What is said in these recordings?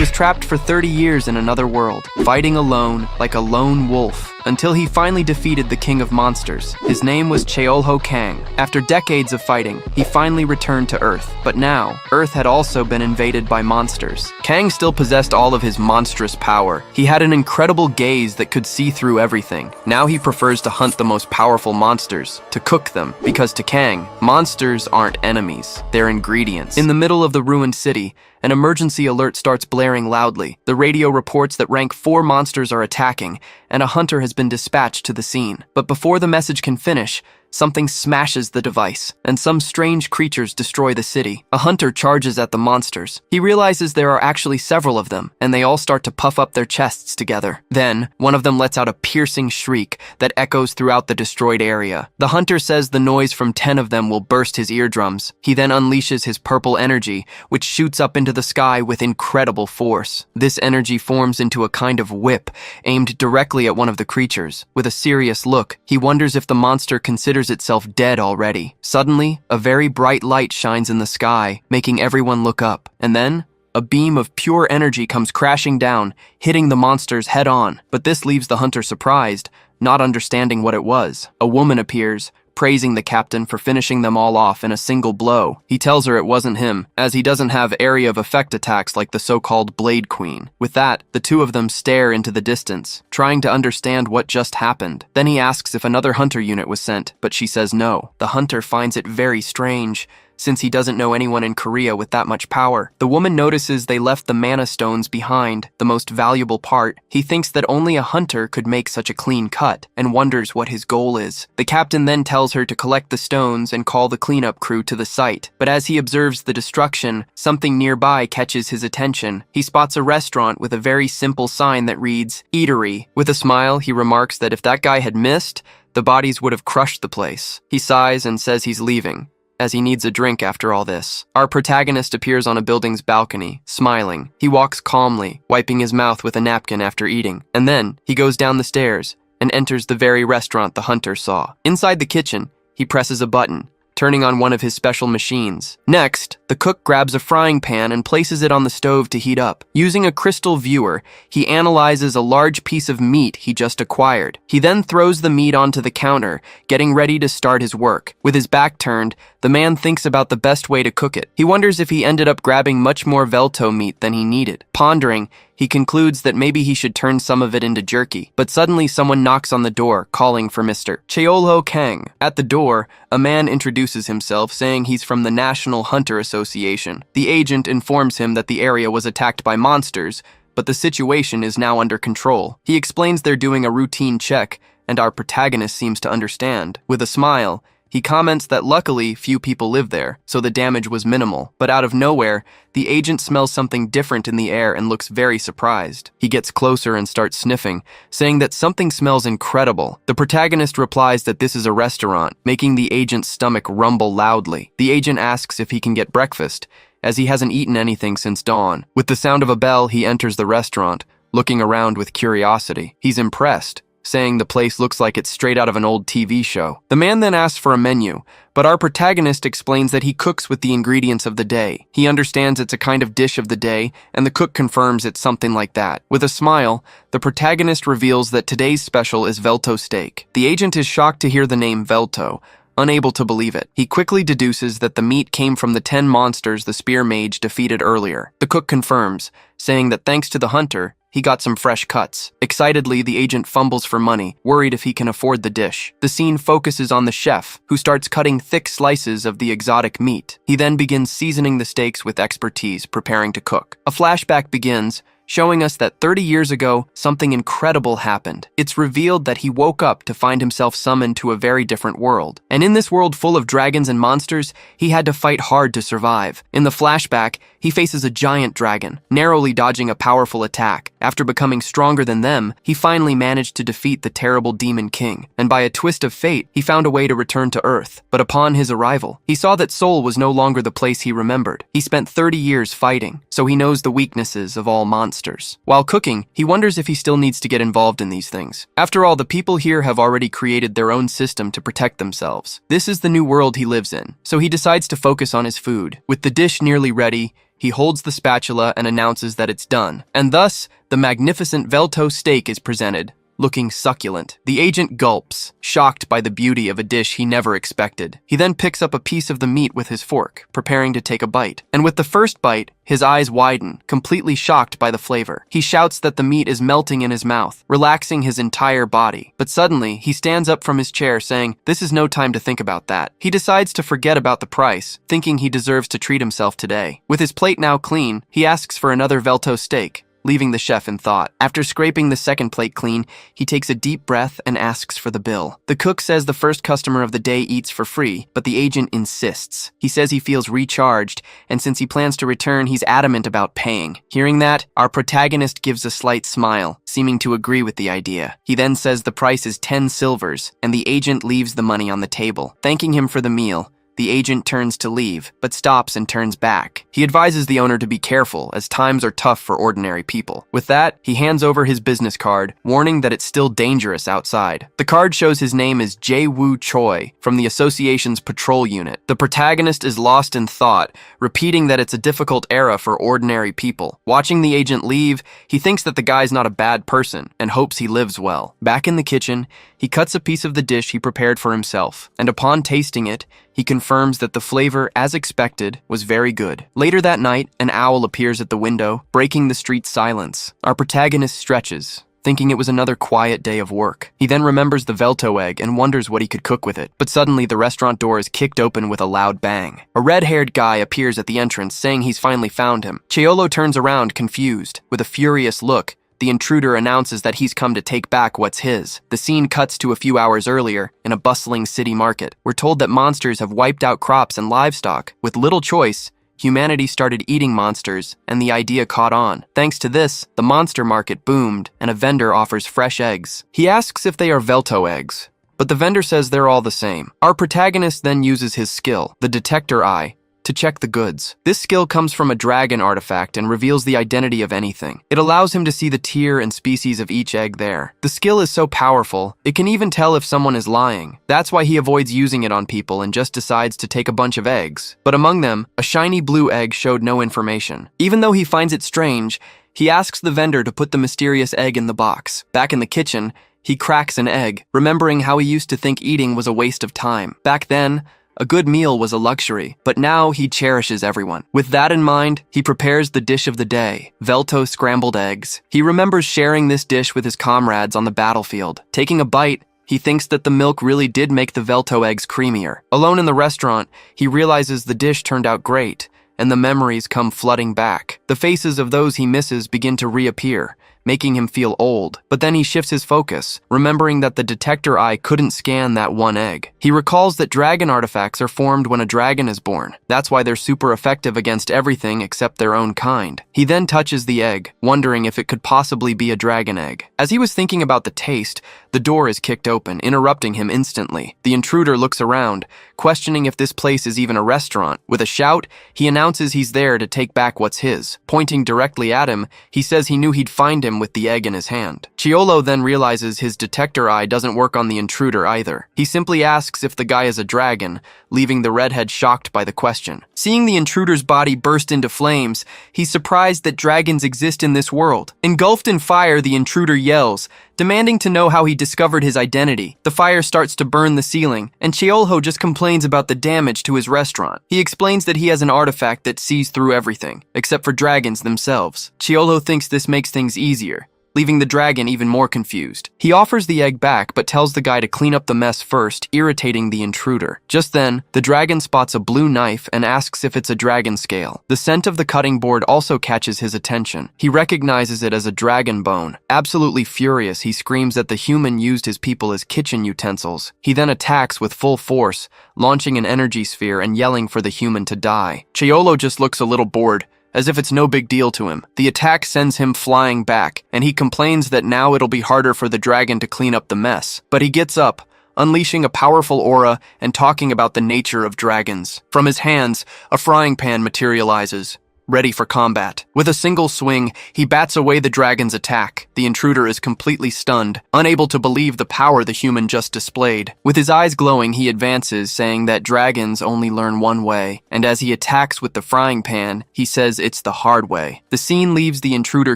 was trapped for 30 years in another world, fighting alone like a lone wolf, until he finally defeated the king of monsters. His name was Cheolho Kang. After decades of fighting, he finally returned to Earth. But now, Earth had also been invaded by monsters. Kang still possessed all of his monstrous power. He had an incredible gaze that could see through everything. Now he prefers to hunt the most powerful monsters, to cook them, because to Kang, monsters aren't enemies, they're ingredients. In the middle of the ruined city, an emergency alert starts blaring loudly. The radio reports that rank 4 monsters are attacking, and a hunter has been dispatched to the scene. But before the message can finish, something smashes the device, and some strange creatures destroy the city. A hunter charges at the monsters. He realizes there are actually several of them, and they all start to puff up their chests together. Then, one of them lets out a piercing shriek that echoes throughout the destroyed area. The hunter says the noise from 10 of them will burst his eardrums. He then unleashes his purple energy, which shoots up into the sky with incredible force. This energy forms into a kind of whip, aimed directly at one of the creatures. With a serious look, he wonders if the monster considers itself dead already. Suddenly, a very bright light shines in the sky, making everyone look up. And then, a beam of pure energy comes crashing down, hitting the monsters head on. But this leaves the hunter surprised, not understanding what it was. A woman appears, praising the captain for finishing them all off in a single blow. He tells her it wasn't him, as he doesn't have area of effect attacks like the so-called Blade Queen. With that, the two of them stare into the distance, trying to understand what just happened. Then he asks if another hunter unit was sent, but she says no. The hunter finds it very strange, since he doesn't know anyone in Korea with that much power. The woman notices they left the mana stones behind, the most valuable part. He thinks that only a hunter could make such a clean cut, and wonders what his goal is. The captain then tells her to collect the stones and call the cleanup crew to the site. But as he observes the destruction, something nearby catches his attention. He spots a restaurant with a very simple sign that reads, "Eatery." With a smile, he remarks that if that guy had missed, the bodies would have crushed the place. He sighs and says he's leaving, as he needs a drink after all this. Our protagonist appears on a building's balcony, smiling. He walks calmly, wiping his mouth with a napkin after eating. And then, he goes down the stairs and enters the very restaurant the hunter saw. Inside the kitchen, he presses a button, turning on one of his special machines. Next, the cook grabs a frying pan and places it on the stove to heat up. Using a crystal viewer, he analyzes a large piece of meat he just acquired. He then throws the meat onto the counter, getting ready to start his work. With his back turned, the man thinks about the best way to cook it. He wonders if he ended up grabbing much more velto meat than he needed. Pondering, he concludes that maybe he should turn some of it into jerky. But suddenly someone knocks on the door, calling for Mr. Cheolho Kang. At the door, a man introduces himself, saying he's from the National Hunter Association. The agent informs him that the area was attacked by monsters, but the situation is now under control. He explains they're doing a routine check, and our protagonist seems to understand. With a smile, he comments that luckily few people live there, so the damage was minimal. But out of nowhere, the agent smells something different in the air and looks very surprised. He gets closer and starts sniffing, saying that something smells incredible. The protagonist replies that this is a restaurant, making the agent's stomach rumble loudly. The agent asks if he can get breakfast, as he hasn't eaten anything since dawn. With the sound of a bell, he enters the restaurant, looking around with curiosity. He's impressed, saying the place looks like it's straight out of an old TV show. The man then asks for a menu, but our protagonist explains that he cooks with the ingredients of the day. He understands it's a kind of dish of the day, and the cook confirms it's something like that. With a smile, the protagonist reveals that today's special is Velto steak. The agent is shocked to hear the name Velto, unable to believe it. He quickly deduces that the meat came from the 10 monsters the spear mage defeated earlier. The cook confirms, saying that thanks to the hunter, he got some fresh cuts. Excitedly, the agent fumbles for money, worried if he can afford the dish. The scene focuses on the chef, who starts cutting thick slices of the exotic meat. He then begins seasoning the steaks with expertise, preparing to cook. A flashback begins, showing us that 30 years ago, something incredible happened. It's revealed that he woke up to find himself summoned to a very different world. And in this world full of dragons and monsters, he had to fight hard to survive. In the flashback, he faces a giant dragon, narrowly dodging a powerful attack. After becoming stronger than them, he finally managed to defeat the terrible demon king. And by a twist of fate, he found a way to return to Earth. But upon his arrival, he saw that Seoul was no longer the place he remembered. He spent 30 years fighting, so he knows the weaknesses of all monsters. While cooking, he wonders if he still needs to get involved in these things. After all, the people here have already created their own system to protect themselves. This is the new world he lives in, so he decides to focus on his food. With the dish nearly ready, He holds the spatula and announces that it's done. And thus, the magnificent Velto steak is presented, looking succulent. The agent gulps, shocked by the beauty of a dish he never expected. He then picks up a piece of the meat with his fork, preparing to take a bite. And with the first bite, his eyes widen, completely shocked by the flavor. He shouts that the meat is melting in his mouth, relaxing his entire body. But suddenly, he stands up from his chair saying, "This is no time to think about that." He decides to forget about the price, thinking he deserves to treat himself today. With his plate now clean, he asks for another Velto steak, leaving the chef in thought. After scraping the second plate clean, he takes a deep breath and asks for the bill. The cook says the first customer of the day eats for free, but the agent insists. He says he feels recharged, and since he plans to return, he's adamant about paying. Hearing that, our protagonist gives a slight smile, seeming to agree with the idea. He then says the price is 10 silvers, and the agent leaves the money on the table. Thanking him for the meal, the agent turns to leave, but stops and turns back. He advises the owner to be careful, as times are tough for ordinary people. With that, he hands over his business card, warning that it's still dangerous outside. The card shows his name is Jae-woo Choi, from the association's patrol unit. The protagonist is lost in thought, repeating that it's a difficult era for ordinary people. Watching the agent leave, he thinks that the guy's not a bad person, and hopes he lives well. Back in the kitchen, he cuts a piece of the dish he prepared for himself, and upon tasting it, he confirms that the flavor, as expected, was very good. Later that night, an owl appears at the window, breaking the street's silence. Our protagonist stretches, thinking it was another quiet day of work. He then remembers the Velto egg and wonders what he could cook with it. But suddenly, the restaurant door is kicked open with a loud bang. A red-haired guy appears at the entrance, saying he's finally found him. Yahello turns around, confused. With a furious look, the intruder announces that he's come to take back what's his. The scene cuts to a few hours earlier, in a bustling city market. We're told that monsters have wiped out crops and livestock. With little choice, humanity started eating monsters, and the idea caught on. Thanks to this, the monster market boomed, and a vendor offers fresh eggs. He asks if they are Velto eggs, but the vendor says they're all the same. Our protagonist then uses his skill, the detector eye, to check the goods. This skill comes from a dragon artifact and reveals the identity of anything. It allows him to see the tier and species of each egg there. The skill is so powerful, it can even tell if someone is lying. That's why he avoids using it on people and just decides to take a bunch of eggs. But among them, a shiny blue egg showed no information. Even though he finds it strange, he asks the vendor to put the mysterious egg in the box. Back in the kitchen, he cracks an egg, remembering how he used to think eating was a waste of time. Back then, a good meal was a luxury, but now he cherishes everyone. With that in mind, he prepares the dish of the day, Velto scrambled eggs. He remembers sharing this dish with his comrades on the battlefield. Taking a bite, he thinks that the milk really did make the Velto eggs creamier. Alone in the restaurant, he realizes the dish turned out great, and the memories come flooding back. The faces of those he misses begin to reappear, making him feel old. But then he shifts his focus, remembering that the detector eye couldn't scan that one egg. He recalls that dragon artifacts are formed when a dragon is born. That's why they're super effective against everything except their own kind. He then touches the egg, wondering if it could possibly be a dragon egg. As he was thinking about the taste, the door is kicked open, interrupting him instantly. The intruder looks around, questioning if this place is even a restaurant. With a shout, he announces he's there to take back what's his. Pointing directly at him, he says he knew he'd find him with the egg in his hand. Yahello then realizes his detector eye doesn't work on the intruder either. He simply asks if the guy is a dragon, leaving the redhead shocked by the question. Seeing the intruder's body burst into flames, he's surprised that dragons exist in this world. Engulfed in fire, the intruder yells, demanding to know how he discovered his identity. The fire starts to burn the ceiling, and Yahello just complains about the damage to his restaurant. He explains that he has an artifact that sees through everything, except for dragons themselves. Yahello thinks this makes things easier, leaving the dragon even more confused. He offers the egg back, but tells the guy to clean up the mess first, irritating the intruder. Just then, the dragon spots a blue knife and asks if it's a dragon scale. The scent of the cutting board also catches his attention. He recognizes it as a dragon bone. Absolutely furious, he screams that the human used his people as kitchen utensils. He then attacks with full force, launching an energy sphere and yelling for the human to die. Yahello just looks a little bored, as if it's no big deal to him. The attack sends him flying back, and he complains that now it'll be harder for the dragon to clean up the mess. But he gets up, unleashing a powerful aura and talking about the nature of dragons. From his hands, a frying pan materializes, ready for combat. With a single swing, he bats away the dragon's attack. The intruder is completely stunned, unable to believe the power the human just displayed. With his eyes glowing, he advances, saying that dragons only learn one way, and as he attacks with the frying pan, he says it's the hard way. The scene leaves the intruder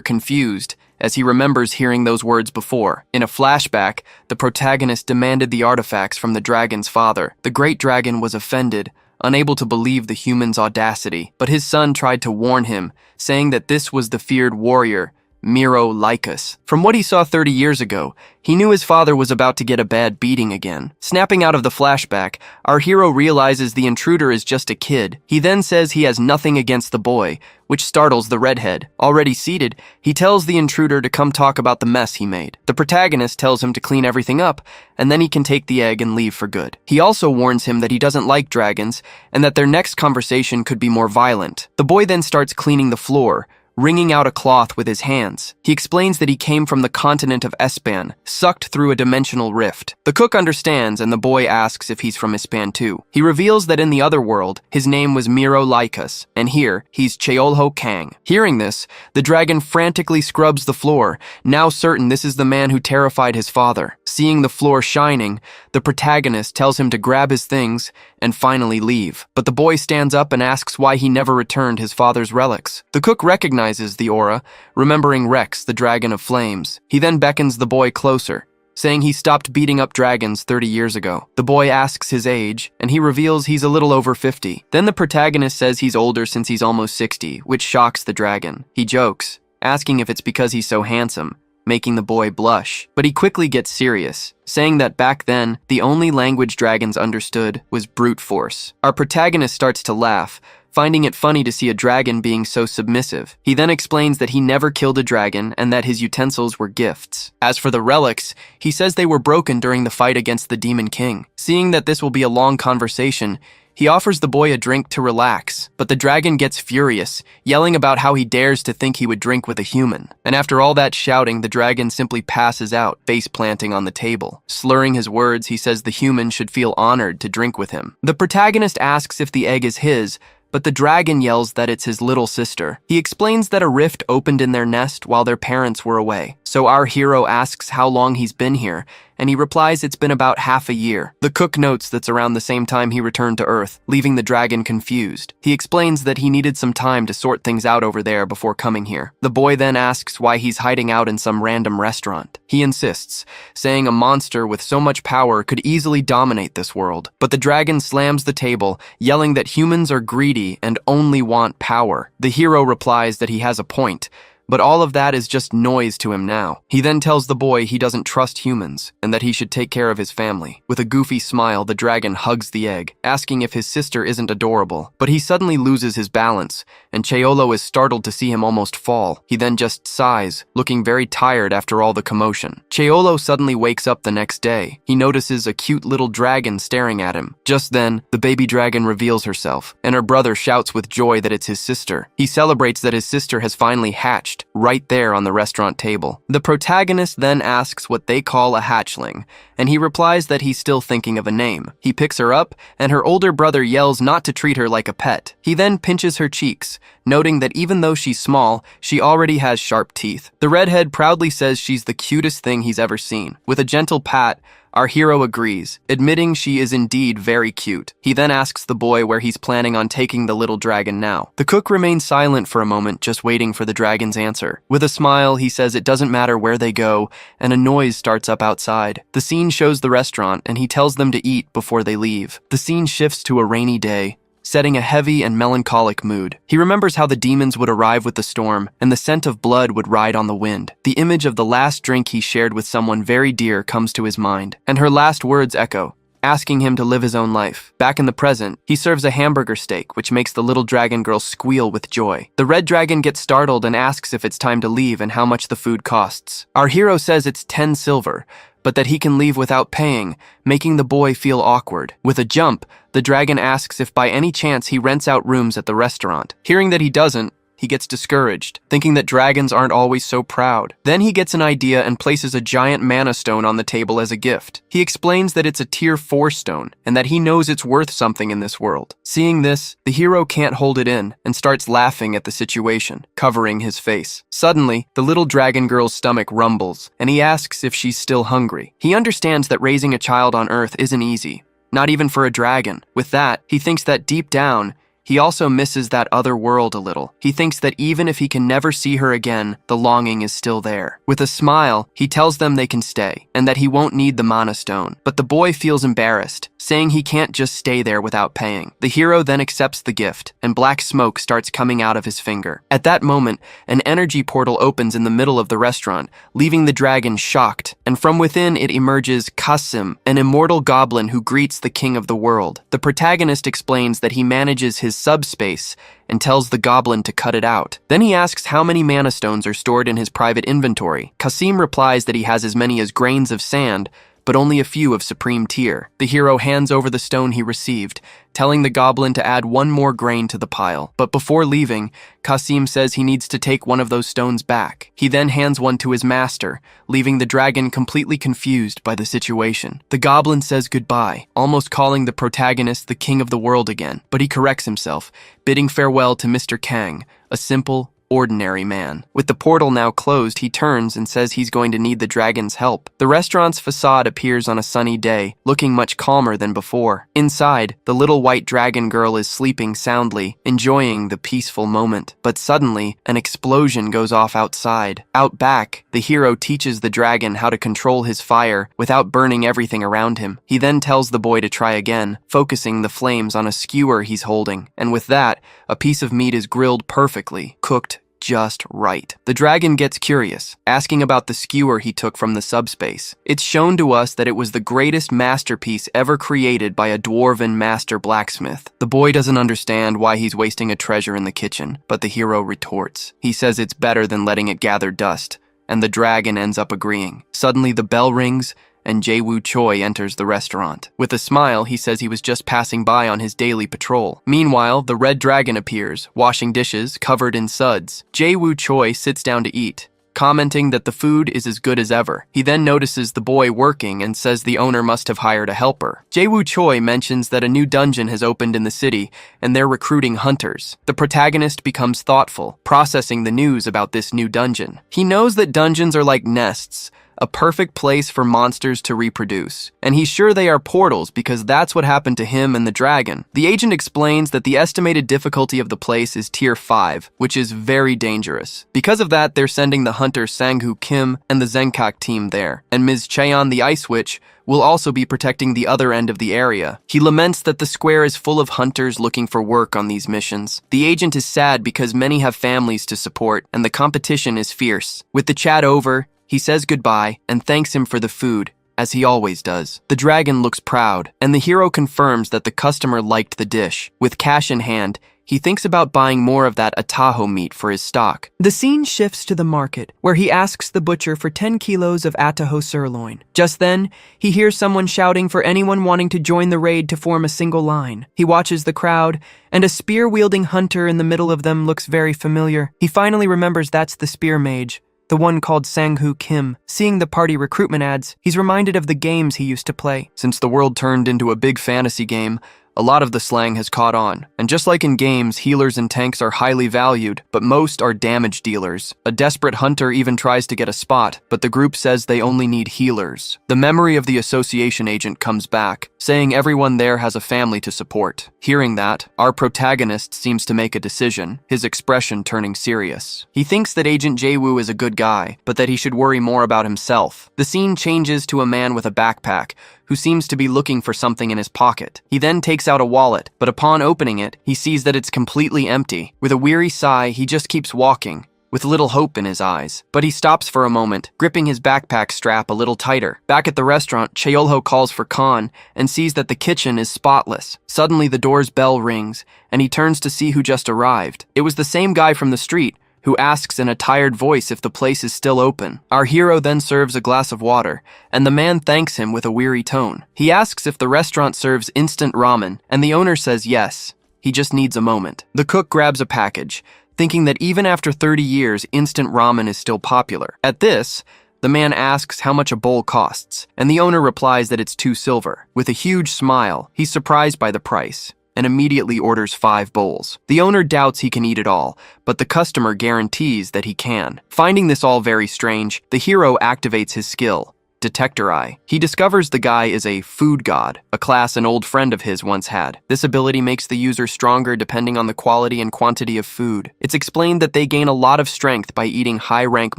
confused, as he remembers hearing those words before. In a flashback, the protagonist demanded the artifacts from the dragon's father. The great dragon was offended, unable to believe the human's audacity, but his son tried to warn him, saying that this was the feared warrior, Lycus. From what he saw 30 years ago, he knew his father was about to get a bad beating again. Snapping out of the flashback, our hero realizes the intruder is just a kid. He then says he has nothing against the boy, which startles the redhead. Already seated, he tells the intruder to come talk about the mess he made. The protagonist tells him to clean everything up, and then he can take the egg and leave for good. He also warns him that he doesn't like dragons, and that their next conversation could be more violent. The boy then starts cleaning the floor, wringing out a cloth with his hands. He explains that he came from the continent of Espan, sucked through a dimensional rift. The cook understands, and the boy asks if he's from Espan too. He reveals that in the other world, his name was Lycus, and here, he's Cheolho-Kang. Hearing this, the dragon frantically scrubs the floor, now certain this is the man who terrified his father. Seeing the floor shining, the protagonist tells him to grab his things and finally leave. But the boy stands up and asks why he never returned his father's relics. The cook recognizes the aura, remembering Rex, the dragon of flames. He then beckons the boy closer, saying he stopped beating up dragons 30 years ago. The boy asks his age, and he reveals he's a little over 50. Then the protagonist says he's older since he's almost 60, which shocks the dragon. He jokes, asking if it's because he's so handsome, making the boy blush. But he quickly gets serious, saying that back then, the only language dragons understood was brute force. Our protagonist starts to laugh, finding it funny to see a dragon being so submissive. He then explains that he never killed a dragon and that his utensils were gifts. As for the relics, he says they were broken during the fight against the Demon King. Seeing that this will be a long conversation, he offers the boy a drink to relax, but the dragon gets furious, yelling about how he dares to think he would drink with a human. And after all that shouting, the dragon simply passes out, face planting on the table. Slurring his words, he says the human should feel honored to drink with him. The protagonist asks if the egg is his, but the dragon yells that it's his little sister. He explains that a rift opened in their nest while their parents were away. So our hero asks how long he's been here, and he replies it's been about half a year. The cook notes that's around the same time he returned to Earth, leaving the dragon confused. He explains that he needed some time to sort things out over there before coming here. The boy then asks why he's hiding out in some random restaurant. He insists, saying a monster with so much power could easily dominate this world. But the dragon slams the table, yelling that humans are greedy and only want power. The hero replies that he has a point, but all of that is just noise to him now. He then tells the boy he doesn't trust humans and that he should take care of his family. With a goofy smile, the dragon hugs the egg, asking if his sister isn't adorable. But he suddenly loses his balance, and Cheolho is startled to see him almost fall. He then just sighs, looking very tired after all the commotion. Cheolho suddenly wakes up the next day. He notices a cute little dragon staring at him. Just then, the baby dragon reveals herself, and her brother shouts with joy that it's his sister. He celebrates that his sister has finally hatched, right there on the restaurant table. The protagonist then asks what they call a hatchling, and he replies that he's still thinking of a name. He picks her up, and her older brother yells not to treat her like a pet. He then pinches her cheeks, noting that even though she's small, she already has sharp teeth. The redhead proudly says she's the cutest thing he's ever seen. With a gentle pat, our hero agrees, admitting she is indeed very cute. He then asks the boy where he's planning on taking the little dragon now. The cook remains silent for a moment, just waiting for the dragon's answer. With a smile, he says it doesn't matter where they go, and a noise starts up outside. The scene shows the restaurant, and he tells them to eat before they leave. The scene shifts to a rainy day, setting a heavy and melancholic mood. He remembers how the demons would arrive with the storm, and the scent of blood would ride on the wind. The image of the last drink he shared with someone very dear comes to his mind, and her last words echo, asking him to live his own life. Back in the present, he serves a hamburger steak, which makes the little dragon girl squeal with joy. The red dragon gets startled and asks if it's time to leave and how much the food costs. Our hero says it's 10 silver, but that he can leave without paying, making the boy feel awkward. With a jump, the dragon asks if by any chance he rents out rooms at the restaurant. Hearing that he doesn't, he gets discouraged, thinking that dragons aren't always so proud. Then he gets an idea and places a giant mana stone on the table as a gift. He explains that it's a tier 4 stone, and that he knows it's worth something in this world. Seeing this, the hero can't hold it in, and starts laughing at the situation, covering his face. Suddenly, the little dragon girl's stomach rumbles, and he asks if she's still hungry. He understands that raising a child on Earth isn't easy, not even for a dragon. With that, he thinks that deep down, he also misses that other world a little. He thinks that even if he can never see her again, the longing is still there. With a smile, he tells them they can stay, and that he won't need the mana stone. But the boy feels embarrassed, saying he can't just stay there without paying. The hero then accepts the gift, and black smoke starts coming out of his finger. At that moment, an energy portal opens in the middle of the restaurant, leaving the dragon shocked, and from within it emerges Kasim, an immortal goblin who greets the king of the world. The protagonist explains that he manages his subspace and tells the goblin to cut it out. Then he asks how many mana stones are stored in his private inventory. Kasim replies that he has as many as grains of sand, but only a few of supreme tier. The hero hands over the stone he received, telling the goblin to add one more grain to the pile. But before leaving, Kasim says he needs to take one of those stones back. He then hands one to his master, leaving the dragon completely confused by the situation. The goblin says goodbye, almost calling the protagonist the king of the world again, but he corrects himself, bidding farewell to Mr. Kang, a simple, ordinary man. With the portal now closed, he turns and says he's going to need the dragon's help. The restaurant's facade appears on a sunny day, looking much calmer than before. Inside, the little white dragon girl is sleeping soundly, enjoying the peaceful moment. But suddenly, an explosion goes off outside. Out back, the hero teaches the dragon how to control his fire without burning everything around him. He then tells the boy to try again, focusing the flames on a skewer he's holding. And with that, a piece of meat is grilled perfectly, cooked just right. The dragon gets curious, asking about the skewer he took from the subspace. It's shown to us that it was the greatest masterpiece ever created by a dwarven master blacksmith. The boy doesn't understand why he's wasting a treasure in the kitchen, but the hero retorts. He says it's better than letting it gather dust, and the dragon ends up agreeing. Suddenly the bell rings, and Jae-woo Choi enters the restaurant. With a smile, he says he was just passing by on his daily patrol. Meanwhile, the red dragon appears, washing dishes, covered in suds. Jae-woo Choi sits down to eat, commenting that the food is as good as ever. He then notices the boy working and says the owner must have hired a helper. Jae-woo Choi mentions that a new dungeon has opened in the city, and they're recruiting hunters. The protagonist becomes thoughtful, processing the news about this new dungeon. He knows that dungeons are like nests, a perfect place for monsters to reproduce. And he's sure they are portals because that's what happened to him and the dragon. The agent explains that the estimated difficulty of the place is tier 5, which is very dangerous. Because of that, they're sending the hunter Sang-hoo Kim and the Zenkak team there. And Ms. Cheon, the Ice Witch, will also be protecting the other end of the area. He laments that the square is full of hunters looking for work on these missions. The agent is sad because many have families to support, and the competition is fierce. With the chat over, he says goodbye and thanks him for the food, as he always does. The dragon looks proud, and the hero confirms that the customer liked the dish. With cash in hand, he thinks about buying more of that Ataho meat for his stock. The scene shifts to the market, where he asks the butcher for 10 kilos of Ataho sirloin. Just then, he hears someone shouting for anyone wanting to join the raid to form a single line. He watches the crowd, and a spear-wielding hunter in the middle of them looks very familiar. He finally remembers that's the spear mage, the one called Sang-hoo Kim. Seeing the party recruitment ads, he's reminded of the games he used to play. Since the world turned into a big fantasy game, a lot of the slang has caught on. And just like in games, healers and tanks are highly valued, but most are damage dealers. A desperate hunter even tries to get a spot, but the group says they only need healers. The memory of the association agent comes back, saying everyone there has a family to support. Hearing that, our protagonist seems to make a decision, his expression turning serious. He thinks that Agent Jae-woo is a good guy, but that he should worry more about himself. The scene changes to a man with a backpack, who seems to be looking for something in his pocket. He then takes out a wallet, but upon opening it, he sees that it's completely empty. With a weary sigh, he just keeps walking, with little hope in his eyes. But he stops for a moment, gripping his backpack strap a little tighter. Back at the restaurant, Cheolho calls for Khan and sees that the kitchen is spotless. Suddenly, the door's bell rings, and he turns to see who just arrived. It was the same guy from the street, who asks in a tired voice if the place is still open. Our hero then serves a glass of water, and the man thanks him with a weary tone. He asks if the restaurant serves instant ramen, and the owner says yes. He just needs a moment. The cook grabs a package, thinking that even after 30 years, instant ramen is still popular. At this, the man asks how much a bowl costs, and the owner replies that it's 2 silver. With a huge smile, he's surprised by the price and immediately orders 5 bowls. The owner doubts he can eat it all, but the customer guarantees that he can. Finding this all very strange, the hero activates his skill, Detector Eye. He discovers the guy is a food god, a class an old friend of his once had. This ability makes the user stronger depending on the quality and quantity of food. It's explained that they gain a lot of strength by eating high-rank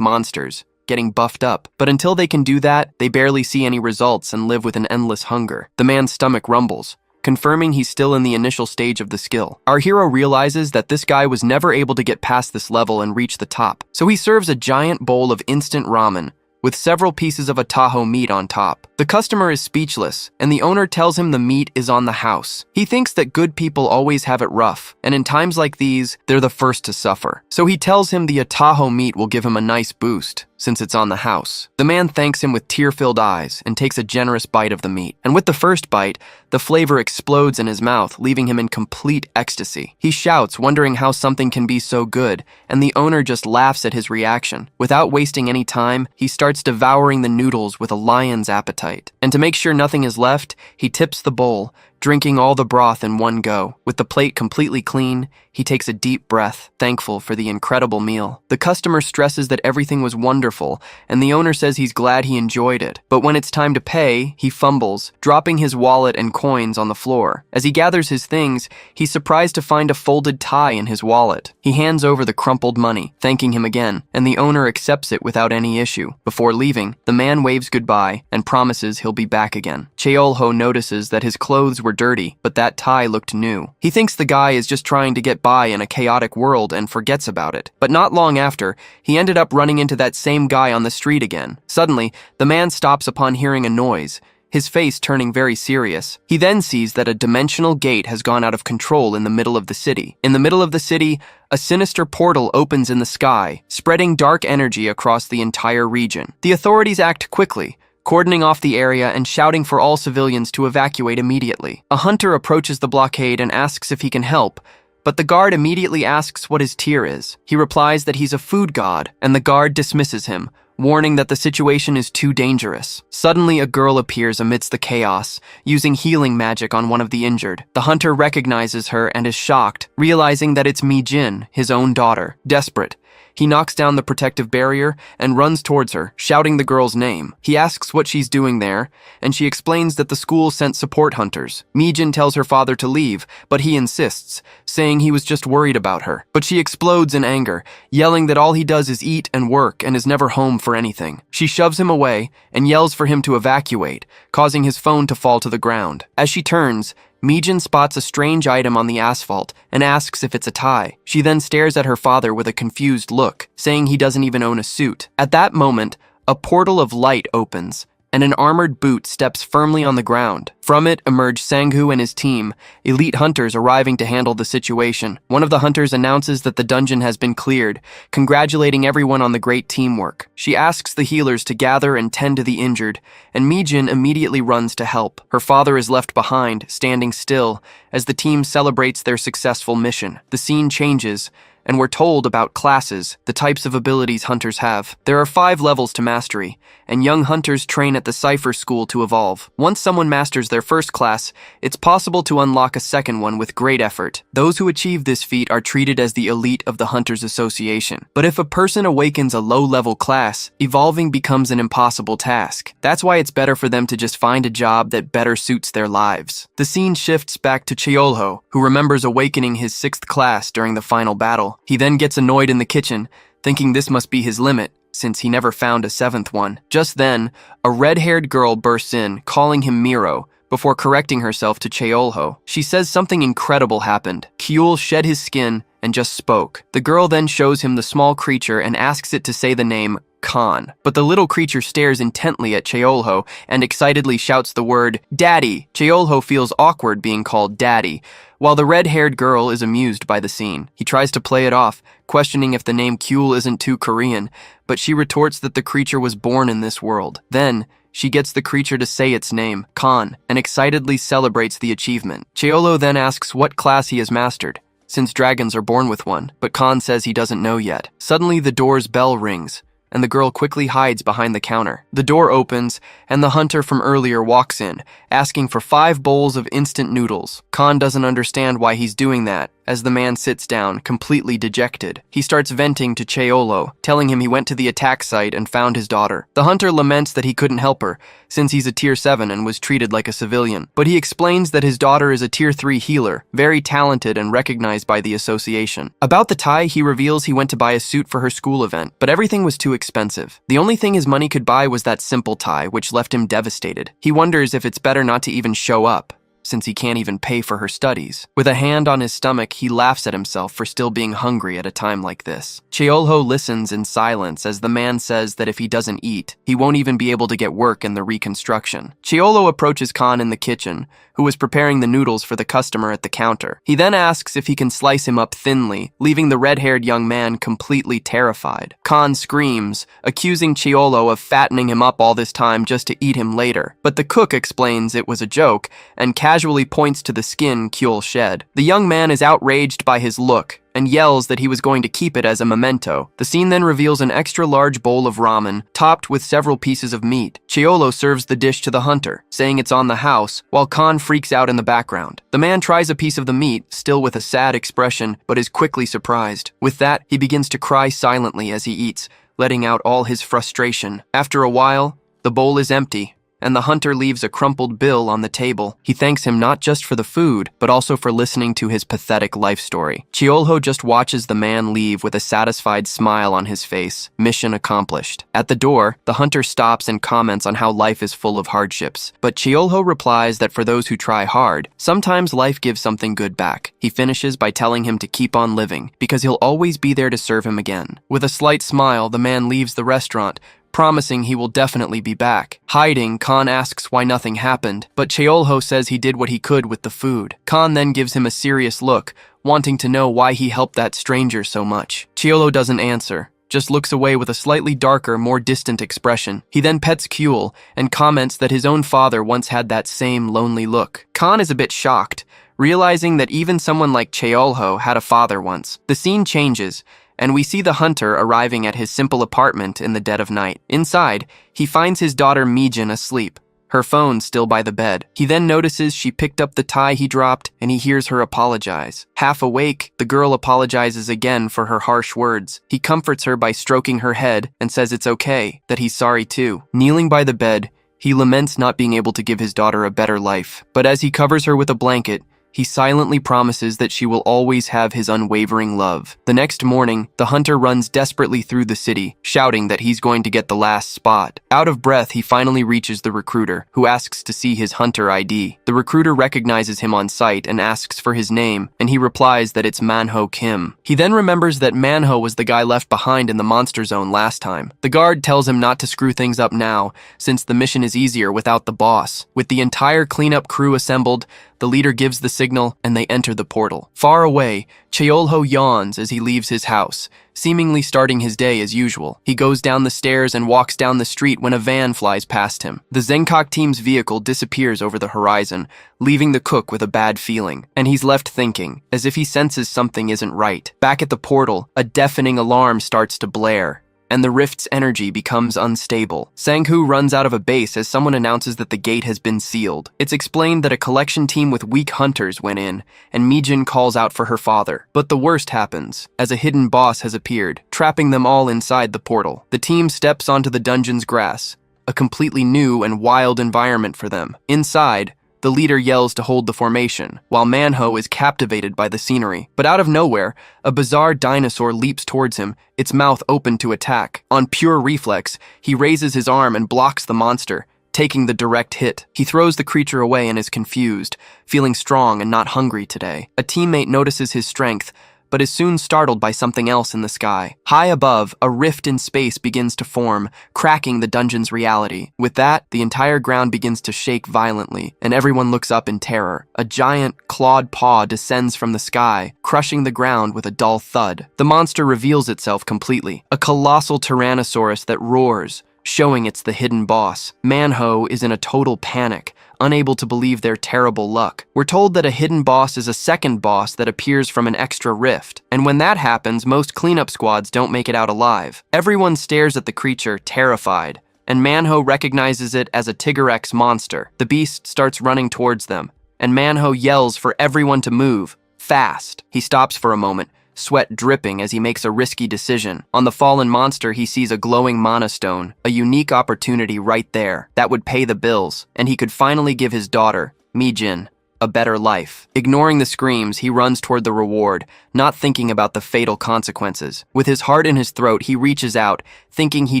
monsters, getting buffed up. But until they can do that, they barely see any results and live with an endless hunger. The man's stomach rumbles, confirming he's still in the initial stage of the skill. Our hero realizes that this guy was never able to get past this level and reach the top, so he serves a giant bowl of instant ramen with several pieces of a taho meat on top. The customer is speechless, and the owner tells him the meat is on the house. He thinks that good people always have it rough, and in times like these, they're the first to suffer. So he tells him the taho meat will give him a nice boost, since it's on the house. The man thanks him with tear-filled eyes and takes a generous bite of the meat. And with the first bite, the flavor explodes in his mouth, leaving him in complete ecstasy. He shouts, wondering how something can be so good, and the owner just laughs at his reaction. Without wasting any time, he starts devouring the noodles with a lion's appetite. And to make sure nothing is left, he tips the bowl, drinking all the broth in one go. With the plate completely clean, he takes a deep breath, thankful for the incredible meal. The customer stresses that everything was wonderful, and the owner says he's glad he enjoyed it. But when it's time to pay, he fumbles, dropping his wallet and coins on the floor. As he gathers his things, he's surprised to find a folded tie in his wallet. He hands over the crumpled money, thanking him again, and the owner accepts it without any issue. Before leaving, the man waves goodbye and promises he'll be back again. Cheolho notices that his clothes were dirty, but that tie looked new. He thinks the guy is just trying to get by in a chaotic world and forgets about it. But not long after, he ended up running into that same guy on the street again. Suddenly, the man stops upon hearing a noise, his face turning very serious. He then sees that a dimensional gate has gone out of control in the middle of the city. In the middle of the city, a sinister portal opens in the sky, spreading dark energy across the entire region. The authorities act quickly, cordoning off the area and shouting for all civilians to evacuate immediately. A hunter approaches the blockade and asks if he can help, but the guard immediately asks what his tier is. He replies that he's a food god, and the guard dismisses him, warning that the situation is too dangerous. Suddenly, a girl appears amidst the chaos, using healing magic on one of the injured. The hunter recognizes her and is shocked, realizing that it's Mi-jin, his own daughter. Desperate, he knocks down the protective barrier and runs towards her, shouting the girl's name. He asks what she's doing there, and she explains that the school sent support hunters. Mi-jin tells her father to leave, but he insists, saying he was just worried about her. But she explodes in anger, yelling that all he does is eat and work and is never home for anything. She shoves him away and yells for him to evacuate, causing his phone to fall to the ground. As she turns, Mi-jin spots a strange item on the asphalt and asks if it's a tie. She then stares at her father with a confused look, saying he doesn't even own a suit. At that moment, a portal of light opens, and an armored boot steps firmly on the ground. From it emerge Sanghu and his team, elite hunters arriving to handle the situation. One of the hunters announces that the dungeon has been cleared, congratulating everyone on the great teamwork. She asks the healers to gather and tend to the injured, and Mi-jin immediately runs to help. Her father is left behind, standing still, as the team celebrates their successful mission. The scene changes, and we're told about classes, the types of abilities hunters have. There are 5 levels to mastery, and young hunters train at the Cipher School to evolve. Once someone masters their first class, it's possible to unlock a second one with great effort. Those who achieve this feat are treated as the elite of the Hunters Association. But if a person awakens a low-level class, evolving becomes an impossible task. That's why it's better for them to just find a job that better suits their lives. The scene shifts back to Cheolho, who remembers awakening his 6th class during the final battle. He then gets annoyed in the kitchen, thinking this must be his limit, since he never found a 7th one. Just then, a red-haired girl bursts in, calling him Miro, before correcting herself to Cheolho. She says something incredible happened. Kyul shed his skin and just spoke. The girl then shows him the small creature and asks it to say the name Khan. But the little creature stares intently at Cheolho and excitedly shouts the word, "Daddy!" Cheolho feels awkward being called Daddy, while the red-haired girl is amused by the scene. He tries to play it off, questioning if the name Kyul isn't too Korean, but she retorts that the creature was born in this world. Then, she gets the creature to say its name, Khan, and excitedly celebrates the achievement. Cheolho then asks what class he has mastered, since dragons are born with one, but Khan says he doesn't know yet. Suddenly, the door's bell rings, and the girl quickly hides behind the counter. The door opens, and the hunter from earlier walks in, asking for 5 bowls of instant noodles. Khan doesn't understand why he's doing that, as the man sits down, completely dejected. He starts venting to Yahello, telling him he went to the attack site and found his daughter. The hunter laments that he couldn't help her, since he's a tier 7 and was treated like a civilian. But he explains that his daughter is a tier 3 healer, very talented and recognized by the association. About the tie, he reveals he went to buy a suit for her school event, but everything was too expensive. The only thing his money could buy was that simple tie, which left him devastated. He wonders if it's better not to even show up, since he can't even pay for her studies. With a hand on his stomach, he laughs at himself for still being hungry at a time like this. Yahello listens in silence as the man says that if he doesn't eat, he won't even be able to get work in the reconstruction. Yahello approaches Khan in the kitchen, who is preparing the noodles for the customer at the counter. He then asks if he can slice him up thinly, leaving the red-haired young man completely terrified. Khan screams, accusing Yahello of fattening him up all this time just to eat him later. But the cook explains it was a joke, and casually points to the skin Kyul shed. The young man is outraged by his look and yells that he was going to keep it as a memento. The scene then reveals an extra-large bowl of ramen, topped with several pieces of meat. Yahello serves the dish to the hunter, saying it's on the house, while Khan freaks out in the background. The man tries a piece of the meat, still with a sad expression, but is quickly surprised. With that, he begins to cry silently as he eats, letting out all his frustration. After a while, the bowl is empty, and the hunter leaves a crumpled bill on the table. He thanks him not just for the food, but also for listening to his pathetic life story. Yahello just watches the man leave with a satisfied smile on his face. Mission accomplished. At the door, the hunter stops and comments on how life is full of hardships. But Yahello replies that for those who try hard, sometimes life gives something good back. He finishes by telling him to keep on living, because he'll always be there to serve him again. With a slight smile, the man leaves the restaurant, promising he will definitely be back. Hiding, Khan asks why nothing happened, but Yahello says he did what he could with the food. Khan then gives him a serious look, wanting to know why he helped that stranger so much. Yahello doesn't answer, just looks away with a slightly darker, more distant expression. He then pets Kyul and comments that his own father once had that same lonely look. Khan is a bit shocked, realizing that even someone like Yahello had a father once. The scene changes, and we see the hunter arriving at his simple apartment in the dead of night. Inside, he finds his daughter Mijin asleep, her phone still by the bed. He then notices she picked up the tie he dropped, and he hears her apologize. Half awake, the girl apologizes again for her harsh words. He comforts her by stroking her head and says it's okay, that he's sorry too. Kneeling by the bed, he laments not being able to give his daughter a better life. But as he covers her with a blanket, he silently promises that she will always have his unwavering love. The next morning, the hunter runs desperately through the city, shouting that he's going to get the last spot. Out of breath, he finally reaches the recruiter, who asks to see his hunter ID. The recruiter recognizes him on sight and asks for his name, and he replies that it's Manhwa Kim. He then remembers that Manhwa was the guy left behind in the monster zone last time. The guard tells him not to screw things up now, since the mission is easier without the boss. With the entire cleanup crew assembled, the leader gives the signal, and they enter the portal. Far away, Yahello yawns as he leaves his house, seemingly starting his day as usual. He goes down the stairs and walks down the street when a van flies past him. The Zenkok team's vehicle disappears over the horizon, leaving the cook with a bad feeling, and he's left thinking, as if he senses something isn't right. Back at the portal, a deafening alarm starts to blare, and the rift's energy becomes unstable. Sanghu runs out of a base as someone announces that the gate has been sealed. It's explained that a collection team with weak hunters went in, and Mijin calls out for her father. But the worst happens, as a hidden boss has appeared, trapping them all inside the portal. The team steps onto the dungeon's grass, a completely new and wild environment for them. Inside, the leader yells to hold the formation, while Manhwa is captivated by the scenery. But out of nowhere, a bizarre dinosaur leaps towards him, its mouth open to attack. On pure reflex, he raises his arm and blocks the monster, taking the direct hit. He throws the creature away and is confused, feeling strong and not hungry today. A teammate notices his strength, but is soon startled by something else in the sky. High above, a rift in space begins to form, cracking the dungeon's reality. With that, the entire ground begins to shake violently, and everyone looks up in terror. A giant, clawed paw descends from the sky, crushing the ground with a dull thud. The monster reveals itself completely, a colossal tyrannosaurus that roars, showing it's the hidden boss. Manhwa is in a total panic, unable to believe their terrible luck. We're told that a hidden boss is a second boss that appears from an extra rift, and when that happens, most cleanup squads don't make it out alive. Everyone stares at the creature, terrified, and Manhwa recognizes it as a Tigrex monster. The beast starts running towards them, and Manhwa yells for everyone to move, fast. He stops for a moment, sweat dripping as he makes a risky decision. On the fallen monster, he sees a glowing mana stone, a unique opportunity right there that would pay the bills, and he could finally give his daughter, Mijin, a better life. Ignoring the screams, he runs toward the reward, not thinking about the fatal consequences. With his heart in his throat, he reaches out, thinking he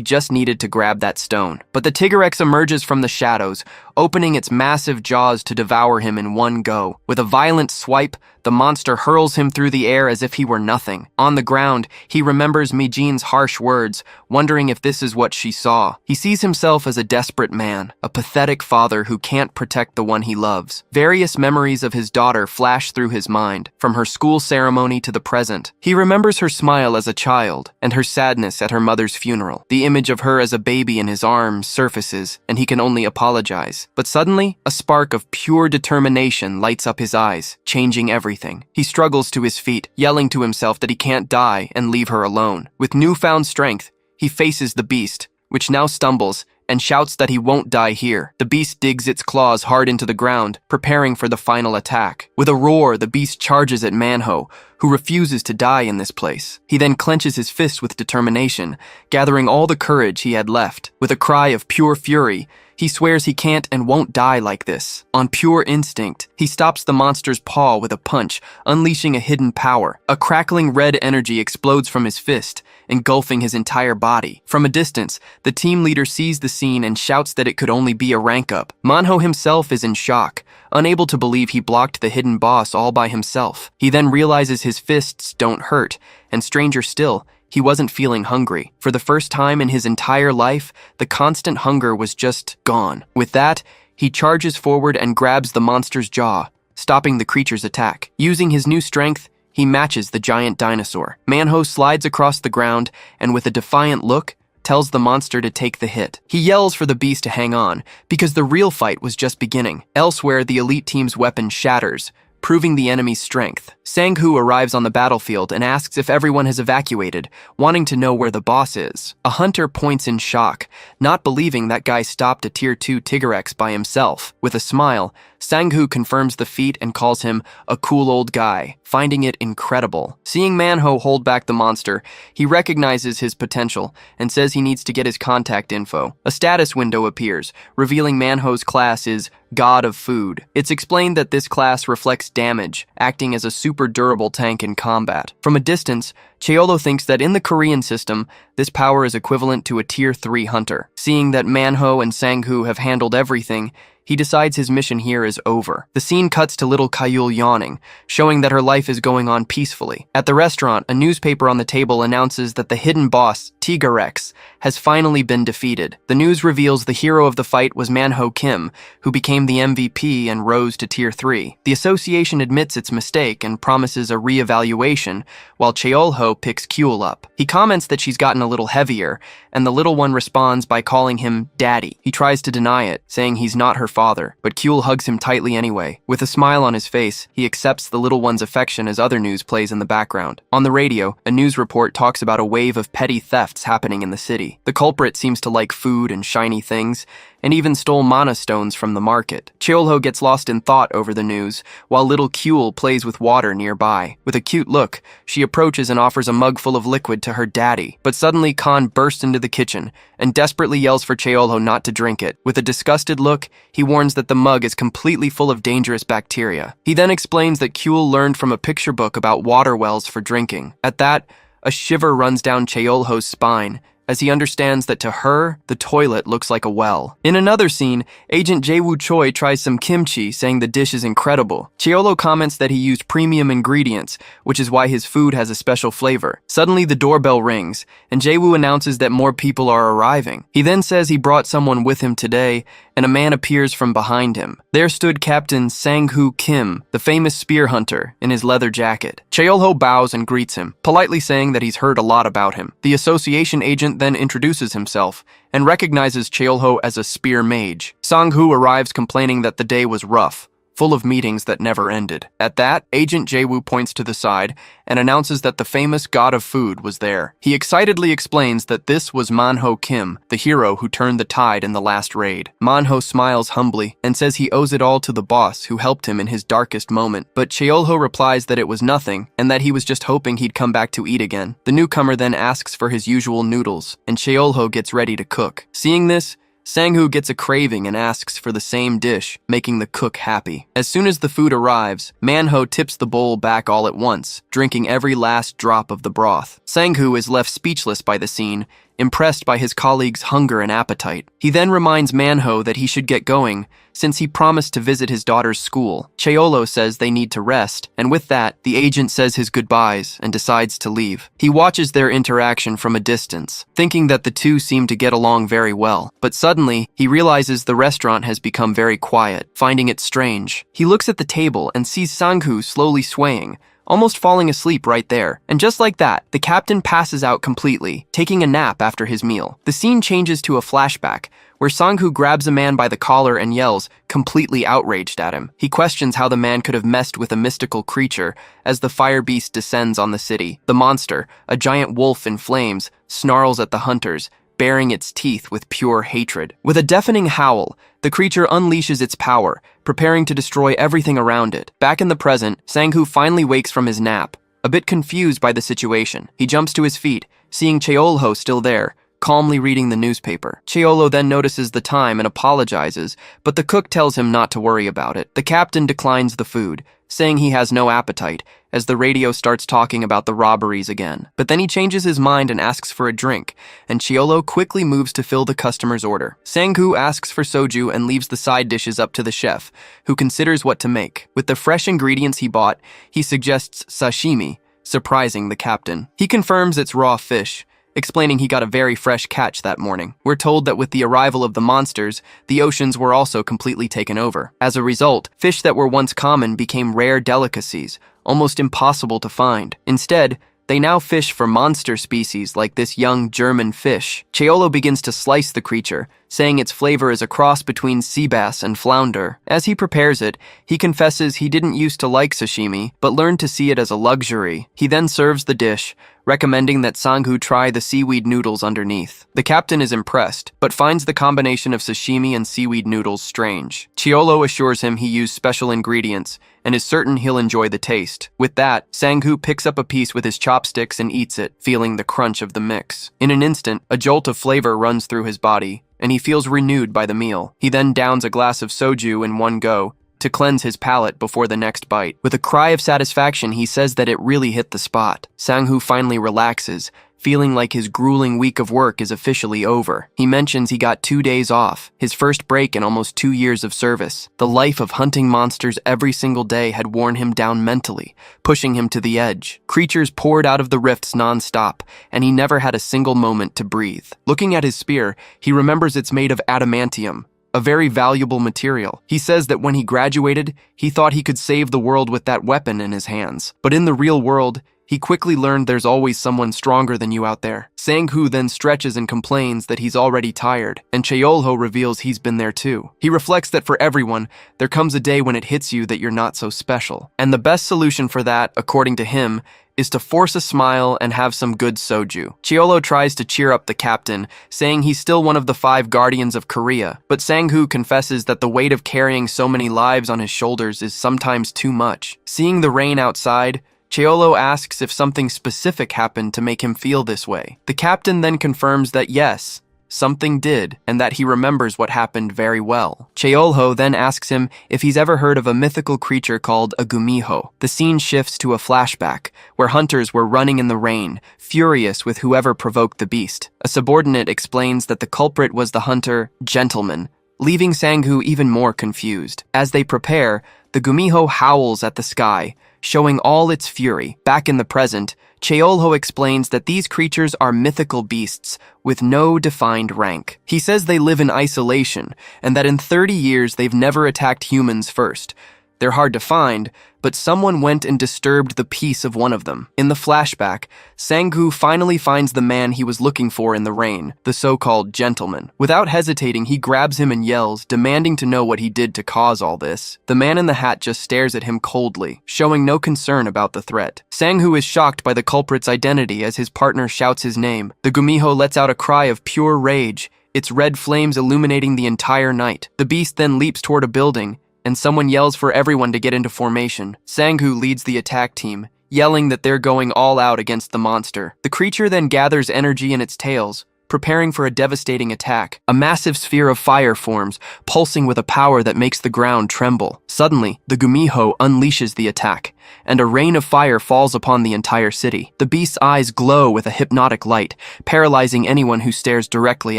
just needed to grab that stone. But the Tigrex emerges from the shadows, opening its massive jaws to devour him in one go. With a violent swipe, the monster hurls him through the air as if he were nothing. On the ground, he remembers Mijin's harsh words, wondering if this is what she saw. He sees himself as a desperate man, a pathetic father who can't protect the one he loves. Various memories of his daughter flash through his mind, from her school ceremony to the present. He remembers her smile as a child, and her sadness at her mother's funeral. The image of her as a baby in his arms surfaces, and he can only apologize. But suddenly, a spark of pure determination lights up his eyes, changing everything. He struggles to his feet, yelling to himself that he can't die and leave her alone. With newfound strength, he faces the beast, which now stumbles, and shouts that he won't die here. The beast digs its claws hard into the ground, preparing for the final attack. With a roar, the beast charges at Manhwa, who refuses to die in this place. He then clenches his fist with determination, gathering all the courage he had left. With a cry of pure fury, he swears he can't and won't die like this. On pure instinct, he stops the monster's paw with a punch, unleashing a hidden power. A crackling red energy explodes from his fist, engulfing his entire body. From a distance, the team leader sees the scene and shouts that it could only be a rank up. Manhwa himself is in shock, unable to believe he blocked the hidden boss all by himself. He then realizes his fists don't hurt, and stranger still, he wasn't feeling hungry. For the first time in his entire life, the constant hunger was just gone. With that, he charges forward and grabs the monster's jaw, stopping the creature's attack. Using his new strength, he matches the giant dinosaur. Manhwa slides across the ground and with a defiant look, tells the monster to take the hit. He yells for the beast to hang on, because the real fight was just beginning. Elsewhere, the elite team's weapon shatters, proving the enemy's strength. Sang-hoo arrives on the battlefield and asks if everyone has evacuated, wanting to know where the boss is. A hunter points in shock, not believing that guy stopped a Tier 2 Tigrex by himself. With a smile, Sang-hoo confirms the feat and calls him a cool old guy, finding it incredible. Seeing Manhwa hold back the monster, he recognizes his potential and says he needs to get his contact info. A status window appears, revealing Manhwa's class is God of Food. It's explained that this class reflects damage, acting as a super durable tank in combat. From a distance, Yahello thinks that in the Korean system, this power is equivalent to a Tier 3 hunter. Seeing that Manhwa and Sang-hoo have handled everything, he decides his mission here is over. The scene cuts to little Kayul yawning, showing that her life is going on peacefully. At the restaurant, a newspaper on the table announces that the hidden boss, Tigrex, has finally been defeated. The news reveals the hero of the fight was Manhwa Kim, who became the MVP and rose to Tier 3. The association admits its mistake and promises a re-evaluation, while Cheolho picks Kyul up. He comments that she's gotten a little heavier, and the little one responds by calling him Daddy. He tries to deny it, saying he's not her father, but Kyul hugs him tightly anyway. With a smile on his face, he accepts the little one's affection as other news plays in the background. On the radio, a news report talks about a wave of petty thefts happening in the city. The culprit seems to like food and shiny things, and even stole mana stones from the market. Cheolho gets lost in thought over the news, while little Kyul plays with water nearby. With a cute look, she approaches and offers a mug full of liquid to her daddy. But suddenly Khan bursts into the kitchen and desperately yells for Cheolho not to drink it. With a disgusted look, he warns that the mug is completely full of dangerous bacteria. He then explains that Kyul learned from a picture book about water wells for drinking. At that, a shiver runs down Cheolho's spine, as he understands that to her, the toilet looks like a well. In another scene, Agent Jae-woo Choi tries some kimchi, saying the dish is incredible. Cheolho comments that he used premium ingredients, which is why his food has a special flavor. Suddenly, the doorbell rings, and Jae-woo announces that more people are arriving. He then says he brought someone with him today, and a man appears from behind him. There stood Captain Sang-hoo Kim, the famous spear hunter, in his leather jacket. Cheolho bows and greets him, politely saying that he's heard a lot about him. The association agent agent then introduces himself and recognizes Cheolho as a spear mage. Sang-hoo arrives complaining that the day was rough, full of meetings that never ended. At that, Agent Jae-woo points to the side and announces that the famous god of food was there. He excitedly explains that this was Manhwa Kim, the hero who turned the tide in the last raid. Manhwa smiles humbly and says he owes it all to the boss who helped him in his darkest moment, but Cheolho replies that it was nothing and that he was just hoping he'd come back to eat again. The newcomer then asks for his usual noodles, and Cheolho gets ready to cook. Seeing this, Sang-hoo gets a craving and asks for the same dish, making the cook happy. As soon as the food arrives, Manhwa tips the bowl back all at once, drinking every last drop of the broth. Sang-hoo is left speechless by the scene, impressed by his colleague's hunger and appetite. He then reminds Manhwa that he should get going, since he promised to visit his daughter's school. Cheolho says they need to rest, and with that, the agent says his goodbyes and decides to leave. He watches their interaction from a distance, thinking that the two seem to get along very well. But suddenly, he realizes the restaurant has become very quiet, finding it strange. He looks at the table and sees Sang-hoo slowly swaying, almost falling asleep right there. And just like that, the captain passes out completely, taking a nap after his meal. The scene changes to a flashback, where Sang-hoo grabs a man by the collar and yells, completely outraged at him. He questions how the man could have messed with a mystical creature as the fire beast descends on the city. The monster, a giant wolf in flames, snarls at the hunters, baring its teeth with pure hatred. With a deafening howl, the creature unleashes its power, preparing to destroy everything around it. Back in the present, Sang-hoo finally wakes from his nap, a bit confused by the situation. He jumps to his feet, seeing Cheolho still there, calmly reading the newspaper. Cheolho then notices the time and apologizes, but the cook tells him not to worry about it. The captain declines the food, saying he has no appetite, as the radio starts talking about the robberies again. But then he changes his mind and asks for a drink, and Cheolho quickly moves to fill the customer's order. Sang-hoo asks for soju and leaves the side dishes up to the chef, who considers what to make. With the fresh ingredients he bought, he suggests sashimi, surprising the captain. He confirms it's raw fish, explaining he got a very fresh catch that morning. We're told that with the arrival of the monsters, the oceans were also completely taken over. As a result, fish that were once common became rare delicacies, almost impossible to find. Instead, they now fish for monster species like this young German fish. Cheolho begins to slice the creature, saying its flavor is a cross between sea bass and flounder. As he prepares it, he confesses he didn't used to like sashimi, but learned to see it as a luxury. He then serves the dish, recommending that Sang-hoo try the seaweed noodles underneath. The captain is impressed, but finds the combination of sashimi and seaweed noodles strange. Cheolho assures him he used special ingredients, and is certain he'll enjoy the taste. With that, Sang-hoo picks up a piece with his chopsticks and eats it, feeling the crunch of the mix. In an instant, a jolt of flavor runs through his body, and he feels renewed by the meal. He then downs a glass of soju in one go, to cleanse his palate before the next bite. With a cry of satisfaction, he says that it really hit the spot. Sang-hoo finally relaxes, feeling like his grueling week of work is officially over. He mentions he got 2 days off, his first break in almost 2 years of service. The life of hunting monsters every single day had worn him down mentally, pushing him to the edge. Creatures poured out of the rifts non-stop, and he never had a single moment to breathe. Looking at his spear, he remembers it's made of adamantium, a very valuable material. He says that when he graduated, he thought he could save the world with that weapon in his hands. But in the real world, he quickly learned there's always someone stronger than you out there. Sang-hoo then stretches and complains that he's already tired, and Cheolho reveals he's been there too. He reflects that for everyone, there comes a day when it hits you that you're not so special. And the best solution for that, according to him, is to force a smile and have some good soju. Cheolho tries to cheer up the captain, saying he's still one of the 5 guardians of Korea, but Sang-hoo confesses that the weight of carrying so many lives on his shoulders is sometimes too much. Seeing the rain outside, Cheolho asks if something specific happened to make him feel this way. The captain then confirms that yes, something did, and that he remembers what happened very well. Cheolho then asks him if he's ever heard of a mythical creature called a gumiho. The scene shifts to a flashback, where hunters were running in the rain, furious with whoever provoked the beast. A subordinate explains that the culprit was the hunter, Gentleman, leaving Sang-hoo even more confused. As they prepare, the gumiho howls at the sky, showing all its fury. Back in the present, Cheolho explains that these creatures are mythical beasts with no defined rank. He says they live in isolation, and that in 30 years they've never attacked humans first, They're hard to find, but someone went and disturbed the peace of one of them. In the flashback, Sang-gu finally finds the man he was looking for in the rain, the so-called gentleman. Without hesitating, he grabs him and yells, demanding to know what he did to cause all this. The man in the hat just stares at him coldly, showing no concern about the threat. Sang-gu is shocked by the culprit's identity as his partner shouts his name. The gumiho lets out a cry of pure rage, its red flames illuminating the entire night. The beast then leaps toward a building, and someone yells for everyone to get into formation. Sang-gu leads the attack team, yelling that they're going all out against the monster. The creature then gathers energy in its tails, preparing for a devastating attack. A massive sphere of fire forms, pulsing with a power that makes the ground tremble. Suddenly, the gumiho unleashes the attack, and a rain of fire falls upon the entire city. The beast's eyes glow with a hypnotic light, paralyzing anyone who stares directly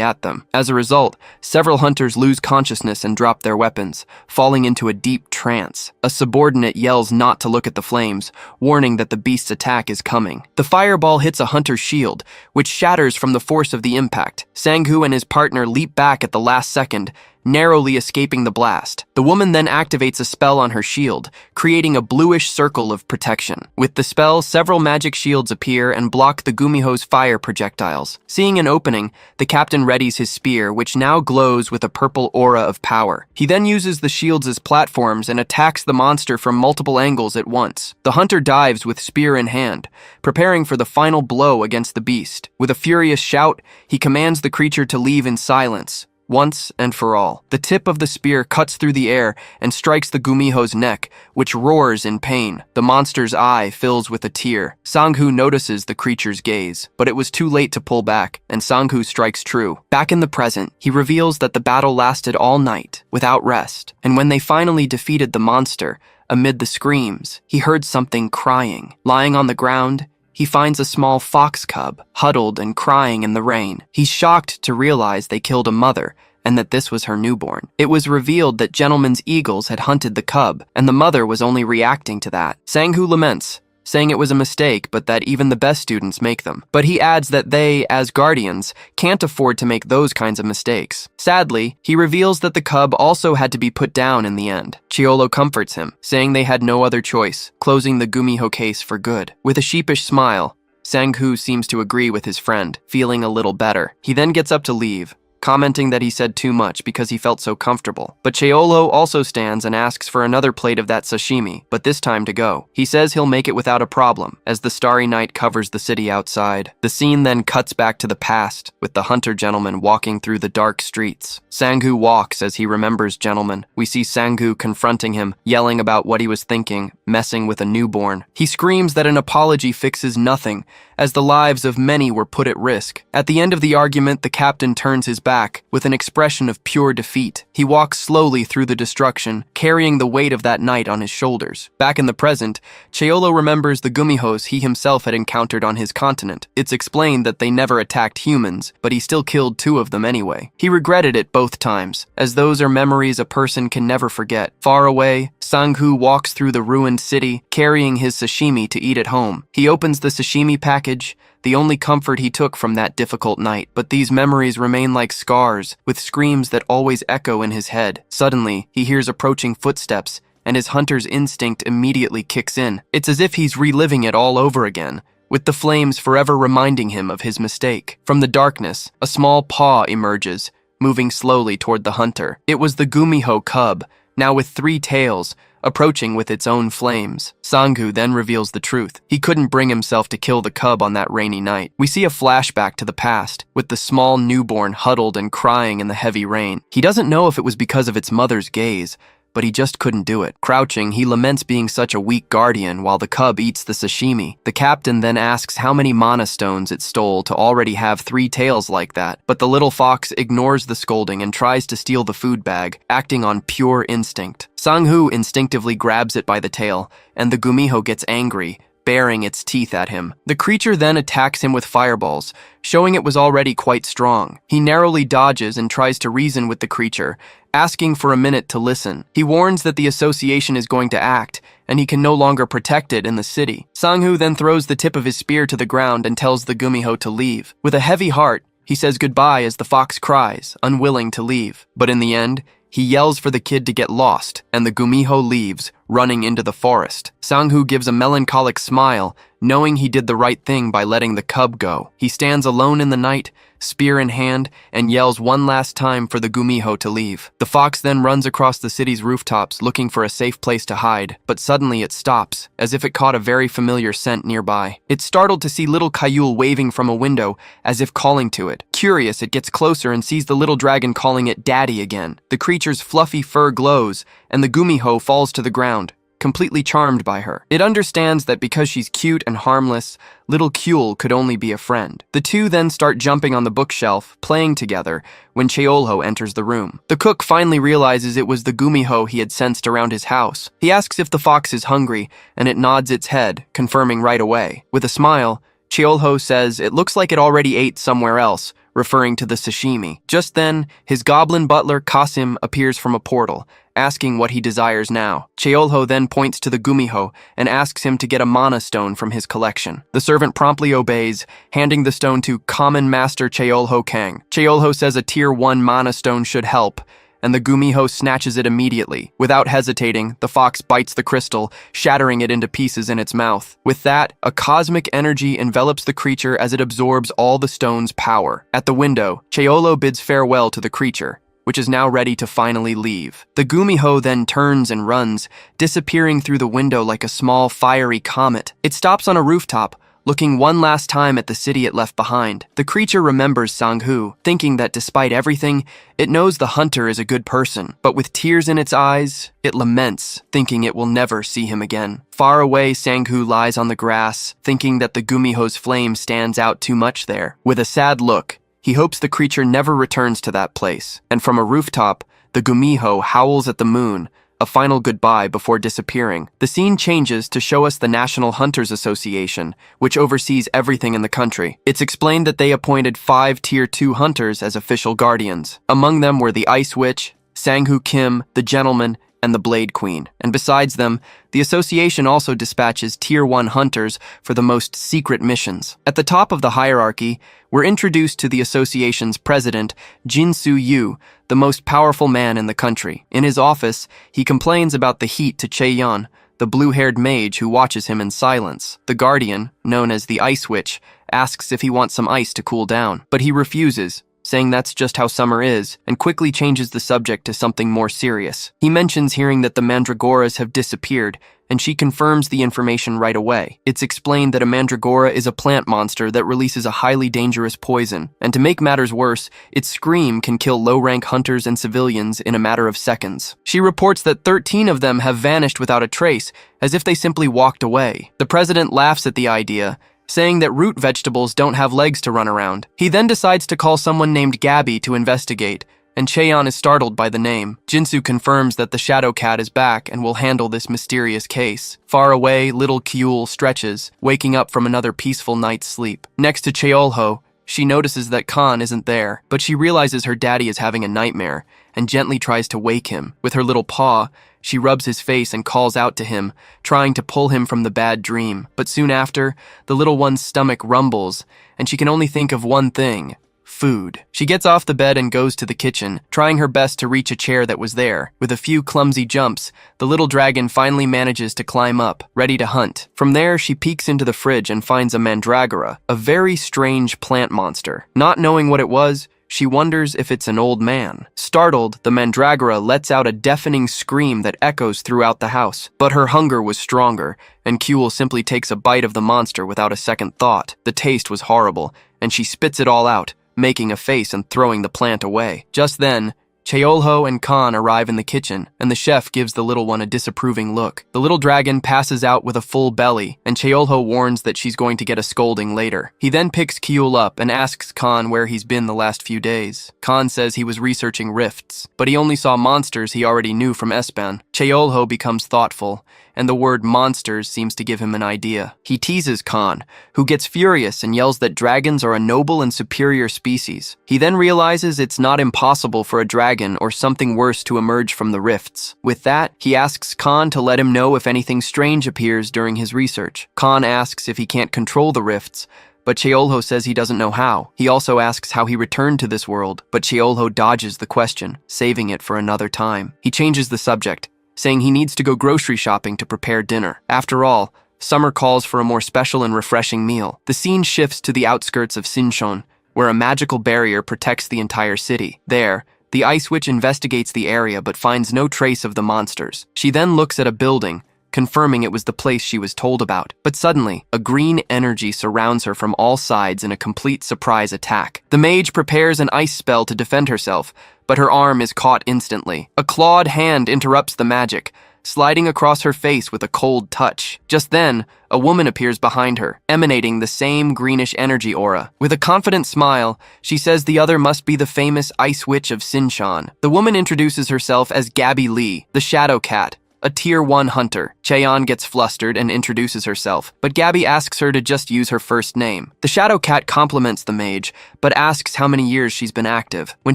at them. As a result, several hunters lose consciousness and drop their weapons, falling into a deep trance. A subordinate yells not to look at the flames, warning that the beast's attack is coming. The fireball hits a hunter's shield, which shatters from the force of the impact. Sang-gu and his partner leap back at the last second, narrowly escaping the blast. The woman then activates a spell on her shield, creating a bluish circle of protection. With the spell, several magic shields appear and block the gumiho's fire projectiles. Seeing an opening, the captain readies his spear, which now glows with a purple aura of power. He then uses the shields as platforms and attacks the monster from multiple angles at once. The hunter dives with spear in hand, preparing for the final blow against the beast. With a furious shout, he commands the creature to leave in silence, once and for all. The tip of the spear cuts through the air and strikes the gumiho's neck, which roars in pain. The monster's eye fills with a tear. Sang-gu notices the creature's gaze, but it was too late to pull back, and Sang-gu strikes true. Back in the present, he reveals that the battle lasted all night, without rest, and when they finally defeated the monster, amid the screams, he heard something crying. Lying on the ground, he finds a small fox cub, huddled and crying in the rain. He's shocked to realize they killed a mother, and that this was her newborn. It was revealed that gentlemen's eagles had hunted the cub, and the mother was only reacting to that. Sang-gu laments, saying it was a mistake, but that even the best students make them. But he adds that they, as guardians, can't afford to make those kinds of mistakes. Sadly, he reveals that the cub also had to be put down in the end. Yahello comforts him, saying they had no other choice, closing the gumiho case for good. With a sheepish smile, Sang-gu seems to agree with his friend, feeling a little better. He then gets up to leave, commenting that he said too much because he felt so comfortable. But Yahello also stands and asks for another plate of that sashimi, but this time to go. He says he'll make it without a problem, as the starry night covers the city outside. The scene then cuts back to the past, with the hunter gentleman walking through the dark streets. Sang-gu walks as he remembers gentleman. We see Sang-gu confronting him, yelling about what he was thinking, messing with a newborn. He screams that an apology fixes nothing, as the lives of many were put at risk. At the end of the argument, the captain turns his back with an expression of pure defeat. He walks slowly through the destruction, carrying the weight of that night on his shoulders. Back in the present, Yahello remembers the gumihos he himself had encountered on his continent. It's explained that they never attacked humans, but he still killed 2 of them anyway. He regretted it both times, as those are memories a person can never forget. Far away, Sang-gu walks through the ruined city, carrying his sashimi to eat at home. He opens the sashimi package, the only comfort he took from that difficult night. But these memories remain like scars, with screams that always echo in his head. Suddenly, he hears approaching footsteps, and his hunter's instinct immediately kicks in. It's as if he's reliving it all over again, with the flames forever reminding him of his mistake. From the darkness, a small paw emerges, moving slowly toward the hunter. It was the gumiho cub, now with 3 tails, approaching with its own flames. Sang-gu then reveals the truth. He couldn't bring himself to kill the cub on that rainy night. We see a flashback to the past, with the small newborn huddled and crying in the heavy rain. He doesn't know if it was because of its mother's gaze, but he just couldn't do it. Crouching, he laments being such a weak guardian while the cub eats the sashimi. The captain then asks how many mana stones it stole to already have 3 tails like that, but the little fox ignores the scolding and tries to steal the food bag, acting on pure instinct. Sang-gu instinctively grabs it by the tail, and the gumiho gets angry, baring its teeth at him. The creature then attacks him with fireballs, showing it was already quite strong. He narrowly dodges and tries to reason with the creature, asking for a minute to listen. He warns that the association is going to act, and he can no longer protect it in the city. Sang-gu then throws the tip of his spear to the ground and tells the gumiho to leave. With a heavy heart, he says goodbye as the fox cries, unwilling to leave. But in the end, He yells for the kid to get lost, and the gumiho leaves, running into the forest. Sang-hoo gives a melancholic smile, knowing he did the right thing by letting the cub go. He stands alone in the night, spear in hand, and yells one last time for the gumiho to leave. The fox then runs across the city's rooftops looking for a safe place to hide, but suddenly it stops, as if it caught a very familiar scent nearby. It's startled to see little Kayul waving from a window, as if calling to it. Curious, it gets closer and sees the little dragon calling it daddy again. The creature's fluffy fur glows, and the gumiho falls to the ground, completely charmed by her. It understands that because she's cute and harmless, little Kyul could only be a friend. The two then start jumping on the bookshelf, playing together, when Cheolho enters the room. The cook finally realizes it was the gumiho he had sensed around his house. He asks if the fox is hungry, and it nods its head, confirming right away. With a smile, Cheolho says it looks like it already ate somewhere else, referring to the sashimi. Just then, his goblin butler Kasim appears from a portal, asking what he desires now. Cheolho then points to the gumiho and asks him to get a mana stone from his collection. The servant promptly obeys, handing the stone to Common Master Cheolho Kang. Cheolho says a tier 1 mana stone should help, and the gumiho snatches it immediately. Without hesitating, the fox bites the crystal, shattering it into pieces in its mouth. With that, a cosmic energy envelops the creature as it absorbs all the stone's power. At the window, Cheolho bids farewell to the creature, which is now ready to finally leave. The gumiho then turns and runs, disappearing through the window like a small fiery comet. It stops on a rooftop, looking one last time at the city it left behind. The creature remembers Sang-hoo, thinking that despite everything, it knows the hunter is a good person. But with tears in its eyes, it laments, thinking it will never see him again. Far away, Sang-hoo lies on the grass, thinking that the gumiho's flame stands out too much there. With a sad look, he hopes the creature never returns to that place. And from a rooftop, the gumiho howls at the moon, a final goodbye before disappearing. The scene changes to show us the National Hunters Association, which oversees everything in the country. It's explained that they appointed 5 Tier 2 hunters as official guardians. Among them were the Ice Witch, Sang-hoo Kim, the Gentleman, and the Blade Queen. And besides them, the association also dispatches Tier 1 hunters for the most secret missions. At the top of the hierarchy, we're introduced to the association's president, Jin-soo Yu, the most powerful man in the country. In his office, he complains about the heat to Chae-yeon, the blue-haired mage who watches him in silence. The guardian, known as the Ice Witch, asks if he wants some ice to cool down, but he refuses, saying that's just how summer is, and quickly changes the subject to something more serious. He mentions hearing that the mandragoras have disappeared, and she confirms the information right away. It's explained that a mandragora is a plant monster that releases a highly dangerous poison, and to make matters worse, its scream can kill low-rank hunters and civilians in a matter of seconds. She reports that 13 of them have vanished without a trace, as if they simply walked away. The president laughs at the idea, saying that root vegetables don't have legs to run around. He then decides to call someone named Gabby to investigate, and Chae-yeon is startled by the name. Jin-soo confirms that the Shadow Cat is back and will handle this mysterious case. Far away, little Kyul stretches, waking up from another peaceful night's sleep. Next to Cheolho, she notices that Khan isn't there, but she realizes her daddy is having a nightmare, and gently tries to wake him. With her little paw, she rubs his face and calls out to him, trying to pull him from the bad dream. But soon after, the little one's stomach rumbles, and she can only think of one thing: food. She gets off the bed and goes to the kitchen, trying her best to reach a chair that was there. With a few clumsy jumps, the little dragon finally manages to climb up, ready to hunt. From there, she peeks into the fridge and finds a mandragora, a very strange plant monster. Not knowing what it was, she wonders if it's an old man. Startled, the mandragora lets out a deafening scream that echoes throughout the house. But her hunger was stronger, and Kyul simply takes a bite of the monster without a second thought. The taste was horrible, and she spits it all out, making a face and throwing the plant away. Just then, Cheolho and Khan arrive in the kitchen, and the chef gives the little one a disapproving look. The little dragon passes out with a full belly, and Cheolho warns that she's going to get a scolding later. He then picks Kyul up and asks Khan where he's been the last few days. Khan says he was researching rifts, but he only saw monsters he already knew from Espan. Cheolho becomes thoughtful, and the word monsters seems to give him an idea. He teases Khan, who gets furious and yells that dragons are a noble and superior species. He then realizes it's not impossible for a dragon or something worse to emerge from the rifts. With that, he asks Khan to let him know if anything strange appears during his research. Khan asks if he can't control the rifts, but Cheolho says he doesn't know how. He also asks how he returned to this world, but Cheolho dodges the question, saving it for another time. He changes the subject, saying he needs to go grocery shopping to prepare dinner. After all, summer calls for a more special and refreshing meal. The scene shifts to the outskirts of Sinchon, where a magical barrier protects the entire city. There, the Ice Witch investigates the area but finds no trace of the monsters. She then looks at a building, confirming it was the place she was told about. But suddenly, a green energy surrounds her from all sides in a complete surprise attack. The mage prepares an ice spell to defend herself, but her arm is caught instantly. A clawed hand interrupts the magic, sliding across her face with a cold touch. Just then, a woman appears behind her, emanating the same greenish energy aura. With a confident smile, she says the other must be the famous Ice Witch of Sinchon. The woman introduces herself as Gabby Lee, the Shadow Cat, a Tier 1 hunter. Cheon gets flustered and introduces herself, but Gabby asks her to just use her first name. The Shadow Cat compliments the mage, but asks how many years she's been active. When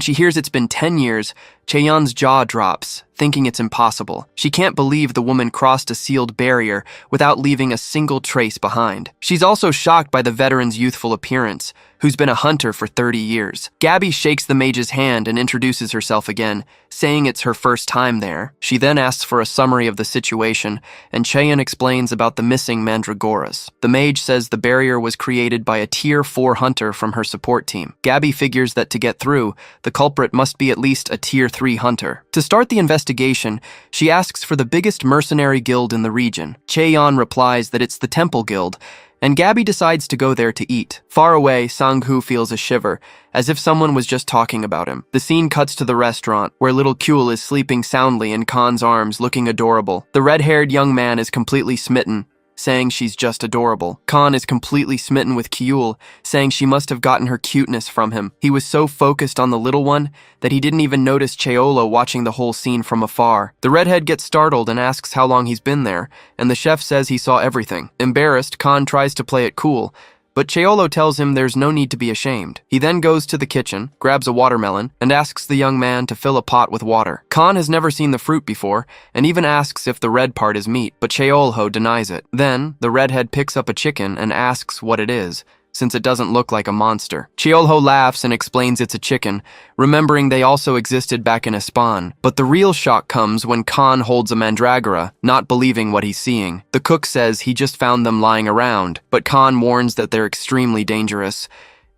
she hears it's been 10 years, Cheon's jaw drops, thinking it's impossible. She can't believe the woman crossed a sealed barrier without leaving a single trace behind. She's also shocked by the veteran's youthful appearance, who's been a hunter for 30 years. Gabby shakes the mage's hand and introduces herself again, saying it's her first time there. She then asks for a summary of the situation, and Cheon explains about the missing mandragoras. The mage says the barrier was created by a Tier 4 hunter from her support team. Gabby figures that to get through, the culprit must be at least a Tier 3 hunter. To start the investigation, she asks for the biggest mercenary guild in the region. Cheon replies that it's the Temple Guild, and Gabby decides to go there to eat. Far away, Sang-hoo feels a shiver, as if someone was just talking about him. The scene cuts to the restaurant, where little Kyul is sleeping soundly in Khan's arms, looking adorable. The red-haired young man is completely smitten, saying she's just adorable. Khan is completely smitten with Kyul, saying she must have gotten her cuteness from him. He was so focused on the little one that he didn't even notice Cheolho watching the whole scene from afar. The redhead gets startled and asks how long he's been there, and the chef says he saw everything. Embarrassed, Khan tries to play it cool, but Cheolho tells him there's no need to be ashamed. He then goes to the kitchen, grabs a watermelon, and asks the young man to fill a pot with water. Khan has never seen the fruit before, and even asks if the red part is meat, but Cheolho denies it. Then, the redhead picks up a chicken and asks what it is, since it doesn't look like a monster. Cheolho laughs and explains it's a chicken, remembering they also existed back in Espan. But the real shock comes when Khan holds a mandragora, not believing what he's seeing. The cook says he just found them lying around, but Khan warns that they're extremely dangerous.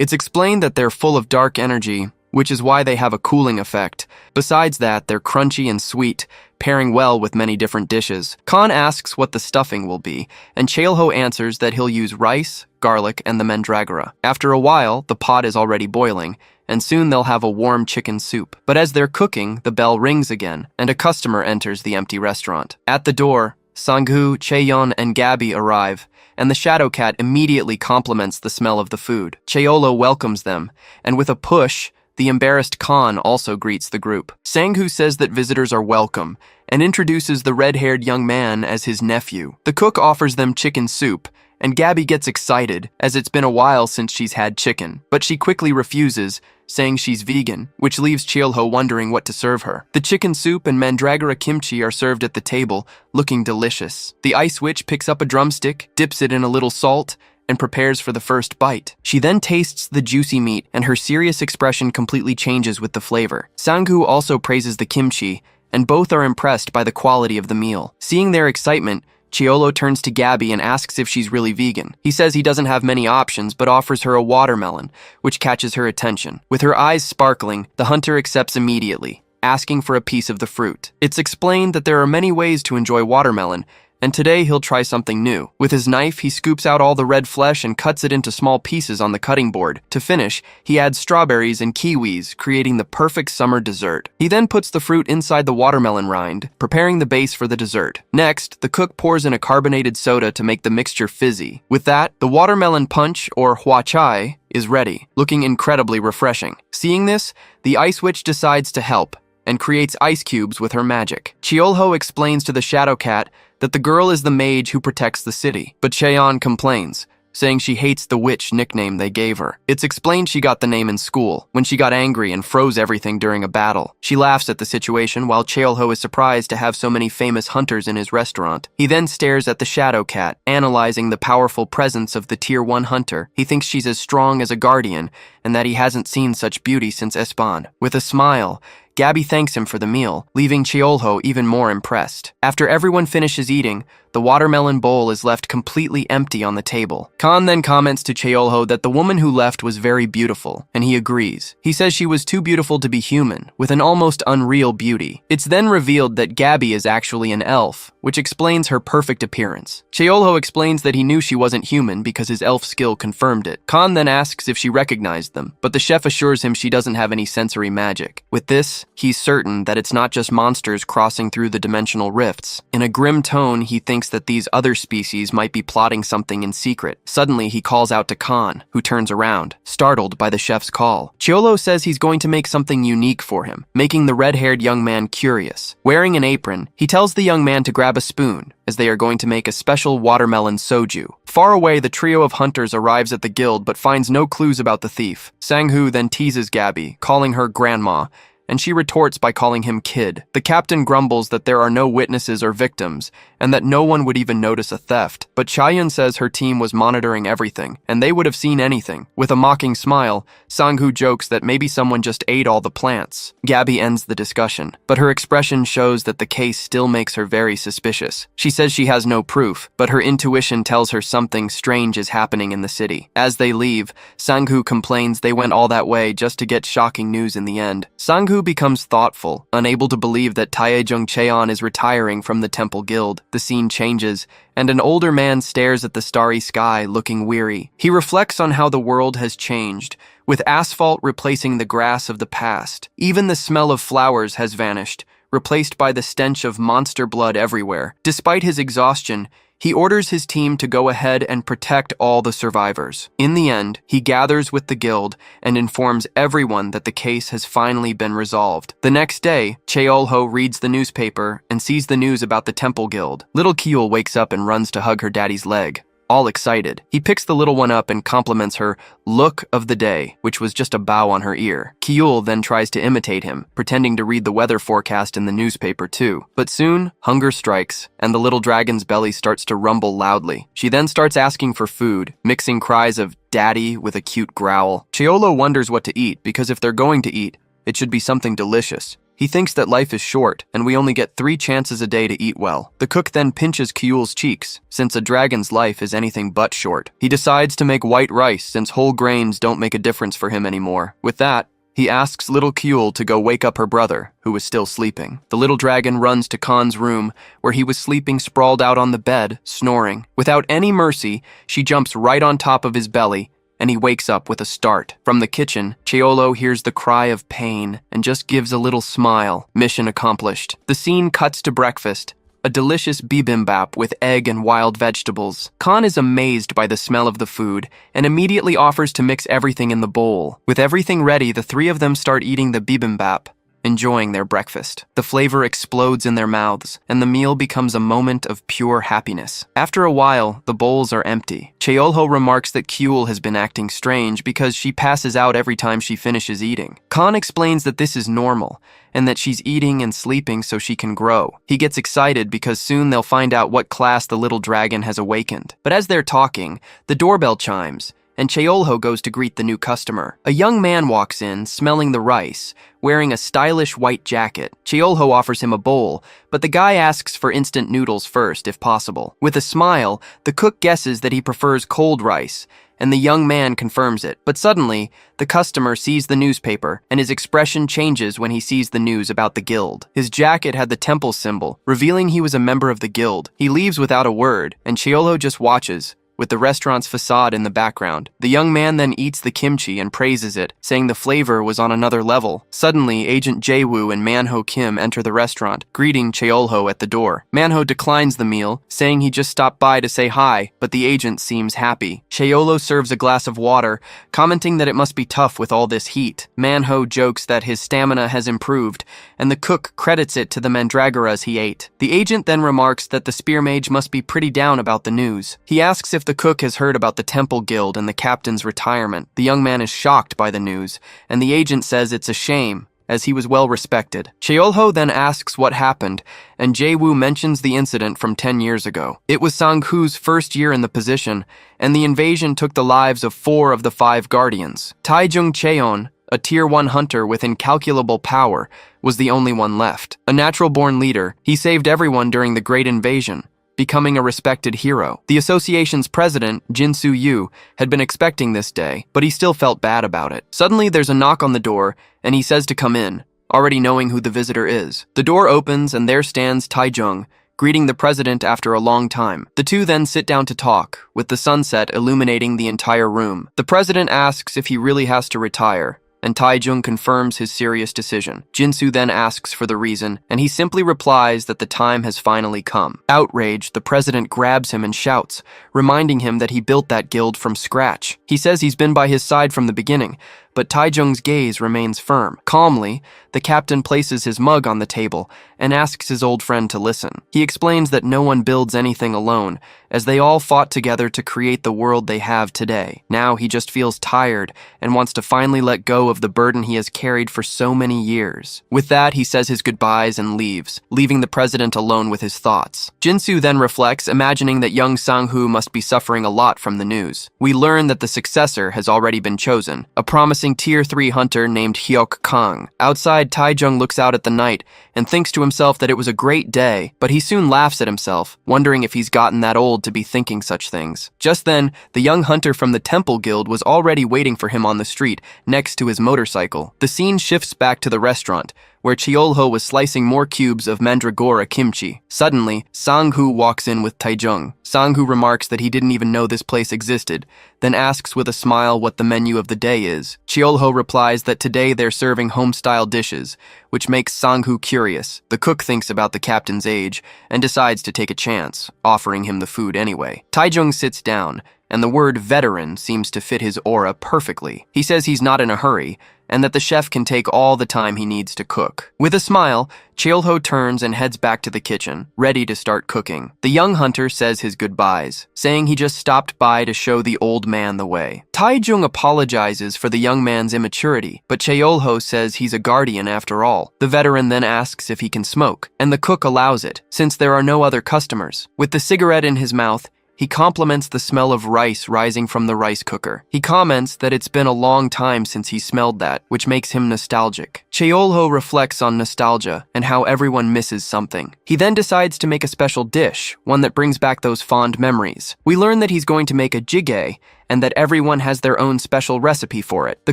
It's explained that they're full of dark energy, which is why they have a cooling effect. Besides that, they're crunchy and sweet, pairing well with many different dishes. Khan asks what the stuffing will be, and Cheolho answers that he'll use rice, garlic, and the mandragora. After a while, the pot is already boiling, and soon they'll have a warm chicken soup. But as they're cooking, the bell rings again, and a customer enters the empty restaurant. At the door, Sang-hoo, Cheon, and Gabby arrive, and the Shadow Cat immediately compliments the smell of the food. Cheolho welcomes them, and with a push, the embarrassed Khan also greets the group. Sang-hoo says that visitors are welcome, and introduces the red-haired young man as his nephew. The cook offers them chicken soup, and Gabby gets excited, as it's been a while since she's had chicken. But she quickly refuses, saying she's vegan, which leaves Cheolho wondering what to serve her. The chicken soup and mandragora kimchi are served at the table, looking delicious. The Ice Witch picks up a drumstick, dips it in a little salt, and prepares for the first bite. She then tastes the juicy meat, and her serious expression completely changes with the flavor. Sang-hoo also praises the kimchi, and both are impressed by the quality of the meal. Seeing their excitement, Cheolho turns to Gabby and asks if she's really vegan. He says he doesn't have many options, but offers her a watermelon, which catches her attention. With her eyes sparkling, the hunter accepts immediately, asking for a piece of the fruit. It's explained that there are many ways to enjoy watermelon, and today he'll try something new. With his knife, he scoops out all the red flesh and cuts it into small pieces on the cutting board. To finish, he adds strawberries and kiwis, creating the perfect summer dessert. He then puts the fruit inside the watermelon rind, preparing the base for the dessert. Next, the cook pours in a carbonated soda to make the mixture fizzy. With that, the watermelon punch, or hua chai, is ready, looking incredibly refreshing. Seeing this, the Ice Witch decides to help, and creates ice cubes with her magic. Cheolho explains to the Shadow Cat that the girl is the mage who protects the city, but Cheon complains, saying she hates the witch nickname they gave her. It's explained she got the name in school, when she got angry and froze everything during a battle. She laughs at the situation while Cheolho is surprised to have so many famous hunters in his restaurant. He then stares at the shadow cat, analyzing the powerful presence of the Tier 1 hunter. He thinks she's as strong as a guardian, and that he hasn't seen such beauty since Espan. With a smile, Gabby thanks him for the meal, leaving Cheolho even more impressed. After everyone finishes eating, the watermelon bowl is left completely empty on the table. Khan then comments to Cheolho that the woman who left was very beautiful, and he agrees. He says she was too beautiful to be human, with an almost unreal beauty. It's then revealed that Gabby is actually an elf, which explains her perfect appearance. Cheolho explains that he knew she wasn't human because his elf skill confirmed it. Khan then asks if she recognized them, but the chef assures him she doesn't have any sensory magic. With this, he's certain that it's not just monsters crossing through the dimensional rifts. In a grim tone, he thinks that these other species might be plotting something in secret. Suddenly, he calls out to Khan, who turns around, startled by the chef's call. Cheolho says he's going to make something unique for him, making the red-haired young man curious. Wearing an apron, he tells the young man to grab a spoon, as they are going to make a special watermelon soju. Far away, the trio of hunters arrives at the guild but finds no clues about the thief. Sang-hoo then teases Gabby, calling her grandma, and she retorts by calling him kid. The captain grumbles that there are no witnesses or victims, and that no one would even notice a theft. But Chaeyoung says her team was monitoring everything, and they would have seen anything. With a mocking smile, Sang-hoo jokes that maybe someone just ate all the plants. Gabby ends the discussion, but her expression shows that the case still makes her very suspicious. She says she has no proof, but her intuition tells her something strange is happening in the city. As they leave, Sang-hoo complains they went all that way just to get shocking news in the end. Sang-hoo becomes thoughtful, unable to believe that Taejung Cheon is retiring from the Temple Guild. The scene changes, and an older man stares at the starry sky, looking weary. He reflects on how the world has changed, with asphalt replacing the grass of the past. Even the smell of flowers has vanished, replaced by the stench of monster blood everywhere. Despite his exhaustion, he orders his team to go ahead and protect all the survivors. In the end, he gathers with the guild and informs everyone that the case has finally been resolved. The next day, Cheolho reads the newspaper and sees the news about the Temple Guild. Little Kyul wakes up and runs to hug her daddy's leg. All excited, he picks the little one up and compliments her look of the day, which was just a bow on her ear. Kyul then tries to imitate him, pretending to read the weather forecast in the newspaper too. But soon, hunger strikes, and the little dragon's belly starts to rumble loudly. She then starts asking for food, mixing cries of daddy with a cute growl. Cheolho wonders what to eat, because if they're going to eat, it should be something delicious. He thinks that life is short, and we only get 3 chances a day to eat well. The cook then pinches Kyul's cheeks, since a dragon's life is anything but short. He decides to make white rice, since whole grains don't make a difference for him anymore. With that, he asks little Kyul to go wake up her brother, who was still sleeping. The little dragon runs to Khan's room, where he was sleeping sprawled out on the bed, snoring. Without any mercy, she jumps right on top of his belly, and he wakes up with a start. From the kitchen, Cheolho hears the cry of pain and just gives a little smile. Mission accomplished. The scene cuts to breakfast, a delicious bibimbap with egg and wild vegetables. Khan is amazed by the smell of the food and immediately offers to mix everything in the bowl. With everything ready, the 3 of them start eating the bibimbap, enjoying their breakfast. The flavor explodes in their mouths, and the meal becomes a moment of pure happiness. After a while, the bowls are empty. Cheolho remarks that Kyul has been acting strange because she passes out every time she finishes eating. Khan explains that this is normal, and that she's eating and sleeping so she can grow. He gets excited because soon they'll find out what class the little dragon has awakened. But as they're talking, the doorbell chimes, and Cheolho goes to greet the new customer. A young man walks in, smelling the rice, wearing a stylish white jacket. Cheolho offers him a bowl, but the guy asks for instant noodles first, if possible. With a smile, the cook guesses that he prefers cold rice, and the young man confirms it. But suddenly, the customer sees the newspaper, and his expression changes when he sees the news about the guild. His jacket had the temple symbol, revealing he was a member of the guild. He leaves without a word, and Cheolho just watches, with the restaurant's facade in the background. The young man then eats the kimchi and praises it, saying the flavor was on another level. Suddenly, Agent Jae-woo and Manho Kim enter the restaurant, greeting Cheolho at the door. Manho declines the meal, saying he just stopped by to say hi, but the agent seems happy. Cheolho serves a glass of water, commenting that it must be tough with all this heat. Manho jokes that his stamina has improved, and the cook credits it to the mandragoras he ate. The agent then remarks that the spear mage must be pretty down about the news. He asks if the cook has heard about the Temple Guild and the captain's retirement, the young man is shocked by the news, and the agent says it's a shame, as he was well respected. Cheolho then asks what happened, and Jae-woo mentions the incident from 10 years ago. It was Sang-hoo's first year in the position, and the invasion took the lives of 4 of the 5 guardians. Taejung Cheon, a Tier 1 hunter with incalculable power, was the only one left. A natural-born leader, he saved everyone during the Great Invasion, becoming a respected hero. The association's president, Jin Soo-yu, had been expecting this day, but he still felt bad about it. Suddenly, there's a knock on the door, and he says to come in, already knowing who the visitor is. The door opens, and there stands Taejung, greeting the president after a long time. The two then sit down to talk, with the sunset illuminating the entire room. The president asks if he really has to retire, and Taejung confirms his serious decision. Jinsu then asks for the reason, and he simply replies that the time has finally come. Outraged, the president grabs him and shouts, reminding him that he built that guild from scratch. He says he's been by his side from the beginning, but Taejung's gaze remains firm. Calmly, the captain places his mug on the table and asks his old friend to listen. He explains that no one builds anything alone, as they all fought together to create the world they have today. Now he just feels tired and wants to finally let go of the burden he has carried for so many years. With that, he says his goodbyes and leaves, leaving the president alone with his thoughts. Jinsu then reflects, imagining that young Sang-hoo must be suffering a lot from the news. We learn that the successor has already been chosen, a promising Tier 3 hunter named Hyuk Kang. Outside, Taejung looks out at the night and thinks to himself that it was a great day, but he soon laughs at himself, wondering if he's gotten that old to be thinking such things. Just then, the young hunter from the Temple Guild was already waiting for him on the street, next to his motorcycle. The scene shifts back to the restaurant, where Cheolho was slicing more cubes of mandragora kimchi. Suddenly, Sang-hoo walks in with Taejung. Sang-hoo remarks that he didn't even know this place existed, then asks with a smile what the menu of the day is. Cheolho replies that today they're serving home-style dishes, which makes Sang-hoo curious. The cook thinks about the captain's age and decides to take a chance, offering him the food anyway. Taejung sits down, and the word veteran seems to fit his aura perfectly. He says he's not in a hurry, and that the chef can take all the time he needs to cook. With a smile, Cheolho turns and heads back to the kitchen, ready to start cooking. The young hunter says his goodbyes, saying he just stopped by to show the old man the way. Taejung apologizes for the young man's immaturity, but Cheolho says he's a guardian after all. The veteran then asks if he can smoke, and the cook allows it, since there are no other customers. With the cigarette in his mouth, he compliments the smell of rice rising from the rice cooker. He comments that it's been a long time since he smelled that, which makes him nostalgic. Cheolho reflects on nostalgia and how everyone misses something. He then decides to make a special dish, one that brings back those fond memories. We learn that he's going to make a jjigae, and that everyone has their own special recipe for it. The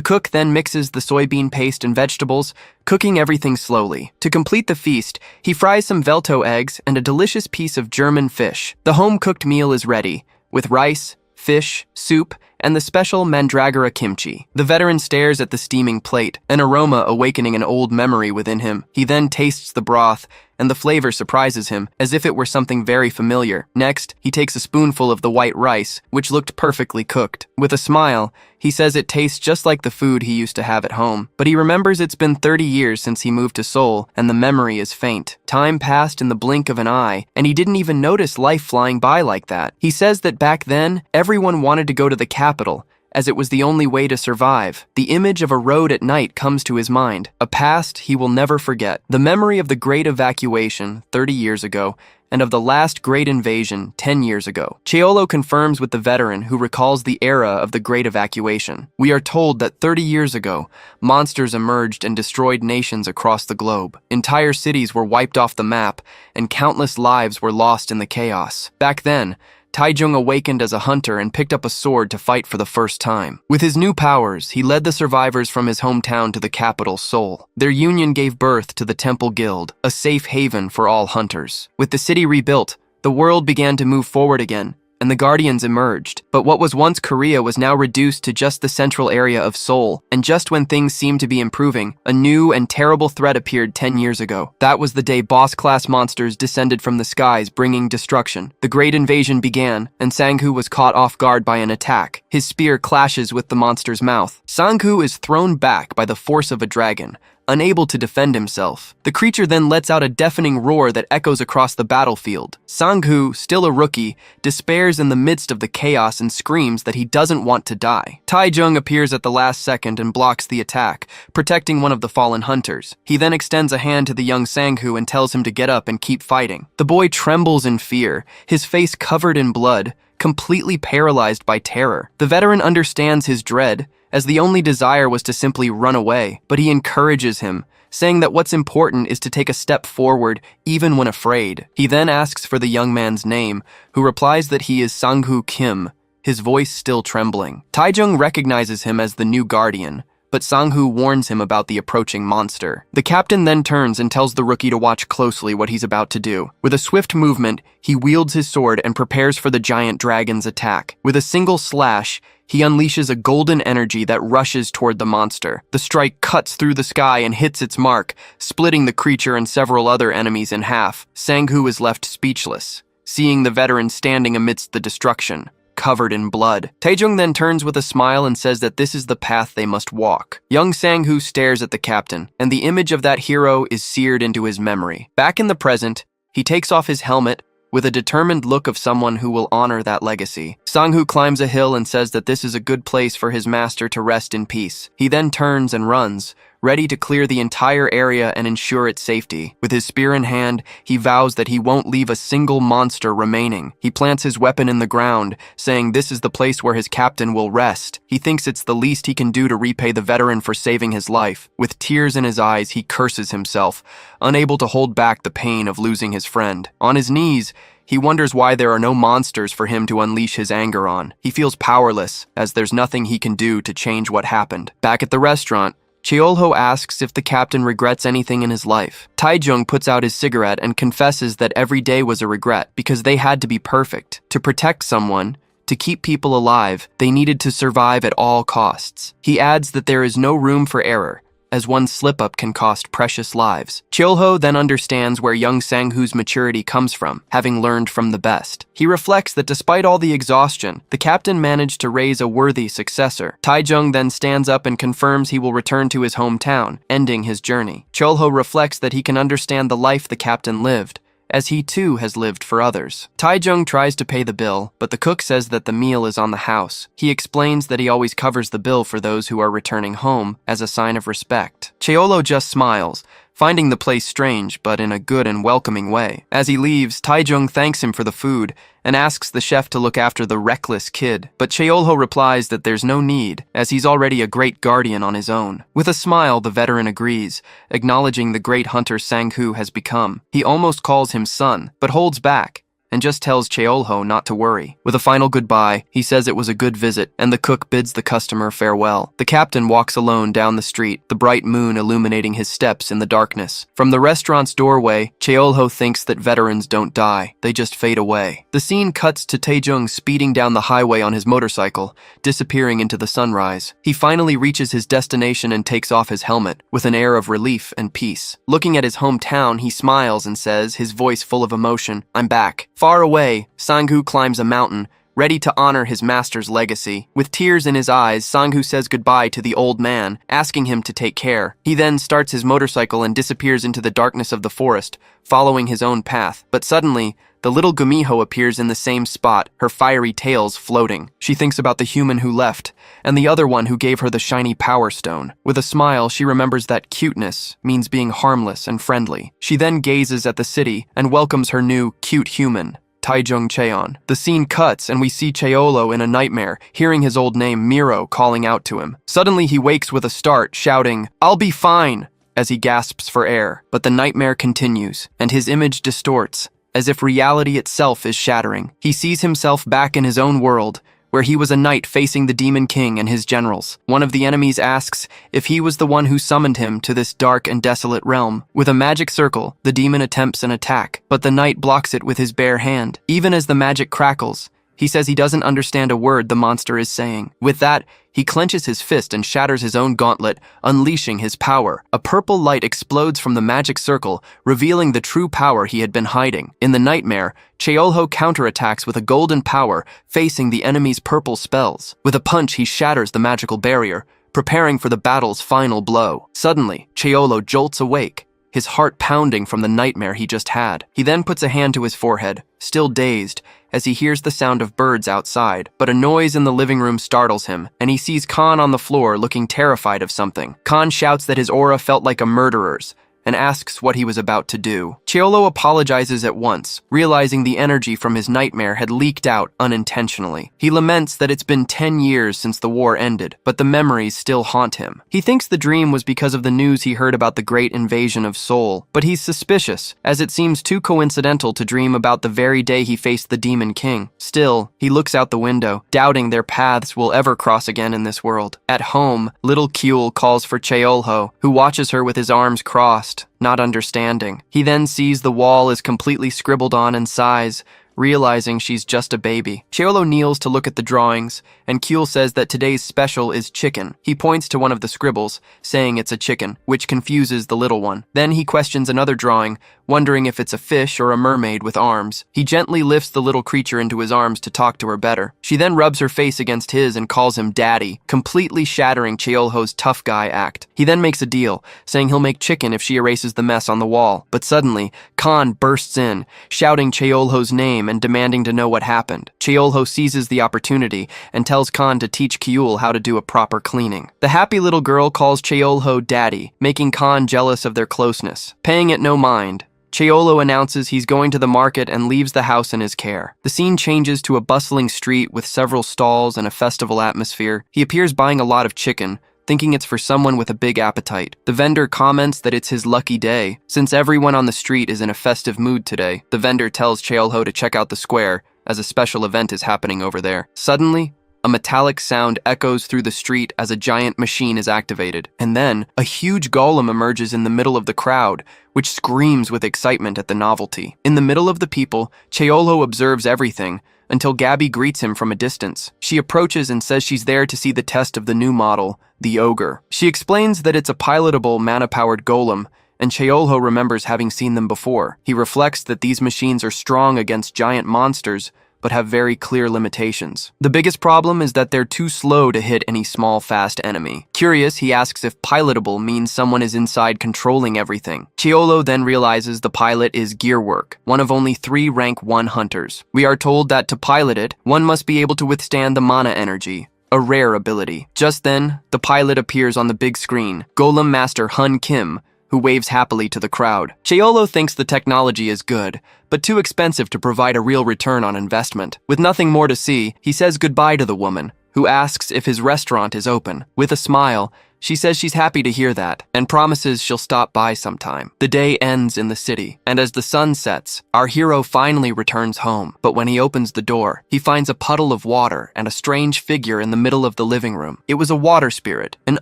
cook then mixes the soybean paste and vegetables, cooking everything slowly. To complete the feast, he fries some Velto eggs and a delicious piece of German fish. The home-cooked meal is ready, with rice, fish, soup, and the special mandragora kimchi. The veteran stares at the steaming plate, an aroma awakening an old memory within him. He then tastes the broth, and the flavor surprises him, as if it were something very familiar. Next, he takes a spoonful of the white rice, which looked perfectly cooked. With a smile, he says it tastes just like the food he used to have at home. But he remembers it's been 30 years since he moved to Seoul, and the memory is faint. Time passed in the blink of an eye, and he didn't even notice life flying by like that. He says that back then, everyone wanted to go to the capital, as it was the only way to survive. The image of a road at night comes to his mind, a past he will never forget. The memory of the Great Evacuation 30 years ago, and of the last Great Invasion 10 years ago. Cheolho confirms with the veteran who recalls the era of the Great Evacuation. We are told that 30 years ago, monsters emerged and destroyed nations across the globe. Entire cities were wiped off the map, and countless lives were lost in the chaos. Back then, Taejung awakened as a hunter and picked up a sword to fight for the first time. With his new powers, he led the survivors from his hometown to the capital, Seoul. Their union gave birth to the Temple Guild, a safe haven for all hunters. With the city rebuilt, the world began to move forward again, and the Guardians emerged. But what was once Korea was now reduced to just the central area of Seoul, and just when things seemed to be improving, a new and terrible threat appeared 10 years ago. That was the day boss-class monsters descended from the skies, bringing destruction. The Great Invasion began, and Sang-hoo was caught off guard by an attack. His spear clashes with the monster's mouth. Sang-hoo is thrown back by the force of a dragon, unable to defend himself. The creature then lets out a deafening roar that echoes across the battlefield. Sang-hoo, still a rookie, despairs in the midst of the chaos and screams that he doesn't want to die. Taejong appears at the last second and blocks the attack, protecting one of the fallen hunters. He then extends a hand to the young Sang-hoo and tells him to get up and keep fighting. The boy trembles in fear, his face covered in blood, completely paralyzed by terror. The veteran understands his dread, as the only desire was to simply run away, but he encourages him, saying that what's important is to take a step forward even when afraid. He then asks for the young man's name, who replies that he is Sang-hoo Kim, his voice still trembling. Taejong recognizes him as the new guardian, but Sang-hoo warns him about the approaching monster. The captain then turns and tells the rookie to watch closely what he's about to do. With a swift movement, he wields his sword and prepares for the giant dragon's attack. With a single slash, he unleashes a golden energy that rushes toward the monster. The strike cuts through the sky and hits its mark, splitting the creature and several other enemies in half. Sang-hoo is left speechless, seeing the veteran standing amidst the destruction, covered in blood. Taejong then turns with a smile and says that this is the path they must walk. Young Sang-hoo stares at the captain, and the image of that hero is seared into his memory. Back in the present, he takes off his helmet with a determined look of someone who will honor that legacy. Sang-hoo climbs a hill and says that this is a good place for his master to rest in peace. He then turns and runs, ready to clear the entire area and ensure its safety. With his spear in hand, he vows that he won't leave a single monster remaining. He plants his weapon in the ground, saying this is the place where his captain will rest. He thinks it's the least he can do to repay the veteran for saving his life. With tears in his eyes, he curses himself, unable to hold back the pain of losing his friend. On his knees, he wonders why there are no monsters for him to unleash his anger on. He feels powerless, as there's nothing he can do to change what happened. Back at the restaurant, Cheolho asks if the captain regrets anything in his life. Taejong puts out his cigarette and confesses that every day was a regret because they had to be perfect. To protect someone, to keep people alive, they needed to survive at all costs. He adds that there is no room for error, as one slip-up can cost precious lives. Cheolho then understands where young Sang-hoo's maturity comes from, having learned from the best. He reflects that despite all the exhaustion, the captain managed to raise a worthy successor. Taejong then stands up and confirms he will return to his hometown, ending his journey. Cheolho reflects that he can understand the life the captain lived, as he too has lived for others. Taejong tries to pay the bill, but the cook says that the meal is on the house. He explains that he always covers the bill for those who are returning home as a sign of respect. Cheolho just smiles, finding the place strange, but in a good and welcoming way. As he leaves, Taejong thanks him for the food and asks the chef to look after the reckless kid. But Cheolho replies that there's no need, as he's already a great guardian on his own. With a smile, the veteran agrees, acknowledging the great hunter Sang-hoo has become. He almost calls him son, but holds back, and just tells Cheolho not to worry. With a final goodbye, he says it was a good visit, and the cook bids the customer farewell. The captain walks alone down the street, the bright moon illuminating his steps in the darkness. From the restaurant's doorway, Cheolho thinks that veterans don't die, they just fade away. The scene cuts to Taejong speeding down the highway on his motorcycle, disappearing into the sunrise. He finally reaches his destination and takes off his helmet, with an air of relief and peace. Looking at his hometown, he smiles and says, his voice full of emotion, "I'm back." Far away, Sang-hoo climbs a mountain, ready to honor his master's legacy. With tears in his eyes, Sang-hoo says goodbye to the old man, asking him to take care. He then starts his motorcycle and disappears into the darkness of the forest, following his own path. But suddenly, the little Gumiho appears in the same spot, her fiery tails floating. She thinks about the human who left, and the other one who gave her the shiny power stone. With a smile, she remembers that cuteness means being harmless and friendly. She then gazes at the city and welcomes her new, cute human, Taejong Cheon. The scene cuts and we see Cheolo in a nightmare, hearing his old name Miro calling out to him. Suddenly he wakes with a start, shouting, "I'll be fine," as he gasps for air. But the nightmare continues, and his image distorts, as if reality itself is shattering. He sees himself back in his own world, where he was a knight facing the Demon King and his generals. One of the enemies asks if he was the one who summoned him to this dark and desolate realm. With a magic circle, the demon attempts an attack, but the knight blocks it with his bare hand. Even as the magic crackles, he says he doesn't understand a word the monster is saying. With that, he clenches his fist and shatters his own gauntlet, unleashing his power. A purple light explodes from the magic circle, revealing the true power he had been hiding. In the nightmare, Cheolho counterattacks with a golden power, facing the enemy's purple spells. With a punch, he shatters the magical barrier, preparing for the battle's final blow. Suddenly, Cheolo jolts awake, his heart pounding from the nightmare he just had. He then puts a hand to his forehead, still dazed, as he hears the sound of birds outside. But a noise in the living room startles him, and he sees Khan on the floor looking terrified of something. Khan shouts that his aura felt like a murderer's, and asks what he was about to do. Cheolo apologizes at once, realizing the energy from his nightmare had leaked out unintentionally. He laments that it's been 10 years since the war ended, but the memories still haunt him. He thinks the dream was because of the news he heard about the great invasion of Seoul, but he's suspicious, as it seems too coincidental to dream about the very day he faced the Demon King. Still, he looks out the window, doubting their paths will ever cross again in this world. At home, little Kyul calls for Cheolho, who watches her with his arms crossed, not understanding. He then sees the wall is completely scribbled on and sighs, realizing she's just a baby. Cheolo kneels to look at the drawings, and Kyul says that today's special is chicken. He points to one of the scribbles, saying it's a chicken, which confuses the little one. Then he questions another drawing, wondering if it's a fish or a mermaid with arms. He gently lifts the little creature into his arms to talk to her better. She then rubs her face against his and calls him daddy, completely shattering Cheolho's tough guy act. He then makes a deal, saying he'll make chicken if she erases the mess on the wall. But suddenly, Khan bursts in, shouting Cheolho's name and demanding to know what happened. Cheolho seizes the opportunity and tells Khan to teach Kyul how to do a proper cleaning. The happy little girl calls Cheolho daddy, making Khan jealous of their closeness. Paying it no mind, Cheolo announces he's going to the market and leaves the house in his care. The scene changes to a bustling street with several stalls and a festival atmosphere. He appears buying a lot of chicken, thinking it's for someone with a big appetite. The vendor comments that it's his lucky day, since everyone on the street is in a festive mood today. The vendor tells Cheolho to check out the square, as a special event is happening over there. Suddenly, a metallic sound echoes through the street as a giant machine is activated. And then, a huge golem emerges in the middle of the crowd, which screams with excitement at the novelty. In the middle of the people, Cheolo observes everything, until Gabby greets him from a distance. She approaches and says she's there to see the test of the new model, the Ogre. She explains that it's a pilotable, mana-powered golem, and Cheolho remembers having seen them before. He reflects that these machines are strong against giant monsters, but have very clear limitations. The biggest problem is that they're too slow to hit any small, fast enemy. Curious, he asks if pilotable means someone is inside controlling everything. Cheolo then realizes the pilot is Gearwork, one of only 3 rank 1 hunters. We are told that to pilot it, one must be able to withstand the mana energy, a rare ability. Just then, the pilot appears on the big screen, Golem Master Hun Kim, who waves happily to the crowd. Cheolo thinks the technology is good, but too expensive to provide a real return on investment. With nothing more to see, he says goodbye to the woman, who asks if his restaurant is open. With a smile, she says she's happy to hear that, and promises she'll stop by sometime. The day ends in the city, and as the sun sets, our hero finally returns home. But when he opens the door, he finds a puddle of water and a strange figure in the middle of the living room. It was a water spirit, an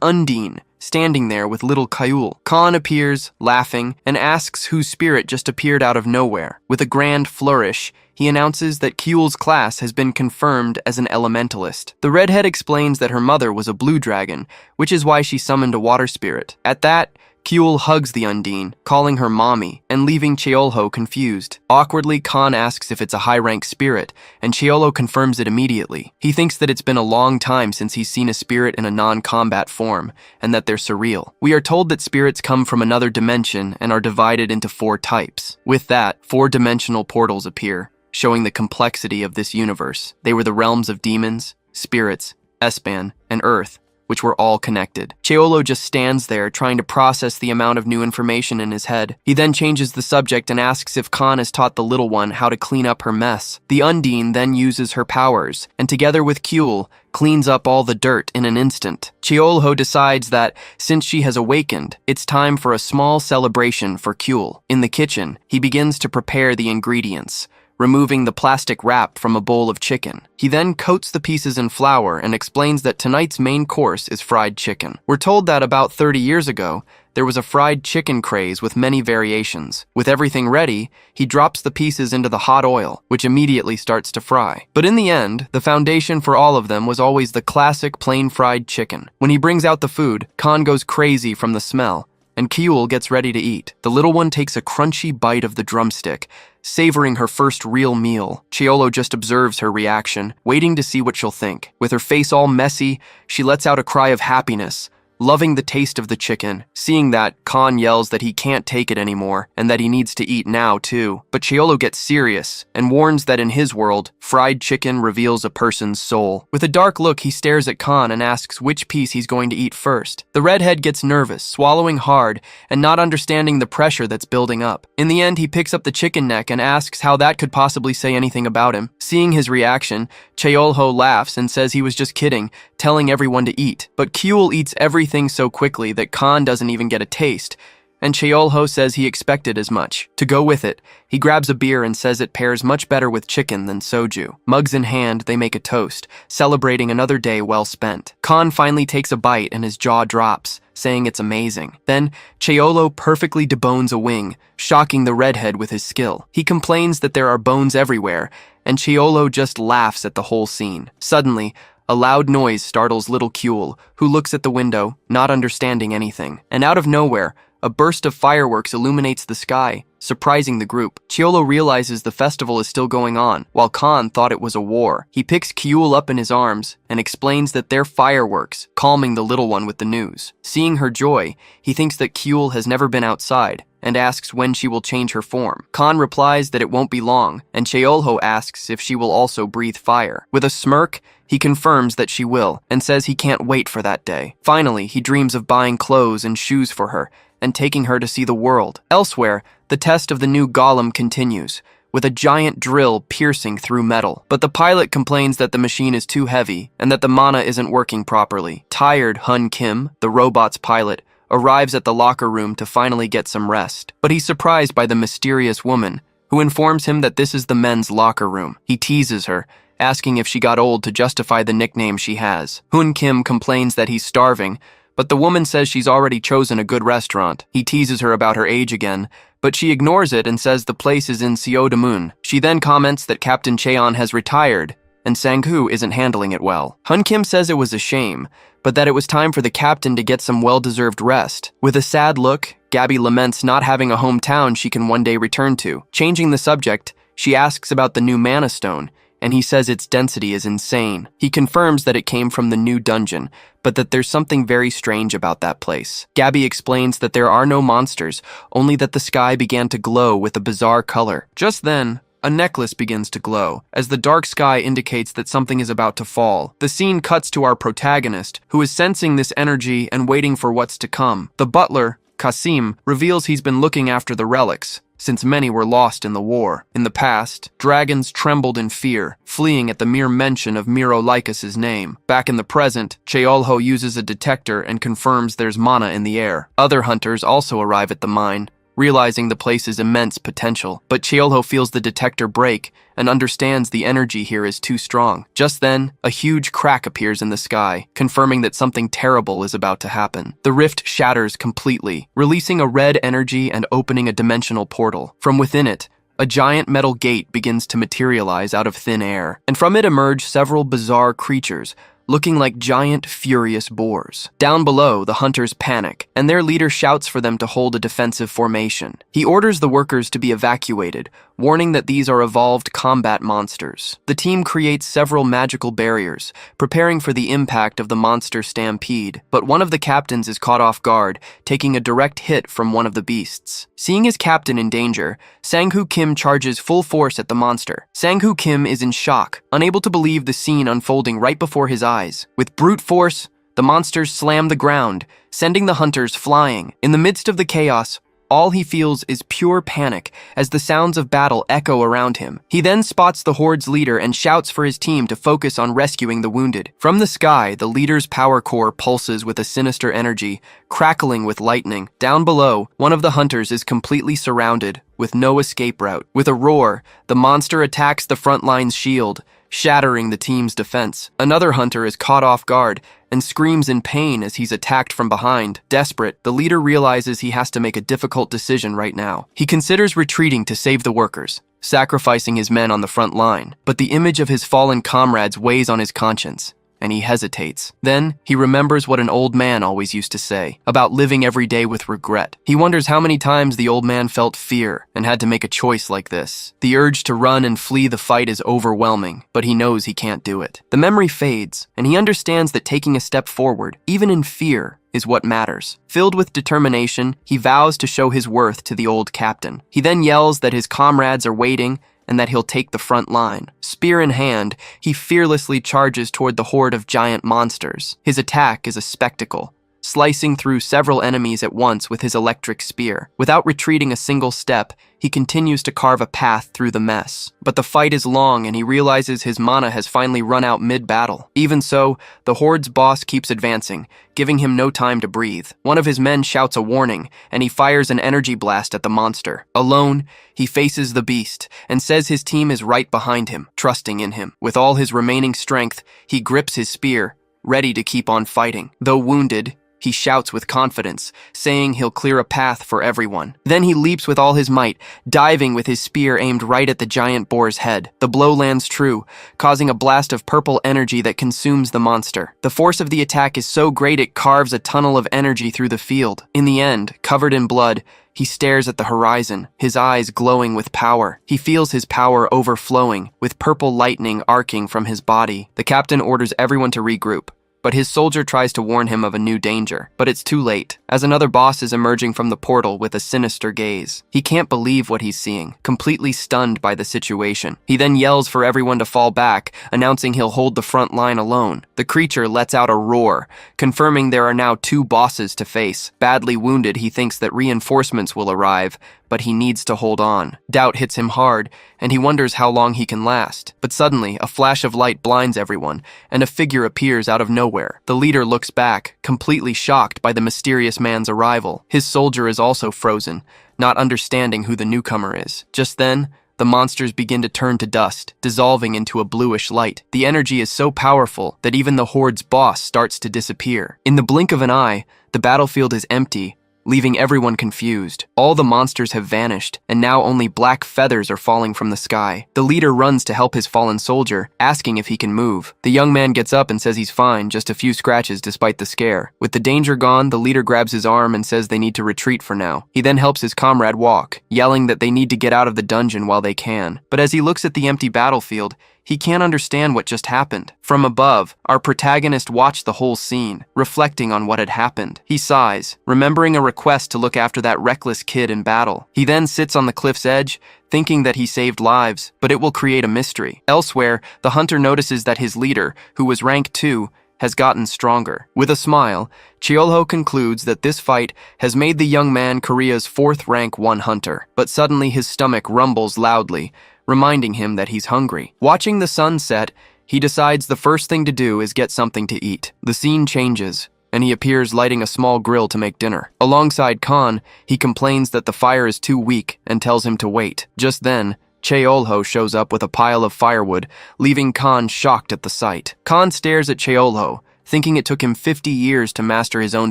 undine, standing there with little Kyul. Khan appears, laughing, and asks whose spirit just appeared out of nowhere. With a grand flourish, he announces that Kyul's class has been confirmed as an elementalist. The redhead explains that her mother was a blue dragon, which is why she summoned a water spirit. At that, Kyul hugs the Undine, calling her mommy, and leaving Cheolho confused. Awkwardly, Khan asks if it's a high-rank spirit, and Cheolho confirms it immediately. He thinks that it's been a long time since he's seen a spirit in a non-combat form, and that they're surreal. We are told that spirits come from another dimension and are divided into 4 types. With that, 4-dimensional portals appear, showing the complexity of this universe. They were the realms of demons, spirits, Espan, and Earth, which were all connected. Cheolho just stands there trying to process the amount of new information in his head. He then changes the subject and asks if Khan has taught the little one how to clean up her mess. The Undine then uses her powers, and together with Kyul, cleans up all the dirt in an instant. Cheolho decides that, since she has awakened, it's time for a small celebration for Kyul. In the kitchen, he begins to prepare the ingredients, removing the plastic wrap from a bowl of chicken. He then coats the pieces in flour and explains that tonight's main course is fried chicken. We're told that about 30 years ago, there was a fried chicken craze with many variations. With everything ready, he drops the pieces into the hot oil, which immediately starts to fry. But in the end, the foundation for all of them was always the classic plain fried chicken. When he brings out the food, Khan goes crazy from the smell, and Kyul gets ready to eat. The little one takes a crunchy bite of the drumstick, savoring her first real meal. Yahello just observes her reaction, waiting to see what she'll think. With her face all messy, she lets out a cry of happiness, loving the taste of the chicken. Seeing that, Khan yells that he can't take it anymore and that he needs to eat now too. But Yahello gets serious and warns that in his world, fried chicken reveals a person's soul. With a dark look, he stares at Khan and asks which piece he's going to eat first. The redhead gets nervous, swallowing hard and not understanding the pressure that's building up. In the end, he picks up the chicken neck and asks how that could possibly say anything about him. Seeing his reaction, Yahello laughs and says he was just kidding, telling everyone to eat. But Kyul eats everything so quickly that Khan doesn't even get a taste, and Yahello says he expected as much. To go with it, he grabs a beer and says it pairs much better with chicken than soju. Mugs in hand, they make a toast, celebrating another day well spent. Khan finally takes a bite and his jaw drops, saying it's amazing. Then, Yahello perfectly debones a wing, shocking the redhead with his skill. He complains that there are bones everywhere, and Yahello just laughs at the whole scene. Suddenly, a loud noise startles little Kyul, who looks at the window, not understanding anything. And out of nowhere, a burst of fireworks illuminates the sky, surprising the group. Yahello realizes the festival is still going on, while Khan thought it was a war. He picks Kyul up in his arms and explains that they're fireworks, calming the little one with the news. Seeing her joy, he thinks that Kyul has never been outside, and asks when she will change her form. Khan replies that it won't be long, and Yahello asks if she will also breathe fire. With a smirk, he confirms that she will, and says he can't wait for that day. Finally, he dreams of buying clothes and shoes for her, and taking her to see the world. Elsewhere, the test of the new golem continues, with a giant drill piercing through metal. But the pilot complains that the machine is too heavy, and that the mana isn't working properly. Tired, Hun Kim, the robot's pilot, arrives at the locker room to finally get some rest. But he's surprised by the mysterious woman, who informs him that this is the men's locker room. He teases her, asking if she got old to justify the nickname she has. Hun Kim complains that he's starving, but the woman says she's already chosen a good restaurant. He teases her about her age again, but she ignores it and says the place is in Seodamun. She then comments that Captain Cheon has retired, and Sang-hoo isn't handling it well. Hun Kim says it was a shame, but that it was time for the captain to get some well-deserved rest. With a sad look, Gabby laments not having a hometown she can one day return to. Changing the subject, she asks about the new mana stone, and he says its density is insane. He confirms that it came from the new dungeon, but that there's something very strange about that place. Gabby explains that there are no monsters, only that the sky began to glow with a bizarre color. Just then, a necklace begins to glow, as the dark sky indicates that something is about to fall. The scene cuts to our protagonist, who is sensing this energy and waiting for what's to come. The butler, Kasim, reveals he's been looking after the relics, since many were lost in the war. In the past, dragons trembled in fear, fleeing at the mere mention of Miro Lycus's name. Back in the present, Yahello uses a detector and confirms there's mana in the air. Other hunters also arrive at the mine, realizing the place's immense potential. But Yahello feels the detector break and understands the energy here is too strong. Just then, a huge crack appears in the sky, confirming that something terrible is about to happen. The rift shatters completely, releasing a red energy and opening a dimensional portal. From within it, a giant metal gate begins to materialize out of thin air, and from it emerge several bizarre creatures, looking like giant, furious boars. Down below, the hunters panic, and their leader shouts for them to hold a defensive formation. He orders the workers to be evacuated, warning that these are evolved combat monsters. The team creates several magical barriers, preparing for the impact of the monster stampede, but one of the captains is caught off guard, taking a direct hit from one of the beasts. Seeing his captain in danger, Sang-hoo Kim charges full force at the monster. Sang-hoo Kim is in shock, unable to believe the scene unfolding right before his eyes. With brute force, the monsters slam the ground, sending the hunters flying. In the midst of the chaos, all he feels is pure panic as the sounds of battle echo around him. He then spots the horde's leader and shouts for his team to focus on rescuing the wounded. From the sky, the leader's power core pulses with a sinister energy, crackling with lightning. Down below, one of the hunters is completely surrounded, with no escape route. With a roar, the monster attacks the front line's shield, shattering the team's defense. Another hunter is caught off guard and screams in pain as he's attacked from behind. Desperate, the leader realizes he has to make a difficult decision right now. He considers retreating to save the workers, sacrificing his men on the front line. But the image of his fallen comrades weighs on his conscience, and he hesitates. Then, he remembers what an old man always used to say, about living every day with regret. He wonders how many times the old man felt fear and had to make a choice like this. The urge to run and flee the fight is overwhelming, but he knows he can't do it. The memory fades, and he understands that taking a step forward, even in fear, is what matters. Filled with determination, he vows to show his worth to the old captain. He then yells that his comrades are waiting and that he'll take the front line. Spear in hand, he fearlessly charges toward the horde of giant monsters. His attack is a spectacle, slicing through several enemies at once with his electric spear. Without retreating a single step, he continues to carve a path through the mess. But the fight is long, and he realizes his mana has finally run out mid-battle. Even so, the horde's boss keeps advancing, giving him no time to breathe. One of his men shouts a warning, and he fires an energy blast at the monster. Alone, he faces the beast, and says his team is right behind him, trusting in him. With all his remaining strength, he grips his spear, ready to keep on fighting. Though wounded, he shouts with confidence, saying he'll clear a path for everyone. Then he leaps with all his might, diving with his spear aimed right at the giant boar's head. The blow lands true, causing a blast of purple energy that consumes the monster. The force of the attack is so great it carves a tunnel of energy through the field. In the end, covered in blood, he stares at the horizon, his eyes glowing with power. He feels his power overflowing, with purple lightning arcing from his body. The captain orders everyone to regroup, but his soldier tries to warn him of a new danger. But it's too late, as another boss is emerging from the portal with a sinister gaze. He can't believe what he's seeing, completely stunned by the situation. He then yells for everyone to fall back, announcing he'll hold the front line alone. The creature lets out a roar, confirming there are now 2 bosses to face. Badly wounded, he thinks that reinforcements will arrive, but he needs to hold on. Doubt hits him hard, and he wonders how long he can last. But suddenly, a flash of light blinds everyone, and a figure appears out of nowhere. The leader looks back, completely shocked by the mysterious man's arrival. His soldier is also frozen, not understanding who the newcomer is. Just then, the monsters begin to turn to dust, dissolving into a bluish light. The energy is so powerful that even the horde's boss starts to disappear. In the blink of an eye, the battlefield is empty, leaving everyone confused. All the monsters have vanished, and now only black feathers are falling from the sky. The leader runs to help his fallen soldier, asking if he can move. The young man gets up and says he's fine, just a few scratches despite the scare. With the danger gone, the leader grabs his arm and says they need to retreat for now. He then helps his comrade walk, yelling that they need to get out of the dungeon while they can. But as he looks at the empty battlefield, he can't understand what just happened. From above, our protagonist watched the whole scene, reflecting on what had happened. He sighs, remembering a request to look after that reckless kid in battle. He then sits on the cliff's edge, thinking that he saved lives, but it will create a mystery. Elsewhere, the hunter notices that his leader, who was rank 2, has gotten stronger. With a smile, Yahello concludes that this fight has made the young man Korea's 4th rank 1 hunter. But suddenly his stomach rumbles loudly, reminding him that he's hungry. Watching the sun set, he decides the first thing to do is get something to eat. The scene changes, and he appears lighting a small grill to make dinner. Alongside Khan, he complains that the fire is too weak and tells him to wait. Just then, Yahello shows up with a pile of firewood, leaving Khan shocked at the sight. Khan stares at Yahello, thinking it took him 50 years to master his own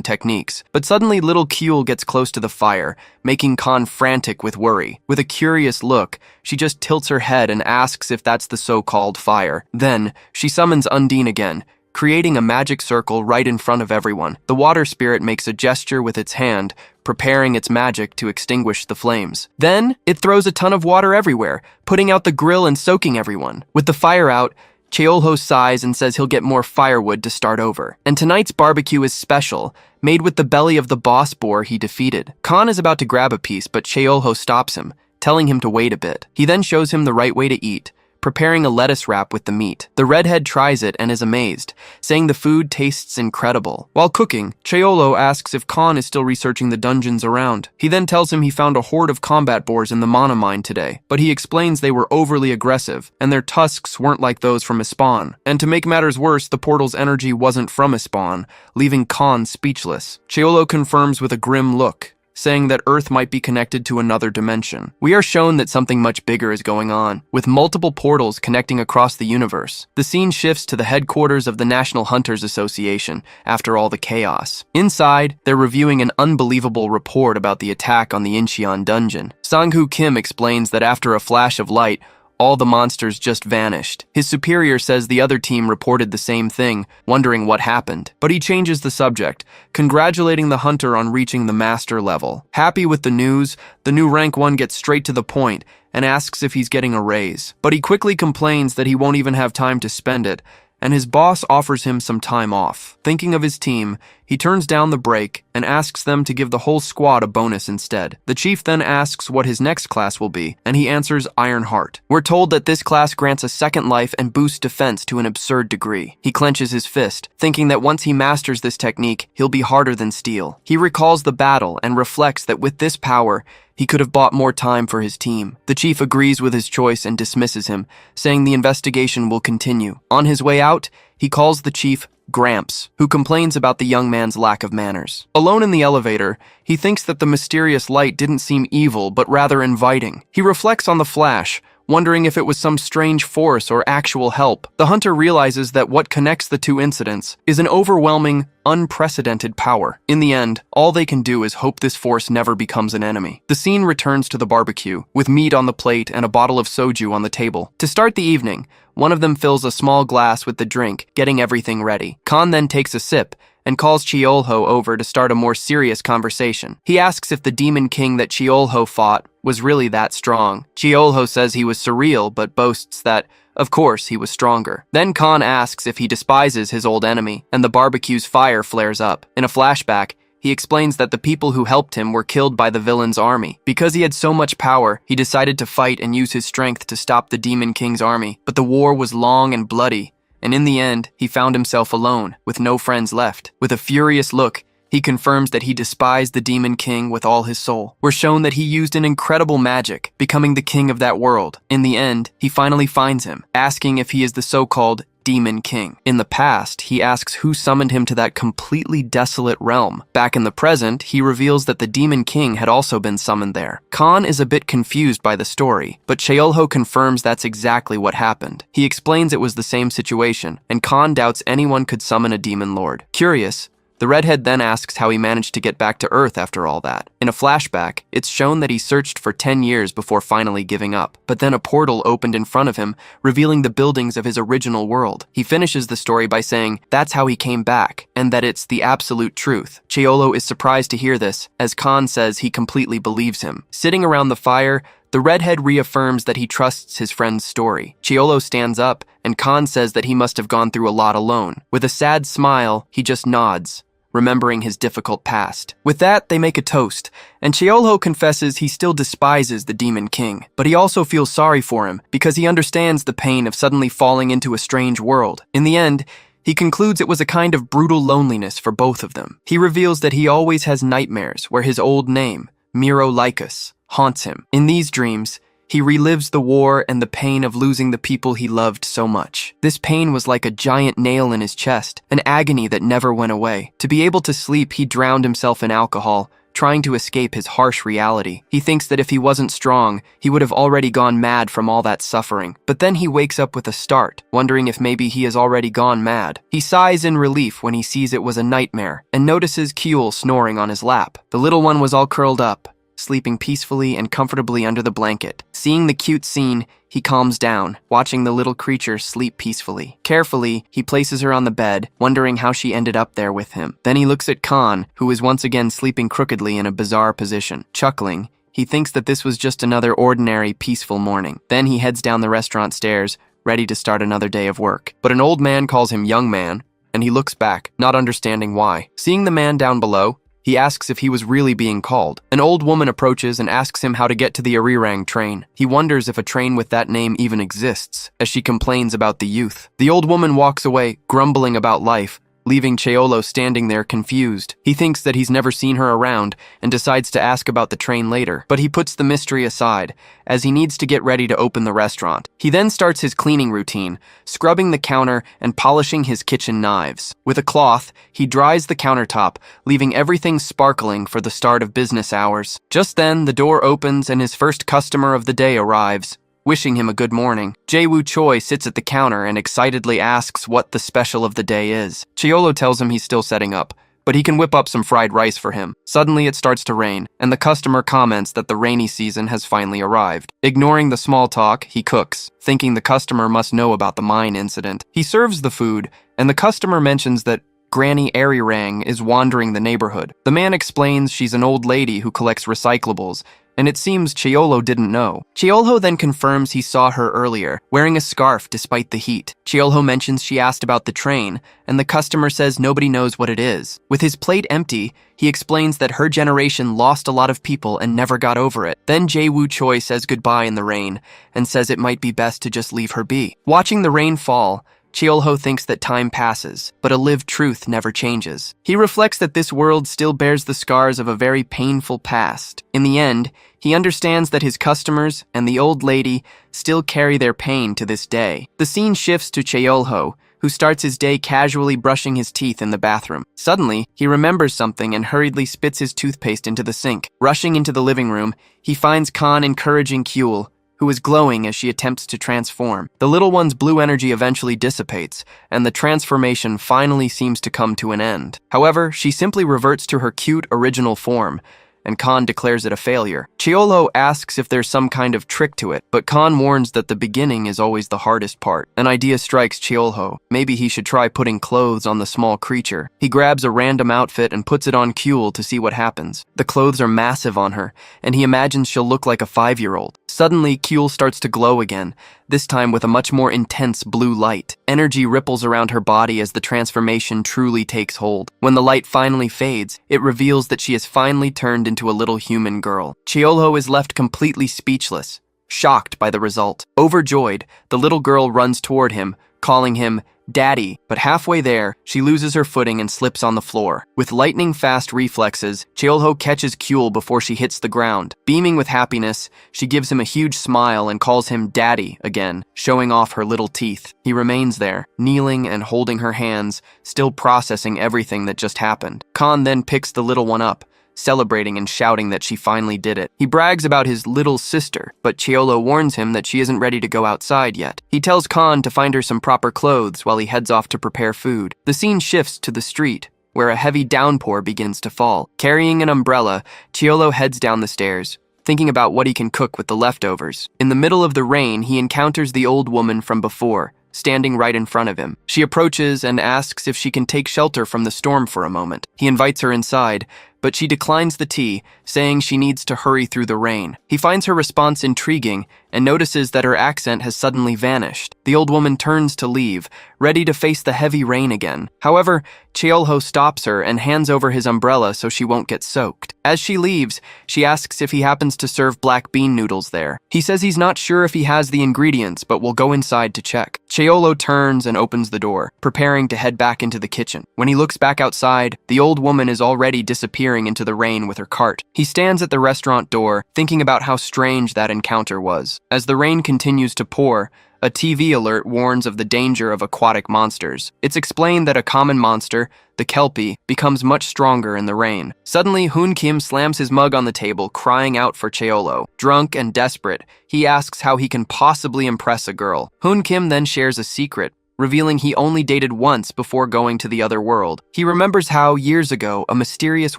techniques. But suddenly little Kuel gets close to the fire, making Khan frantic with worry. With a curious look, she just tilts her head and asks if that's the so-called fire. Then, she summons Undine again, creating a magic circle right in front of everyone. The water spirit makes a gesture with its hand, preparing its magic to extinguish the flames. Then, it throws a ton of water everywhere, putting out the grill and soaking everyone. With the fire out, Yahello sighs and says he'll get more firewood to start over. And tonight's barbecue is special, made with the belly of the boss boar he defeated. Khan is about to grab a piece, but Yahello stops him, telling him to wait a bit. He then shows him the right way to eat, preparing a lettuce wrap with the meat. The redhead tries it and is amazed, saying the food tastes incredible. While cooking, Yahello asks if Khan is still researching the dungeons around. He then tells him he found a horde of combat boars in the mana mine today, but he explains they were overly aggressive, and their tusks weren't like those from his spawn. And to make matters worse, the portal's energy wasn't from his spawn, leaving Khan speechless. Yahello confirms with a grim look, saying that Earth might be connected to another dimension. We are shown that something much bigger is going on, with multiple portals connecting across the universe. The scene shifts to the headquarters of the National Hunters Association after all the chaos. Inside, they're reviewing an unbelievable report about the attack on the Incheon dungeon. Sang-Hoo Kim explains that after a flash of light, all the monsters just vanished. His superior says the other team reported the same thing, wondering what happened. But he changes the subject, congratulating the hunter on reaching the master level. Happy with the news, the new rank 1 gets straight to the point and asks if he's getting a raise. But he quickly complains that he won't even have time to spend it, and his boss offers him some time off. Thinking of his team, he turns down the break and asks them to give the whole squad a bonus instead. The chief then asks what his next class will be, and he answers Iron Heart. We're told that this class grants a second life and boosts defense to an absurd degree. He clenches his fist, thinking that once he masters this technique, he'll be harder than steel. He recalls the battle and reflects that with this power, he could have bought more time for his team. The chief agrees with his choice and dismisses him, saying the investigation will continue. On his way out, he calls the chief Gramps, who complains about the young man's lack of manners. Alone in the elevator, he thinks that the mysterious light didn't seem evil, but rather inviting. He reflects on the flash, wondering if it was some strange force or actual help. The hunter realizes that what connects the two incidents is an overwhelming, unprecedented power. In the end, all they can do is hope this force never becomes an enemy. The scene returns to the barbecue, with meat on the plate and a bottle of soju on the table. To start the evening, one of them fills a small glass with the drink, getting everything ready. Khan then takes a sip and calls Cheolho over to start a more serious conversation. He asks if the demon king that Cheolho fought was really that strong. Cheolho says he was surreal, but boasts that, of course, he was stronger. Then Khan asks if he despises his old enemy, and the barbecue's fire flares up. In a flashback, he explains that the people who helped him were killed by the villain's army. Because he had so much power, he decided to fight and use his strength to stop the Demon King's army. But the war was long and bloody, and in the end, he found himself alone, with no friends left. With a furious look, he confirms that he despised the Demon King with all his soul. We're shown that he used an incredible magic, becoming the king of that world. In the end, he finally finds him, asking if he is the so-called Demon King. In the past, he asks who summoned him to that completely desolate realm. Back in the present, he reveals that the Demon King had also been summoned there. Khan is a bit confused by the story, but Cheolho confirms that's exactly what happened. He explains it was the same situation, and Khan doubts anyone could summon a demon lord. Curious, the redhead then asks how he managed to get back to Earth after all that. In a flashback, it's shown that he searched for 10 years before finally giving up. But then a portal opened in front of him, revealing the buildings of his original world. He finishes the story by saying that's how he came back, and that it's the absolute truth. Cheolho is surprised to hear this, as Khan says he completely believes him. Sitting around the fire, the redhead reaffirms that he trusts his friend's story. Cheolho stands up, and Khan says that he must have gone through a lot alone. With a sad smile, he just nods, remembering his difficult past. With that, they make a toast, and Cheolho confesses he still despises the Demon King, but he also feels sorry for him because he understands the pain of suddenly falling into a strange world. In the end, he concludes it was a kind of brutal loneliness for both of them. He reveals that he always has nightmares where his old name, Miro Lycus, haunts him. In these dreams, he relives the war and the pain of losing the people he loved so much. This pain was like a giant nail in his chest, an agony that never went away. To be able to sleep, he drowned himself in alcohol, trying to escape his harsh reality. He thinks that if he wasn't strong, he would have already gone mad from all that suffering. But then he wakes up with a start, wondering if maybe he has already gone mad. He sighs in relief when he sees it was a nightmare, and notices Kuel snoring on his lap. The little one was all curled up, sleeping peacefully and comfortably under the blanket. Seeing the cute scene, he calms down, watching the little creature sleep peacefully. Carefully, he places her on the bed, wondering how she ended up there with him. Then he looks at Khan, who is once again sleeping crookedly in a bizarre position. Chuckling, he thinks that this was just another ordinary, peaceful morning. Then he heads down the restaurant stairs, ready to start another day of work. But an old man calls him young man, and he looks back, not understanding why. Seeing the man down below, he asks if he was really being called. An old woman approaches and asks him how to get to the Arirang train. He wonders if a train with that name even exists, as she complains about the youth. The old woman walks away, grumbling about life, leaving Cheolho standing there confused. He thinks that he's never seen her around and decides to ask about the train later, but he puts the mystery aside, as he needs to get ready to open the restaurant. He then starts his cleaning routine, scrubbing the counter and polishing his kitchen knives. With a cloth, he dries the countertop, leaving everything sparkling for the start of business hours. Just then, the door opens and his first customer of the day arrives. Wishing him a good morning, Jae-woo Choi sits at the counter and excitedly asks what the special of the day is. Cheolho tells him he's still setting up, but he can whip up some fried rice for him. Suddenly it starts to rain, and the customer comments that the rainy season has finally arrived. Ignoring the small talk, he cooks, thinking the customer must know about the mine incident. He serves the food, and the customer mentions that Granny Arirang is wandering the neighborhood. The man explains she's an old lady who collects recyclables, and it seems Cheolho didn't know. Cheolho then confirms he saw her earlier, wearing a scarf despite the heat. Cheolho mentions she asked about the train, and the customer says nobody knows what it is. With his plate empty, he explains that her generation lost a lot of people and never got over it. Then Jae-woo Choi says goodbye in the rain, and says it might be best to just leave her be. Watching the rain fall, Cheolho thinks that time passes, but a lived truth never changes. He reflects that this world still bears the scars of a very painful past. In the end, he understands that his customers and the old lady still carry their pain to this day. The scene shifts to Cheolho, who starts his day casually brushing his teeth in the bathroom. Suddenly, he remembers something and hurriedly spits his toothpaste into the sink. Rushing into the living room, he finds Khan encouraging Kyul, who is glowing as she attempts to transform. The little one's blue energy eventually dissipates, and the transformation finally seems to come to an end. However, she simply reverts to her cute original form, and Khan declares it a failure. Cheolho asks if there's some kind of trick to it, but Khan warns that the beginning is always the hardest part. An idea strikes Cheolho. Maybe he should try putting clothes on the small creature. He grabs a random outfit and puts it on Kyul to see what happens. The clothes are massive on her, and he imagines she'll look like a 5-year-old. Suddenly, Kyul starts to glow again, this time with a much more intense blue light. Energy ripples around her body as the transformation truly takes hold. When the light finally fades, it reveals that she has finally turned into a little human girl. Cheolho is left completely speechless, shocked by the result. Overjoyed, the little girl runs toward him, calling him Daddy, but halfway there, she loses her footing and slips on the floor. With lightning-fast reflexes, Cheolho catches Kyul before she hits the ground. Beaming with happiness, she gives him a huge smile and calls him Daddy again, showing off her little teeth. He remains there, kneeling and holding her hands, still processing everything that just happened. Khan then picks the little one up, celebrating and shouting that she finally did it. He brags about his little sister, but Cheolho warns him that she isn't ready to go outside yet. He tells Khan to find her some proper clothes while he heads off to prepare food. The scene shifts to the street, where a heavy downpour begins to fall. Carrying an umbrella, Cheolho heads down the stairs, thinking about what he can cook with the leftovers. In the middle of the rain, he encounters the old woman from before, standing right in front of him. She approaches and asks if she can take shelter from the storm for a moment. He invites her inside, but she declines the tea, saying she needs to hurry through the rain. He finds her response intriguing and notices that her accent has suddenly vanished. The old woman turns to leave, ready to face the heavy rain again. However, Cheolho stops her and hands over his umbrella so she won't get soaked. As she leaves, she asks if he happens to serve black bean noodles there. He says he's not sure if he has the ingredients, but will go inside to check. Cheolho turns and opens the door, preparing to head back into the kitchen. When he looks back outside, the old woman is already disappearing into the rain with her cart. He stands at the restaurant door, thinking about how strange that encounter was. As the rain continues to pour, a TV alert warns of the danger of aquatic monsters. It's explained that a common monster, the Kelpie, becomes much stronger in the rain. Suddenly, Hoon Kim slams his mug on the table, crying out for Cheolho. Drunk and desperate, he asks how he can possibly impress a girl. Hoon Kim then shares a secret, revealing he only dated once before going to the other world. He remembers how, years ago, a mysterious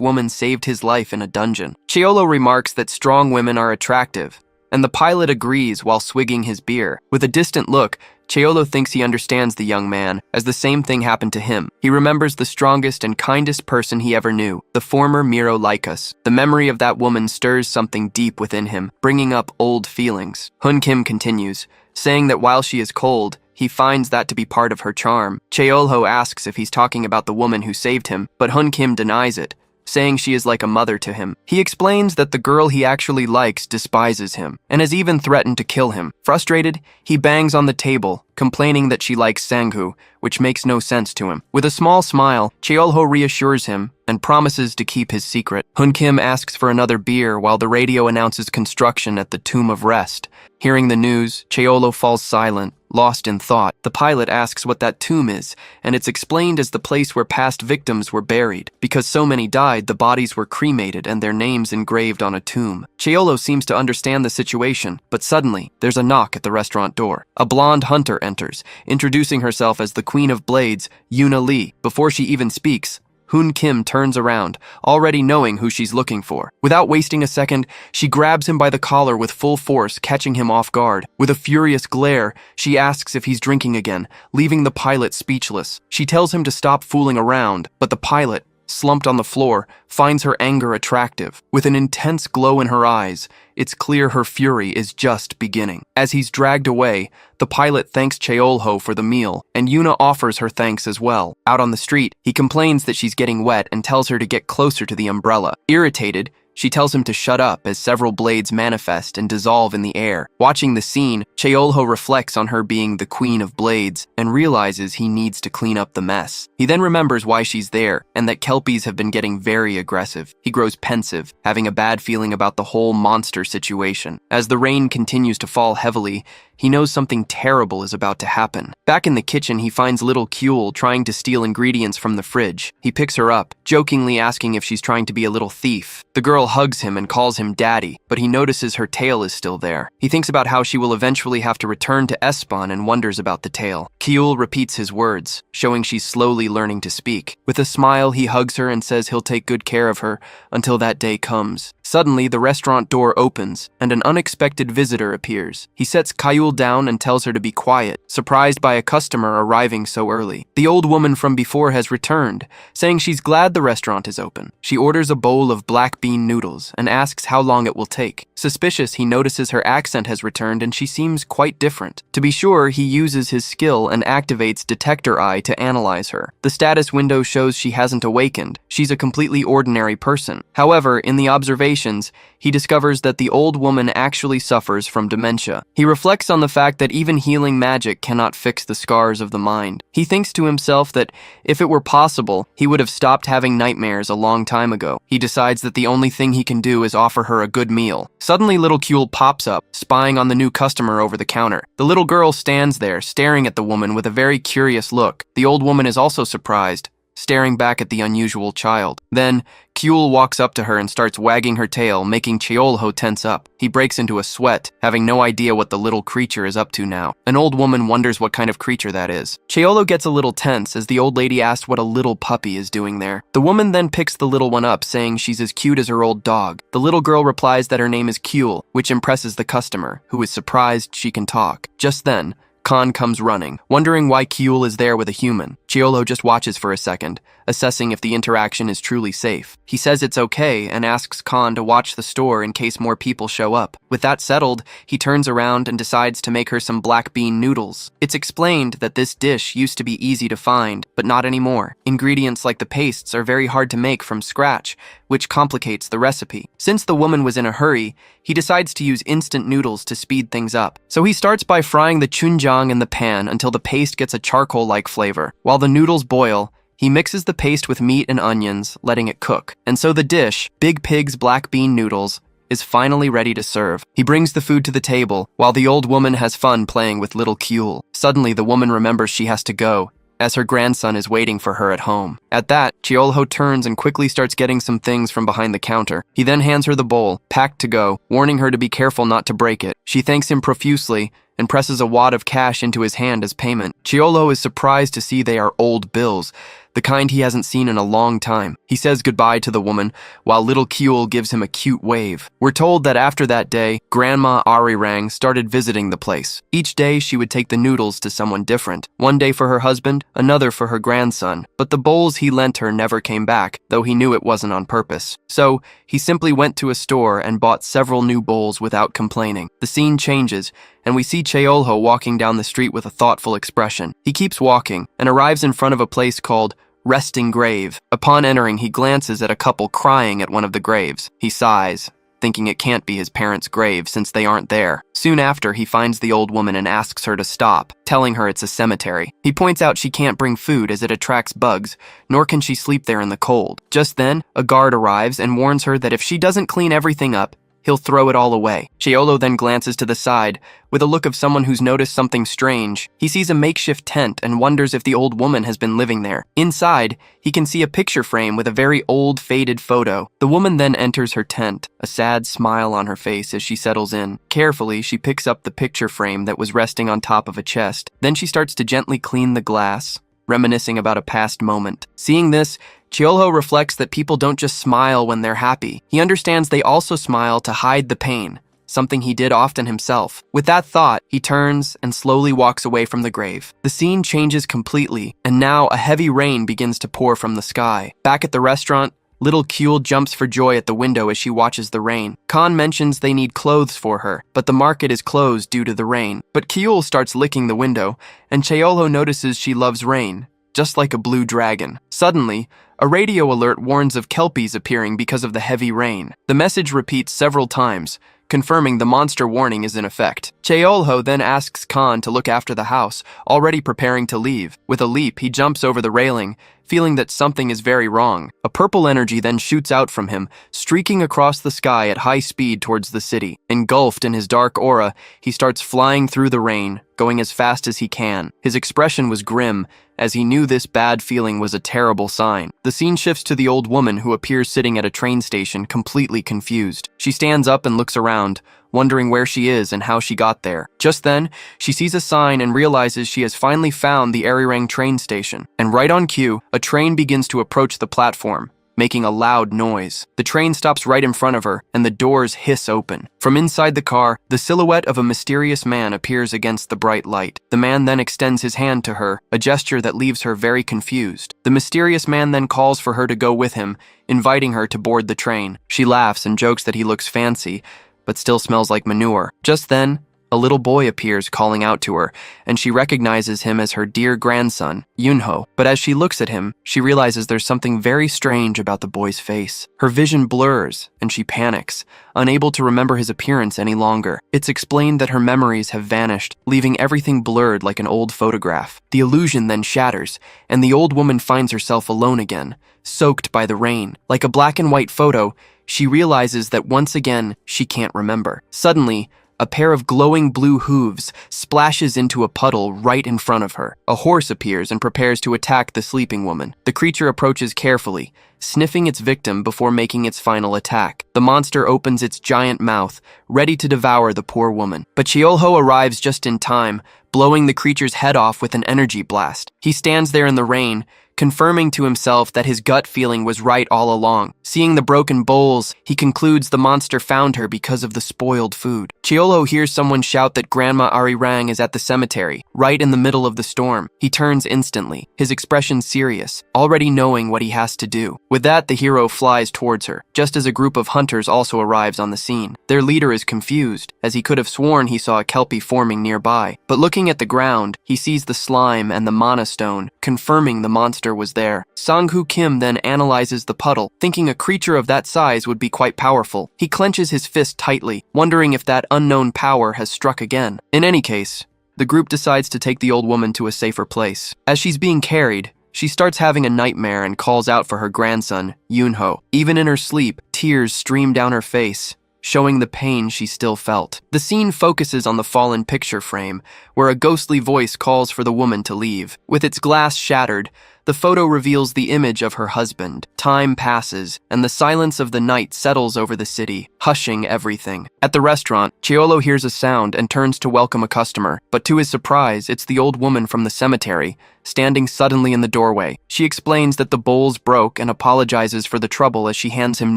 woman saved his life in a dungeon. Cheolho remarks that strong women are attractive, and the pilot agrees while swigging his beer. With a distant look, Cheolho thinks he understands the young man, as the same thing happened to him. He remembers the strongest and kindest person he ever knew, the former Miro Lycus. The memory of that woman stirs something deep within him, bringing up old feelings. Hoon Kim continues, saying that while she is cold, he finds that to be part of her charm. Cheolho asks if he's talking about the woman who saved him, but Hoon Kim denies it, saying she is like a mother to him. He explains that the girl he actually likes despises him, and has even threatened to kill him. Frustrated, he bangs on the table, complaining that she likes Sanghu, which makes no sense to him. With a small smile, Cheolho reassures him and promises to keep his secret. Hoon Kim asks for another beer while the radio announces construction at the Tomb of Rest. Hearing the news, Cheolho falls silent, lost in thought. The pilot asks what that tomb is, and it's explained as the place where past victims were buried. Because so many died, the bodies were cremated and their names engraved on a tomb. Cheolho seems to understand the situation, but suddenly, there's a knock at the restaurant door. A blonde hunter enters, introducing herself as the Queen of Blades, Yuna Lee. Before she even speaks, Hoon Kim turns around, already knowing who she's looking for. Without wasting a second, she grabs him by the collar with full force, catching him off guard. With a furious glare, she asks if he's drinking again, leaving the pilot speechless. She tells him to stop fooling around, but the pilot, slumped on the floor, finds her anger attractive. With an intense glow in her eyes, it's clear her fury is just beginning. As he's dragged away, the pilot thanks Cheolho for the meal, and Yuna offers her thanks as well. Out on the street, he complains that she's getting wet and tells her to get closer to the umbrella. Irritated, she tells him to shut up as several blades manifest and dissolve in the air. Watching the scene, Cheolho reflects on her being the queen of blades and realizes he needs to clean up the mess. He then remembers why she's there and that kelpies have been getting very aggressive. He grows pensive, having a bad feeling about the whole monster situation. As the rain continues to fall heavily, he knows something terrible is about to happen. Back in the kitchen, he finds little Kyul trying to steal ingredients from the fridge. He picks her up, jokingly asking if she's trying to be a little thief. The girl hugs him and calls him daddy, but he notices her tail is still there. He thinks about how she will eventually have to return to Espan and wonders about the tail. Kyul repeats his words, showing she's slowly learning to speak. With a smile, he hugs her and says he'll take good care of her until that day comes. Suddenly, the restaurant door opens, and an unexpected visitor appears. He sets Kyul down and tells her to be quiet, surprised by a customer arriving so early. The old woman from before has returned, saying she's glad the restaurant is open. She orders a bowl of black bean noodles and asks how long it will take. Suspicious, he notices her accent has returned and she seems quite different. To be sure, he uses his skill and activates Detector Eye to analyze her. The status window shows she hasn't awakened. She's a completely ordinary person. However, in the observations, he discovers that the old woman actually suffers from dementia. He reflects on the fact that even healing magic cannot fix the scars of the mind. He thinks to himself that if it were possible, he would have stopped having nightmares a long time ago. He decides that the only thing he can do is offer her a good meal. Suddenly, little Kyul pops up, spying on the new customer over the counter. The little girl stands there, staring at the woman with a very curious look. The old woman is also surprised, staring back at the unusual child. Then, Kyul walks up to her and starts wagging her tail, making Cheolho tense up. He breaks into a sweat, having no idea what the little creature is up to now. An old woman wonders what kind of creature that is. Cheolho gets a little tense as the old lady asks what a little puppy is doing there. The woman then picks the little one up, saying she's as cute as her old dog. The little girl replies that her name is Kyul, which impresses the customer, who is surprised she can talk. Just then, Khan comes running, wondering why Kyul is there with a human. Cheolho just watches for a second, assessing if the interaction is truly safe. He says it's okay and asks Khan to watch the store in case more people show up. With that settled, he turns around and decides to make her some black bean noodles. It's explained that this dish used to be easy to find, but not anymore. Ingredients like the pastes are very hard to make from scratch, which complicates the recipe. Since the woman was in a hurry, he decides to use instant noodles to speed things up. So he starts by frying the chunjang in the pan until the paste gets a charcoal-like flavor. While the noodles boil, he mixes the paste with meat and onions, letting it cook. And so the dish, Big Pig's black bean noodles, is finally ready to serve. He brings the food to the table, while the old woman has fun playing with little Kyul. Suddenly, the woman remembers she has to go, as her grandson is waiting for her at home. At that, Cheolho turns and quickly starts getting some things from behind the counter. He then hands her the bowl, packed to go, warning her to be careful not to break it. She thanks him profusely and presses a wad of cash into his hand as payment. Cheolho is surprised to see they are old bills, the kind he hasn't seen in a long time. He says goodbye to the woman, while little Kyul gives him a cute wave. We're told that after that day, Grandma Arirang started visiting the place. Each day, she would take the noodles to someone different. One day for her husband, another for her grandson. But the bowls he lent her never came back, though he knew it wasn't on purpose. So, he simply went to a store and bought several new bowls without complaining. The scene changes, and we see Cheolho walking down the street with a thoughtful expression. He keeps walking and arrives in front of a place called Resting Grave. Upon entering, he glances at a couple crying at one of the graves. He sighs, thinking it can't be his parents' grave since they aren't there. Soon after, he finds the old woman and asks her to stop, telling her it's a cemetery. He points out she can't bring food as it attracts bugs, nor can she sleep there in the cold. Just then, a guard arrives and warns her that if she doesn't clean everything up, he'll throw it all away. Cheolho then glances to the side, with a look of someone who's noticed something strange. He sees a makeshift tent and wonders if the old woman has been living there. Inside, he can see a picture frame with a very old, faded photo. The woman then enters her tent, a sad smile on her face as she settles in. Carefully, she picks up the picture frame that was resting on top of a chest. Then she starts to gently clean the glass, reminiscing about a past moment. Seeing this, Cheolho reflects that people don't just smile when they're happy. He understands they also smile to hide the pain, something he did often himself. With that thought, he turns and slowly walks away from the grave. The scene changes completely, and now a heavy rain begins to pour from the sky. Back at the restaurant, little Kyul jumps for joy at the window as she watches the rain. Khan mentions they need clothes for her, but the market is closed due to the rain. But Kyul starts licking the window, and Cheolho notices she loves rain, just like a blue dragon. Suddenly, a radio alert warns of kelpies appearing because of the heavy rain. The message repeats several times, confirming the monster warning is in effect. Cheolho then asks Khan to look after the house, already preparing to leave. With a leap, he jumps over the railing, feeling that something is very wrong. A purple energy then shoots out from him, streaking across the sky at high speed towards the city. Engulfed in his dark aura, he starts flying through the rain, going as fast as he can. His expression was grim, as he knew this bad feeling was a terrible sign. The scene shifts to the old woman who appears sitting at a train station, completely confused. She stands up and looks around, wondering where she is and how she got there. Just then, she sees a sign and realizes she has finally found the Arirang train station. And right on cue, a train begins to approach the platform, making a loud noise. The train stops right in front of her, and the doors hiss open. From inside the car, the silhouette of a mysterious man appears against the bright light. The man then extends his hand to her, a gesture that leaves her very confused. The mysterious man then calls for her to go with him, inviting her to board the train. She laughs and jokes that he looks fancy, but still smells like manure. Just then, a little boy appears calling out to her, and she recognizes him as her dear grandson, Yunho. But as she looks at him, she realizes there's something very strange about the boy's face. Her vision blurs, and she panics, unable to remember his appearance any longer. It's explained that her memories have vanished, leaving everything blurred like an old photograph. The illusion then shatters, and the old woman finds herself alone again, soaked by the rain. Like a black and white photo, she realizes that once again, she can't remember. Suddenly, a pair of glowing blue hooves splashes into a puddle right in front of her. A horse appears and prepares to attack the sleeping woman. The creature approaches carefully, sniffing its victim before making its final attack. The monster opens its giant mouth, ready to devour the poor woman. But Cheolho arrives just in time, blowing the creature's head off with an energy blast. He stands there in the rain, confirming to himself that his gut feeling was right all along. Seeing the broken bowls, he concludes the monster found her because of the spoiled food. Cheolho hears someone shout that Grandma Arirang is at the cemetery, right in the middle of the storm. He turns instantly, his expression serious, already knowing what he has to do. With that, the hero flies towards her, just as a group of hunters also arrives on the scene. Their leader is confused, as he could have sworn he saw a kelpie forming nearby. But looking at the ground, he sees the slime and the mana stone, confirming the monster was there. Sang-hoo Kim then analyzes the puddle, thinking a creature of that size would be quite powerful. He clenches his fist tightly, wondering if that unknown power has struck again. In any case, the group decides to take the old woman to a safer place. As she's being carried, she starts having a nightmare and calls out for her grandson, Yunho. Even in her sleep, tears stream down her face, showing the pain she still felt. The scene focuses on the fallen picture frame, where a ghostly voice calls for the woman to leave. With its glass shattered, the photo reveals the image of her husband. Time passes, and the silence of the night settles over the city, hushing everything. At the restaurant, Cheolho hears a sound and turns to welcome a customer, but to his surprise, it's the old woman from the cemetery, standing suddenly in the doorway. She explains that the bowls broke and apologizes for the trouble as she hands him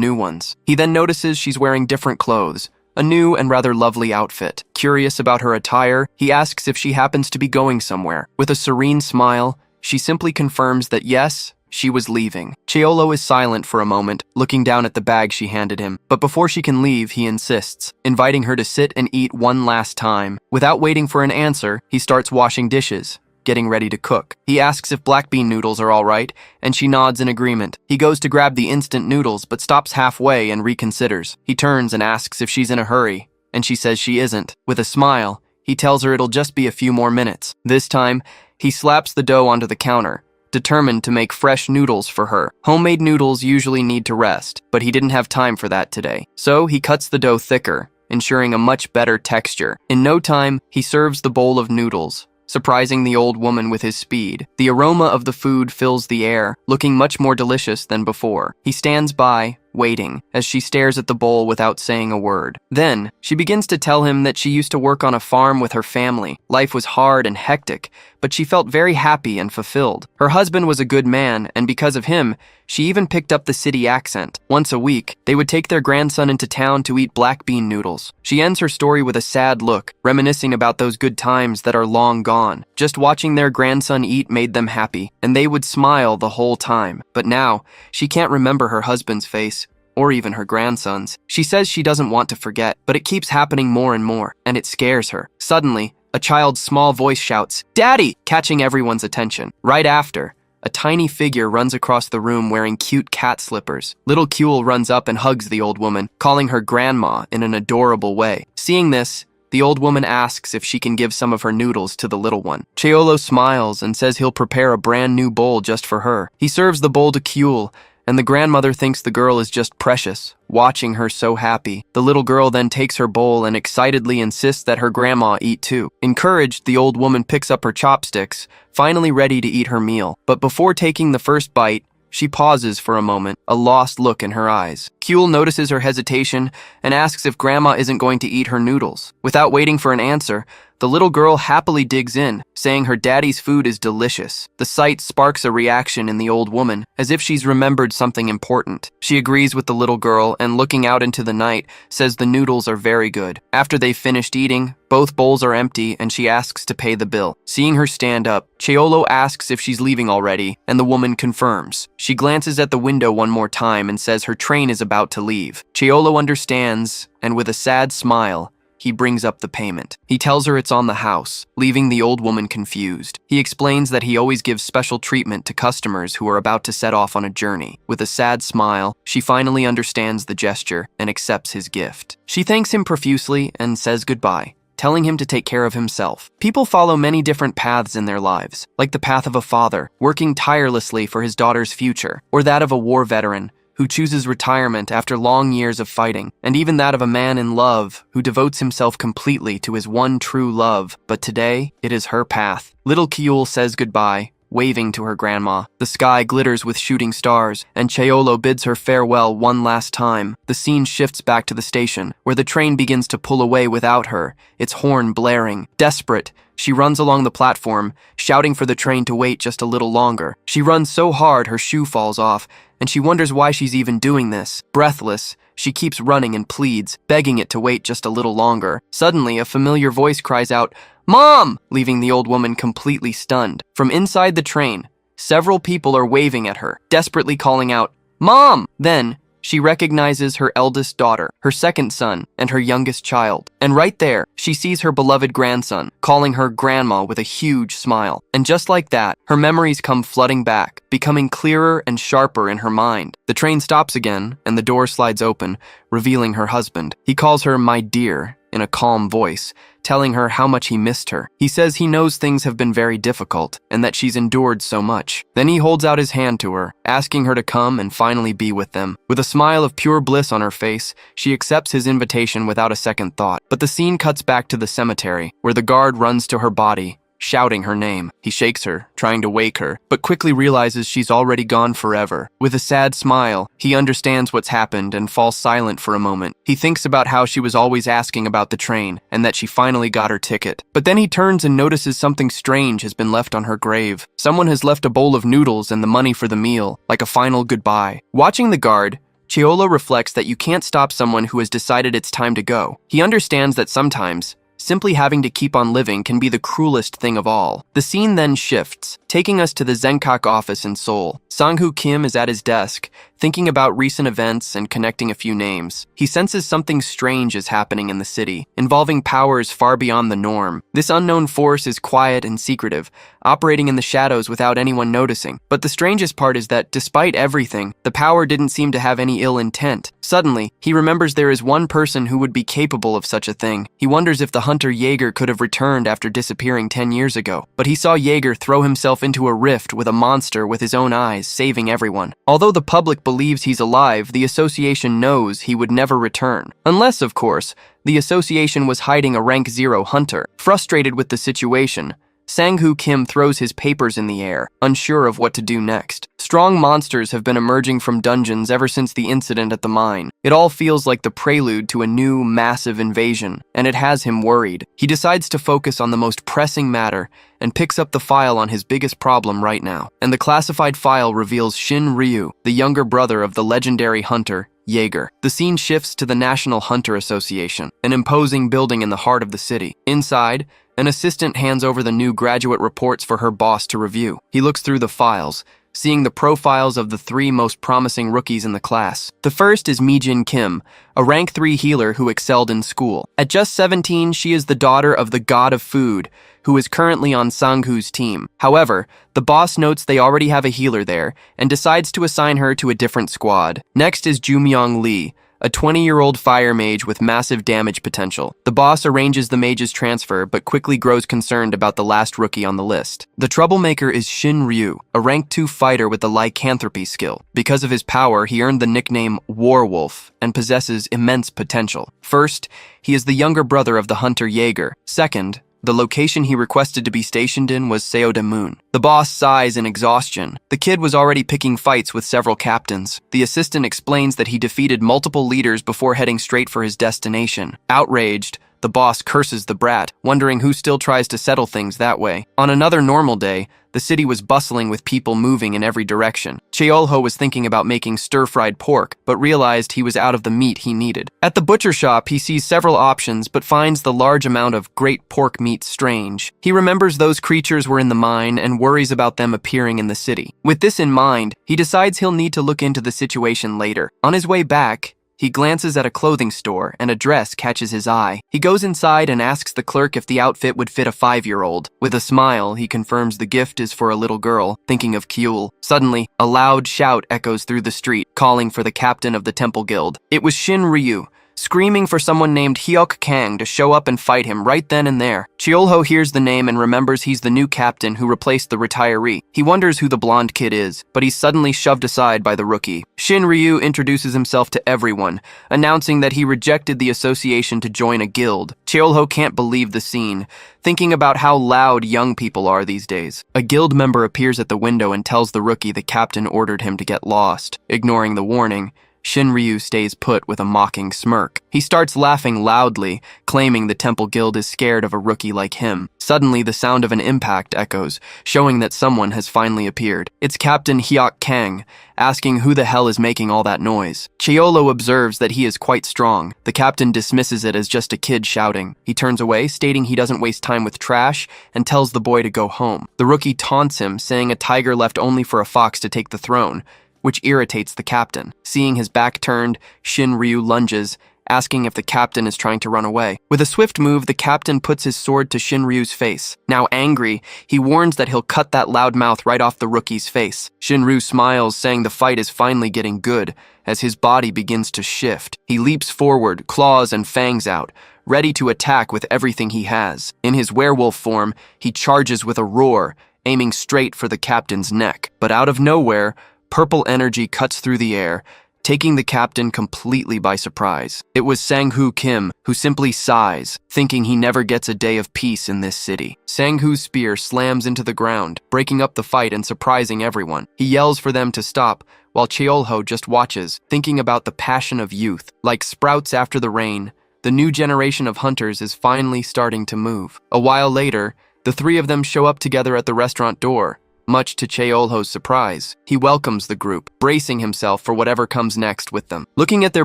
new ones. He then notices she's wearing different clothes, a new and rather lovely outfit. Curious about her attire, he asks if she happens to be going somewhere. With a serene smile, she simply confirms that yes, she was leaving. Cheolho is silent for a moment, looking down at the bag she handed him. But before she can leave, he insists, inviting her to sit and eat one last time. Without waiting for an answer, he starts washing dishes, getting ready to cook. He asks if black bean noodles are all right, and she nods in agreement. He goes to grab the instant noodles, but stops halfway and reconsiders. He turns and asks if she's in a hurry, and she says she isn't. With a smile, he tells her it'll just be a few more minutes. This time, he slaps the dough onto the counter, determined to make fresh noodles for her. Homemade noodles usually need to rest, but he didn't have time for that today. So he cuts the dough thicker, ensuring a much better texture. In no time, he serves the bowl of noodles, surprising the old woman with his speed. The aroma of the food fills the air, looking much more delicious than before. He stands by, waiting, as she stares at the bowl without saying a word. Then, she begins to tell him that she used to work on a farm with her family. Life was hard and hectic, but she felt very happy and fulfilled. Her husband was a good man, and because of him, she even picked up the city accent. Once a week, they would take their grandson into town to eat black bean noodles. She ends her story with a sad look, reminiscing about those good times that are long gone. Just watching their grandson eat made them happy, and they would smile the whole time. But now, she can't remember her husband's face, or even her grandson's. She says she doesn't want to forget, but it keeps happening more and more, and it scares her. Suddenly, a child's small voice shouts, "Daddy!" catching everyone's attention. Right after, a tiny figure runs across the room wearing cute cat slippers. Little Kuel runs up and hugs the old woman, calling her grandma in an adorable way. Seeing this, the old woman asks if she can give some of her noodles to the little one. Chaeollo smiles and says he'll prepare a brand new bowl just for her. He serves the bowl to Kuel, and the grandmother thinks the girl is just precious, watching her so happy. The little girl then takes her bowl and excitedly insists that her grandma eat too. Encouraged, the old woman picks up her chopsticks, finally ready to eat her meal. But before taking the first bite, she pauses for a moment, a lost look in her eyes. Kuel notices her hesitation and asks if grandma isn't going to eat her noodles. Without waiting for an answer, the little girl happily digs in, saying her daddy's food is delicious. The sight sparks a reaction in the old woman, as if she's remembered something important. She agrees with the little girl and, looking out into the night, says the noodles are very good. After they've finished eating, both bowls are empty and she asks to pay the bill. Seeing her stand up, Chaeollo asks if she's leaving already, and the woman confirms. She glances at the window one more time and says her train is about to leave. Chaeollo understands, and with a sad smile, he brings up the payment. He tells her it's on the house, leaving the old woman confused. He explains that he always gives special treatment to customers who are about to set off on a journey. With a sad smile, she finally understands the gesture and accepts his gift. She thanks him profusely and says goodbye, telling him to take care of himself. People follow many different paths in their lives, like the path of a father, working tirelessly for his daughter's future, or that of a war veteran, who chooses retirement after long years of fighting, and even that of a man in love who devotes himself completely to his one true love. But today, it is her path. Little Kuel says goodbye, waving to her grandma. The sky glitters with shooting stars, and Chaeollo bids her farewell one last time. The scene shifts back to the station, where the train begins to pull away without her, its horn blaring. Desperate, she runs along the platform, shouting for the train to wait just a little longer. She runs so hard her shoe falls off, and she wonders why she's even doing this. Breathless, she keeps running and pleads, begging it to wait just a little longer. Suddenly, a familiar voice cries out, "Mom!" leaving the old woman completely stunned. From inside the train, several people are waving at her, desperately calling out, "Mom!" Then, she recognizes her eldest daughter, her second son, and her youngest child. And right there, she sees her beloved grandson, calling her grandma with a huge smile. And just like that, her memories come flooding back, becoming clearer and sharper in her mind. The train stops again, and the door slides open, revealing her husband. He calls her "my dear" in a calm voice, telling her how much he missed her. He says he knows things have been very difficult and that she's endured so much. Then he holds out his hand to her, asking her to come and finally be with them. With a smile of pure bliss on her face, she accepts his invitation without a second thought. But the scene cuts back to the cemetery, where the guard runs to her body, shouting her name. He shakes her, trying to wake her, but quickly realizes she's already gone forever. With a sad smile, he understands what's happened and falls silent for a moment. He thinks about how she was always asking about the train and that she finally got her ticket. But then he turns and notices something strange has been left on her grave. Someone has left a bowl of noodles and the money for the meal, like a final goodbye. Watching the guard, Chaeollo reflects that you can't stop someone who has decided it's time to go. He understands that sometimes, simply having to keep on living can be the cruelest thing of all. The scene then shifts, taking us to the Zenkak office in Seoul. Sang-Hoo Kim is at his desk, thinking about recent events and connecting a few names. He senses something strange is happening in the city, involving powers far beyond the norm. This unknown force is quiet and secretive, operating in the shadows without anyone noticing. But the strangest part is that, despite everything, the power didn't seem to have any ill intent. Suddenly, he remembers there is one person who would be capable of such a thing. He wonders if the hunter Jaeger could have returned after disappearing 10 years ago. But he saw Jaeger throw himself into a rift with a monster with his own eyes, saving everyone. Although the public believes he's alive, the association knows he would never return. Unless, of course, the association was hiding a rank 0 hunter. Frustrated with the situation, Sang-hoo Kim throws his papers in the air, unsure of what to do next. Strong monsters have been emerging from dungeons ever since the incident at the mine. It all feels like the prelude to a new, massive invasion, and it has him worried. He decides to focus on the most pressing matter and picks up the file on his biggest problem right now. And the classified file reveals Shin Ryu, the younger brother of the legendary hunter, Jaeger. The scene shifts to the National Hunter Association, an imposing building in the heart of the city. Inside, an assistant hands over the new graduate reports for her boss to review. He looks through the files, seeing the profiles of the 3 most promising rookies in the class. The first is Mi-jin Kim, a rank 3 healer who excelled in school. At just 17, she is the daughter of the god of food, who is currently on Sang-hoo's team. However, the boss notes they already have a healer there and decides to assign her to a different squad. Next is Ju-myung Lee, a 20-year-old fire mage with massive damage potential. The boss arranges the mage's transfer, but quickly grows concerned about the last rookie on the list. The troublemaker is Shin Ryu, a rank 2 fighter with the lycanthropy skill. Because of his power, he earned the nickname Warwolf and possesses immense potential. First, he is the younger brother of the hunter Jaeger. Second, the location he requested to be stationed in was Seodamun. The boss sighs in exhaustion. The kid was already picking fights with several captains. The assistant explains that he defeated multiple leaders before heading straight for his destination. Outraged, the boss curses the brat, wondering who still tries to settle things that way. On another normal day, the city was bustling with people moving in every direction. Cheolho was thinking about making stir-fried pork, but realized he was out of the meat he needed. At the butcher shop, he sees several options, but finds the large amount of great pork meat strange. He remembers those creatures were in the mine and worries about them appearing in the city. With this in mind, he decides he'll need to look into the situation later. On his way back, he glances at a clothing store and a dress catches his eye. He goes inside and asks the clerk if the outfit would fit a 5-year-old. With a smile, he confirms the gift is for a little girl, thinking of Kyul. Suddenly, a loud shout echoes through the street, calling for the captain of the Temple Guild. It was Shin Ryu, screaming for someone named Hyuk Kang to show up and fight him right then and there. Cheolho hears the name and remembers he's the new captain who replaced the retiree. He wonders who the blonde kid is, but he's suddenly shoved aside by the rookie. Shin Ryu introduces himself to everyone, announcing that he rejected the association to join a guild. Cheolho can't believe the scene, thinking about how loud young people are these days. A guild member appears at the window and tells the rookie the captain ordered him to get lost. Ignoring the warning, Shin Ryu stays put with a mocking smirk. He starts laughing loudly, claiming the Temple Guild is scared of a rookie like him. Suddenly, the sound of an impact echoes, showing that someone has finally appeared. It's Captain Hyuk Kang, asking who the hell is making all that noise. Cheolho observes that he is quite strong. The captain dismisses it as just a kid shouting. He turns away, stating he doesn't waste time with trash, and tells the boy to go home. The rookie taunts him, saying a tiger left only for a fox to take the throne, which irritates the captain. Seeing his back turned, Shin Ryu lunges, asking if the captain is trying to run away. With a swift move, the captain puts his sword to Shin Ryu's face. Now angry, he warns that he'll cut that loud mouth right off the rookie's face. Shin Ryu smiles, saying the fight is finally getting good, as his body begins to shift. He leaps forward, claws and fangs out, ready to attack with everything he has. In his werewolf form, he charges with a roar, aiming straight for the captain's neck. But out of nowhere, purple energy cuts through the air, taking the captain completely by surprise. It was Sang-hoo Kim, who simply sighs, thinking he never gets a day of peace in this city. Sang-hoo's spear slams into the ground, breaking up the fight and surprising everyone. He yells for them to stop, while Cheolho just watches, thinking about the passion of youth. Like sprouts after the rain, the new generation of hunters is finally starting to move. A while later, the 3 of them show up together at the restaurant door. Much to Cheolho's surprise, he welcomes the group, bracing himself for whatever comes next with them. Looking at their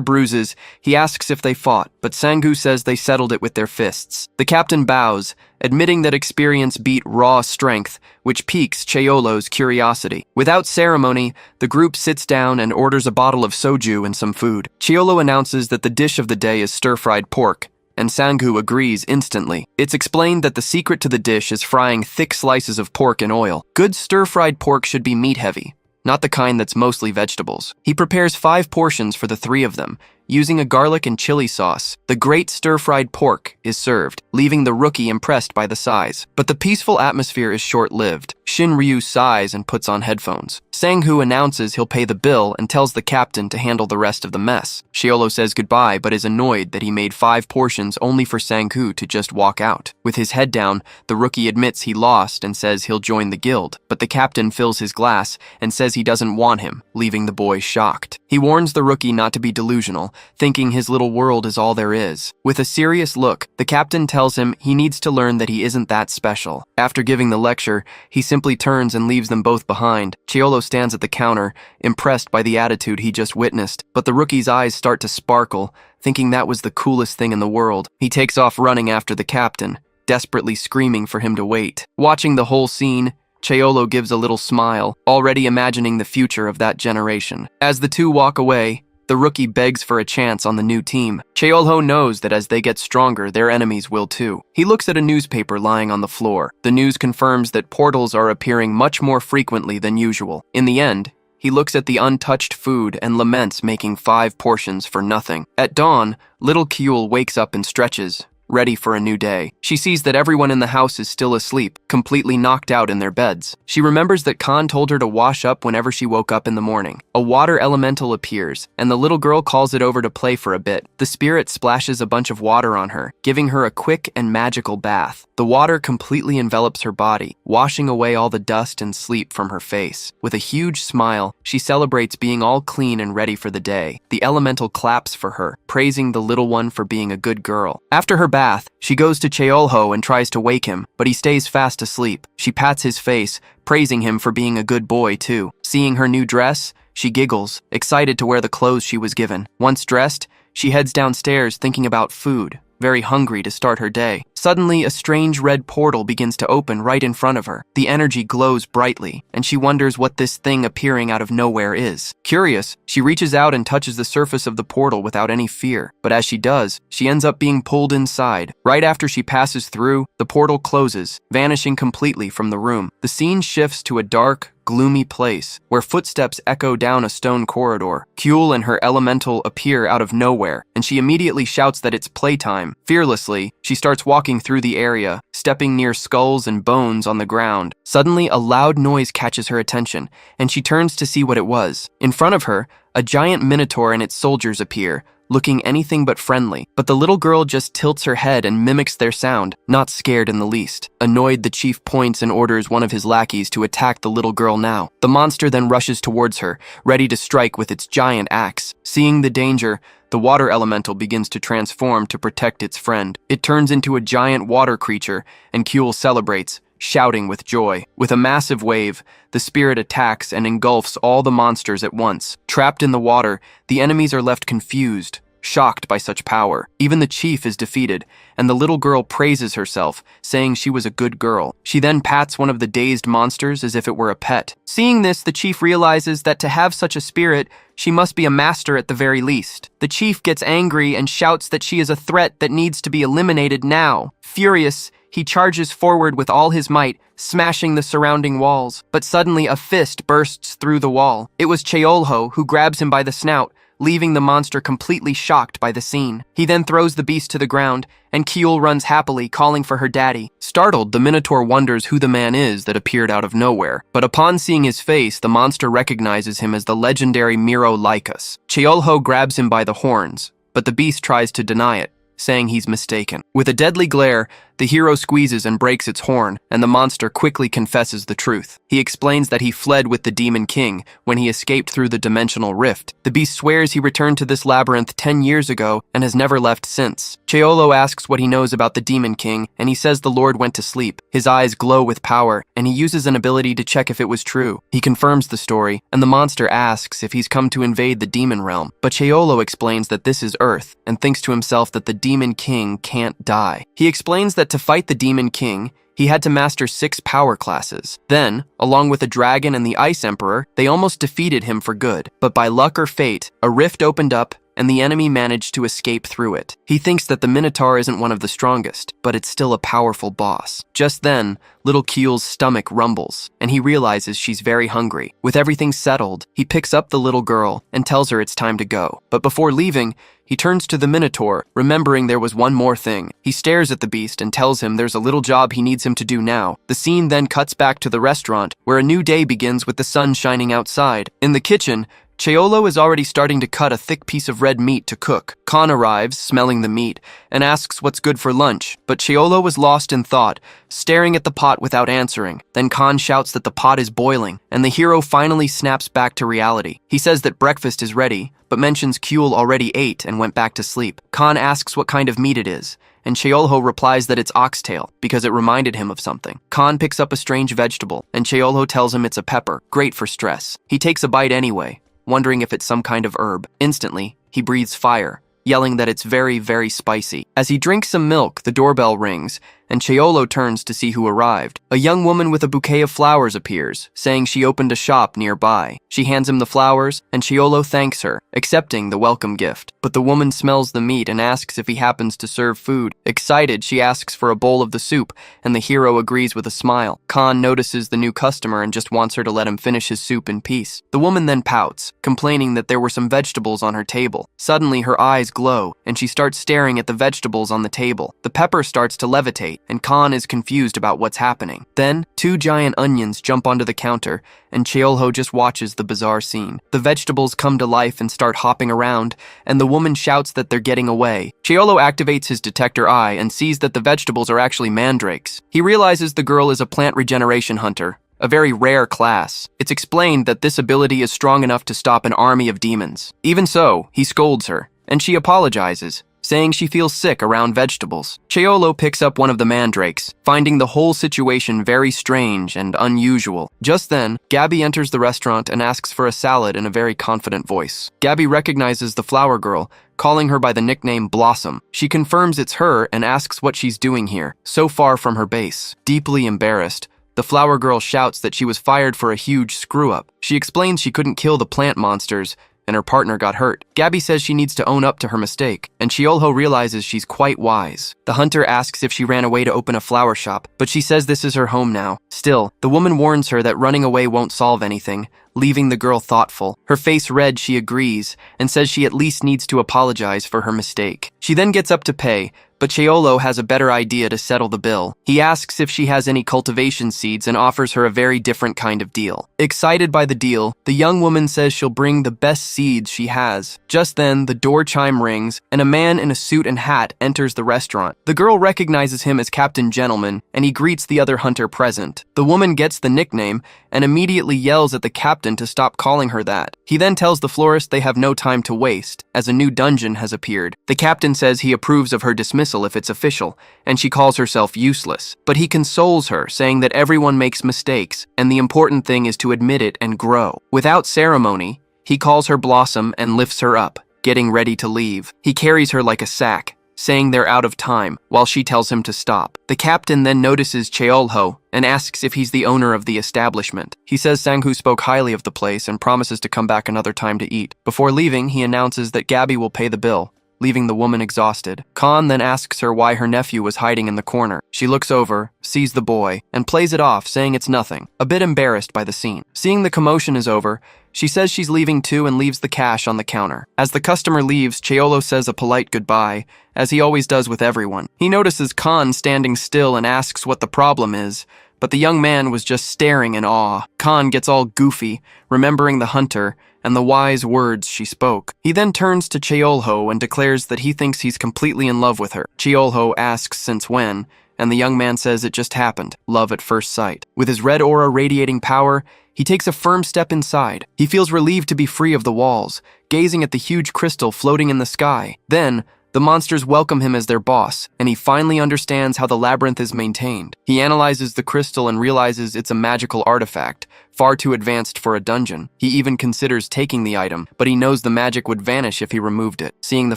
bruises, he asks if they fought, but Sang-hoo says they settled it with their fists. The captain bows, admitting that experience beat raw strength, which piques Cheolho's curiosity. Without ceremony, the group sits down and orders a bottle of soju and some food. Cheolho announces that the dish of the day is stir-fried pork, and Sang-hoo agrees instantly. It's explained that the secret to the dish is frying thick slices of pork in oil. Good stir-fried pork should be meat-heavy, not the kind that's mostly vegetables. He prepares 5 portions for the 3 of them, using a garlic and chili sauce. The great stir-fried pork is served. leaving the rookie impressed by the size. But the peaceful atmosphere is short-lived. Shinryu sighs and puts on headphones. Sang-hoo announces he'll pay the bill and tells the captain to handle the rest of the mess. Yahello says goodbye but is annoyed that he made 5 portions only for Sang-hoo to just walk out. With his head down, the rookie admits he lost and says he'll join the guild, but the captain fills his glass and says he doesn't want him, leaving the boy shocked. He warns the rookie not to be delusional, thinking his little world is all there is. With a serious look, the captain tells him he needs to learn that he isn't that special. After giving the lecture, he simply turns and leaves them both behind. Yahello stands at the counter, impressed by the attitude he just witnessed, but the rookie's eyes start to sparkle, thinking that was the coolest thing in the world. He takes off running after the captain, desperately screaming for him to wait. Watching the whole scene, Yahello gives a little smile, already imagining the future of that generation. As the two walk away, the rookie begs for a chance on the new team. Yahello knows that as they get stronger, their enemies will too. He looks at a newspaper lying on the floor. The news confirms that portals are appearing much more frequently than usual. In the end, he looks at the untouched food and laments making 5 portions for nothing. At dawn, little Kyul wakes up and stretches, ready for a new day. She sees that everyone in the house is still asleep, completely knocked out in their beds. She remembers that Khan told her to wash up whenever she woke up in the morning. A water elemental appears, and the little girl calls it over to play for a bit. The spirit splashes a bunch of water on her, giving her a quick and magical bath. The water completely envelops her body, washing away all the dust and sleep from her face. With a huge smile, she celebrates being all clean and ready for the day. The elemental claps for her, praising the little one for being a good girl. After her bath, she goes to Yahello and tries to wake him, but he stays fast asleep. She pats his face, praising him for being a good boy too. Seeing her new dress, she giggles, excited to wear the clothes she was given. Once dressed, she heads downstairs thinking about food, very hungry to start her day. Suddenly, a strange red portal begins to open right in front of her. The energy glows brightly, and she wonders what this thing appearing out of nowhere is. Curious, she reaches out and touches the surface of the portal without any fear. But as she does, she ends up being pulled inside. Right after she passes through, the portal closes, vanishing completely from the room. The scene shifts to a dark, gloomy place where footsteps echo down a stone corridor. Kyul and her elemental appear out of nowhere, and she immediately shouts that it's playtime. Fearlessly, she starts walking through the area, stepping near skulls and bones on the ground. Suddenly, a loud noise catches her attention, and she turns to see what it was. In front of her, a giant minotaur and its soldiers appear, looking anything but friendly. But the little girl just tilts her head and mimics their sound, not scared in the least. Annoyed, the chief points and orders one of his lackeys to attack the little girl now. The monster then rushes towards her, ready to strike with its giant axe. Seeing the danger, the water elemental begins to transform to protect its friend. It turns into a giant water creature, and Kyul celebrates, shouting with joy. With a massive wave, the spirit attacks and engulfs all the monsters at once. Trapped in the water, the enemies are left confused, shocked by such power. Even the chief is defeated, and the little girl praises herself, saying she was a good girl. She then pats one of the dazed monsters as if it were a pet. Seeing this, the chief realizes that to have such a spirit, she must be a master at the very least. The chief gets angry and shouts that she is a threat that needs to be eliminated now. Furious, he charges forward with all his might, smashing the surrounding walls. But suddenly a fist bursts through the wall. It was Yahello who grabs him by the snout, leaving the monster completely shocked by the scene. He then throws the beast to the ground, and Kyul runs happily, calling for her daddy. Startled, the Minotaur wonders who the man is that appeared out of nowhere. But upon seeing his face, the monster recognizes him as the legendary Miro Lycus. Yahello grabs him by the horns, but the beast tries to deny it, saying he's mistaken. With a deadly glare, the hero squeezes and breaks its horn, and the monster quickly confesses the truth. He explains that he fled with the Demon King when he escaped through the dimensional rift. The beast swears he returned to this labyrinth 10 years ago and has never left since. Yahello asks what he knows about the Demon King, and he says the Lord went to sleep. His eyes glow with power, and he uses an ability to check if it was true. He confirms the story, and the monster asks if he's come to invade the demon realm. But Yahello explains that this is Earth, and thinks to himself that the Demon King can't die. He explains that to fight the Demon King, he had to master 6 power classes. Then, along with the dragon and the Ice Emperor, they almost defeated him for good. But by luck or fate, a rift opened up, and the enemy managed to escape through it. He thinks that the Minotaur isn't one of the strongest, but it's still a powerful boss. Just then, little Kyul's stomach rumbles, and he realizes she's very hungry. With everything settled, he picks up the little girl and tells her it's time to go. But before leaving, he turns to the Minotaur, remembering there was one more thing. He stares at the beast and tells him there's a little job he needs him to do now. The scene then cuts back to the restaurant, where a new day begins with the sun shining outside. In the kitchen, Yahello is already starting to cut a thick piece of red meat to cook. Khan arrives, smelling the meat, and asks what's good for lunch, but Yahello was lost in thought, staring at the pot without answering. Then Khan shouts that the pot is boiling, and the hero finally snaps back to reality. He says that breakfast is ready, but mentions Kyul already ate and went back to sleep. Khan asks what kind of meat it is, and Yahello replies that it's oxtail, because it reminded him of something. Khan picks up a strange vegetable, and Yahello tells him it's a pepper, great for stress. He takes a bite anyway, wondering if it's some kind of herb. Instantly, he breathes fire, yelling that it's very, very spicy. As he drinks some milk, the doorbell rings, and Yahello turns to see who arrived. A young woman with a bouquet of flowers appears, saying she opened a shop nearby. She hands him the flowers, and Yahello thanks her, accepting the welcome gift. But the woman smells the meat and asks if he happens to serve food. Excited, she asks for a bowl of the soup, and the hero agrees with a smile. Khan notices the new customer and just wants her to let him finish his soup in peace. The woman then pouts, complaining that there were some vegetables on her table. Suddenly, her eyes glow, and she starts staring at the vegetables on the table. The pepper starts to levitate, and Khan is confused about what's happening. Then, two giant onions jump onto the counter, and Yahello just watches the bizarre scene. The vegetables come to life and start hopping around, and the woman shouts that they're getting away. Yahello activates his detector eye and sees that the vegetables are actually mandrakes. He realizes the girl is a plant regeneration hunter, a very rare class. It's explained that this ability is strong enough to stop an army of demons. Even so, he scolds her, and she apologizes, saying she feels sick around vegetables. Yahello picks up one of the mandrakes, finding the whole situation very strange and unusual. Just then, Gabby enters the restaurant and asks for a salad in a very confident voice. Gabby recognizes the flower girl, calling her by the nickname Blossom. She confirms it's her and asks what she's doing here, so far from her base. Deeply embarrassed, the flower girl shouts that she was fired for a huge screw-up. She explains she couldn't kill the plant monsters, and her partner got hurt. Gabby says she needs to own up to her mistake, and Yahello realizes she's quite wise. The hunter asks if she ran away to open a flower shop, but she says this is her home now. Still, the woman warns her that running away won't solve anything, leaving the girl thoughtful. Her face red, she agrees, and says she at least needs to apologize for her mistake. She then gets up to pay, but Yahello has a better idea to settle the bill. He asks if she has any cultivation seeds and offers her a very different kind of deal. Excited by the deal, the young woman says she'll bring the best seeds she has. Just then, the door chime rings, and a man in a suit and hat enters the restaurant. The girl recognizes him as Captain Gentleman, and he greets the other hunter present. The woman gets the nickname and immediately yells at the captain to stop calling her that. He then tells the florist they have no time to waste, as a new dungeon has appeared. The captain says he approves of her dismissal if it's official, and she calls herself useless. But he consoles her, saying that everyone makes mistakes, and the important thing is to admit it and grow. Without ceremony, he calls her Blossom and lifts her up, getting ready to leave. He carries her like a sack, saying they're out of time, while she tells him to stop. The captain then notices Yahello and asks if he's the owner of the establishment. He says Sanghu spoke highly of the place and promises to come back another time to eat. Before leaving, he announces that Gabby will pay the bill, leaving the woman exhausted. Khan then asks her why her nephew was hiding in the corner. She looks over, sees the boy, and plays it off, saying it's nothing, a bit embarrassed by the scene. Seeing the commotion is over, she says she's leaving too and leaves the cash on the counter. As the customer leaves, Yahello says a polite goodbye, as he always does with everyone. He notices Khan standing still and asks what the problem is, but the young man was just staring in awe. Khan gets all goofy, remembering the hunter and the wise words she spoke. He then turns to Yahello and declares that he thinks he's completely in love with her. Yahello asks since when, and the young man says it just happened, love at first sight. With his red aura radiating power, he takes a firm step inside. He feels relieved to be free of the walls, gazing at the huge crystal floating in the sky. Then, the monsters welcome him as their boss, and he finally understands how the labyrinth is maintained. He analyzes the crystal and realizes it's a magical artifact, far too advanced for a dungeon. He even considers taking the item, but he knows the magic would vanish if he removed it. Seeing the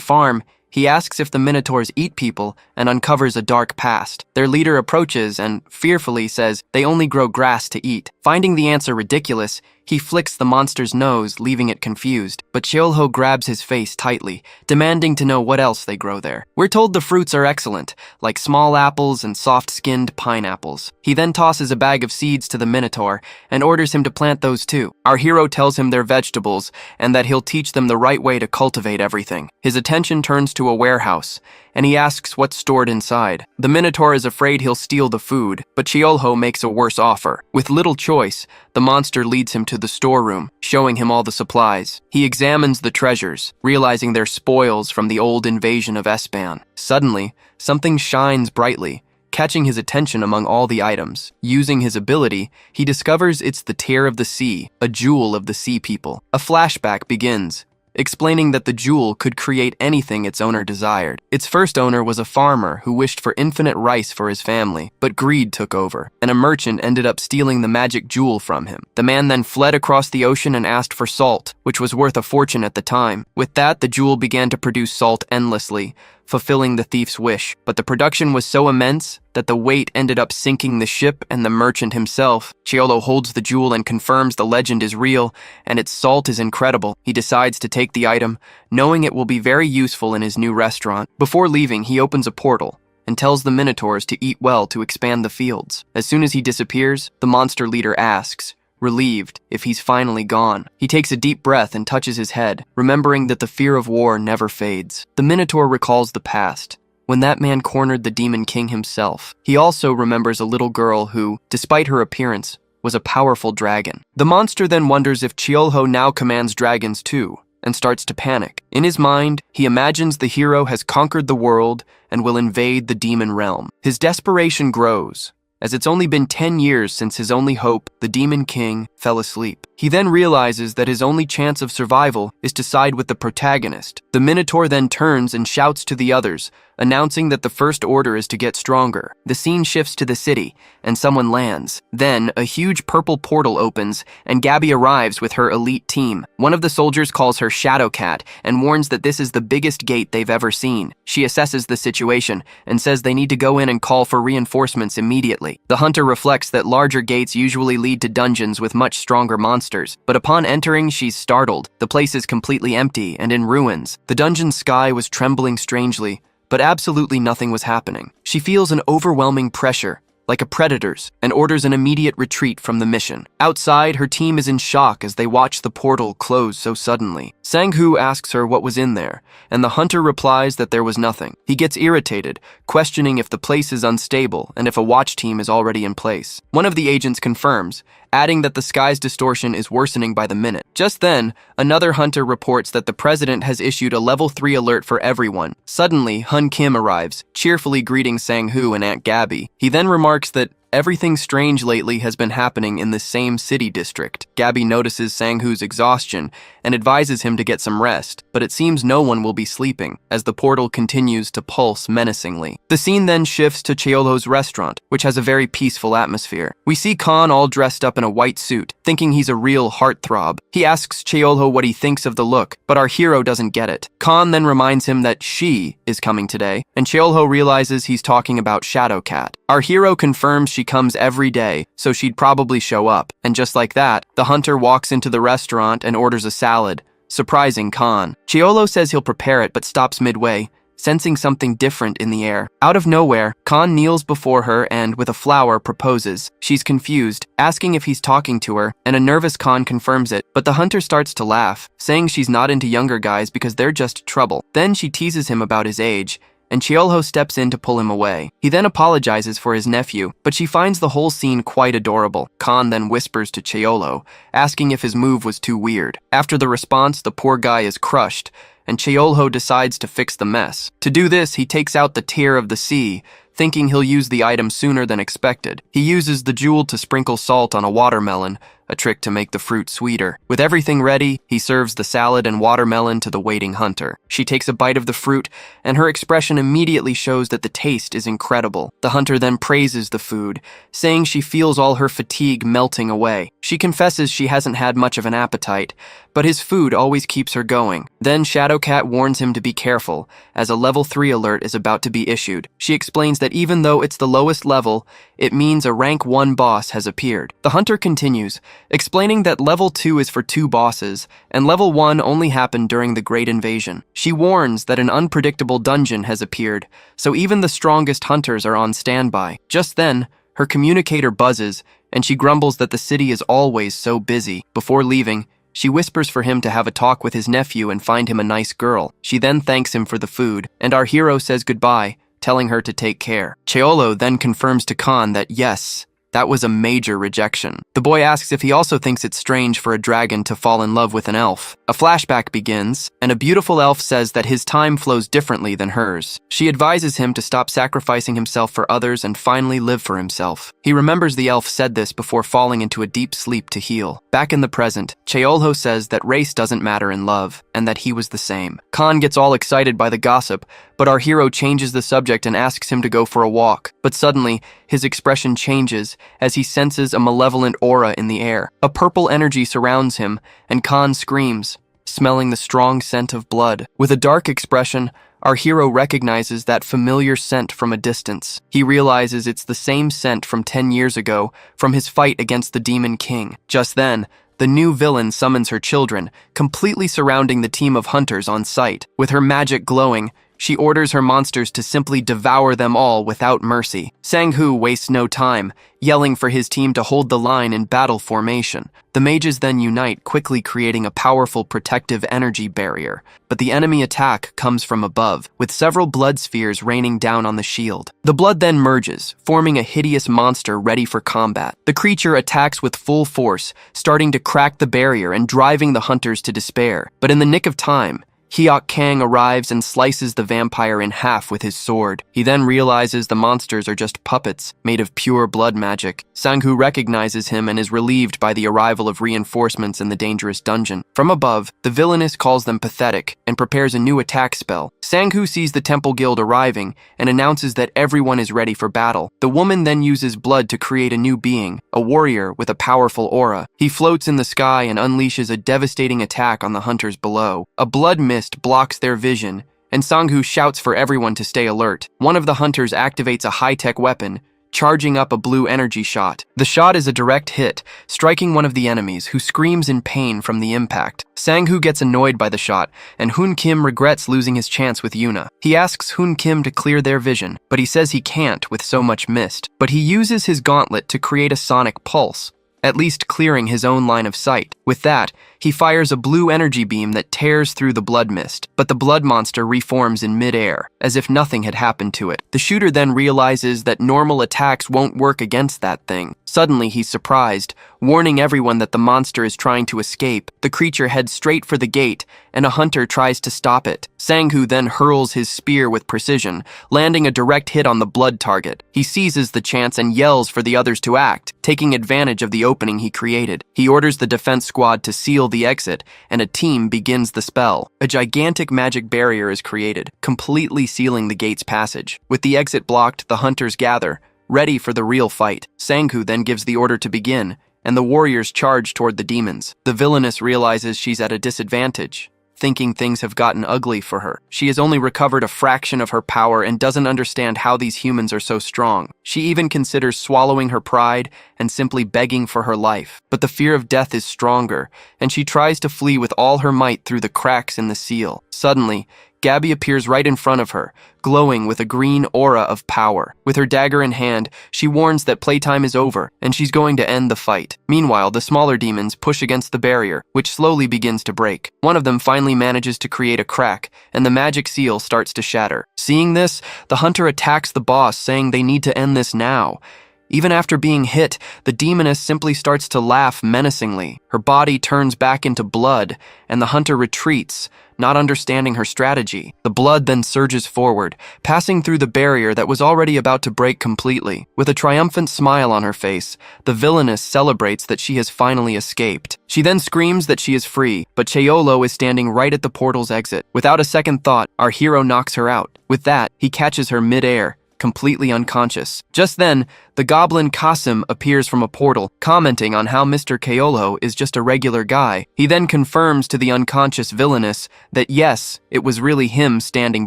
farm, he asks if the Minotaurs eat people and uncovers a dark past. Their leader approaches and fearfully says they only grow grass to eat. Finding the answer ridiculous, He flicks the monster's nose, leaving it confused, but Cheolho grabs his face tightly, demanding to know what else they grow there. We're told the fruits are excellent, like small apples and soft-skinned pineapples. He then tosses a bag of seeds to the Minotaur and orders him to plant those too. Our hero tells him they're vegetables and that he'll teach them the right way to cultivate everything. His attention turns to a warehouse, and he asks what's stored inside. The Minotaur is afraid he'll steal the food, but Cheolho makes a worse offer. With little choice, the monster leads him to the storeroom, showing him all the supplies. He examines the treasures, realizing they're spoils from the old invasion of Espan. Suddenly, something shines brightly, catching his attention among all the items. Using his ability, he discovers it's the Tear of the Sea, a jewel of the sea people. A flashback begins, explaining that the jewel could create anything its owner desired. Its first owner was a farmer who wished for infinite rice for his family, but greed took over, and a merchant ended up stealing the magic jewel from him. The man then fled across the ocean and asked for salt, which was worth a fortune at the time. With that, the jewel began to produce salt endlessly, fulfilling the thief's wish. But the production was so immense that the weight ended up sinking the ship and the merchant himself. Cheolho holds the jewel and confirms the legend is real, and its salt is incredible. He decides to take the item, knowing it will be very useful in his new restaurant. Before leaving, he opens a portal and tells the Minotaurs to eat well to expand the fields. As soon as he disappears, the monster leader asks, relieved, if he's finally gone. He takes a deep breath and touches his head, remembering that the fear of war never fades. The Minotaur recalls the past, when that man cornered the Demon King himself. He also remembers a little girl who, despite her appearance, was a powerful dragon. The monster then wonders if Cheolho now commands dragons too, and starts to panic. In his mind, he imagines the hero has conquered the world and will invade the demon realm. His desperation grows, as it's only been 10 years since his only hope, the Demon King, fell asleep. He then realizes that his only chance of survival is to side with the protagonist. The Minotaur then turns and shouts to the others, announcing that the first order is to get stronger. The scene shifts to the city, and someone lands. Then, a huge purple portal opens, and Gabby arrives with her elite team. One of the soldiers calls her Shadow Cat and warns that this is the biggest gate they've ever seen. She assesses the situation and says they need to go in and call for reinforcements immediately. The hunter reflects that larger gates usually lead to dungeons with much stronger monsters, but upon entering, she's startled. The place is completely empty and in ruins. The dungeon's sky was trembling strangely, but absolutely nothing was happening. She feels an overwhelming pressure, like a predator's, and orders an immediate retreat from the mission. Outside, her team is in shock as they watch the portal close so suddenly. Sang-hoo asks her what was in there, and the hunter replies that there was nothing. He gets irritated, questioning if the place is unstable and if a watch team is already in place. One of the agents confirms, adding that the sky's distortion is worsening by the minute. Just then, another hunter reports that the president has issued a level 3 alert for everyone. Suddenly, Hun Kim arrives, cheerfully greeting Sang-hoo and Aunt Gabby. He then remarks that everything strange lately has been happening in the same city district. Gabby notices Sang-hoo's exhaustion and advises him to get some rest, but it seems no one will be sleeping as the portal continues to pulse menacingly. The scene then shifts to Cheolho's restaurant, which has a very peaceful atmosphere. We see Khan all dressed up in a white suit, thinking he's a real heartthrob. He asks Cheolho what he thinks of the look, but our hero doesn't get it. Khan then reminds him that she is coming today, and Cheolho realizes he's talking about Shadow Cat. Our hero confirms she comes every day, so she'd probably show up. And just like that, the hunter walks into the restaurant and orders a salad, surprising Khan. Cheolho says he'll prepare it but stops midway, sensing something different in the air. Out of nowhere, Khan kneels before her and, with a flower, proposes. She's confused, asking if he's talking to her, and a nervous Khan confirms it, but the hunter starts to laugh, saying she's not into younger guys because they're just trouble. Then she teases him about his age, and Cheolho steps in to pull him away. He then apologizes for his nephew, but she finds the whole scene quite adorable. Khan then whispers to Cheolho, asking if his move was too weird. After the response, the poor guy is crushed, and Cheolho decides to fix the mess. To do this, he takes out the Tear of the Sea, thinking he'll use the item sooner than expected. He uses the jewel to sprinkle salt on a watermelon, a trick to make the fruit sweeter. With everything ready, he serves the salad and watermelon to the waiting hunter. She takes a bite of the fruit, and her expression immediately shows that the taste is incredible. The hunter then praises the food, saying she feels all her fatigue melting away. She confesses she hasn't had much of an appetite, but his food always keeps her going. Then Shadow Cat warns him to be careful, as a level 3 alert is about to be issued. She explains that even though it's the lowest level, it means a rank 1 boss has appeared. The hunter continues, explaining that level 2 is for 2 bosses, and level 1 only happened during the Great Invasion. She warns that an unpredictable dungeon has appeared, so even the strongest hunters are on standby. Just then, her communicator buzzes, and she grumbles that the city is always so busy. Before leaving, she whispers for him to have a talk with his nephew and find him a nice girl. She then thanks him for the food, and our hero says goodbye, telling her to take care. Yahello then confirms to Khan that yes, that was a major rejection. The boy asks if he also thinks it's strange for a dragon to fall in love with an elf. A flashback begins, and a beautiful elf says that his time flows differently than hers. She advises him to stop sacrificing himself for others and finally live for himself. He remembers the elf said this before falling into a deep sleep to heal. Back in the present, Yahello says that race doesn't matter in love, and that he was the same. Khan gets all excited by the gossip, but our hero changes the subject and asks him to go for a walk. But suddenly, his expression changes as he senses a malevolent aura in the air. A purple energy surrounds him, and Khan screams, smelling the strong scent of blood. With a dark expression, our hero recognizes that familiar scent from a distance. He realizes it's the same scent from 10 years ago, from his fight against the Demon King. Just then, the new villain summons her children, completely surrounding the team of hunters on sight. With her magic glowing, she orders her monsters to simply devour them all without mercy. Sang-hoo wastes no time, yelling for his team to hold the line in battle formation. The mages then unite, quickly creating a powerful protective energy barrier. But the enemy attack comes from above, with several blood spheres raining down on the shield. The blood then merges, forming a hideous monster ready for combat. The creature attacks with full force, starting to crack the barrier and driving the hunters to despair. But in the nick of time, Hyuk Kang arrives and slices the vampire in half with his sword. He then realizes the monsters are just puppets made of pure blood magic. Sang-hoo recognizes him and is relieved by the arrival of reinforcements in the dangerous dungeon. From above, the villainess calls them pathetic and prepares a new attack spell. Sang-hoo sees the Temple Guild arriving and announces that everyone is ready for battle. The woman then uses blood to create a new being, a warrior with a powerful aura. He floats in the sky and unleashes a devastating attack on the hunters below. A blood mist blocks their vision, and Sang-hoo shouts for everyone to stay alert. One of the hunters activates a high-tech weapon, charging up a blue energy shot. The shot is a direct hit, striking one of the enemies, who screams in pain from the impact. Sang-hoo gets annoyed by the shot, and Hoon Kim regrets losing his chance with Yuna. He asks Hoon Kim to clear their vision, but he says he can't with so much mist. But he uses his gauntlet to create a sonic pulse, at least clearing his own line of sight. With that, he fires a blue energy beam that tears through the blood mist, but the blood monster reforms in mid-air, as if nothing had happened to it. The shooter then realizes that normal attacks won't work against that thing. Suddenly, he's surprised, warning everyone that the monster is trying to escape. The creature heads straight for the gate, and a hunter tries to stop it. Sang-hoo then hurls his spear with precision, landing a direct hit on the blood target. He seizes the chance and yells for the others to act, taking advantage of the opening he created. He orders the defense squad to seal the exit, and a team begins the spell. A gigantic magic barrier is created, completely sealing the gate's passage. With the exit blocked, the hunters gather, ready for the real fight. Sang-hoo then gives the order to begin, and the warriors charge toward the demons. The villainess realizes she's at a disadvantage, thinking things have gotten ugly for her. She has only recovered a fraction of her power and doesn't understand how these humans are so strong. She even considers swallowing her pride and simply begging for her life. But the fear of death is stronger, and she tries to flee with all her might through the cracks in the seal. Suddenly, Gabby appears right in front of her, glowing with a green aura of power. With her dagger in hand, she warns that playtime is over, and she's going to end the fight. Meanwhile, the smaller demons push against the barrier, which slowly begins to break. One of them finally manages to create a crack, and the magic seal starts to shatter. Seeing this, the hunter attacks the boss, saying they need to end this now. Even after being hit, the demoness simply starts to laugh menacingly. Her body turns back into blood, and the hunter retreats, not understanding her strategy. The blood then surges forward, passing through the barrier that was already about to break completely. With a triumphant smile on her face, the villainess celebrates that she has finally escaped. She then screams that she is free, but Yahello is standing right at the portal's exit. Without a second thought, our hero knocks her out. With that, he catches her mid-air, completely unconscious. Just then, the goblin Kasim appears from a portal, commenting on how Mr. Yahello is just a regular guy. He then confirms to the unconscious villainess that yes, it was really him standing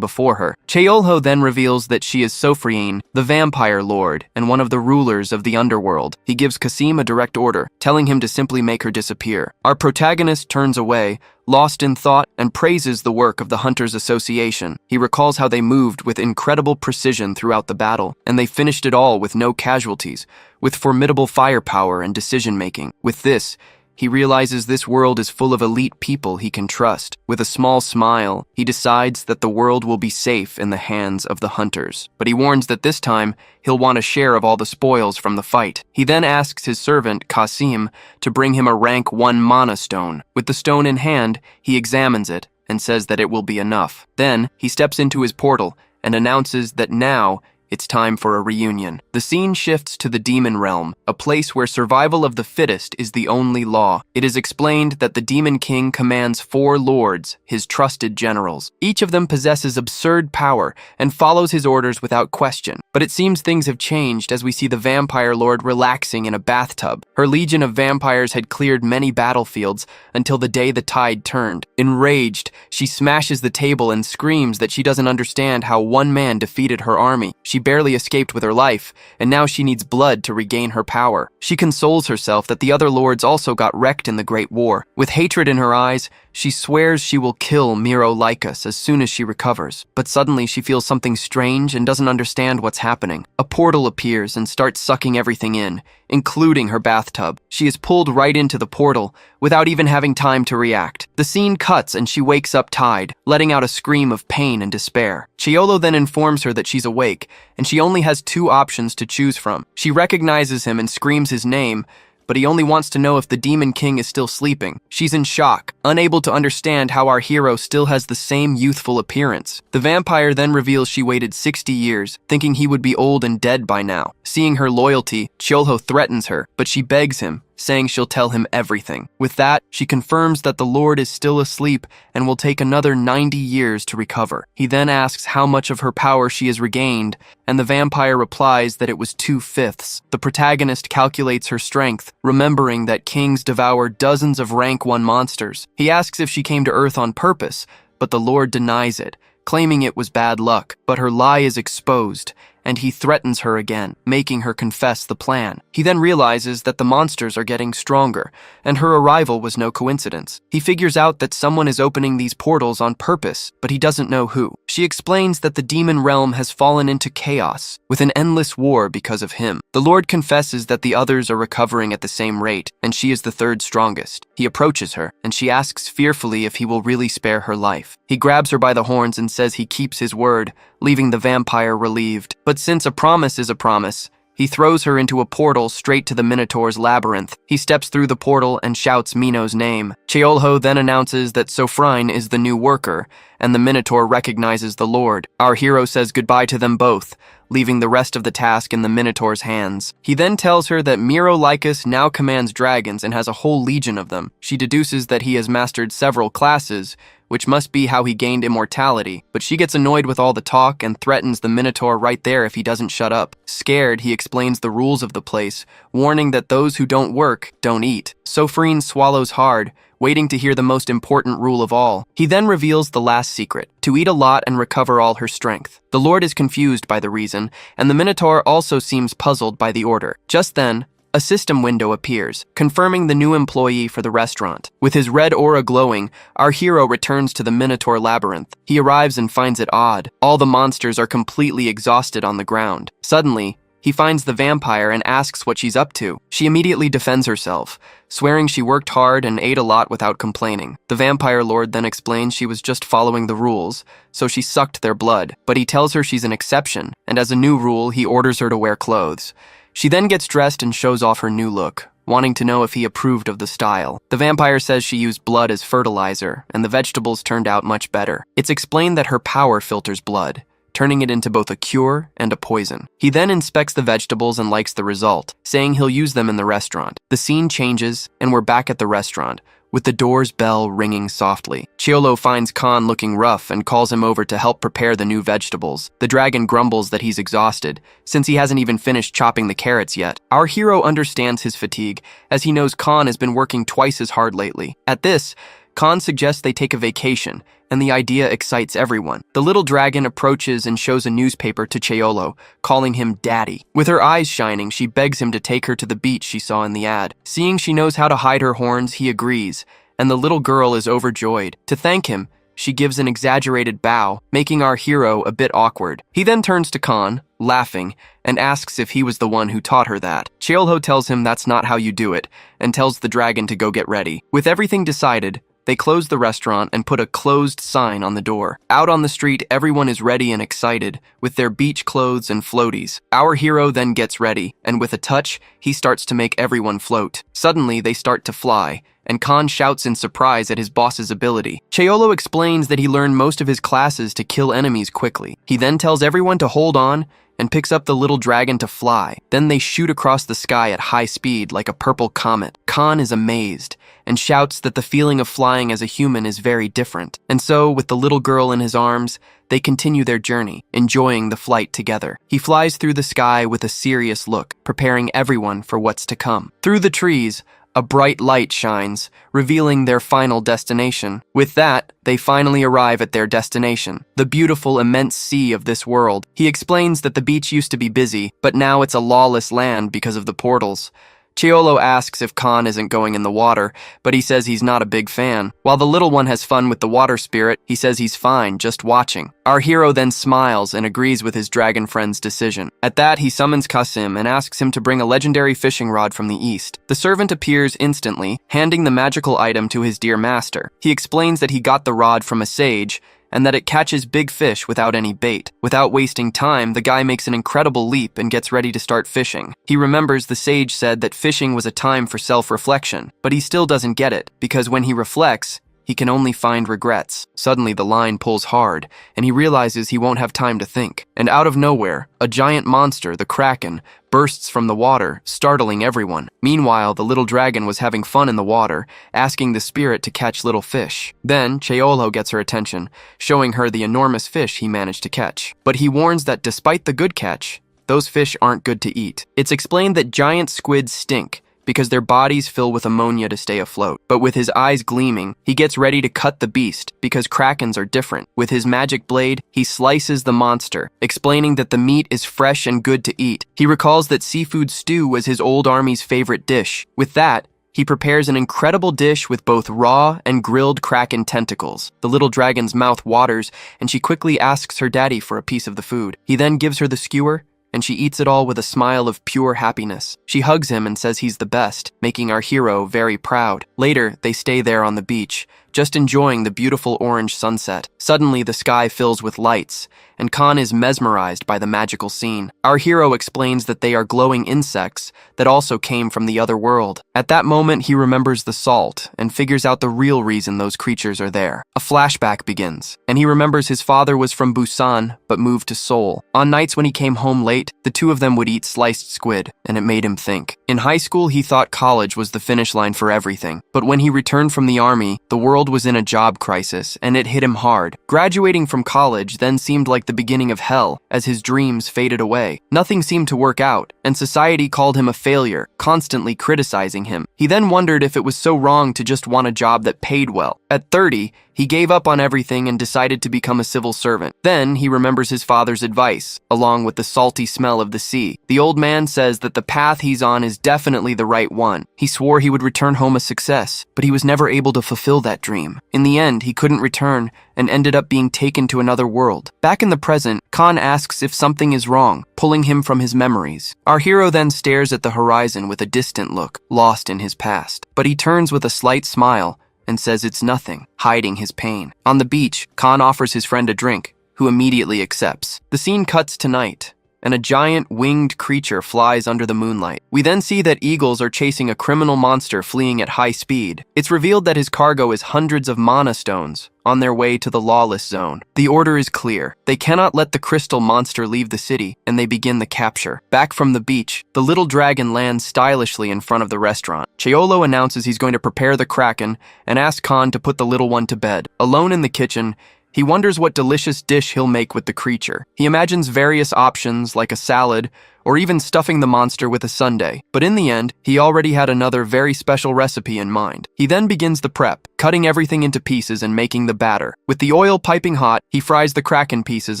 before her. Yahello then reveals that she is Sofrine, the vampire lord, and one of the rulers of the underworld. He gives Kasim a direct order, telling him to simply make her disappear. Our protagonist turns away, lost in thought, and praises the work of the Hunters Association. He recalls how they moved with incredible precision throughout the battle, and they finished it all with no casualties, with formidable firepower and decision-making. With this, he realizes this world is full of elite people he can trust. With a small smile, he decides that the world will be safe in the hands of the hunters. But he warns that this time, he'll want a share of all the spoils from the fight. He then asks his servant, Kasim, to bring him a rank 1 mana stone. With the stone in hand, he examines it and says that it will be enough. Then, he steps into his portal and announces that now, it's time for a reunion. The scene shifts to the demon realm, a place where survival of the fittest is the only law. It is explained that the Demon King commands 4 lords, his trusted generals. Each of them possesses absurd power and follows his orders without question. But it seems things have changed as we see the vampire lord relaxing in a bathtub. Her legion of vampires had cleared many battlefields until the day the tide turned. Enraged, she smashes the table and screams that she doesn't understand how one man defeated her army. She barely escaped with her life, and now she needs blood to regain her power. She consoles herself that the other lords also got wrecked in the Great War. With hatred in her eyes, she swears she will kill Lycus as soon as she recovers. But suddenly she feels something strange and doesn't understand what's happening. A portal appears and starts sucking everything in, including her bathtub. She is pulled right into the portal without even having time to react. The scene cuts and she wakes up tied, letting out a scream of pain and despair. Yahello then informs her that she's awake, and she only has 2 options to choose from. She recognizes him and screams his name, but he only wants to know if the Demon King is still sleeping. She's in shock, unable to understand how our hero still has the same youthful appearance. The vampire then reveals she waited 60 years, thinking he would be old and dead by now. Seeing her loyalty, Yahello threatens her, but she begs him, saying she'll tell him everything. With that, she confirms that the Lord is still asleep and will take another 90 years to recover. He then asks how much of her power she has regained, and the vampire replies that it was 2/5. The protagonist calculates her strength, remembering that kings devour dozens of rank 1 monsters. He asks if she came to Earth on purpose, but the Lord denies it, claiming it was bad luck. But her lie is exposed, and he threatens her again, making her confess the plan. He then realizes that the monsters are getting stronger, and her arrival was no coincidence. He figures out that someone is opening these portals on purpose, but he doesn't know who. She explains that the demon realm has fallen into chaos, with an endless war because of him. The Lord confesses that the others are recovering at the same rate, and she is the 3rd strongest. He approaches her, and she asks fearfully if he will really spare her life. He grabs her by the horns and says he keeps his word, leaving the vampire relieved. But since a promise is a promise, he throws her into a portal straight to the Minotaur's labyrinth. He steps through the portal and shouts Mino's name. Yahello then announces that Sofrine is the new worker, and the Minotaur recognizes the Lord. Our hero says goodbye to them both, leaving the rest of the task in the Minotaur's hands. He then tells her that Lycus now commands dragons and has a whole legion of them. She deduces that he has mastered several classes, which must be how he gained immortality, but she gets annoyed with all the talk and threatens the Minotaur right there if he doesn't shut up. Scared, he explains the rules of the place, warning that those who don't work don't eat. Sofrine swallows hard, waiting to hear the most important rule of all. He then reveals the last secret, to eat a lot and recover all her strength. The Lord is confused by the reason, and the Minotaur also seems puzzled by the order. Just then, a system window appears, confirming the new employee for the restaurant. With his red aura glowing, our hero returns to the Minotaur labyrinth. He arrives and finds it odd. All the monsters are completely exhausted on the ground. Suddenly, he finds the vampire and asks what she's up to. She immediately defends herself, swearing she worked hard and ate a lot without complaining. The vampire lord then explains she was just following the rules, so she sucked their blood. But he tells her she's an exception, and as a new rule, he orders her to wear clothes. She then gets dressed and shows off her new look, wanting to know if he approved of the style. The vampire says she used blood as fertilizer, and the vegetables turned out much better. It's explained that her power filters blood, turning it into both a cure and a poison. He then inspects the vegetables and likes the result, saying he'll use them in the restaurant. The scene changes, and we're back at the restaurant, with the door's bell ringing softly. Yahello finds Khan looking rough and calls him over to help prepare the new vegetables. The dragon grumbles that he's exhausted, since he hasn't even finished chopping the carrots yet. Our hero understands his fatigue, as he knows Khan has been working twice as hard lately. At this, Khan suggests they take a vacation, and the idea excites everyone. The little dragon approaches and shows a newspaper to Yahello, calling him Daddy. With her eyes shining, she begs him to take her to the beach she saw in the ad. Seeing she knows how to hide her horns, he agrees, and the little girl is overjoyed. To thank him, she gives an exaggerated bow, making our hero a bit awkward. He then turns to Khan, laughing, and asks if he was the one who taught her that. Yahello tells him that's not how you do it, and tells the dragon to go get ready. With everything decided, they close the restaurant and put a closed sign on the door. Out on the street, everyone is ready and excited, with their beach clothes and floaties. Our hero then gets ready, and with a touch, he starts to make everyone float. Suddenly, they start to fly, and Khan shouts in surprise at his boss's ability. Yahello explains that he learned most of his classes to kill enemies quickly. He then tells everyone to hold on, and picks up the little dragon to fly. Then they shoot across the sky at high speed like a purple comet. Khan is amazed and shouts that the feeling of flying as a human is very different. And so, with the little girl in his arms, they continue their journey, enjoying the flight together. He flies through the sky with a serious look, preparing everyone for what's to come. Through the trees, a bright light shines, revealing their final destination. With that, they finally arrive at their destination, the beautiful, immense sea of this world. He explains that the beach used to be busy, but now it's a lawless land because of the portals. Yahello asks if Khan isn't going in the water, but he says he's not a big fan. While the little one has fun with the water spirit, he says he's fine, just watching. Our hero then smiles and agrees with his dragon friend's decision. At that, he summons Qasim and asks him to bring a legendary fishing rod from the east. The servant appears instantly, handing the magical item to his dear master. He explains that he got the rod from a sage, and that it catches big fish without any bait. Without wasting time, the guy makes an incredible leap and gets ready to start fishing. He remembers the sage said that fishing was a time for self-reflection, but he still doesn't get it, because when he reflects, he can only find regrets. Suddenly, the line pulls hard, and he realizes he won't have time to think. And out of nowhere, a giant monster, the Kraken, bursts from the water, startling everyone. Meanwhile, the little dragon was having fun in the water, asking the spirit to catch little fish. Then, Yahello gets her attention, showing her the enormous fish he managed to catch. But he warns that despite the good catch, those fish aren't good to eat. It's explained that giant squids stink, because their bodies fill with ammonia to stay afloat. But with his eyes gleaming, he gets ready to cut the beast, because krakens are different. With his magic blade, he slices the monster, explaining that the meat is fresh and good to eat. He recalls that seafood stew was his old army's favorite dish. With that, he prepares an incredible dish with both raw and grilled kraken tentacles. The little dragon's mouth waters, and she quickly asks her daddy for a piece of the food. He then gives her the skewer, and she eats it all with a smile of pure happiness. She hugs him and says he's the best, making our hero very proud. Later, they stay there on the beach, just enjoying the beautiful orange sunset. Suddenly, the sky fills with lights, and Khan is mesmerized by the magical scene. Our hero explains that they are glowing insects that also came from the other world. At that moment, he remembers the salt and figures out the real reason those creatures are there. A flashback begins, and he remembers his father was from Busan, but moved to Seoul. On nights when he came home late, the two of them would eat sliced squid, and it made him think. In high school, he thought college was the finish line for everything, but when he returned from the army, the world was in a job crisis, and it hit him hard. Graduating from college then seemed like the beginning of hell, as his dreams faded away. Nothing seemed to work out, and society called him a failure, constantly criticizing him. He then wondered if it was so wrong to just want a job that paid well. At 30, he gave up on everything and decided to become a civil servant. Then he remembers his father's advice, along with the salty smell of the sea. The old man says that the path he's on is definitely the right one. He swore he would return home a success, but he was never able to fulfill that dream. In the end, he couldn't return and ended up being taken to another world. Back in the present, Khan asks if something is wrong, pulling him from his memories. Our hero then stares at the horizon with a distant look, lost in his past. But he turns with a slight smile and says it's nothing, hiding his pain. On the beach, Khan offers his friend a drink, who immediately accepts. The scene cuts to night, and a giant winged creature flies under the moonlight. We then see that eagles are chasing a criminal monster fleeing at high speed. It's revealed that his cargo is hundreds of mana stones on their way to the lawless zone. The order is clear. They cannot let the crystal monster leave the city, and they begin the capture. Back from the beach, the little dragon lands stylishly in front of the restaurant. Yahello announces he's going to prepare the kraken and asks Khan to put the little one to bed. Alone in the kitchen, he wonders what delicious dish he'll make with the creature. He imagines various options like a salad or even stuffing the monster with a sundae. But in the end, he already had another very special recipe in mind. He then begins the prep, cutting everything into pieces and making the batter. With the oil piping hot, he fries the kraken pieces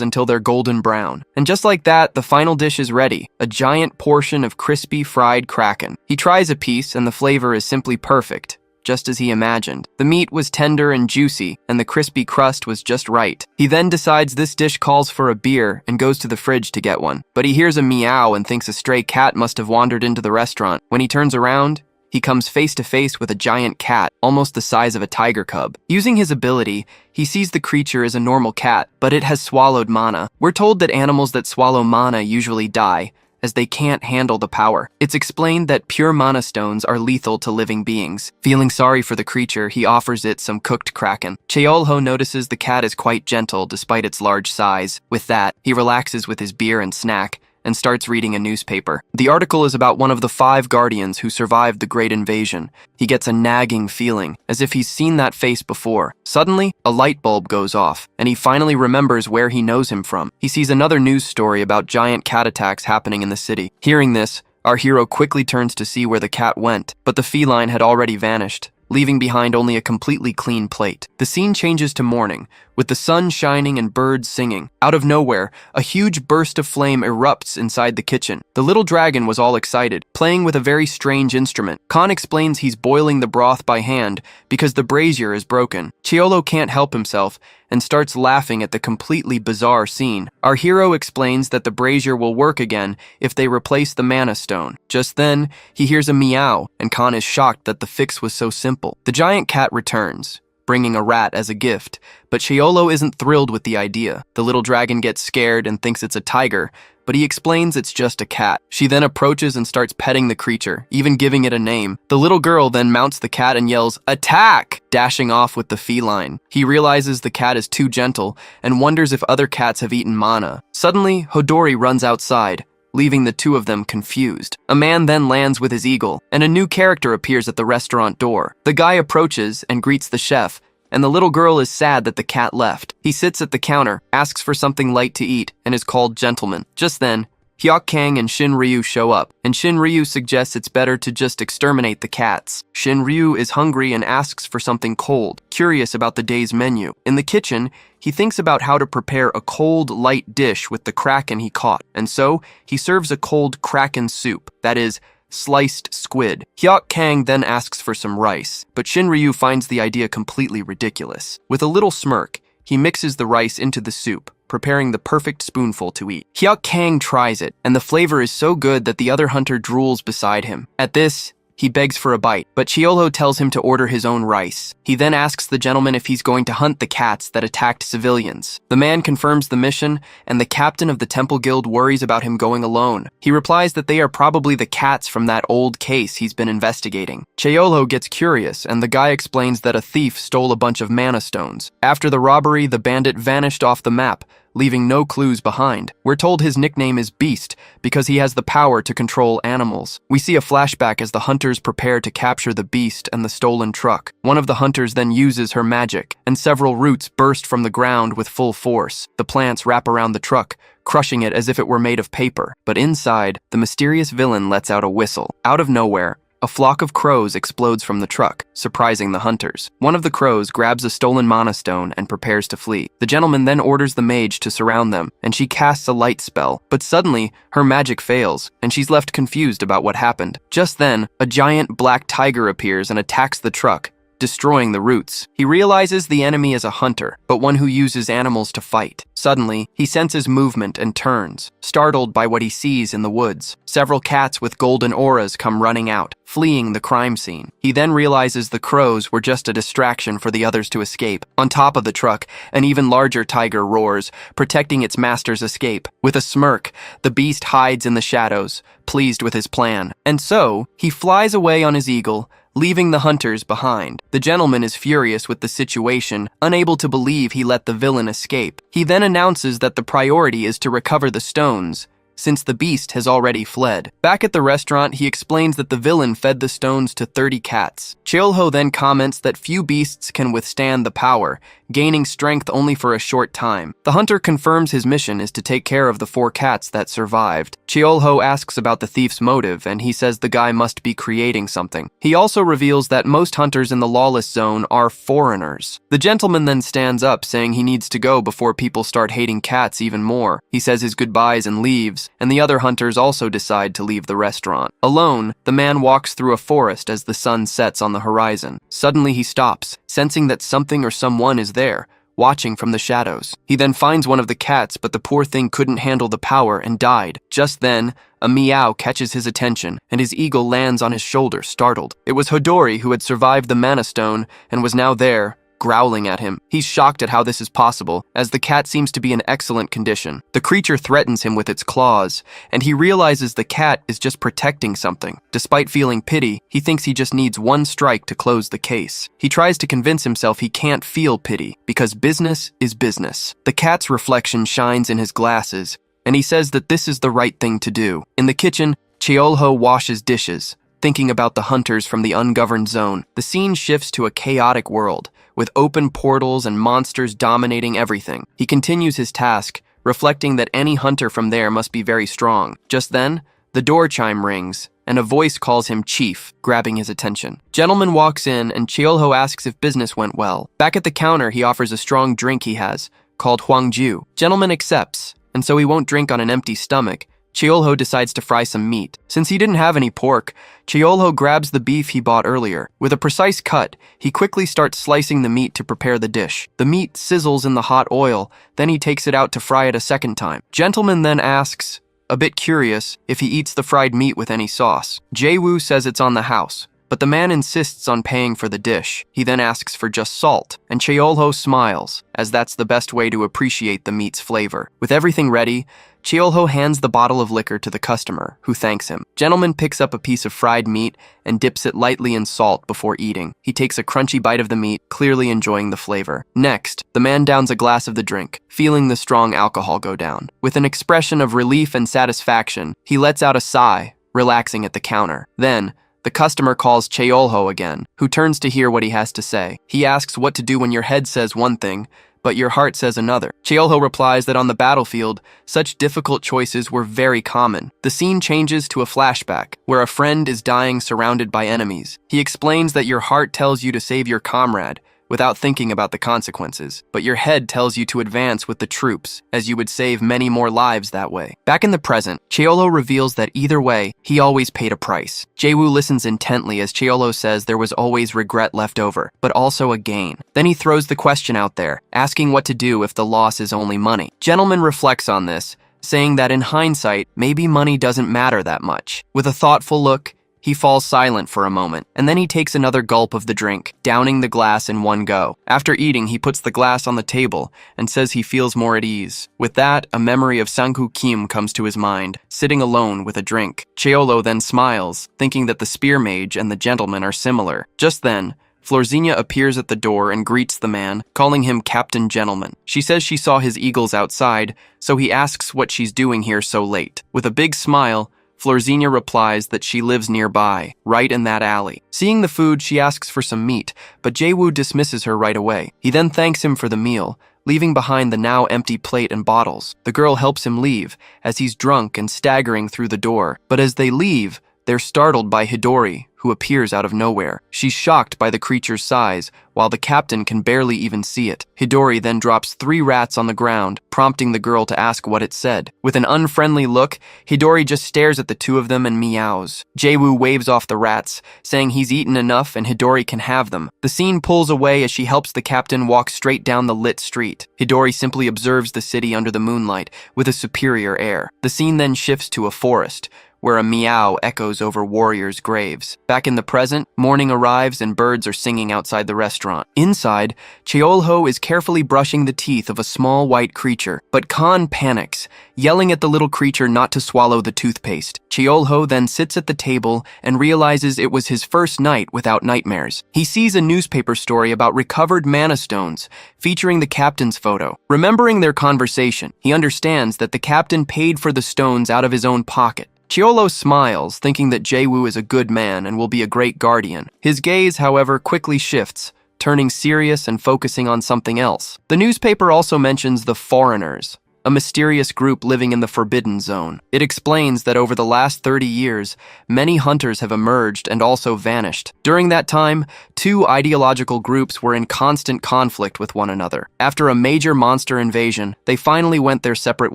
until they're golden brown. And just like that, the final dish is ready, a giant portion of crispy fried kraken. He tries a piece and the flavor is simply perfect, just as he imagined. The meat was tender and juicy, and the crispy crust was just right. He then decides this dish calls for a beer and goes to the fridge to get one. But he hears a meow and thinks a stray cat must have wandered into the restaurant. When he turns around, he comes face to face with a giant cat, almost the size of a tiger cub. Using his ability, he sees the creature as a normal cat, but it has swallowed mana. We're told that animals that swallow mana usually die, as they can't handle the power. It's explained that pure mana stones are lethal to living beings. Feeling sorry for the creature, he offers it some cooked kraken. Yahello notices the cat is quite gentle despite its large size. With that, he relaxes with his beer and snack and starts reading a newspaper. The article is about one of the 5 guardians who survived the Great Invasion. He gets a nagging feeling, as if he's seen that face before. Suddenly, a light bulb goes off, and he finally remembers where he knows him from. He sees another news story about giant cat attacks happening in the city. Hearing this, our hero quickly turns to see where the cat went, but the feline had already vanished, leaving behind only a completely clean plate. The scene changes to morning, with the sun shining and birds singing. Out of nowhere, a huge burst of flame erupts inside the kitchen. The little dragon was all excited, playing with a very strange instrument. Khan explains he's boiling the broth by hand because the brazier is broken. Yahello can't help himself and starts laughing at the completely bizarre scene. Our hero explains that the brazier will work again if they replace the mana stone. Just then, he hears a meow, and Khan is shocked that the fix was so simple. The giant cat returns, bringing a rat as a gift, but Yahello isn't thrilled with the idea. The little dragon gets scared and thinks it's a tiger, but he explains it's just a cat. She then approaches and starts petting the creature, even giving it a name. The little girl then mounts the cat and yells, "Attack!" dashing off with the feline. He realizes the cat is too gentle and wonders if other cats have eaten mana. Suddenly, Hodori runs outside, leaving the two of them confused. A man then lands with his eagle, and a new character appears at the restaurant door. The guy approaches and greets the chef, and the little girl is sad that the cat left. He sits at the counter, asks for something light to eat, and is called gentleman. Just then, Hyuk Kang and Shin Ryu show up, and Shin Ryu suggests it's better to just exterminate the cats. Shin Ryu is hungry and asks for something cold, curious about the day's menu. In the kitchen, he thinks about how to prepare a cold, light dish with the kraken he caught, and so he serves a cold kraken soup, that is, sliced squid. Hyuk Kang then asks for some rice, but Shin Ryu finds the idea completely ridiculous. With a little smirk, he mixes the rice into the soup, preparing the perfect spoonful to eat. Hyuk Kang tries it, and the flavor is so good that the other hunter drools beside him. At this, he begs for a bite, but Yahello tells him to order his own rice. He then asks the gentleman if he's going to hunt the cats that attacked civilians. The man confirms the mission, and the captain of the Temple Guild worries about him going alone. He replies that they are probably the cats from that old case he's been investigating. Yahello gets curious, and the guy explains that a thief stole a bunch of mana stones. After the robbery, the bandit vanished off the map, leaving no clues behind. We're told his nickname is Beast because he has the power to control animals. We see a flashback as the hunters prepare to capture the beast and the stolen truck. One of the hunters then uses her magic, and several roots burst from the ground with full force. The plants wrap around the truck, crushing it as if it were made of paper. But inside, the mysterious villain lets out a whistle. Out of nowhere, a flock of crows explodes from the truck, surprising the hunters. One of the crows grabs a stolen mana stone and prepares to flee. The gentleman then orders the mage to surround them, and she casts a light spell. But suddenly, her magic fails, and she's left confused about what happened. Just then, a giant black tiger appears and attacks the truck, destroying the roots. He realizes the enemy is a hunter, but one who uses animals to fight. Suddenly, he senses movement and turns, startled by what he sees in the woods. Several cats with golden auras come running out, fleeing the crime scene. He then realizes the crows were just a distraction for the others to escape. On top of the truck, an even larger tiger roars, protecting its master's escape. With a smirk, the beast hides in the shadows, pleased with his plan. And so, he flies away on his eagle, leaving the hunters behind. The gentleman is furious with the situation, unable to believe he let the villain escape. He then announces that the priority is to recover the stones, since the beast has already fled. Back at the restaurant, he explains that the villain fed the stones to 30 cats. Cheolho then comments that few beasts can withstand the power, gaining strength only for a short time. The hunter confirms his mission is to take care of the 4 cats that survived. Cheolho asks about the thief's motive, and he says the guy must be creating something. He also reveals that most hunters in the lawless zone are foreigners. The gentleman then stands up, saying he needs to go before people start hating cats even more. He says his goodbyes and leaves, and the other hunters also decide to leave the restaurant. Alone, the man walks through a forest as the sun sets on the horizon. Suddenly he stops, sensing that something or someone is there, watching from the shadows. He then finds one of the cats, but the poor thing couldn't handle the power and died. Just then, a meow catches his attention, and his eagle lands on his shoulder, startled. It was Hodori, who had survived the mana stone and was now there, growling at him. He's shocked at how this is possible, as the cat seems to be in excellent condition. The creature threatens him with its claws, and he realizes the cat is just protecting something. Despite feeling pity, he thinks he just needs one strike to close the case. He tries to convince himself he can't feel pity, because business is business. The cat's reflection shines in his glasses, and he says that this is the right thing to do. In the kitchen, Cheolho washes dishes, thinking about the hunters from the ungoverned zone. The scene shifts to a chaotic world, with open portals and monsters dominating everything. He continues his task, reflecting that any hunter from there must be very strong. Just then, the door chime rings, and a voice calls him Chief, grabbing his attention. Gentleman walks in, and Cheolho asks if business went well. Back at the counter, he offers a strong drink he has, called Huangju. Gentleman accepts, and so he won't drink on an empty stomach. Cheolho decides to fry some meat. Since he didn't have any pork, Cheolho grabs the beef he bought earlier. With a precise cut, he quickly starts slicing the meat to prepare the dish. The meat sizzles in the hot oil, then he takes it out to fry it a second time. Gentleman then asks, a bit curious, if he eats the fried meat with any sauce. Jae-woo says it's on the house, but the man insists on paying for the dish. He then asks for just salt, and Cheolho smiles, as that's the best way to appreciate the meat's flavor. With everything ready, Cheolho hands the bottle of liquor to the customer, who thanks him. Gentleman picks up a piece of fried meat and dips it lightly in salt before eating. He takes a crunchy bite of the meat, clearly enjoying the flavor. Next, the man downs a glass of the drink, feeling the strong alcohol go down. With an expression of relief and satisfaction, he lets out a sigh, relaxing at the counter. Then, the customer calls Cheolho again, who turns to hear what he has to say. He asks what to do when your head says one thing, but your heart says another. Cheolho replies that on the battlefield, such difficult choices were very common. The scene changes to a flashback, where a friend is dying surrounded by enemies. He explains that your heart tells you to save your comrade, without thinking about the consequences, but your head tells you to advance with the troops, as you would save many more lives that way. Back in the present, Cheolho reveals that either way, he always paid a price. Jae-woo listens intently as Cheolho says there was always regret left over, but also a gain. Then he throws the question out there, asking what to do if the loss is only money. Gentleman reflects on this, saying that in hindsight, maybe money doesn't matter that much. With a thoughtful look, he falls silent for a moment, and then he takes another gulp of the drink, downing the glass in one go. After eating, he puts the glass on the table and says he feels more at ease. With that, a memory of Sang-woo Kim comes to his mind, sitting alone with a drink. Cheolho then smiles, thinking that the spear mage and the gentleman are similar. Just then, Florzinia appears at the door and greets the man, calling him Captain Gentleman. She says she saw his eagles outside, so he asks what she's doing here so late. With a big smile, Florzinia replies that she lives nearby, right in that alley. Seeing the food, she asks for some meat, but Jae-woo dismisses her right away. He then thanks him for the meal, leaving behind the now empty plate and bottles. The girl helps him leave, as he's drunk and staggering through the door. But as they leave, they're startled by Hidori, who appears out of nowhere. She's shocked by the creature's size, while the captain can barely even see it. Hidori then drops 3 rats on the ground, prompting the girl to ask what it said. With an unfriendly look, Hidori just stares at the 2 of them and meows. Jae-woo waves off the rats, saying he's eaten enough and Hidori can have them. The scene pulls away as she helps the captain walk straight down the lit street. Hidori simply observes the city under the moonlight with a superior air. The scene then shifts to a forest, where a meow echoes over warriors' graves. Back in the present, morning arrives and birds are singing outside the restaurant. Inside, Cheolho is carefully brushing the teeth of a small white creature, but Khan panics, yelling at the little creature not to swallow the toothpaste. Cheolho then sits at the table and realizes it was his first night without nightmares. He sees a newspaper story about recovered mana stones, featuring the captain's photo. Remembering their conversation, he understands that the captain paid for the stones out of his own pocket. Cheolho smiles, thinking that Jae-woo is a good man and will be a great guardian. His gaze, however, quickly shifts, turning serious and focusing on something else. The newspaper also mentions the Foreigners, a mysterious group living in the Forbidden Zone. It explains that over the last 30 years, many hunters have emerged and also vanished. During that time, 2 ideological groups were in constant conflict with one another. After a major monster invasion, they finally went their separate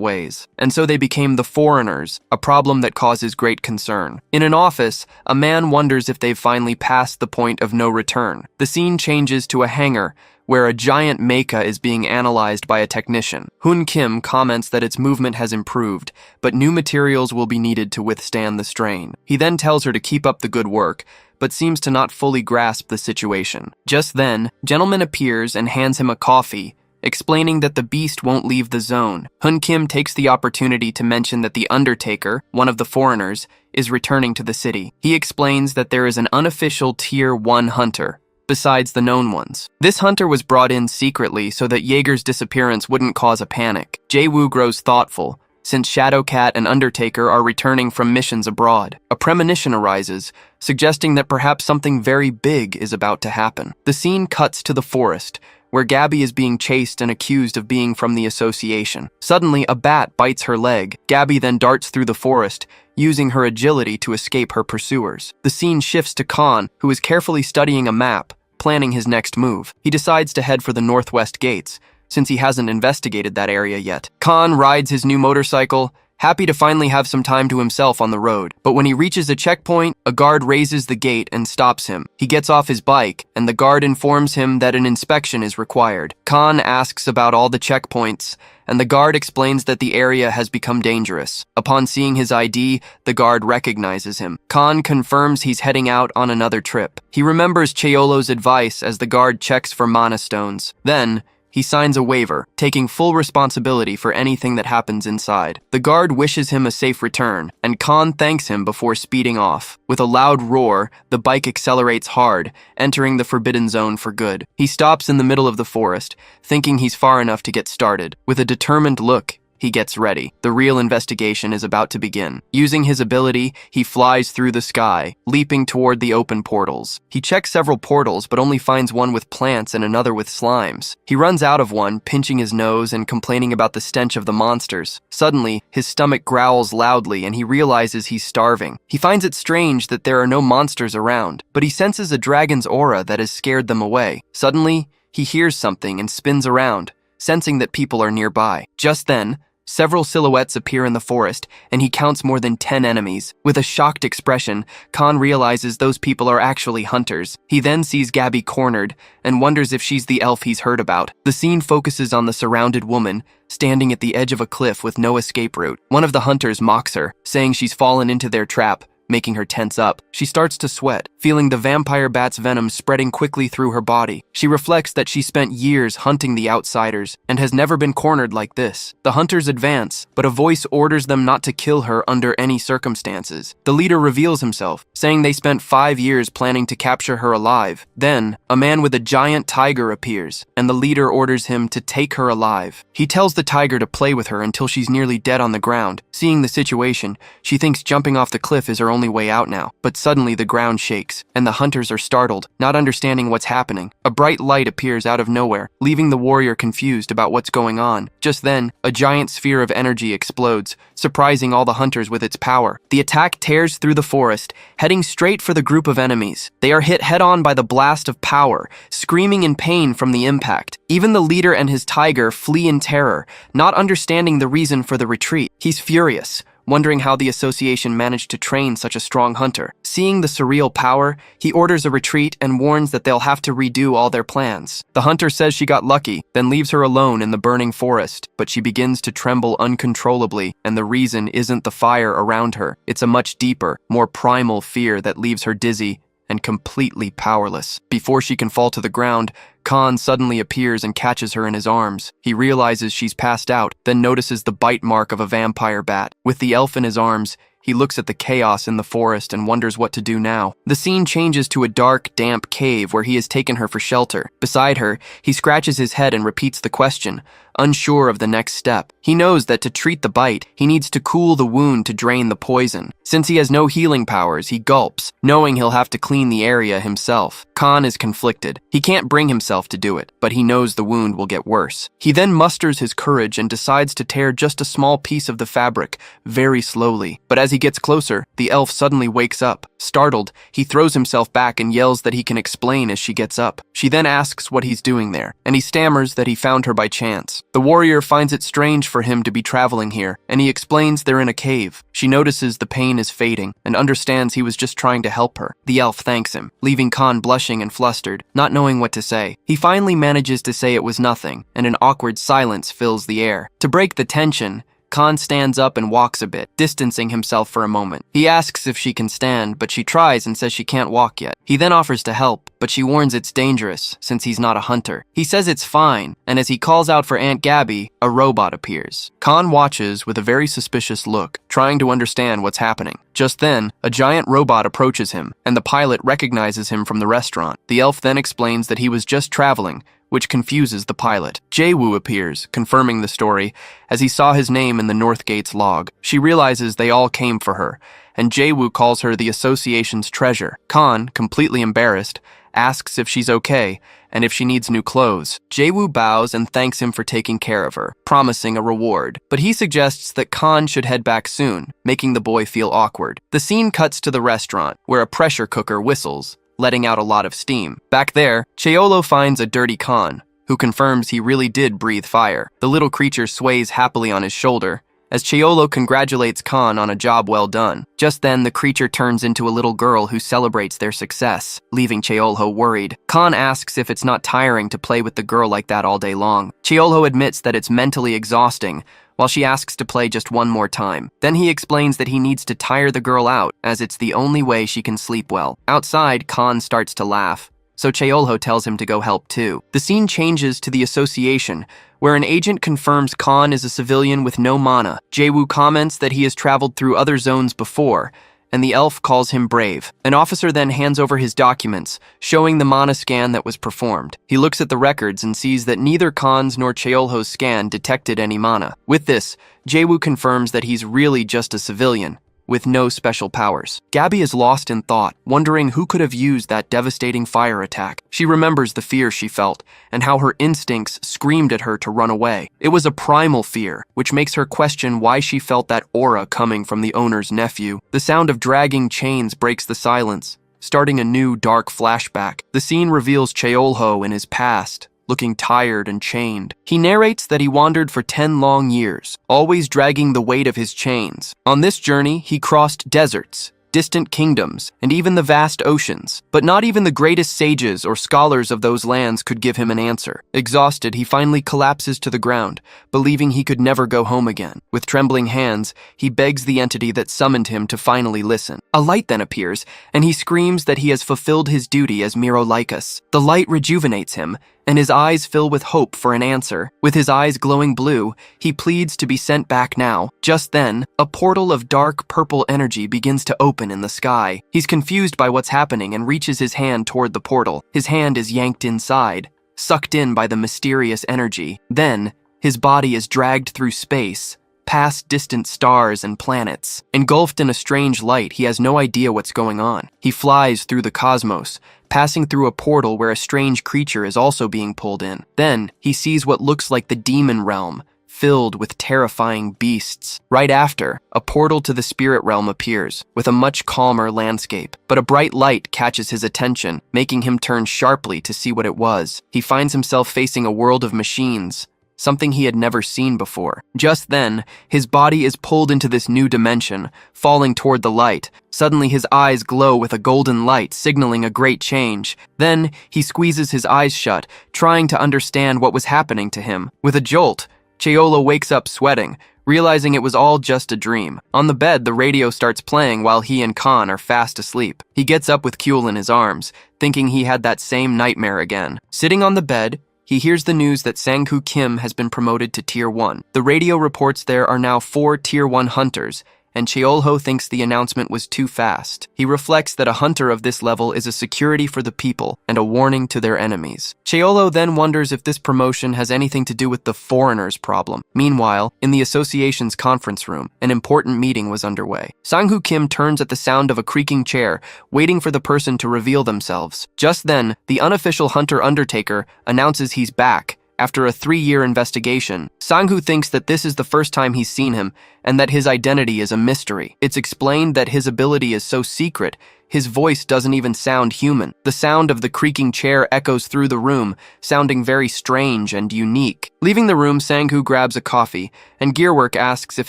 ways, and so they became the Foreigners, a problem that causes great concern. In an office, a man wonders if they've finally passed the point of no return. The scene changes to a hangar, where a giant mecha is being analyzed by a technician. Hoon Kim comments that its movement has improved, but new materials will be needed to withstand the strain. He then tells her to keep up the good work, but seems to not fully grasp the situation. Just then, Gentleman appears and hands him a coffee, explaining that the beast won't leave the zone. Hoon Kim takes the opportunity to mention that the Undertaker, one of the Foreigners, is returning to the city. He explains that there is an unofficial Tier 1 hunter, besides the known ones. This hunter was brought in secretly so that Jaeger's disappearance wouldn't cause a panic. Jae-woo grows thoughtful, since Shadowcat and Undertaker are returning from missions abroad. A premonition arises, suggesting that perhaps something very big is about to happen. The scene cuts to the forest, where Gabby is being chased and accused of being from the association. Suddenly, a bat bites her leg. Gabby then darts through the forest, using her agility to escape her pursuers. The scene shifts to Khan, who is carefully studying a map, planning his next move. He decides to head for the northwest gates, since he hasn't investigated that area yet. Khan rides his new motorcycle, happy to finally have some time to himself on the road. But when he reaches a checkpoint, a guard raises the gate and stops him. He gets off his bike, and the guard informs him that an inspection is required. Khan asks about all the checkpoints, and the guard explains that the area has become dangerous. Upon seeing his ID, the guard recognizes him. Khan confirms he's heading out on another trip. He remembers Cheolho's advice as the guard checks for mana stones. Then, he signs a waiver, taking full responsibility for anything that happens inside. The guard wishes him a safe return, and Khan thanks him before speeding off. With a loud roar, the bike accelerates hard, entering the Forbidden Zone for good. He stops in the middle of the forest, thinking he's far enough to get started. With a determined look, he gets ready. The real investigation is about to begin. Using his ability, he flies through the sky, leaping toward the open portals. He checks several portals, but only finds one with plants and another with slimes. He runs out of one, pinching his nose and complaining about the stench of the monsters. Suddenly, his stomach growls loudly and he realizes he's starving. He finds it strange that there are no monsters around, but he senses a dragon's aura that has scared them away. Suddenly, he hears something and spins around, sensing that people are nearby. Just then, several silhouettes appear in the forest, and he counts more than 10 enemies. With a shocked expression, Khan realizes those people are actually hunters. He then sees Gabby cornered, and wonders if she's the elf he's heard about. The scene focuses on the surrounded woman, standing at the edge of a cliff with no escape route. One of the hunters mocks her, saying she's fallen into their trap, making her tense up. She starts to sweat, feeling the vampire bat's venom spreading quickly through her body. She reflects that she spent years hunting the outsiders and has never been cornered like this. The hunters advance, but a voice orders them not to kill her under any circumstances. The leader reveals himself, saying they spent 5 years planning to capture her alive. Then, a man with a giant tiger appears, and the leader orders him to take her alive. He tells the tiger to play with her until she's nearly dead on the ground. Seeing the situation, she thinks jumping off the cliff is her only way out now, but suddenly the ground shakes. shakes, and the hunters are startled, not understanding what's happening. A bright light appears out of nowhere, leaving the warrior confused about what's going on. Just then, a giant sphere of energy explodes, surprising all the hunters with its power. The attack tears through the forest, heading straight for the group of enemies. They are hit head-on by the blast of power, screaming in pain from the impact. Even the leader and his tiger flee in terror, not understanding the reason for the retreat. He's furious, wondering how the association managed to train such a strong hunter. Seeing the surreal power, he orders a retreat and warns that they'll have to redo all their plans. The hunter says she got lucky, then leaves her alone in the burning forest, but she begins to tremble uncontrollably, and the reason isn't the fire around her. It's a much deeper, more primal fear that leaves her dizzy and completely powerless. Before she can fall to the ground, Khan suddenly appears and catches her in his arms. He realizes she's passed out, then notices the bite mark of a vampire bat. With the elf in his arms, he looks at the chaos in the forest and wonders what to do now. The scene changes to a dark, damp cave where he has taken her for shelter. Beside her, he scratches his head and repeats the question, unsure of the next step. He knows that to treat the bite, he needs to cool the wound to drain the poison. Since he has no healing powers, he gulps, knowing he'll have to clean the area himself. Khan is conflicted. He can't bring himself to do it, but he knows the wound will get worse. He then musters his courage and decides to tear just a small piece of the fabric, very slowly. But as he gets closer, the elf suddenly wakes up. Startled, he throws himself back and yells that he can explain as she gets up. She then asks what he's doing there, and he stammers that he found her by chance. The warrior finds it strange for him to be traveling here, and he explains they're in a cave. She notices the pain is fading, and understands he was just trying to help her. The elf thanks him, leaving Khan blushing and flustered, not knowing what to say. He finally manages to say it was nothing, and an awkward silence fills the air. To break the tension, Khan stands up and walks a bit, distancing himself for a moment. He asks if she can stand, but she tries and says she can't walk yet. He then offers to help, but she warns it's dangerous, since he's not a hunter. He says it's fine, and as he calls out for Aunt Gabby, a robot appears. Khan watches with a very suspicious look, trying to understand what's happening. Just then, a giant robot approaches him, and the pilot recognizes him from the restaurant. The elf then explains that he was just traveling, which confuses the pilot. Jae-woo appears, confirming the story, as he saw his name in the North Gate's log. She realizes they all came for her, and Jae-woo calls her the association's treasure. Khan, completely embarrassed, asks if she's okay, and if she needs new clothes. Jae-woo bows and thanks him for taking care of her, promising a reward. But he suggests that Khan should head back soon, making the boy feel awkward. The scene cuts to the restaurant, where a pressure cooker whistles, letting out a lot of steam. Back there, Cheolo finds a dirty Khan, who confirms he really did breathe fire. The little creature sways happily on his shoulder, as Cheolo congratulates Khan on a job well done. Just then, the creature turns into a little girl who celebrates their success, leaving Cheolo worried. Khan asks if it's not tiring to play with the girl like that all day long. Cheolo admits that it's mentally exhausting, while she asks to play just one more time. Then he explains that he needs to tire the girl out, as it's the only way she can sleep well. Outside, Khan starts to laugh, so Cheolho tells him to go help too. The scene changes to the association, where an agent confirms Khan is a civilian with no mana. Jae-woo comments that he has traveled through other zones before, and the elf calls him brave. An officer then hands over his documents, showing the mana scan that was performed. He looks at the records and sees that neither Khan's nor Cheolho's scan detected any mana. With this, Jae-woo confirms that he's really just a civilian, with no special powers. Gabby is lost in thought, wondering who could have used that devastating fire attack. She remembers the fear she felt, and how her instincts screamed at her to run away. It was a primal fear, which makes her question why she felt that aura coming from the owner's nephew. The sound of dragging chains breaks the silence, starting a new dark flashback. The scene reveals Cheolho in his past, looking tired and chained. He narrates that he wandered for 10 long years, always dragging the weight of his chains. On this journey, he crossed deserts, distant kingdoms, and even the vast oceans. But not even the greatest sages or scholars of those lands could give him an answer. Exhausted, he finally collapses to the ground, believing he could never go home again. With trembling hands, he begs the entity that summoned him to finally listen. A light then appears, and he screams that he has fulfilled his duty as Miro-Lycus. The light rejuvenates him, and his eyes fill with hope for an answer. With his eyes glowing blue, he pleads to be sent back now. Just then, a portal of dark purple energy begins to open in the sky. He's confused by what's happening and reaches his hand toward the portal. His hand is yanked inside, sucked in by the mysterious energy. Then, his body is dragged through space, past distant stars and planets. Engulfed in a strange light, he has no idea what's going on. He flies through the cosmos, passing through a portal where a strange creature is also being pulled in. Then, he sees what looks like the demon realm, filled with terrifying beasts. Right after, a portal to the spirit realm appears, with a much calmer landscape. But a bright light catches his attention, making him turn sharply to see what it was. He finds himself facing a world of machines, something he had never seen before. Just then, his body is pulled into this new dimension, falling toward the light. Suddenly, his eyes glow with a golden light, signaling a great change. Then, he squeezes his eyes shut, trying to understand what was happening to him. With a jolt, Yahello wakes up sweating, realizing it was all just a dream. On the bed, the radio starts playing while he and Khan are fast asleep. He gets up with Kyul in his arms, thinking he had that same nightmare again. Sitting on the bed, he hears the news that Sang-Hoo Kim has been promoted to Tier 1. The radio reports there are now 4 Tier 1 hunters, and Yahello thinks the announcement was too fast. He reflects that a hunter of this level is a security for the people and a warning to their enemies. Yahello then wonders if this promotion has anything to do with the foreigners problem. Meanwhile, in the association's conference room, an important meeting was underway. Sang-Hoo Kim turns at the sound of a creaking chair, waiting for the person to reveal themselves. Just then, the unofficial hunter Undertaker announces he's back. After a 3-year investigation, Sang-Hoo thinks that this is the first time he's seen him and that his identity is a mystery. It's explained that his ability is so secret, his voice doesn't even sound human. The sound of the creaking chair echoes through the room, sounding very strange and unique. Leaving the room, Sang-Hoo grabs a coffee, and Gearwork asks if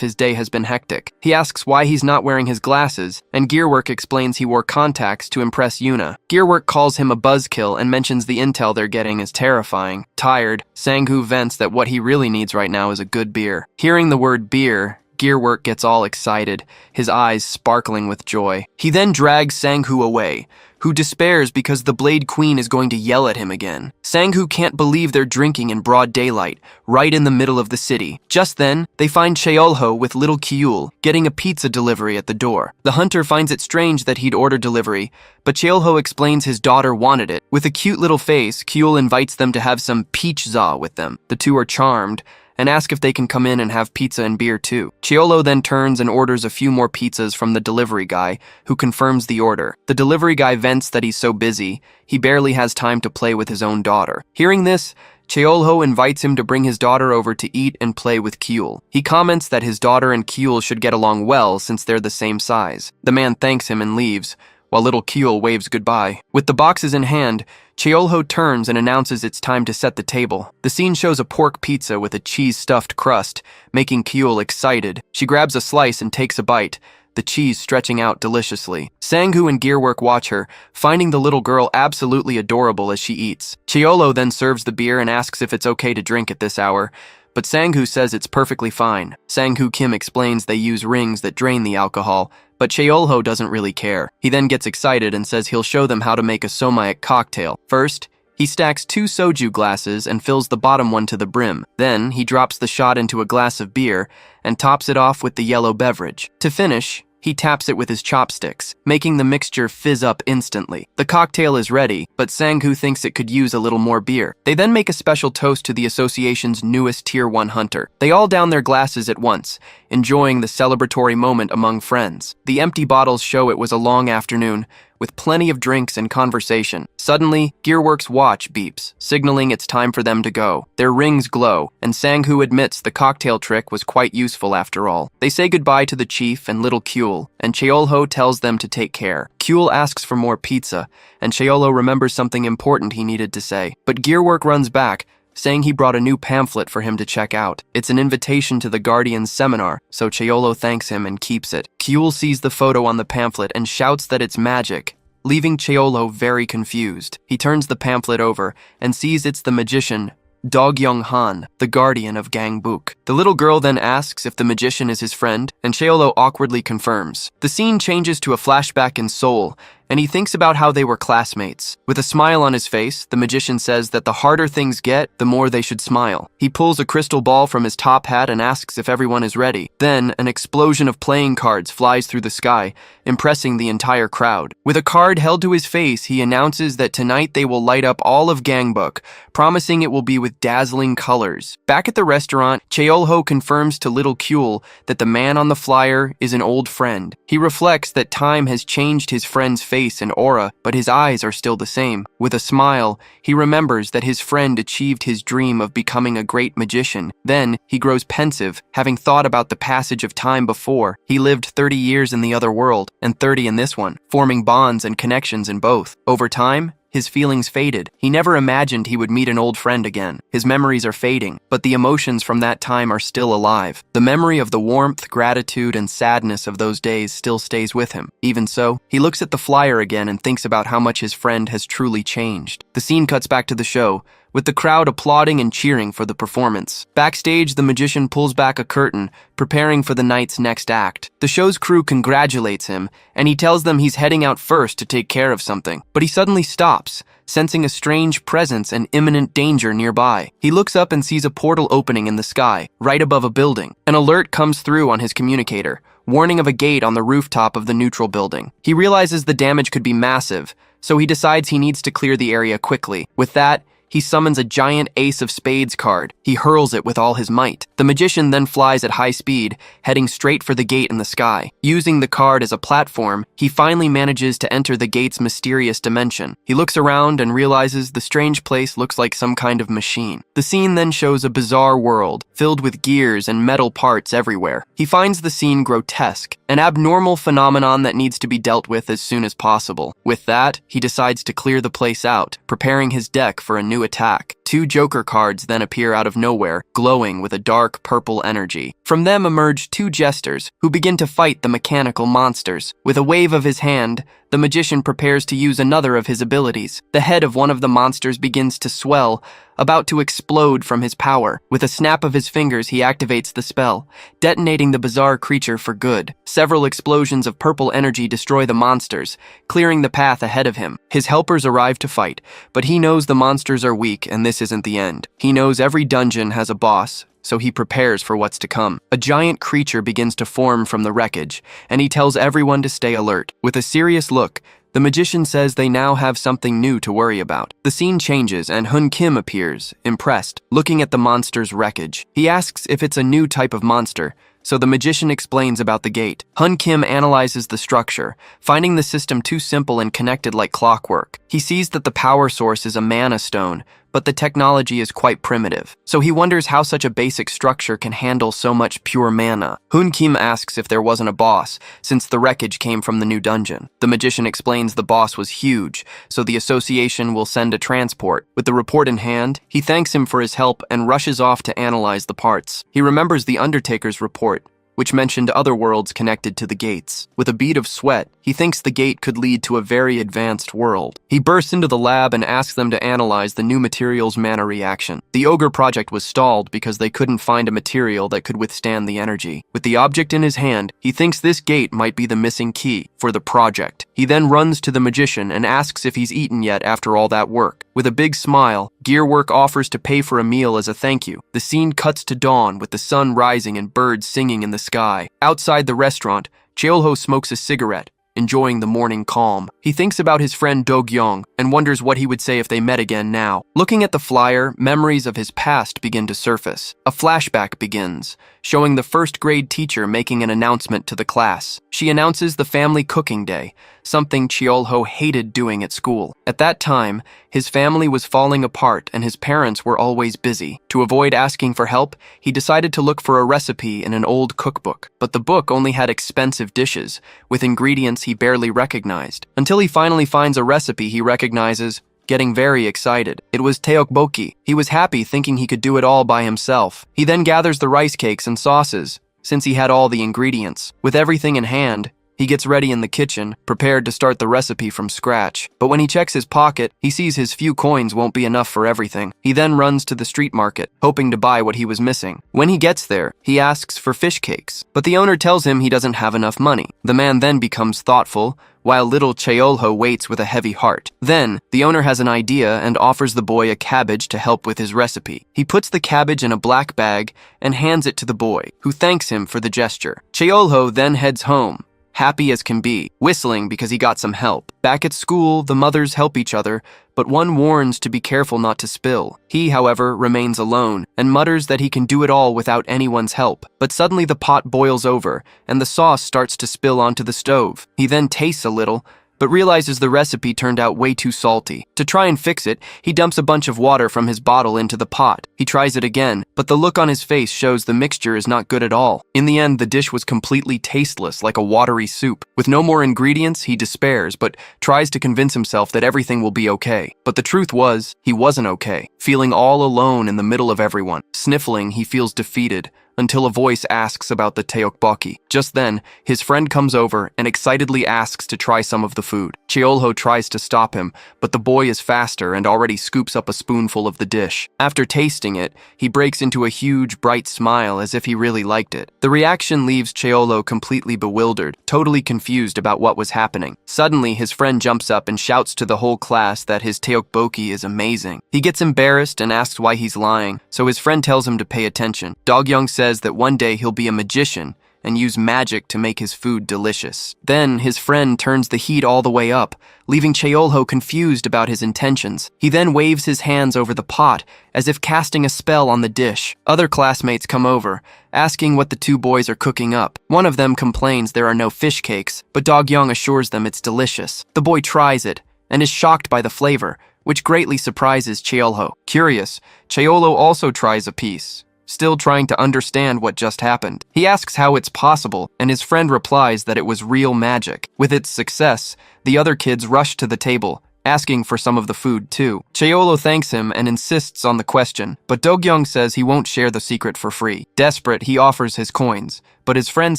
his day has been hectic. He asks why he's not wearing his glasses, and Gearwork explains he wore contacts to impress Yuna. Gearwork calls him a buzzkill and mentions the intel they're getting is terrifying. Tired, Sang-Hoo vents that what he really needs right now is a good beer. Hearing the word beer, Gearwork gets all excited, his eyes sparkling with joy. He then drags Sang-Hoo away, who despairs because the Blade Queen is going to yell at him again. Sang-Hoo can't believe they're drinking in broad daylight, right in the middle of the city. Just then, they find Yahello with little Kyul getting a pizza delivery at the door. The hunter finds it strange that he'd ordered delivery, but Yahello explains his daughter wanted it. With a cute little face, Kyul invites them to have some pizza with them. The two are charmed, and ask if they can come in and have pizza and beer too. Yahello then turns and orders a few more pizzas from the delivery guy, who confirms the order. The delivery guy vents that he's so busy, he barely has time to play with his own daughter. Hearing this, Yahello invites him to bring his daughter over to eat and play with Kyul. He comments that his daughter and Kyul should get along well since they're the same size. The man thanks him and leaves, while little Kyul waves goodbye. With the boxes in hand, Yahello turns and announces it's time to set the table. The scene shows a pork pizza with a cheese-stuffed crust, making Kyul excited. She grabs a slice and takes a bite, the cheese stretching out deliciously. Sang-Hoo and Gearwork watch her, finding the little girl absolutely adorable as she eats. Yahello then serves the beer and asks if it's okay to drink at this hour, but Sang-Hoo says it's perfectly fine. Sang-Hoo Kim explains they use rings that drain the alcohol, but Yahello doesn't really care. He then gets excited and says he'll show them how to make a somaik cocktail. First, he stacks 2 soju glasses and fills the bottom one to the brim. Then, he drops the shot into a glass of beer and tops it off with the yellow beverage. To finish, he taps it with his chopsticks, making the mixture fizz up instantly. The cocktail is ready, but Sang-Hoo thinks it could use a little more beer. They then make a special toast to the association's newest Tier 1 hunter. They all down their glasses at once, enjoying the celebratory moment among friends. The empty bottles show it was a long afternoon, with plenty of drinks and conversation. Suddenly, Gearwork's watch beeps, signaling it's time for them to go. Their rings glow, and Sang-Hoo admits the cocktail trick was quite useful after all. They say goodbye to the chief and little Kyul, and Yahello tells them to take care. Kyul asks for more pizza, and Yahello remembers something important he needed to say. But Gearwork runs back, saying he brought a new pamphlet for him to check out. It's an invitation to the Guardian's seminar, so Yahello thanks him and keeps it. Kyul sees the photo on the pamphlet and shouts that it's magic, leaving Yahello very confused. He turns the pamphlet over and sees it's the magician Dog-Young Han, the guardian of Gangbuk. The little girl then asks if the magician is his friend, and Yahello awkwardly confirms. The scene changes to a flashback in Seoul, and he thinks about how they were classmates. With a smile on his face, the magician says that the harder things get, the more they should smile. He pulls a crystal ball from his top hat and asks if everyone is ready. Then, an explosion of playing cards flies through the sky, impressing the entire crowd. With a card held to his face, he announces that tonight they will light up all of Gangbuk, promising it will be with dazzling colors. Back at the restaurant, Cheolho confirms to Little Kuel that the man on the flyer is an old friend. He reflects that time has changed his friend's face and aura, but his eyes are still the same. With a smile, he remembers that his friend achieved his dream of becoming a great magician. Then, he grows pensive, having thought about the passage of time before. He lived 30 years in the other world, and 30 in this one, forming bonds and connections in both. Over time, his feelings faded. He never imagined he would meet an old friend again. His memories are fading, but the emotions from that time are still alive. The memory of the warmth, gratitude, and sadness of those days still stays with him. Even so, he looks at the flyer again and thinks about how much his friend has truly changed. The scene cuts back to the show, with the crowd applauding and cheering for the performance. Backstage, the magician pulls back a curtain, preparing for the night's next act. The show's crew congratulates him, and he tells them he's heading out first to take care of something. But he suddenly stops, sensing a strange presence and imminent danger nearby. He looks up and sees a portal opening in the sky, right above a building. An alert comes through on his communicator, warning of a gate on the rooftop of the neutral building. He realizes the damage could be massive, so he decides he needs to clear the area quickly. With that, he summons a giant Ace of Spades card. He hurls it with all his might. The magician then flies at high speed, heading straight for the gate in the sky. Using the card as a platform, he finally manages to enter the gate's mysterious dimension. He looks around and realizes the strange place looks like some kind of machine. The scene then shows a bizarre world, filled with gears and metal parts everywhere. He finds the scene grotesque, an abnormal phenomenon that needs to be dealt with as soon as possible. With that, he decides to clear the place out, preparing his deck for a new attack. 2 Joker cards then appear out of nowhere, glowing with a dark purple energy. From them emerge 2 jesters, who begin to fight the mechanical monsters. With a wave of his hand, the magician prepares to use another of his abilities. The head of one of the monsters begins to swell, about to explode from his power. With a snap of his fingers, he activates the spell, detonating the bizarre creature for good. Several explosions of purple energy destroy the monsters, clearing the path ahead of him. His helpers arrive to fight, but he knows the monsters are weak and this isn't the end. He knows every dungeon has a boss, so he prepares for what's to come. A giant creature begins to form from the wreckage, and he tells everyone to stay alert. With a serious look, the magician says they now have something new to worry about. The scene changes and Hun Kim appears, impressed, looking at the monster's wreckage. He asks if it's a new type of monster, so the magician explains about the gate. Hun Kim analyzes the structure, finding the system too simple and connected like clockwork. He sees that the power source is a mana stone, but the technology is quite primitive. So he wonders how such a basic structure can handle so much pure mana. Hun Kim asks if there wasn't a boss, since the wreckage came from the new dungeon. The magician explains the boss was huge, so the association will send a transport. With the report in hand, he thanks him for his help and rushes off to analyze the parts. He remembers the Undertaker's report, which mentioned other worlds connected to the gates. With a bead of sweat, he thinks the gate could lead to a very advanced world. He bursts into the lab and asks them to analyze the new material's mana reaction. The Ogre project was stalled because they couldn't find a material that could withstand the energy. With the object in his hand, he thinks this gate might be the missing key for the project. He then runs to the magician and asks if he's eaten yet after all that work. With a big smile, Gearwork offers to pay for a meal as a thank you. The scene cuts to dawn with the sun rising and birds singing in the sky. Outside the restaurant, Cheolho smokes a cigarette, enjoying the morning calm. He thinks about his friend Do-gyong and wonders what he would say if they met again now. Looking at the flyer, memories of his past begin to surface. A flashback begins, showing the first-grade teacher making an announcement to the class. She announces the family cooking day, something Cheolho hated doing at school. At that time, his family was falling apart and his parents were always busy. To avoid asking for help, he decided to look for a recipe in an old cookbook. But the book only had expensive dishes, with ingredients he barely recognized. Until he finally finds a recipe he recognizes, getting very excited. It was tteokbokki. He was happy thinking he could do it all by himself. He then gathers the rice cakes and sauces, since he had all the ingredients. With everything in hand, He gets ready in the kitchen, prepared to start the recipe from scratch. But when he checks his pocket, he sees his few coins won't be enough for everything. He then runs to the street market, hoping to buy what he was missing. When he gets there, he asks for fish cakes, but the owner tells him he doesn't have enough money. The man then becomes thoughtful, while little Yahello waits with a heavy heart. Then, the owner has an idea and offers the boy a cabbage to help with his recipe. He puts the cabbage in a black bag and hands it to the boy, who thanks him for the gesture. Yahello then heads home, happy as can be, whistling because he got some help. Back at school, the mothers help each other, but one warns to be careful not to spill. He, however, remains alone and mutters that he can do it all without anyone's help. But suddenly the pot boils over and the sauce starts to spill onto the stove. He then tastes a little, but realizes the recipe turned out way too salty. To try and fix it, he dumps a bunch of water from his bottle into the pot. He tries it again, but the look on his face shows the mixture is not good at all. In the end, the dish was completely tasteless, like a watery soup. With no more ingredients, he despairs, but tries to convince himself that everything will be okay. But the truth was, he wasn't okay. Feeling all alone in the middle of everyone. Sniffling, he feels defeated, until a voice asks about the tteokbokki. Just then, his friend comes over and excitedly asks to try some of the food. Yahello tries to stop him, but the boy is faster and already scoops up a spoonful of the dish. After tasting it, he breaks into a huge, bright smile as if he really liked it. The reaction leaves Yahello completely bewildered, totally confused about what was happening. Suddenly, his friend jumps up and shouts to the whole class that his tteokbokki is amazing. He gets embarrassed and asks why he's lying, so his friend tells him to pay attention. Dog-young says that one day he'll be a magician and use magic to make his food delicious. Then his friend turns the heat all the way up, leaving Yahello confused about his intentions. He then waves his hands over the pot, as if casting a spell on the dish. Other classmates come over, asking what the two boys are cooking up. One of them complains there are no fish cakes, but Dog-young assures them it's delicious. The boy tries it, and is shocked by the flavor, which greatly surprises Yahello. Curious, Yahello also tries a piece, still trying to understand what just happened. He asks how it's possible, and his friend replies that it was real magic. With its success, the other kids rush to the table, asking for some of the food too. Yahello thanks him and insists on the question, but Dog-young says he won't share the secret for free. Desperate, he offers his coins, but his friend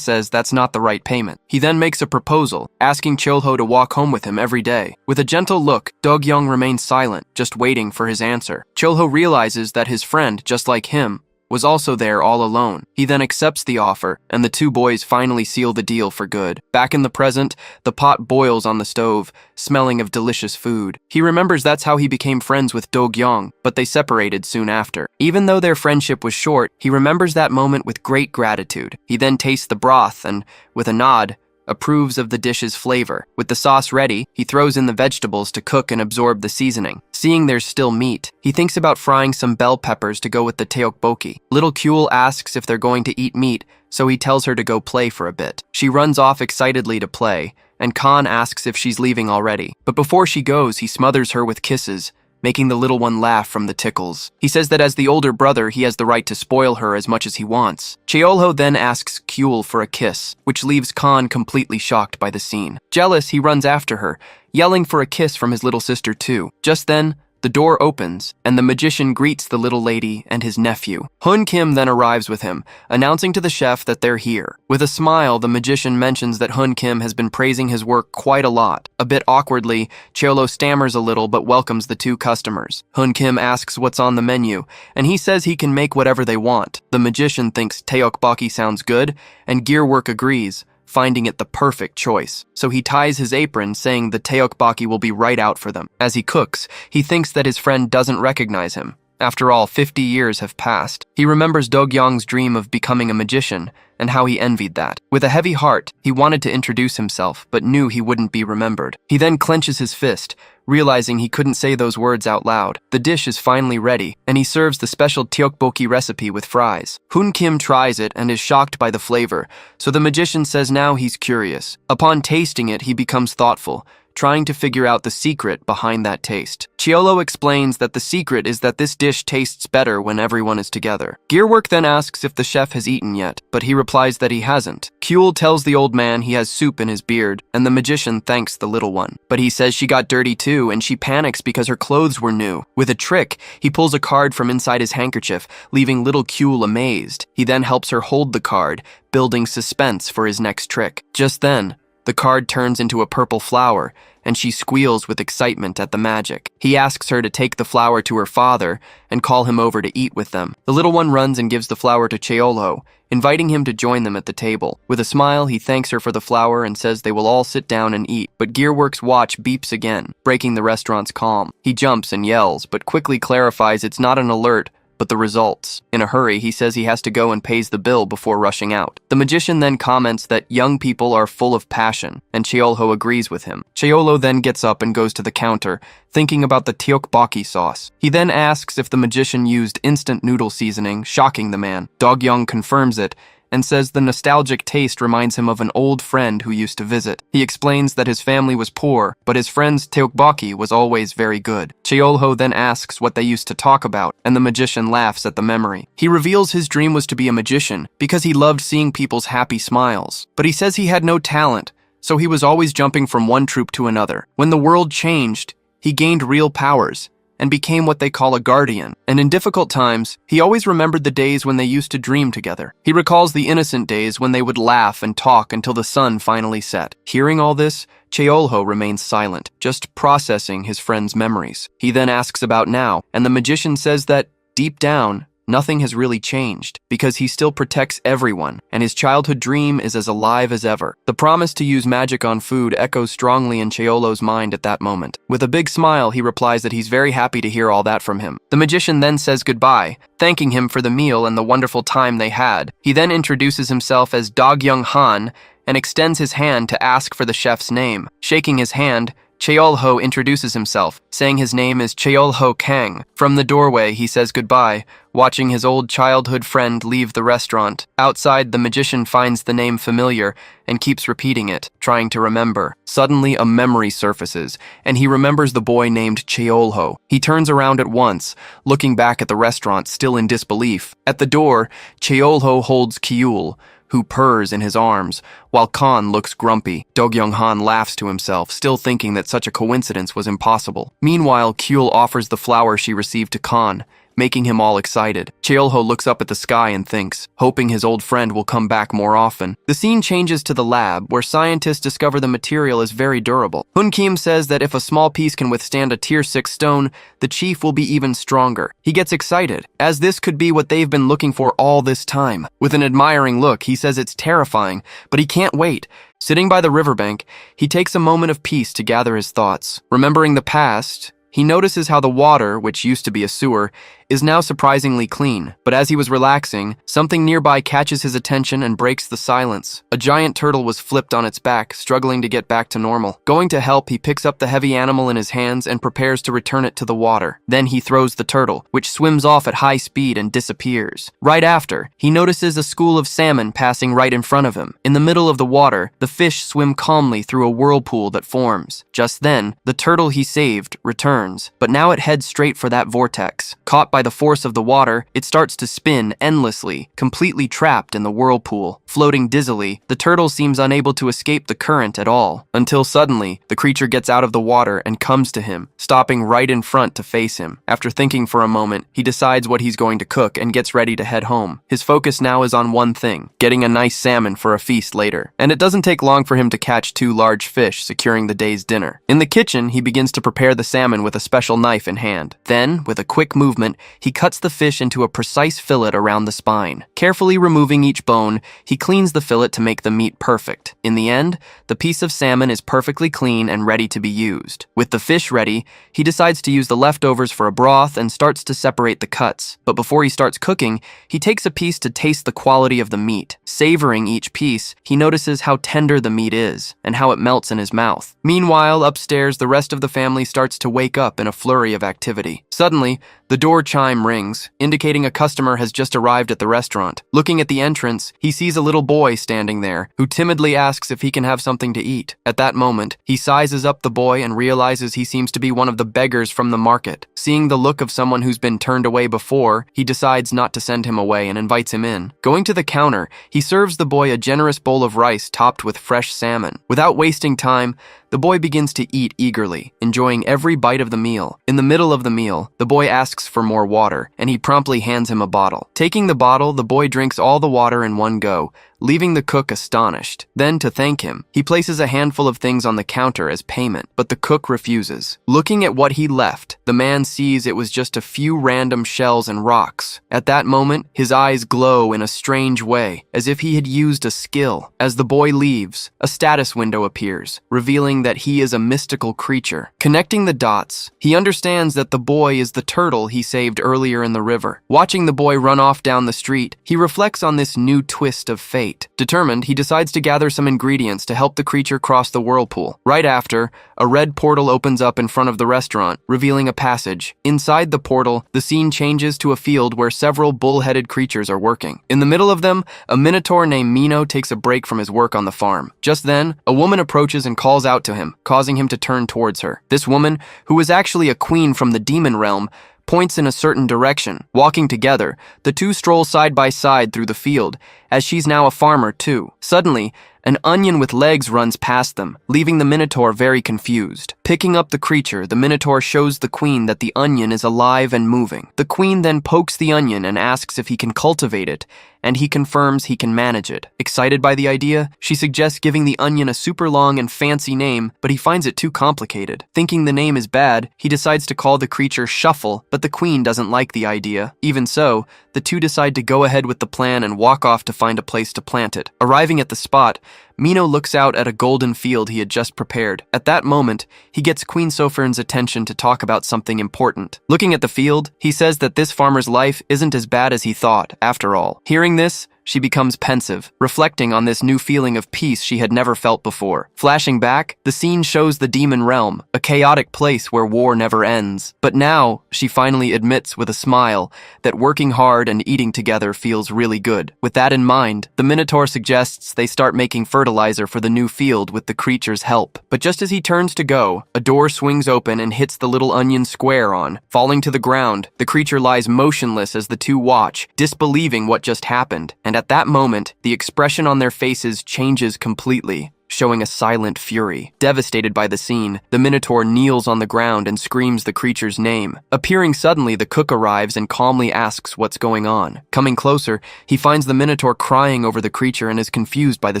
says that's not the right payment. He then makes a proposal, asking Yahello to walk home with him every day. With a gentle look, Dog-young remains silent, just waiting for his answer. Yahello realizes that his friend, just like him, was also there all alone. He then accepts the offer, and the two boys finally seal the deal for good. Back in the present, the pot boils on the stove, smelling of delicious food. He remembers that's how he became friends with Dog-young, but they separated soon after. Even though their friendship was short, he remembers that moment with great gratitude. He then tastes the broth and, with a nod, approves of the dish's flavor. With the sauce ready, he throws in the vegetables to cook and absorb the seasoning. Seeing there's still meat, he thinks about frying some bell peppers to go with the tteokbokki. Little Kyul asks if they're going to eat meat, so he tells her to go play for a bit. She runs off excitedly to play, and Khan asks if she's leaving already. But before she goes, he smothers her with kisses, making the little one laugh from the tickles. He says that as the older brother, he has the right to spoil her as much as he wants. Yahello then asks Kyul for a kiss, which leaves Khan completely shocked by the scene. Jealous, he runs after her, yelling for a kiss from his little sister too. Just then, the door opens, and the magician greets the little lady and his nephew. Hun Kim then arrives with him, announcing to the chef that they're here. With a smile, the magician mentions that Hun Kim has been praising his work quite a lot. A bit awkwardly, Yahello stammers a little but welcomes the two customers. Hun Kim asks what's on the menu, and he says he can make whatever they want. The magician thinks tteokbokki sounds good, and Gearwork agrees, finding it the perfect choice. So he ties his apron, saying the tteokbokki will be right out for them. As he cooks, he thinks that his friend doesn't recognize him. After all, 50 years have passed. He remembers Dog-young's dream of becoming a magician, and how he envied that. With a heavy heart, he wanted to introduce himself, but knew he wouldn't be remembered. He then clenches his fist, realizing he couldn't say those words out loud. The dish is finally ready, and he serves the special tteokbokki recipe with fries. Hun Kim tries it and is shocked by the flavor, so the magician says now he's curious. Upon tasting it, he becomes thoughtful, trying to figure out the secret behind that taste. Yahello explains that the secret is that this dish tastes better when everyone is together. Gearwork then asks if the chef has eaten yet, but he replies that he hasn't. Kyul tells the old man he has soup in his beard, and the magician thanks the little one. But he says she got dirty too, and she panics because her clothes were new. With a trick, he pulls a card from inside his handkerchief, leaving little Kyul amazed. He then helps her hold the card, building suspense for his next trick. Just then, The card turns into a purple flower, and she squeals with excitement at the magic. He asks her to take the flower to her father and call him over to eat with them. The little one runs and gives the flower to Chaeolho, inviting him to join them at the table. With a smile, he thanks her for the flower and says they will all sit down and eat, but Gearworks' watch beeps again, breaking the restaurant's calm. He jumps and yells, but quickly clarifies it's not an alert, but the results. In a hurry, he says he has to go and pays the bill before rushing out. The magician then comments that young people are full of passion, and Chaeolho agrees with him. Chaeolho then gets up and goes to the counter, thinking about the tteokbokki sauce. He then asks if the magician used instant noodle seasoning, shocking the man. Dog-young confirms it, and says the nostalgic taste reminds him of an old friend who used to visit. He explains that his family was poor, but his friend's tteokbokki was always very good. Chaeolho then asks what they used to talk about, and the magician laughs at the memory. He reveals his dream was to be a magician because he loved seeing people's happy smiles. But he says he had no talent, so he was always jumping from one troupe to another. When the world changed, he gained real powers and became what they call a guardian. And in difficult times, he always remembered the days when they used to dream together. He recalls the innocent days when they would laugh and talk until the sun finally set. Hearing all this, Chaeolho remains silent, just processing his friend's memories. He then asks about now, and the magician says that, deep down, nothing has really changed, because he still protects everyone, and his childhood dream is as alive as ever. The promise to use magic on food echoes strongly in Chaeolho's mind at that moment. With a big smile, he replies that he's very happy to hear all that from him. The magician then says goodbye, thanking him for the meal and the wonderful time they had. He then introduces himself as Dog-young Han and extends his hand to ask for the chef's name. Shaking his hand, Chaeolho introduces himself, saying his name is Chaeolho Kang. From the doorway, he says goodbye, watching his old childhood friend leave the restaurant. Outside, the magician finds the name familiar and keeps repeating it, trying to remember. Suddenly, a memory surfaces, and he remembers the boy named Chaeolho. He turns around at once, looking back at the restaurant, still in disbelief. At the door, Chaeolho holds Kyul, who purrs in his arms, while Khan looks grumpy. Dog-young Han laughs to himself, still thinking that such a coincidence was impossible. Meanwhile, Kyul offers the flower she received to Khan, making him all excited. Chaeolho looks up at the sky and thinks, hoping his old friend will come back more often. The scene changes to the lab, where scientists discover the material is very durable. Hun Kim says that if a small piece can withstand a tier 6 stone, the chief will be even stronger. He gets excited, as this could be what they've been looking for all this time. With an admiring look, he says it's terrifying, but he can't wait. Sitting by the riverbank, he takes a moment of peace to gather his thoughts. Remembering the past, he notices how the water, which used to be a sewer, is now surprisingly clean. But as he was relaxing, something nearby catches his attention and breaks the silence. A giant turtle was flipped on its back, struggling to get back to normal. Going to help, he picks up the heavy animal in his hands and prepares to return it to the water. Then he throws the turtle, which swims off at high speed and disappears. Right after, he notices a school of salmon passing right in front of him. In the middle of the water, the fish swim calmly through a whirlpool that forms. Just then, the turtle he saved returns, but now it heads straight for that vortex. Caught by the force of the water, it starts to spin endlessly, completely trapped in the whirlpool. Floating dizzily, the turtle seems unable to escape the current at all, until suddenly, the creature gets out of the water and comes to him, stopping right in front to face him. After thinking for a moment, he decides what he's going to cook and gets ready to head home. His focus now is on one thing, getting a nice salmon for a feast later. And it doesn't take long for him to catch 2 large fish, securing the day's dinner. In the kitchen, he begins to prepare the salmon with a special knife in hand. Then, with a quick movement, he cuts the fish into a precise fillet around the spine. Carefully removing each bone, he cleans the fillet to make the meat perfect. In the end, the piece of salmon is perfectly clean and ready to be used. With the fish ready, he decides to use the leftovers for a broth and starts to separate the cuts. But before he starts cooking, he takes a piece to taste the quality of the meat. Savoring each piece, he notices how tender the meat is and how it melts in his mouth. Meanwhile, upstairs, the rest of the family starts to wake up in a flurry of activity. Suddenly, the door chime rings, indicating a customer has just arrived at the restaurant. Looking at the entrance, he sees a little boy standing there, who timidly asks if he can have something to eat. At that moment, he sizes up the boy and realizes he seems to be one of the beggars from the market. Seeing the look of someone who's been turned away before, he decides not to send him away and invites him in. Going to the counter, he serves the boy a generous bowl of rice topped with fresh salmon. Without wasting time, the boy begins to eat eagerly, enjoying every bite of the meal. In the middle of the meal, the boy asks for more water, and he promptly hands him a bottle. Taking the bottle, the boy drinks all the water in one go, leaving the cook astonished. Then, to thank him, he places a handful of things on the counter as payment, but the cook refuses. Looking at what he left, the man sees it was just a few random shells and rocks. At that moment, his eyes glow in a strange way, as if he had used a skill. As the boy leaves, a status window appears, revealing that he is a mystical creature. Connecting the dots, he understands that the boy is the turtle he saved earlier in the river. Watching the boy run off down the street, he reflects on this new twist of fate. Determined, he decides to gather some ingredients to help the creature cross the whirlpool. Right after, a red portal opens up in front of the restaurant, revealing a passage. Inside the portal, the scene changes to a field where several bull-headed creatures are working. In the middle of them, a minotaur named Mino takes a break from his work on the farm. Just then, a woman approaches and calls out to him, causing him to turn towards her. This woman, who is actually a queen from the demon realm, points in a certain direction. Walking together, the two stroll side by side through the field, as she's now a farmer too. Suddenly, an onion with legs runs past them, leaving the minotaur very confused. Picking up the creature, the minotaur shows the queen that the onion is alive and moving. The queen then pokes the onion and asks if he can cultivate it, and he confirms he can manage it. Excited by the idea, she suggests giving the onion a super long and fancy name, but he finds it too complicated. Thinking the name is bad, he decides to call the creature Shuffle, but the queen doesn't like the idea. Even so, the two decide to go ahead with the plan and walk off to find a place to plant it. Arriving at the spot, Mino looks out at a golden field he had just prepared. At that moment, he gets Queen Sofern's attention to talk about something important. Looking at the field, he says that this farmer's life isn't as bad as he thought, after all. Hearing this, she becomes pensive, reflecting on this new feeling of peace she had never felt before. Flashing back, the scene shows the demon realm, a chaotic place where war never ends. But now, she finally admits with a smile that working hard and eating together feels really good. With that in mind, the Minotaur suggests they start making fertilizer for the new field with the creature's help. But just as he turns to go, a door swings open and hits the little onion square on. Falling to the ground, the creature lies motionless as the two watch, disbelieving what just happened. And at that moment, the expression on their faces changes completely, showing a silent fury. Devastated by the scene, the Minotaur kneels on the ground and screams the creature's name. Appearing suddenly, the cook arrives and calmly asks what's going on. Coming closer, he finds the Minotaur crying over the creature and is confused by the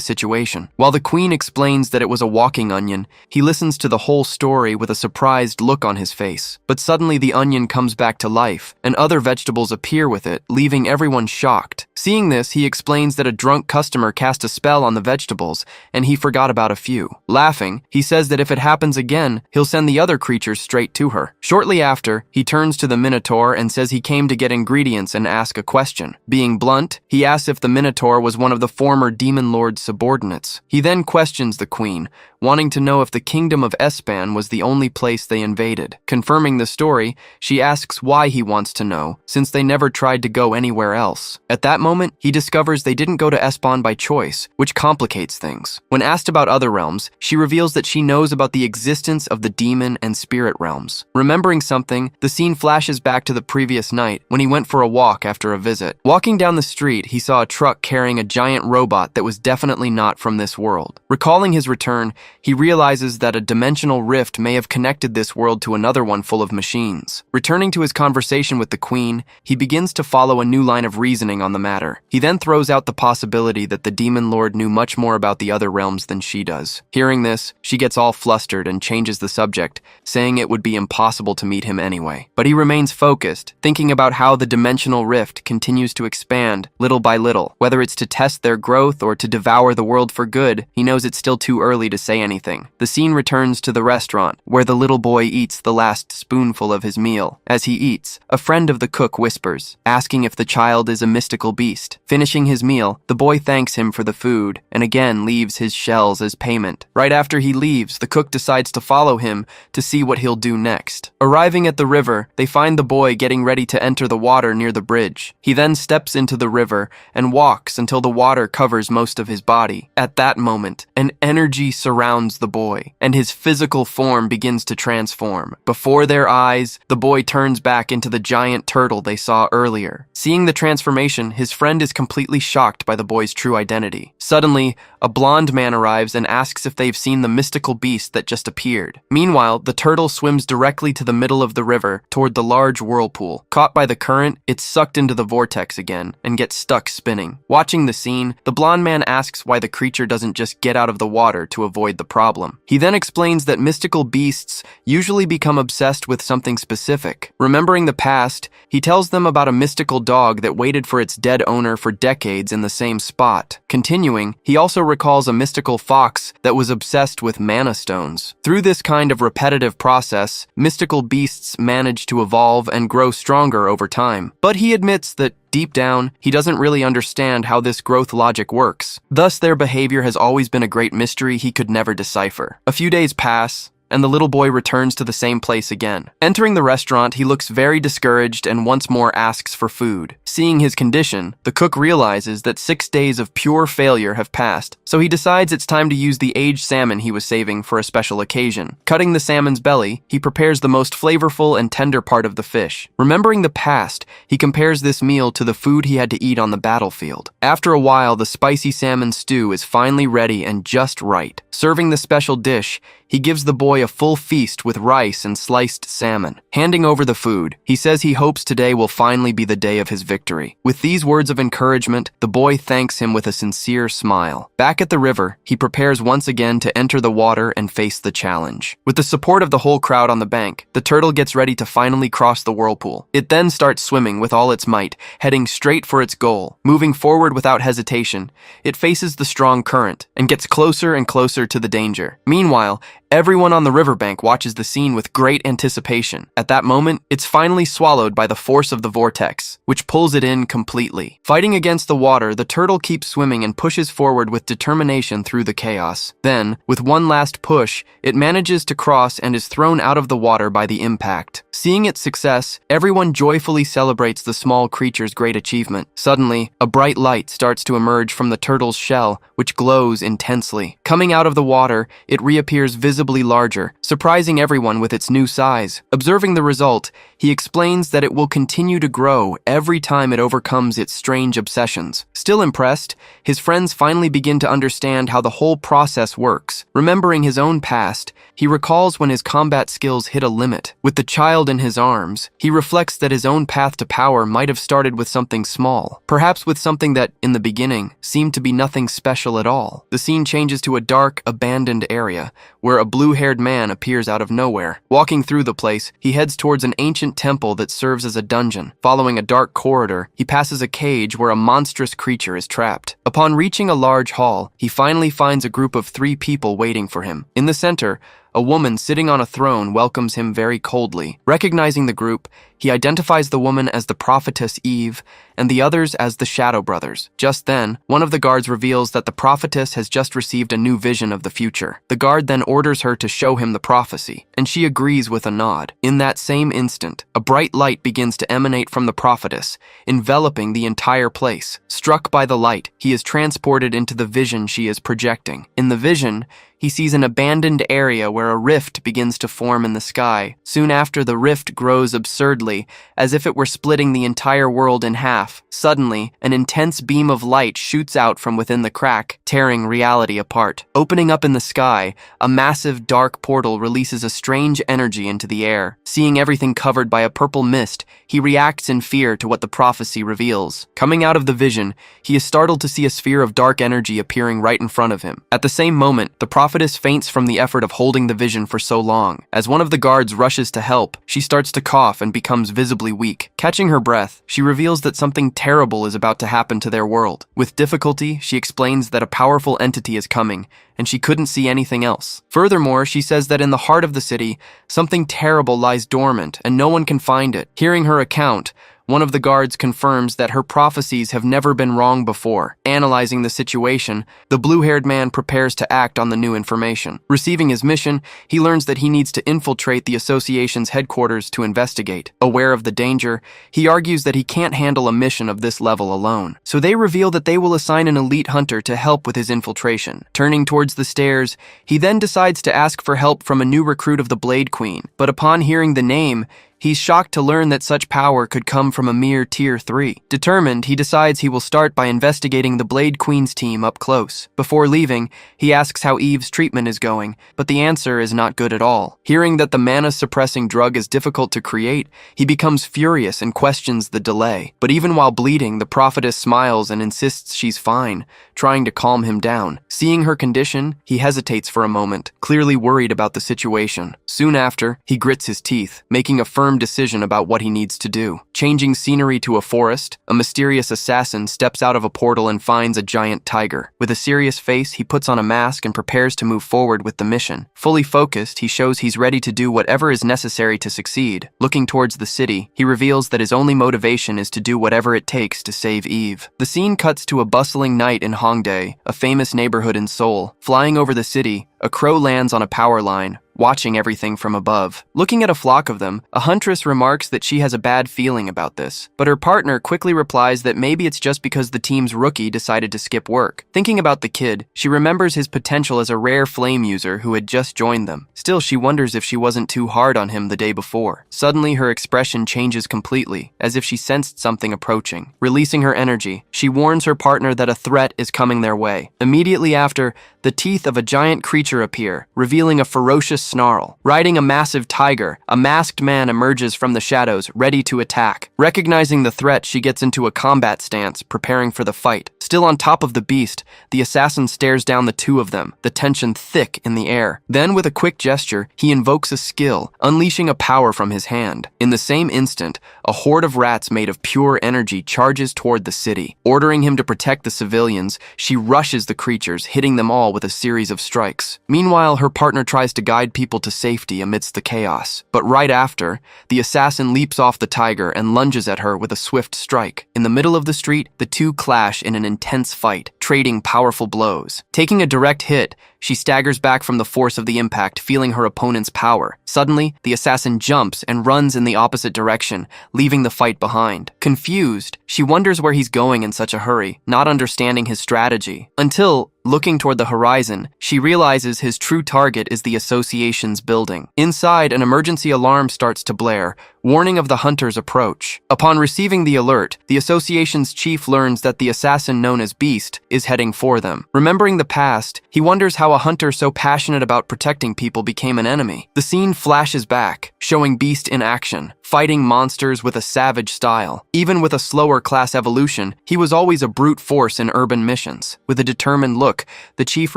situation. While the queen explains that it was a walking onion, he listens to the whole story with a surprised look on his face. But suddenly the onion comes back to life, and other vegetables appear with it, leaving everyone shocked. Seeing this, he explains that a drunk customer cast a spell on the vegetables, and he forgot about a few. Laughing, he says that if it happens again, he'll send the other creatures straight to her. Shortly after, he turns to the Minotaur and says he came to get ingredients and ask a question. Being blunt, he asks if the Minotaur was one of the former Demon Lord's subordinates. He then questions the queen, wanting to know if the kingdom of Espan was the only place they invaded. Confirming the story, she asks why he wants to know, since they never tried to go anywhere else. At that moment, he discovers they didn't go to Espan by choice, which complicates things. When asked about other realms, she reveals that she knows about the existence of the demon and spirit realms. Remembering something, the scene flashes back to the previous night when he went for a walk after a visit. Walking down the street, he saw a truck carrying a giant robot that was definitely not from this world. Recalling his return, he realizes that a dimensional rift may have connected this world to another one full of machines. Returning to his conversation with the queen, he begins to follow a new line of reasoning on the matter. He then throws out the possibility that the Demon Lord knew much more about the other realms than she does. Hearing this, she gets all flustered and changes the subject, saying it would be impossible to meet him anyway. But he remains focused, thinking about how the dimensional rift continues to expand little by little. Whether it's to test their growth or to devour the world for good, he knows it's still too early to say anything. The scene returns to the restaurant, where the little boy eats the last spoonful of his meal. As he eats, a friend of the cook whispers, asking if the child is a mystical beast. Finishing his meal, the boy thanks him for the food, and again leaves his shells as payment. Right after he leaves, the cook decides to follow him to see what he'll do next. Arriving at the river, they find the boy getting ready to enter the water near the bridge. He then steps into the river and walks until the water covers most of his body. At that moment, an energy surrounds the boy, and his physical form begins to transform. Before their eyes, the boy turns back into the giant turtle they saw earlier. Seeing the transformation, his friend is completely shocked by the boy's true identity. Suddenly, a blonde man arrives arrives and asks if they've seen the mystical beast that just appeared. Meanwhile, the turtle swims directly to the middle of the river toward the large whirlpool. Caught by the current, it's sucked into the vortex again and gets stuck spinning. Watching the scene, the blonde man asks why the creature doesn't just get out of the water to avoid the problem. He then explains that mystical beasts usually become obsessed with something specific. Remembering the past, he tells them about a mystical dog that waited for its dead owner for decades in the same spot. Continuing, he also recalls a mystical fox that was obsessed with mana stones. Through this kind of repetitive process, mystical beasts manage to evolve and grow stronger over time. But he admits that deep down, he doesn't really understand how this growth logic works. Thus, their behavior has always been a great mystery he could never decipher. A few days pass, and the little boy returns to the same place again. Entering the restaurant, he looks very discouraged and once more asks for food. Seeing his condition, the cook realizes that 6 days of pure failure have passed, so he decides it's time to use the aged salmon he was saving for a special occasion. Cutting the salmon's belly, he prepares the most flavorful and tender part of the fish. Remembering the past, he compares this meal to the food he had to eat on the battlefield. After a while, the spicy salmon stew is finally ready and just right. Serving the special dish, he gives the boy a full feast with rice and sliced salmon. Handing over the food, he says he hopes today will finally be the day of his victory. With these words of encouragement, the boy thanks him with a sincere smile. Back at the river, he prepares once again to enter the water and face the challenge. With the support of the whole crowd on the bank, the turtle gets ready to finally cross the whirlpool. It then starts swimming with all its might, heading straight for its goal. Moving forward without hesitation, it faces the strong current and gets closer and closer to the danger. Meanwhile, everyone on the riverbank watches the scene with great anticipation. At that moment, it's finally swallowed by the force of the vortex, which pulls it in completely. Fighting against the water, the turtle keeps swimming and pushes forward with determination through the chaos. Then, with one last push, it manages to cross and is thrown out of the water by the impact. Seeing its success, everyone joyfully celebrates the small creature's great achievement. Suddenly, a bright light starts to emerge from the turtle's shell, which glows intensely. Coming out of the water, it reappears visibly larger, surprising everyone with its new size. Observing the result, he explains that it will continue to grow every time it overcomes its strange obsessions. Still impressed, his friends finally begin to understand how the whole process works. Remembering his own past, he recalls when his combat skills hit a limit. With the child in his arms, he reflects that his own path to power might have started with something small, perhaps with something that, in the beginning, seemed to be nothing special at all. The scene changes to a dark, abandoned area, where a blue-haired man appears out of nowhere. Walking through the place, he heads towards an ancient temple that serves as a dungeon. Following a dark corridor, he passes a cage where a monstrous creature is trapped. Upon reaching a large hall, he finally finds a group of 3 people waiting for him. In the center, a woman sitting on a throne welcomes him very coldly. Recognizing the group, he identifies the woman as the prophetess Eve and the others as the Shadow Brothers. Just then, one of the guards reveals that the prophetess has just received a new vision of the future. The guard then orders her to show him the prophecy, and she agrees with a nod. In that same instant, a bright light begins to emanate from the prophetess, enveloping the entire place. Struck by the light, he is transported into the vision she is projecting. In the vision, he sees an abandoned area where a rift begins to form in the sky. Soon after, the rift grows absurdly, as if it were splitting the entire world in half. Suddenly, an intense beam of light shoots out from within the crack, tearing reality apart. Opening up in the sky, a massive dark portal releases a strange energy into the air. Seeing everything covered by a purple mist, he reacts in fear to what the prophecy reveals. Coming out of the vision, he is startled to see a sphere of dark energy appearing right in front of him. At the same moment, the prophetess faints from the effort of holding the vision for so long. As one of the guards rushes to help, she starts to cough and becomes visibly weak. Catching her breath, she reveals that something terrible is about to happen to their world. With difficulty, she explains that a powerful entity is coming, and she couldn't see anything else. Furthermore, she says that in the heart of the city, something terrible lies dormant, and no one can find it. Hearing her account, one of the guards confirms that her prophecies have never been wrong before. Analyzing the situation, the blue-haired man prepares to act on the new information. Receiving his mission, he learns that he needs to infiltrate the association's headquarters to investigate. Aware of the danger, he argues that he can't handle a mission of this level alone. So they reveal that they will assign an elite hunter to help with his infiltration. Turning towards the stairs, he then decides to ask for help from a new recruit of the Blade Queen. But upon hearing the name, He's shocked to learn that such power could come from a mere tier 3. Determined, he decides he will start by investigating the Blade Queen's team up close. Before leaving, he asks how Eve's treatment is going, but the answer is not good at all. Hearing that the mana-suppressing drug is difficult to create, he becomes furious and questions the delay. But even while bleeding, the prophetess smiles and insists she's fine, trying to calm him down. Seeing her condition, he hesitates for a moment, clearly worried about the situation. Soon after, he grits his teeth, making a firm decision about what he needs to do. Changing scenery to a forest, a mysterious assassin steps out of a portal and finds a giant tiger. With a serious face, he puts on a mask and prepares to move forward with the mission. Fully focused, he shows he's ready to do whatever is necessary to succeed. Looking towards the city, he reveals that his only motivation is to do whatever it takes to save Eve. The scene cuts to a bustling night in Hongdae, a famous neighborhood in Seoul. Flying over the city, a crow lands on a power line, watching everything from above. Looking at a flock of them, a huntress remarks that she has a bad feeling about this, but her partner quickly replies that maybe it's just because the team's rookie decided to skip work. Thinking about the kid, she remembers his potential as a rare flame user who had just joined them. Still, she wonders if she wasn't too hard on him the day before. Suddenly, her expression changes completely, as if she sensed something approaching. Releasing her energy, she warns her partner that a threat is coming their way. Immediately after, the teeth of a giant creature appear, revealing a ferocious snarl. Riding a massive tiger, a masked man emerges from the shadows, ready to attack. Recognizing the threat, she gets into a combat stance, preparing for the fight. Still on top of the beast, the assassin stares down the two of them, the tension thick in the air. Then, with a quick gesture, he invokes a skill, unleashing a power from his hand. In the same instant, a horde of rats made of pure energy charges toward the city. Ordering him to protect the civilians, she rushes the creatures, hitting them all with a series of strikes. Meanwhile, her partner tries to guide people to safety amidst the chaos. But right after, the assassin leaps off the tiger and lunges at her with a swift strike. In the middle of the street, the two clash in an intense fight, trading powerful blows. Taking a direct hit, she staggers back from the force of the impact, feeling her opponent's power. Suddenly, the assassin jumps and runs in the opposite direction, leaving the fight behind. Confused, she wonders where he's going in such a hurry, not understanding his strategy. Until, looking toward the horizon, she realizes his true target is the association's building. Inside, an emergency alarm starts to blare, warning of the hunter's approach. Upon receiving the alert, the association's chief learns that the assassin known as Beast is heading for them. Remembering the past, he wonders how a hunter so passionate about protecting people became an enemy. The scene flashes back, showing Beast in action, fighting monsters with a savage style. Even with a slower class evolution, he was always a brute force in urban missions. With a determined look, the chief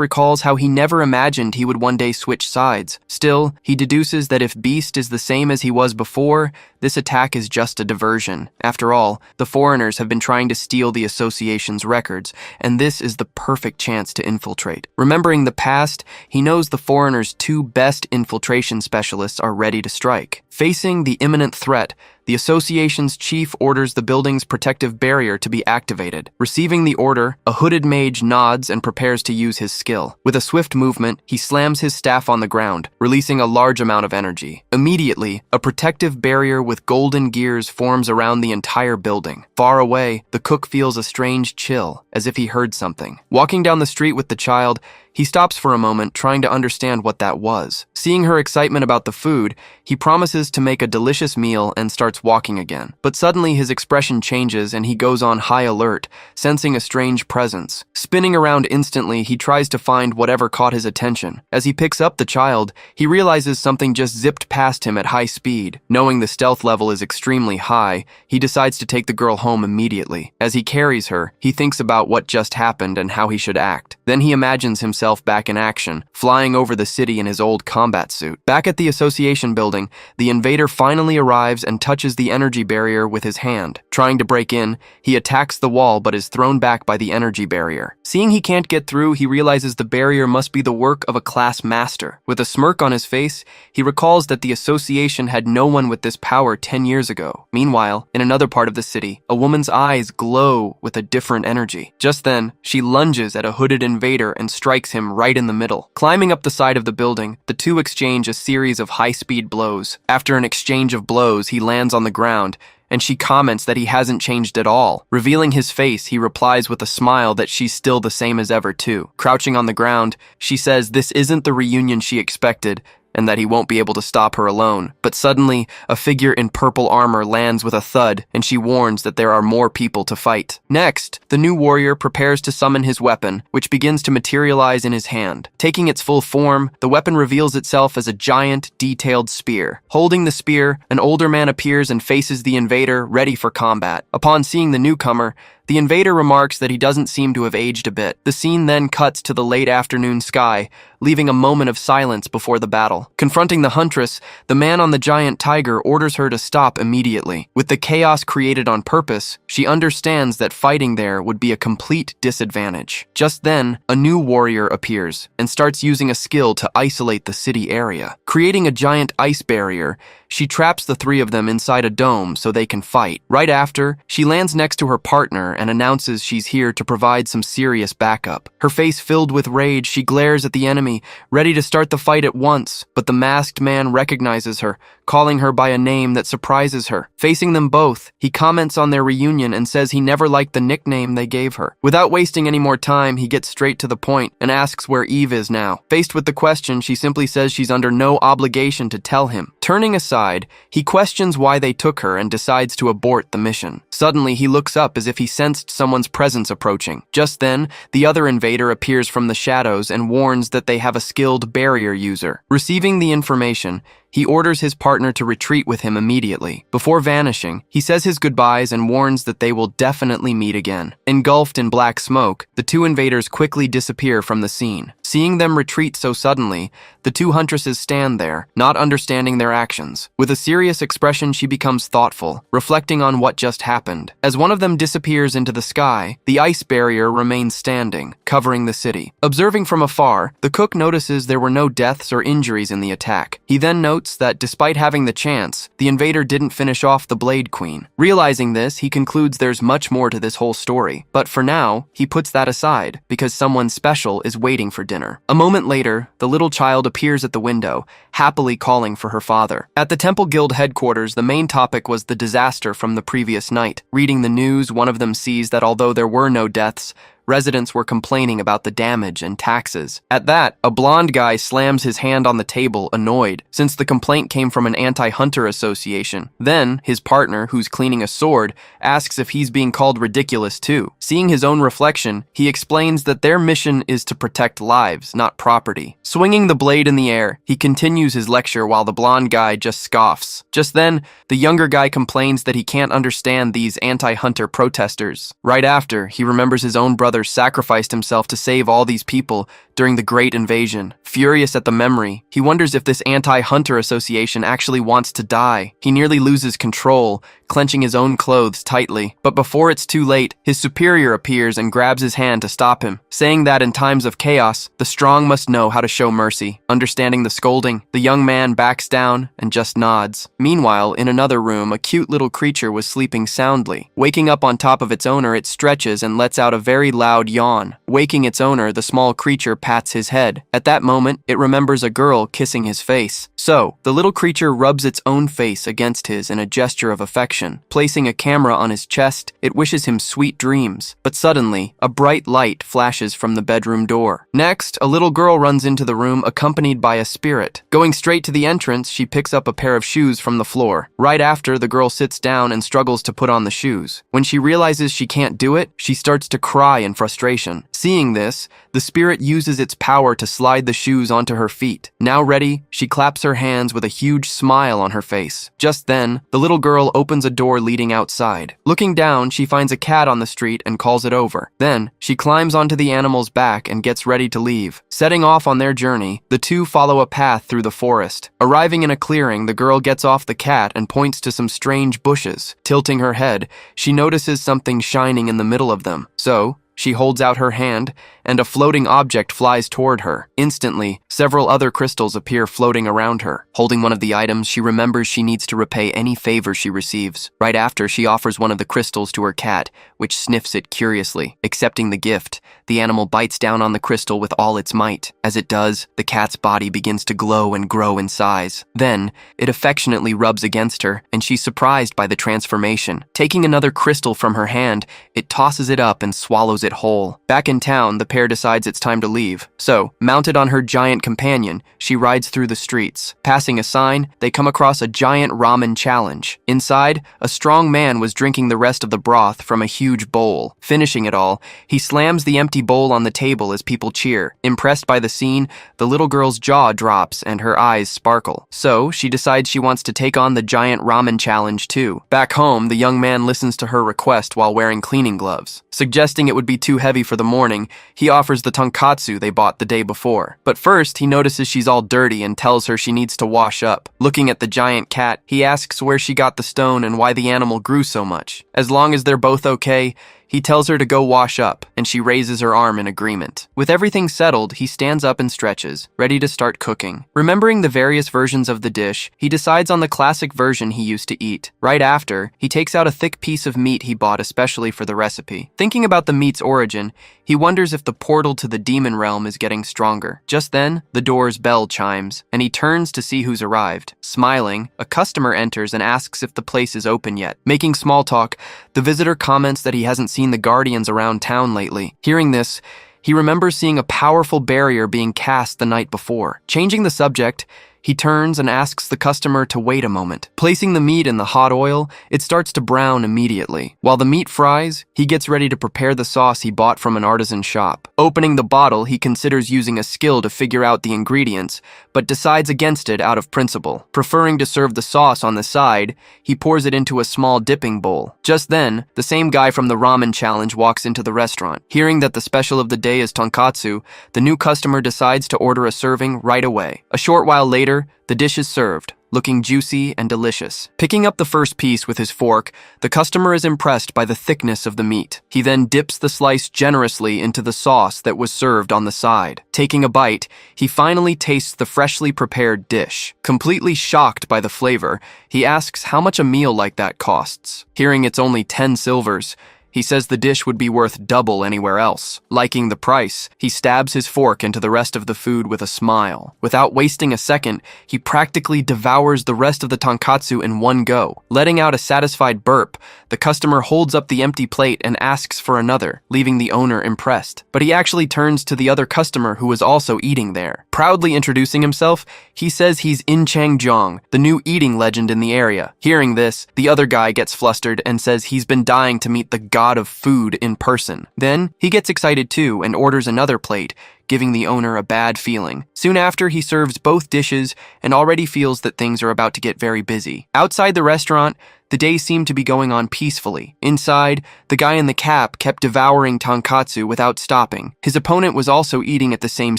recalls how he never imagined he would one day switch sides. Still, he deduces that if Beast is the same as he was before, this attack is just a diversion. After all, the foreigners have been trying to steal the association's records, and this is the perfect chance to infiltrate. Remembering the past, he knows the foreigners' two best infiltration specialists are ready to strike. Facing the imminent threat, the association's chief orders the building's protective barrier to be activated. Receiving the order, a hooded mage nods and prepares to use his skill. With a swift movement, he slams his staff on the ground, releasing a large amount of energy. Immediately, a protective barrier with golden gears forms around the entire building. Far away, the cook feels a strange chill, as if he heard something. Walking down the street with the child, he stops for a moment, trying to understand what that was. Seeing her excitement about the food, he promises to make a delicious meal and starts walking again. But suddenly his expression changes and he goes on high alert, sensing a strange presence. Spinning around instantly, he tries to find whatever caught his attention. As he picks up the child, he realizes something just zipped past him at high speed. Knowing the stealth level is extremely high, he decides to take the girl home immediately. As he carries her, he thinks about what just happened and how he should act. Then he imagines himself back in action, flying over the city in his old combat suit. Back at the association building, the invader finally arrives and touches the energy barrier with his hand. Trying to break in, he attacks the wall but is thrown back by the energy barrier. Seeing he can't get through, he realizes the barrier must be the work of a class master. With a smirk on his face, he recalls that the association had no one with this power 10 years ago. Meanwhile, in another part of the city, a woman's eyes glow with a different energy. Just then, she lunges at a hooded invader and strikes him right in the middle. Climbing up the side of the building, the two exchange a series of high-speed blows. After an exchange of blows, he lands on the ground, and she comments that he hasn't changed at all. Revealing his face, he replies with a smile that she's still the same as ever too. Crouching on the ground, she says this isn't the reunion she expected, and that he won't be able to stop her alone. But suddenly, a figure in purple armor lands with a thud, and she warns that there are more people to fight. Next, the new warrior prepares to summon his weapon, which begins to materialize in his hand. Taking its full form, the weapon reveals itself as a giant, detailed spear. Holding the spear, an older man appears and faces the invader, ready for combat. Upon seeing the newcomer, the invader remarks that he doesn't seem to have aged a bit. The scene then cuts to the late afternoon sky, leaving a moment of silence before the battle. Confronting the huntress, the man on the giant tiger orders her to stop immediately. With the chaos created on purpose, she understands that fighting there would be a complete disadvantage. Just then, a new warrior appears and starts using a skill to isolate the city area. Creating a giant ice barrier, she traps the three of them inside a dome so they can fight. Right after, she lands next to her partner and announces she's here to provide some serious backup. Her face filled with rage, she glares at the enemy, ready to start the fight at once, but the masked man recognizes her, calling her by a name that surprises her. Facing them both, he comments on their reunion and says he never liked the nickname they gave her. Without wasting any more time, he gets straight to the point and asks where Eve is now. Faced with the question, she simply says she's under no obligation to tell him. Turning aside, he questions why they took her and decides to abort the mission. Suddenly, he looks up as if he sensed someone's presence approaching. Just then, the other invader appears from the shadows and warns that they have a skilled barrier user. Receiving the information, he orders his partner to retreat with him immediately. Before vanishing, he says his goodbyes and warns that they will definitely meet again. Engulfed in black smoke, the two invaders quickly disappear from the scene. Seeing them retreat so suddenly, the two huntresses stand there, not understanding their actions. With a serious expression, she becomes thoughtful, reflecting on what just happened. As one of them disappears into the sky, the ice barrier remains standing, covering the city. Observing from afar, the cook notices there were no deaths or injuries in the attack. He then notes that despite having the chance, the invader didn't finish off the Blade Queen. Realizing this, he concludes there's much more to this whole story. But for now, he puts that aside, because someone special is waiting for dinner. A moment later, the little child appears at the window, happily calling for her father. At the Temple Guild headquarters, the main topic was the disaster from the previous night. Reading the news, one of them sees that although there were no deaths, residents were complaining about the damage and taxes. At that, a blonde guy slams his hand on the table, annoyed, since the complaint came from an anti-hunter association. Then, his partner, who's cleaning a sword, asks if he's being called ridiculous too. Seeing his own reflection, he explains that their mission is to protect lives, not property. Swinging the blade in the air, he continues his lecture while the blonde guy just scoffs. Just then, the younger guy complains that he can't understand these anti-hunter protesters. Right after, he remembers his own brother sacrificed himself to save all these people during the Great Invasion. Furious at the memory, he wonders if this anti-hunter association actually wants to die. He nearly loses control, clenching his own clothes tightly. But before it's too late, his superior appears and grabs his hand to stop him, saying that in times of chaos, the strong must know how to show mercy. Understanding the scolding, the young man backs down and just nods. Meanwhile, in another room, a cute little creature was sleeping soundly. Waking up on top of its owner, it stretches and lets out a very loud yawn. Waking its owner, the small creature pats his head. At that moment, it remembers a girl kissing his face. So, the little creature rubs its own face against his in a gesture of affection. Placing a camera on his chest, it wishes him sweet dreams. But suddenly, a bright light flashes from the bedroom door. Next, a little girl runs into the room accompanied by a spirit. Going straight to the entrance, she picks up a pair of shoes from the floor. Right after, the girl sits down and struggles to put on the shoes. When she realizes she can't do it, she starts to cry in frustration. Seeing this, the spirit uses its power to slide the shoes onto her feet. Now ready, she claps her hands with a huge smile on her face. Just then, the little girl opens a door leading outside. Looking down, she finds a cat on the street and calls it over. Then, she climbs onto the animal's back and gets ready to leave. Setting off on their journey, the two follow a path through the forest. Arriving in a clearing, the girl gets off the cat and points to some strange bushes. Tilting her head, she notices something shining in the middle of them. So, she holds out her hand, and a floating object flies toward her. Instantly, several other crystals appear floating around her. Holding one of the items, she remembers she needs to repay any favor she receives. Right after, she offers one of the crystals to her cat, which sniffs it curiously. Accepting the gift, the animal bites down on the crystal with all its might. As it does, the cat's body begins to glow and grow in size. Then, it affectionately rubs against her, and she's surprised by the transformation. Taking another crystal from her hand, it tosses it up and swallows it whole. Back in town, the pair pair decides it's time to leave. So, mounted on her giant companion, she rides through the streets. Passing a sign, they come across a giant ramen challenge. Inside, a strong man was drinking the rest of the broth from a huge bowl. Finishing it all, he slams the empty bowl on the table as people cheer. Impressed by the scene, the little girl's jaw drops and her eyes sparkle. So, she decides she wants to take on the giant ramen challenge too. Back home, the young man listens to her request while wearing cleaning gloves. Suggesting it would be too heavy for the morning, he offers the tonkatsu they bought the day before. But first, he notices she's all dirty and tells her she needs to wash up. Looking at the giant cat, he asks where she got the stone and why the animal grew so much. As long as they're both okay, he tells her to go wash up, and she raises her arm in agreement. With everything settled, he stands up and stretches, ready to start cooking. Remembering the various versions of the dish, he decides on the classic version he used to eat. Right after, he takes out a thick piece of meat he bought especially for the recipe. Thinking about the meat's origin, he wonders if the portal to the demon realm is getting stronger. Just then, the door's bell chimes, and he turns to see who's arrived. Smiling, a customer enters and asks if the place is open yet. Making small talk, the visitor comments that he hasn't seen the guardians around town lately. Hearing this, he remembers seeing a powerful barrier being cast the night before. Changing the subject, he turns and asks the customer to wait a moment. Placing the meat in the hot oil, it starts to brown immediately. While the meat fries, he gets ready to prepare the sauce he bought from an artisan shop. Opening the bottle, he considers using a skill to figure out the ingredients, but decides against it out of principle. Preferring to serve the sauce on the side, he pours it into a small dipping bowl. Just then, the same guy from the ramen challenge walks into the restaurant. Hearing that the special of the day is tonkatsu, the new customer decides to order a serving right away. A short while later, the dish is served, looking juicy and delicious. Picking up the first piece with his fork, the customer is impressed by the thickness of the meat. He then dips the slice generously into the sauce that was served on the side. Taking a bite, he finally tastes the freshly prepared dish. Completely shocked by the flavor, he asks how much a meal like that costs. Hearing it's only 10 silvers, he says the dish would be worth double anywhere else. Liking the price, he stabs his fork into the rest of the food with a smile. Without wasting a second, he practically devours the rest of the tonkatsu in one go. Letting out a satisfied burp, the customer holds up the empty plate and asks for another, leaving the owner impressed. But he actually turns to the other customer who was also eating there. Proudly introducing himself, he says he's In Chang Jong, the new eating legend in the area. Hearing this, the other guy gets flustered and says he's been dying to meet the god of food in person. Then, he gets excited too and orders another plate, giving the owner a bad feeling. Soon after, he serves both dishes and already feels that things are about to get very busy. Outside the restaurant, the day seemed to be going on peacefully. Inside, the guy in the cap kept devouring tonkatsu without stopping. His opponent was also eating at the same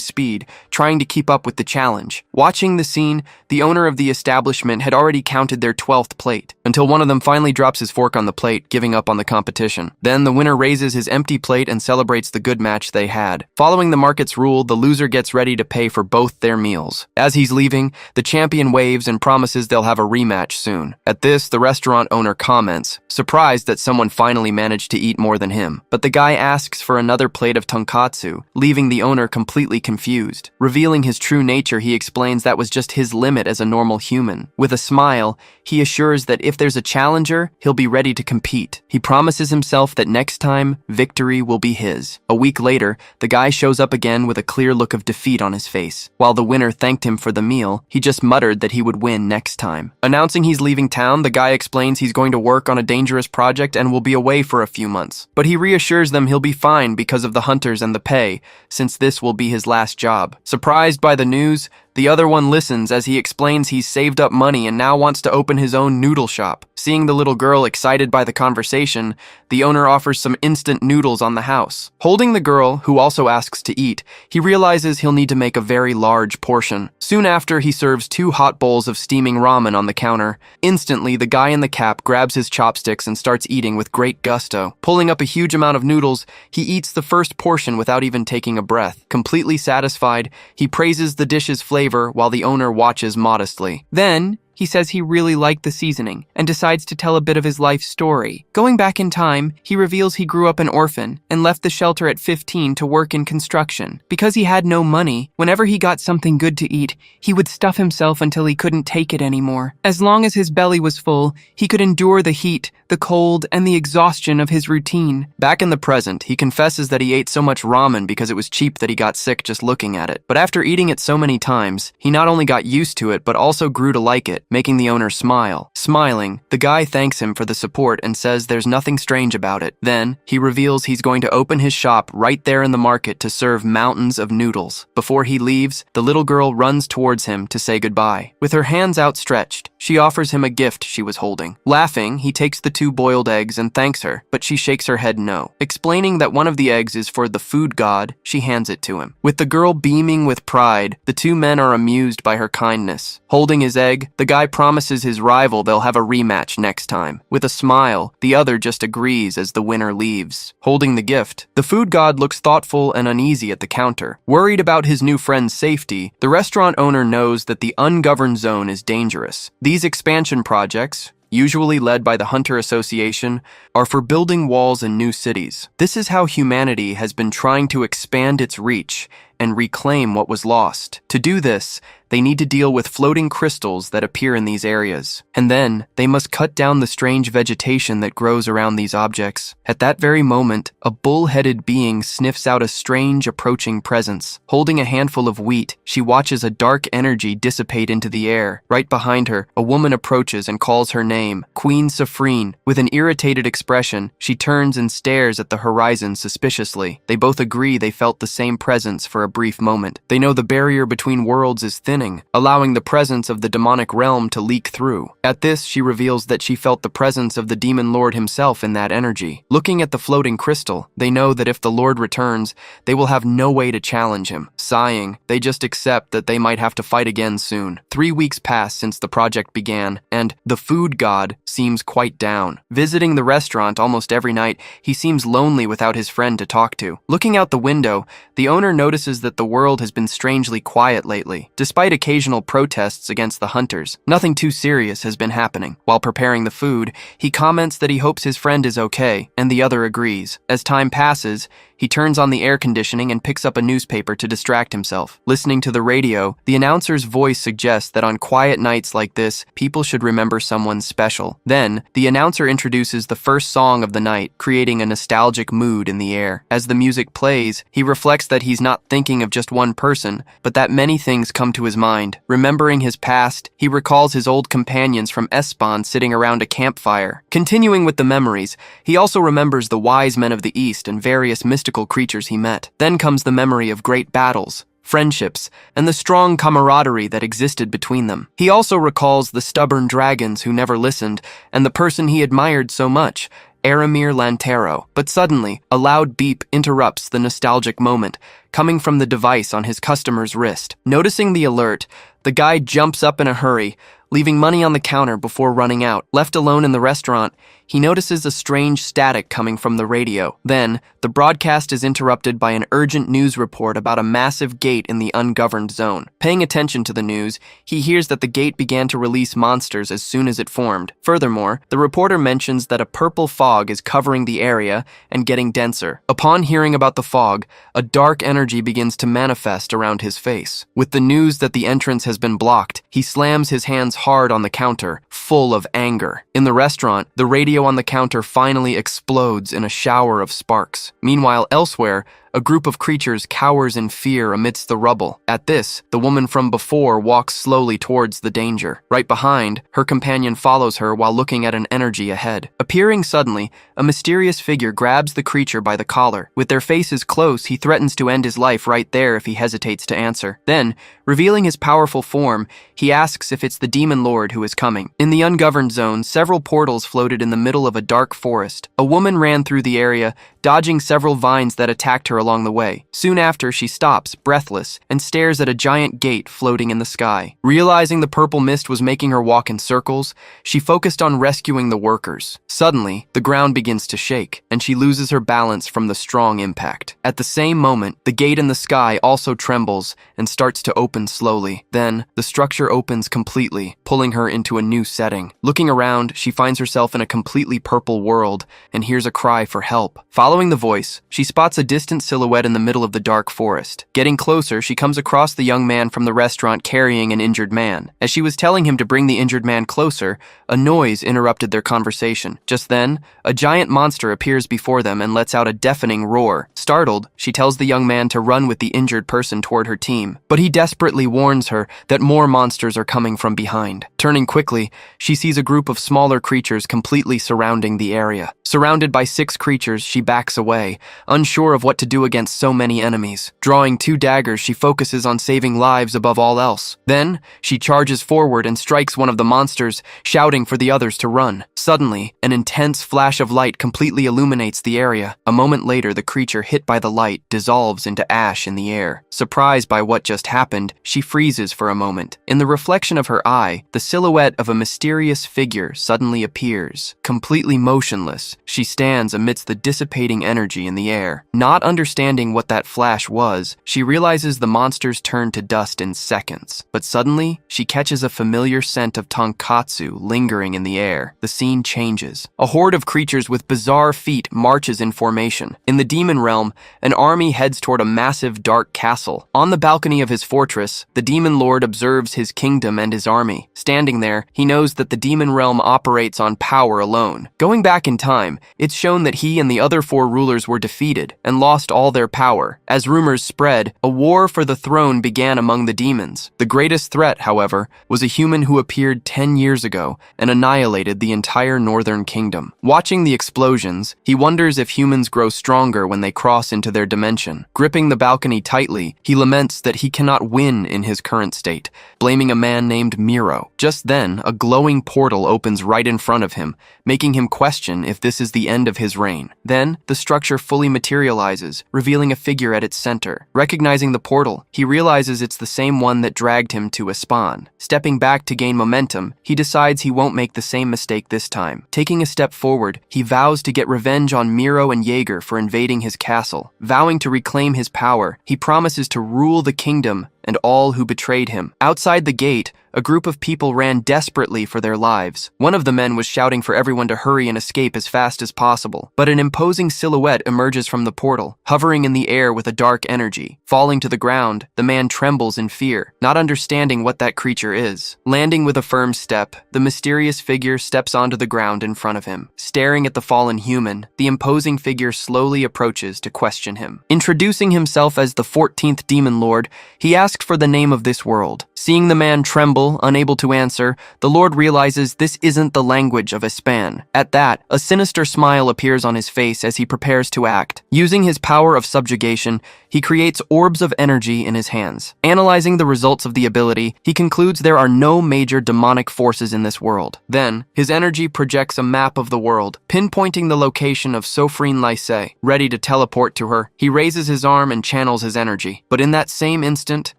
speed, trying to keep up with the challenge. Watching the scene, the owner of the establishment had already counted their 12th plate, until one of them finally drops his fork on the plate, giving up on the competition. Then the winner raises his empty plate and celebrates the good match they had. Following the market's rule, the loser gets ready to pay for both their meals. As he's leaving, the champion waves and promises they'll have a rematch soon. At this, the restaurant owner comments, surprised that someone finally managed to eat more than him. But the guy asks for another plate of tonkatsu, leaving the owner completely confused. Revealing his true nature, he explains that was just his limit as a normal human. With a smile, he assures that if there's a challenger, he'll be ready to compete. He promises himself that next time, victory will be his. A week later, the guy shows up again with a clear look of defeat on his face. While the winner thanked him for the meal, he just muttered that he would win next time. Announcing he's leaving town, the guy explains he's going to work on a dangerous project and will be away for a few months. But he reassures them he'll be fine because of the hunters and the pay, since this will be his last job. Surprised by the news, the other one listens as he explains he's saved up money and now wants to open his own noodle shop. Seeing the little girl excited by the conversation, the owner offers some instant noodles on the house. Holding the girl, who also asks to eat, he realizes he'll need to make a very large portion. Soon after, he serves 2 hot bowls of steaming ramen on the counter. Instantly, the guy in the cap grabs his chopsticks and starts eating with great gusto. Pulling up a huge amount of noodles, he eats the first portion without even taking a breath. Completely satisfied, he praises the dish's flavor while the owner watches modestly. Then, he says he really liked the seasoning and decides to tell a bit of his life story. Going back in time, he reveals he grew up an orphan and left the shelter at 15 to work in construction. Because he had no money, whenever he got something good to eat, he would stuff himself until he couldn't take it anymore. As long as his belly was full, he could endure the heat, the cold, and the exhaustion of his routine. Back in the present, he confesses that he ate so much ramen because it was cheap that he got sick just looking at it. But after eating it so many times, he not only got used to it, but also grew to like it, making the owner smile. Smiling, the guy thanks him for the support and says there's nothing strange about it. Then, he reveals he's going to open his shop right there in the market to serve mountains of noodles. Before he leaves, the little girl runs towards him to say goodbye. With her hands outstretched, she offers him a gift she was holding. Laughing, he takes the 2 boiled eggs and thanks her, but she shakes her head no. Explaining that one of the eggs is for the food god, she hands it to him. With the girl beaming with pride, the 2 men are amused by her kindness. Holding his egg, the guy promises his rival they'll have a rematch next time. With a smile, the other just agrees as the winner leaves. Holding the gift, the food god looks thoughtful and uneasy at the counter. Worried about his new friend's safety, the restaurant owner knows that the ungoverned zone is dangerous. These expansion projects, usually led by the Hunter Association, are for building walls in new cities. This is how humanity has been trying to expand its reach and reclaim what was lost. To do this, they need to deal with floating crystals that appear in these areas. And then, they must cut down the strange vegetation that grows around these objects. At that very moment, a bull-headed being sniffs out a strange approaching presence. Holding a handful of wheat, she watches a dark energy dissipate into the air. Right behind her, a woman approaches and calls her name, Queen Safrine. With an irritated expression, she turns and stares at the horizon suspiciously. They both agree they felt the same presence for a brief moment. They know the barrier between worlds is thinning, allowing the presence of the demonic realm to leak through. At this, she reveals that she felt the presence of the demon lord himself in that energy. Looking at the floating crystal, they know that if the lord returns, they will have no way to challenge him. Sighing, they just accept that they might have to fight again soon. 3 weeks pass since the project began, and the food god seems quite down. Visiting the restaurant almost every night, he seems lonely without his friend to talk to. Looking out the window, the owner notices that the world has been strangely quiet lately. Despite occasional protests against the hunters, nothing too serious has been happening. While preparing the food, he comments that he hopes his friend is okay, and the other agrees. As time passes, he turns on the air conditioning and picks up a newspaper to distract himself. Listening to the radio, the announcer's voice suggests that on quiet nights like this, people should remember someone special. Then, the announcer introduces the first song of the night, creating a nostalgic mood in the air. As the music plays, he reflects that he's not thinking of just one person, but that many things come to his mind. Remembering his past, he recalls his old companions from Espan sitting around a campfire. Continuing with the memories, he also remembers the wise men of the East and various mystical creatures he met. Then comes the memory of great battles, friendships, and the strong camaraderie that existed between them. He also recalls the stubborn dragons who never listened, and the person he admired so much, Aramir Lantero. But suddenly, a loud beep interrupts the nostalgic moment, coming from the device on his customer's wrist. Noticing the alert, the guy jumps up in a hurry, leaving money on the counter before running out. Left alone in the restaurant, he notices a strange static coming from the radio. Then, the broadcast is interrupted by an urgent news report about a massive gate in the ungoverned zone. Paying attention to the news, he hears that the gate began to release monsters as soon as it formed. Furthermore, the reporter mentions that a purple fog is covering the area and getting denser. Upon hearing about the fog, a dark energy begins to manifest around his face. With the news that the entrance has been blocked, he slams his hands hard on the counter, full of anger. In the restaurant, the radio on the counter finally explodes in a shower of sparks. Meanwhile, elsewhere, a group of creatures cowers in fear amidst the rubble. At this, the woman from before walks slowly towards the danger. Right behind, her companion follows her while looking at an energy ahead. Appearing suddenly, a mysterious figure grabs the creature by the collar. With their faces close, he threatens to end his life right there if he hesitates to answer. Then, revealing his powerful form, he asks if it's the demon lord who is coming. In the ungoverned zone, several portals floated in the middle of a dark forest. A woman ran through the area, dodging several vines that attacked her along the way. Soon after, she stops, breathless, and stares at a giant gate floating in the sky. Realizing the purple mist was making her walk in circles, she focused on rescuing the workers. Suddenly, the ground begins to shake, and she loses her balance from the strong impact. At the same moment, the gate in the sky also trembles and starts to open slowly. Then, the structure door opens completely, pulling her into a new setting. Looking around, she finds herself in a completely purple world and hears a cry for help. Following the voice, she spots a distant silhouette in the middle of the dark forest. Getting closer, she comes across the young man from the restaurant carrying an injured man. As she was telling him to bring the injured man closer, a noise interrupted their conversation. Just then, a giant monster appears before them and lets out a deafening roar. Startled, she tells the young man to run with the injured person toward her team, but he desperately warns her that more monsters are coming from behind. Turning quickly, she sees a group of smaller creatures completely surrounding the area. Surrounded by 6 creatures, she backs away, unsure of what to do against so many enemies. Drawing 2 daggers, she focuses on saving lives above all else. Then, she charges forward and strikes one of the monsters, shouting for the others to run. Suddenly, an intense flash of light completely illuminates the area. A moment later, the creature hit by the light dissolves into ash in the air. Surprised by what just happened, she freezes for a moment. In the reflection of her eye, the silhouette of a mysterious figure suddenly appears. Completely motionless, she stands amidst the dissipating energy in the air. Not understanding what that flash was, she realizes the monsters turn to dust in seconds. But suddenly, she catches a familiar scent of tonkatsu lingering in the air. The scene changes. A horde of creatures with bizarre feet marches in formation. In the demon realm, an army heads toward a massive dark castle. On the balcony of his fortress, the demon lord observes his kingdom and his army. Standing there, he knows that the demon realm operates on power alone. Going back in time, it's shown that he and the other 4 rulers were defeated and lost all their power. As rumors spread, a war for the throne began among the demons. The greatest threat, however, was a human who appeared 10 years ago and annihilated the entire northern kingdom. Watching the explosions, he wonders if humans grow stronger when they cross into their dimension. Gripping the balcony tightly, he laments that he cannot win in his current state, blaming a man named Miro. Just then, a glowing portal opens right in front of him, making him question if this is the end of his reign. Then, the structure fully materializes, revealing a figure at its center. Recognizing the portal, he realizes it's the same one that dragged him to Espan. Stepping back to gain momentum, he decides he won't make the same mistake this time. Taking a step forward, he vows to get revenge on Miro and Jaeger for invading his castle. Vowing to reclaim his power, he promises to rule the kingdom and all who betrayed him. Outside the gate, a group of people ran desperately for their lives. One of the men was shouting for everyone to hurry and escape as fast as possible. But an imposing silhouette emerges from the portal, hovering in the air with a dark energy. Falling to the ground, the man trembles in fear, not understanding what that creature is. Landing with a firm step, the mysterious figure steps onto the ground in front of him. Staring at the fallen human, the imposing figure slowly approaches to question him. Introducing himself as the 14th Demon Lord, he asks for the name of this world. Seeing the man tremble, unable to answer, the Lord realizes this isn't the language of Espan. At that, a sinister smile appears on his face as he prepares to act. Using his power of subjugation, he creates orbs of energy in his hands. Analyzing the results of the ability, he concludes there are no major demonic forces in this world. Then, his energy projects a map of the world, pinpointing the location of Sofrine Lycée. Ready to teleport to her, he raises his arm and channels his energy. But in that same instant,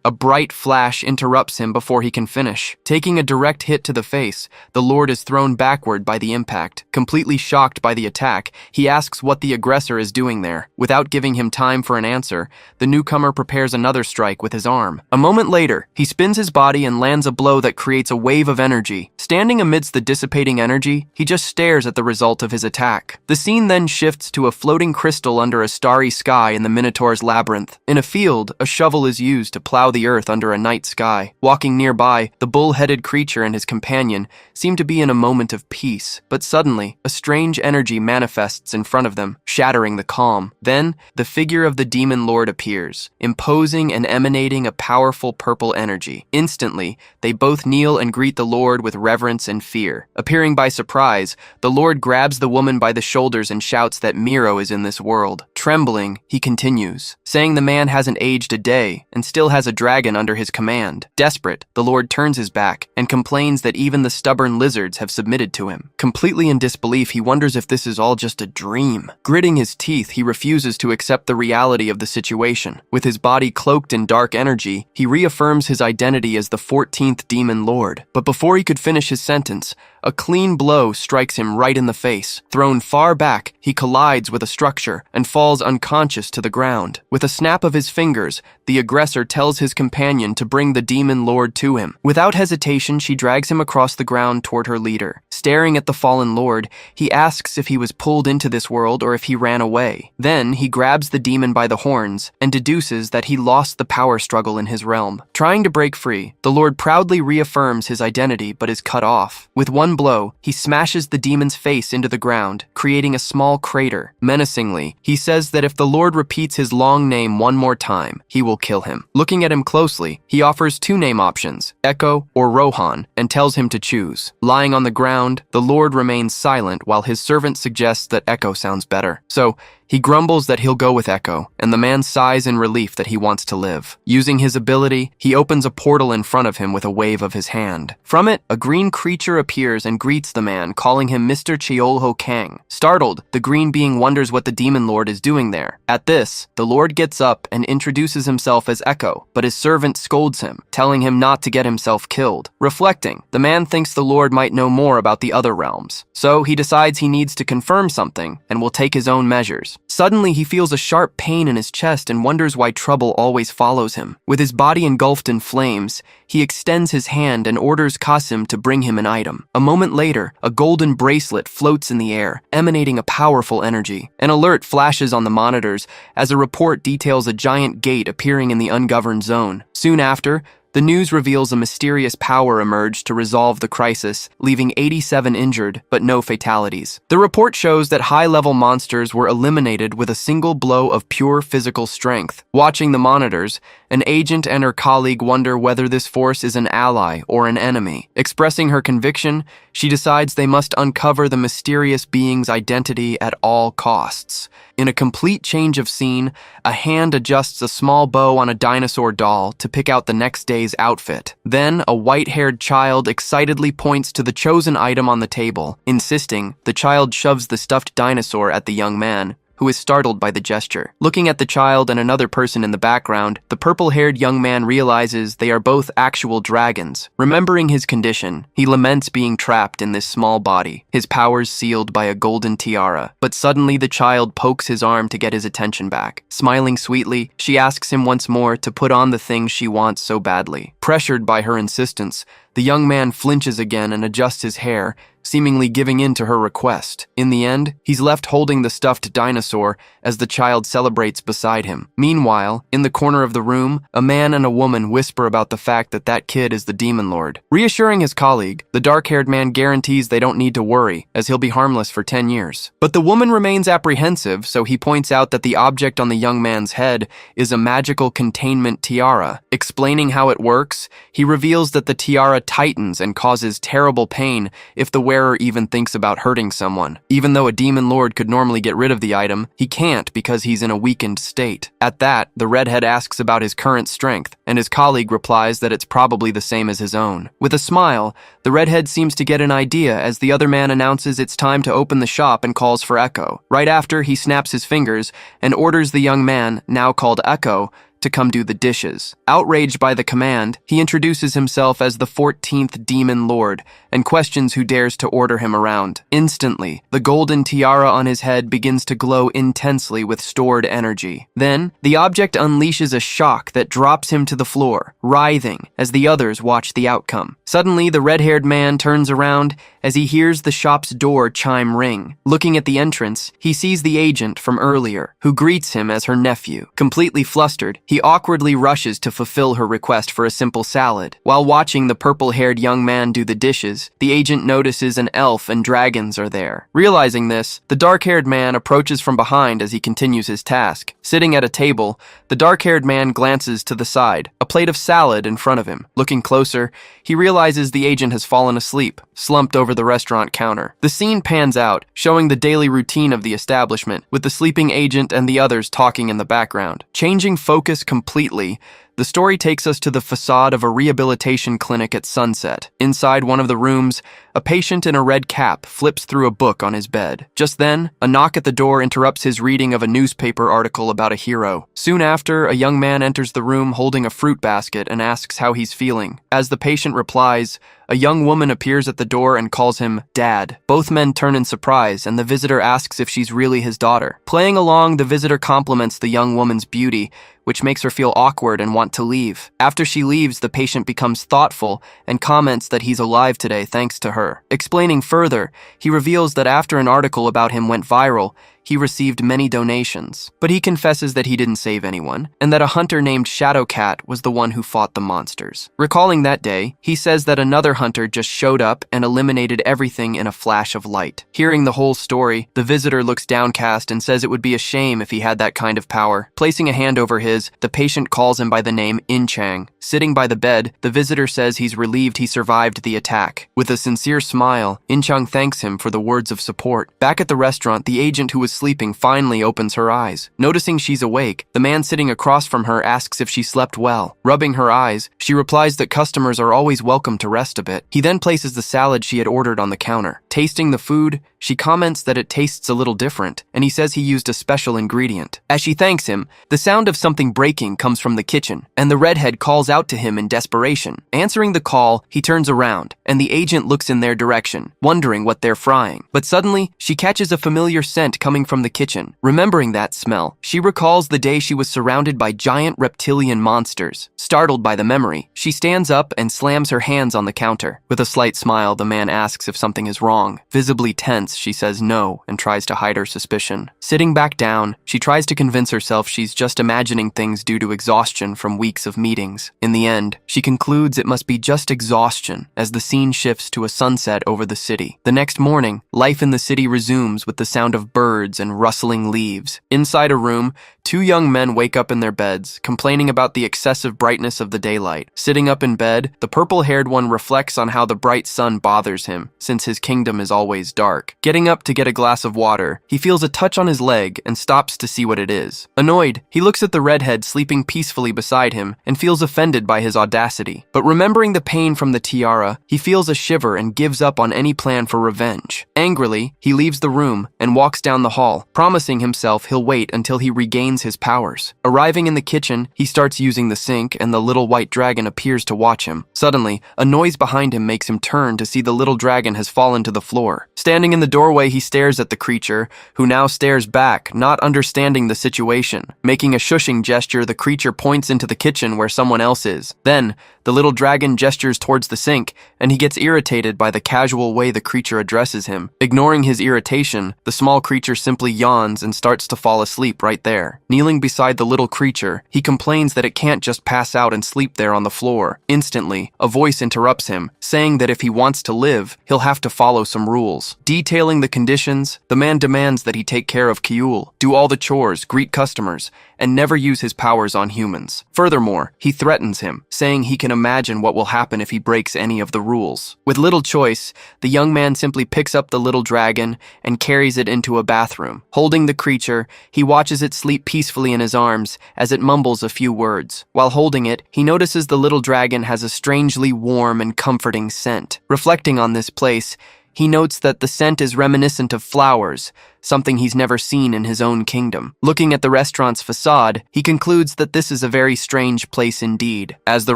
a bright flash interrupts him before he can finish. Taking a direct hit to the face, the Lord is thrown backward by the impact. Completely shocked by the attack, he asks what the aggressor is doing there. Without giving him time for an answer, the newcomer prepares another strike with his arm. A moment later, he spins his body and lands a blow that creates a wave of energy. Standing amidst the dissipating energy, he just stares at the result of his attack. The scene then shifts to a floating crystal under a starry sky in the Minotaur's labyrinth. In a field, a shovel is used to plow the earth under a night sky. Walking nearby, the bull-headed creature and his companion seem to be in a moment of peace, but suddenly, a strange energy manifests in front of them, shattering the calm. Then, the figure of the demon lord appears, imposing and emanating a powerful purple energy. Instantly, they both kneel and greet the Lord with reverence and fear. Appearing by surprise, the Lord grabs the woman by the shoulders and shouts that Miro is in this world. Trembling, he continues, saying the man hasn't aged a day and still has a dragon under his command. Desperate, the Lord turns his back and complains that even the stubborn lizards have submitted to him. Completely in disbelief, he wonders if this is all just a dream. Gritting his teeth, he refuses to accept the reality of the situation situation. With his body cloaked in dark energy, he reaffirms his identity as the 14th Demon Lord. But before he could finish his sentence, a clean blow strikes him right in the face. Thrown far back, he collides with a structure and falls unconscious to the ground. With a snap of his fingers, the aggressor tells his companion to bring the Demon Lord to him. Without hesitation, she drags him across the ground toward her leader. Staring at the fallen lord, he asks if he was pulled into this world or if he ran away. Then, he grabs the demon by the horns and deduces that he lost the power struggle in his realm. Trying to break free, the lord proudly reaffirms his identity but is cut off. With one blow, he smashes the demon's face into the ground, creating a small crater. Menacingly, he says that if the lord repeats his long name one more time, he will kill him. Looking at him closely, he offers two name options, Echo or Rohan, and tells him to choose. Lying on the ground, the lord remains silent while his servant suggests that Echo sounds better. So, he grumbles that he'll go with Echo, and the man sighs in relief that he wants to live. Using his ability, he opens a portal in front of him with a wave of his hand. From it, a green creature appears and greets the man, calling him Mr. Cheolho Kang. Startled, the green being wonders what the Demon Lord is doing there. At this, the Lord gets up and introduces himself as Echo, but his servant scolds him, telling him not to get himself killed. Reflecting, the man thinks the Lord might know more about the other realms. So he decides he needs to confirm something and will take his own measures. Suddenly, he feels a sharp pain in his chest and wonders why trouble always follows him. With his body engulfed in flames, he extends his hand and orders Qasim to bring him an item. A moment later, a golden bracelet floats in the air, emanating a powerful energy. An alert flashes on the monitors as a report details a giant gate appearing in the ungoverned zone. Soon after, the news reveals a mysterious power emerged to resolve the crisis, leaving 87 injured, but no fatalities. The report shows that high-level monsters were eliminated with a single blow of pure physical strength. Watching the monitors, an agent and her colleague wonder whether this force is an ally or an enemy. Expressing her conviction, she decides they must uncover the mysterious being's identity at all costs. In a complete change of scene, a hand adjusts a small bow on a dinosaur doll to pick out the next day's outfit. Then, a white-haired child excitedly points to the chosen item on the table. Insisting, the child shoves the stuffed dinosaur at the young man, who is startled by the gesture. Looking at the child and another person in the background, the purple-haired young man realizes they are both actual dragons. Remembering his condition, he laments being trapped in this small body, his powers sealed by a golden tiara. But suddenly the child pokes his arm to get his attention back. Smiling sweetly, she asks him once more to put on the thing she wants so badly. Pressured by her insistence, the young man flinches again and adjusts his hair, seemingly giving in to her request. In the end, he's left holding the stuffed dinosaur as the child celebrates beside him. Meanwhile, in the corner of the room, a man and a woman whisper about the fact that that kid is the Demon Lord. Reassuring his colleague, the dark-haired man guarantees they don't need to worry, as he'll be harmless for 10 years. But the woman remains apprehensive, so he points out that the object on the young man's head is a magical containment tiara. Explaining how it works, he reveals that the tiara tightens and causes terrible pain if the wearer even thinks about hurting someone. Even though a Demon Lord could normally get rid of the item, he can't because he's in a weakened state. At that, the redhead asks about his current strength, and his colleague replies that it's probably the same as his own. With a smile, the redhead seems to get an idea as the other man announces it's time to open the shop and calls for Echo. Right after, he snaps his fingers and orders the young man, now called Echo, to come do the dishes. Outraged by the command, he introduces himself as the 14th Demon Lord and questions who dares to order him around. Instantly, the golden tiara on his head begins to glow intensely with stored energy. Then, the object unleashes a shock that drops him to the floor, writhing as the others watch the outcome. Suddenly, the red-haired man turns around as he hears the shop's door chime ring. Looking at the entrance, he sees the agent from earlier, who greets him as her nephew. Completely flustered, he awkwardly rushes to fulfill her request for a simple salad. While watching the purple-haired young man do the dishes, the agent notices an elf and dragons are there. Realizing this, the dark-haired man approaches from behind as he continues his task. Sitting at a table, the dark-haired man glances to the side, a plate of salad in front of him. Looking closer, he realizes the agent has fallen asleep, slumped over the restaurant counter. The scene pans out, showing the daily routine of the establishment, with the sleeping agent and the others talking in the background. Changing focus completely, The story takes us to the facade of a rehabilitation clinic at sunset. Inside one of the rooms, a patient in a red cap flips through a book on his bed. Just then, a knock at the door interrupts his reading of a newspaper article about a hero. Soon after, a young man enters the room holding a fruit basket and asks how he's feeling. As the patient replies, a young woman appears at the door and calls him Dad. Both men turn in surprise, and the visitor asks if she's really his daughter. Playing along, the visitor compliments the young woman's beauty, which makes her feel awkward and want to leave. After she leaves, the patient becomes thoughtful and comments that he's alive today thanks to her. Explaining further, he reveals that after an article about him went viral, he received many donations. But he confesses that he didn't save anyone, and that a hunter named Shadowcat was the one who fought the monsters. Recalling that day, he says that another hunter just showed up and eliminated everything in a flash of light. Hearing the whole story, the visitor looks downcast and says it would be a shame if he had that kind of power. Placing a hand over his, the patient calls him by the name In-Chang. Sitting by the bed, the visitor says he's relieved he survived the attack. With a sincere smile, In-Chang thanks him for the words of support. Back at the restaurant, the agent who was sleeping finally opens her eyes. Noticing she's awake, the man sitting across from her asks if she slept well. Rubbing her eyes, she replies that customers are always welcome to rest a bit. He then places the salad she had ordered on the counter. Tasting the food, she comments that it tastes a little different, and he says he used a special ingredient. As she thanks him, the sound of something breaking comes from the kitchen, and the redhead calls out to him in desperation. Answering the call, he turns around, and the agent looks in their direction, wondering what they're frying. But suddenly, she catches a familiar scent coming from the kitchen. Remembering that smell, she recalls the day she was surrounded by giant reptilian monsters. Startled by the memory, she stands up and slams her hands on the counter. With a slight smile, the man asks if something is wrong. Visibly tense, she says no and tries to hide her suspicion. Sitting back down, she tries to convince herself she's just imagining things due to exhaustion from weeks of meetings. In the end, she concludes it must be just exhaustion as the scene shifts to a sunset over the city. The next morning, life in the city resumes with the sound of birds and rustling leaves. Inside a room, two young men wake up in their beds, complaining about the excessive brightness of the daylight. Sitting up in bed, the purple-haired one reflects on how the bright sun bothers him, since his kingdom is always dark. Getting up to get a glass of water, he feels a touch on his leg and stops to see what it is. Annoyed, he looks at the redhead sleeping peacefully beside him and feels offended by his audacity. But remembering the pain from the tiara, he feels a shiver and gives up on any plan for revenge. Angrily, he leaves the room and walks down the hall, promising himself he'll wait until he regains his powers. Arriving in the kitchen, he starts using the sink and the little white dragon appears to watch him. Suddenly, a noise behind him makes him turn to see the little dragon has fallen to the floor. Standing in the doorway, he stares at the creature, who now stares back, not understanding the situation. Making a shushing gesture, the creature points into the kitchen where someone else is. Then, the little dragon gestures towards the sink, and he gets irritated by the casual way the creature addresses him. Ignoring his irritation, the small creature simply yawns and starts to fall asleep right there. Kneeling beside the little creature, he complains that it can't just pass out and sleep there on the floor. Instantly, a voice interrupts him, saying that if he wants to live, he'll have to follow some rules. Detailing the conditions, the man demands that he take care of Kyul, do all the chores, greet customers, and never use his powers on humans. Furthermore, he threatens him, saying he can imagine what will happen if he breaks any of the rules. With little choice, the young man simply picks up the little dragon and carries it into a bathroom. Holding the creature, he watches it sleep peacefully in his arms as it mumbles a few words. While holding it, he notices the little dragon has a strangely warm and comforting scent. Reflecting on this place, he notes that the scent is reminiscent of flowers, something he's never seen in his own kingdom. Looking at the restaurant's facade, he concludes that this is a very strange place indeed. As the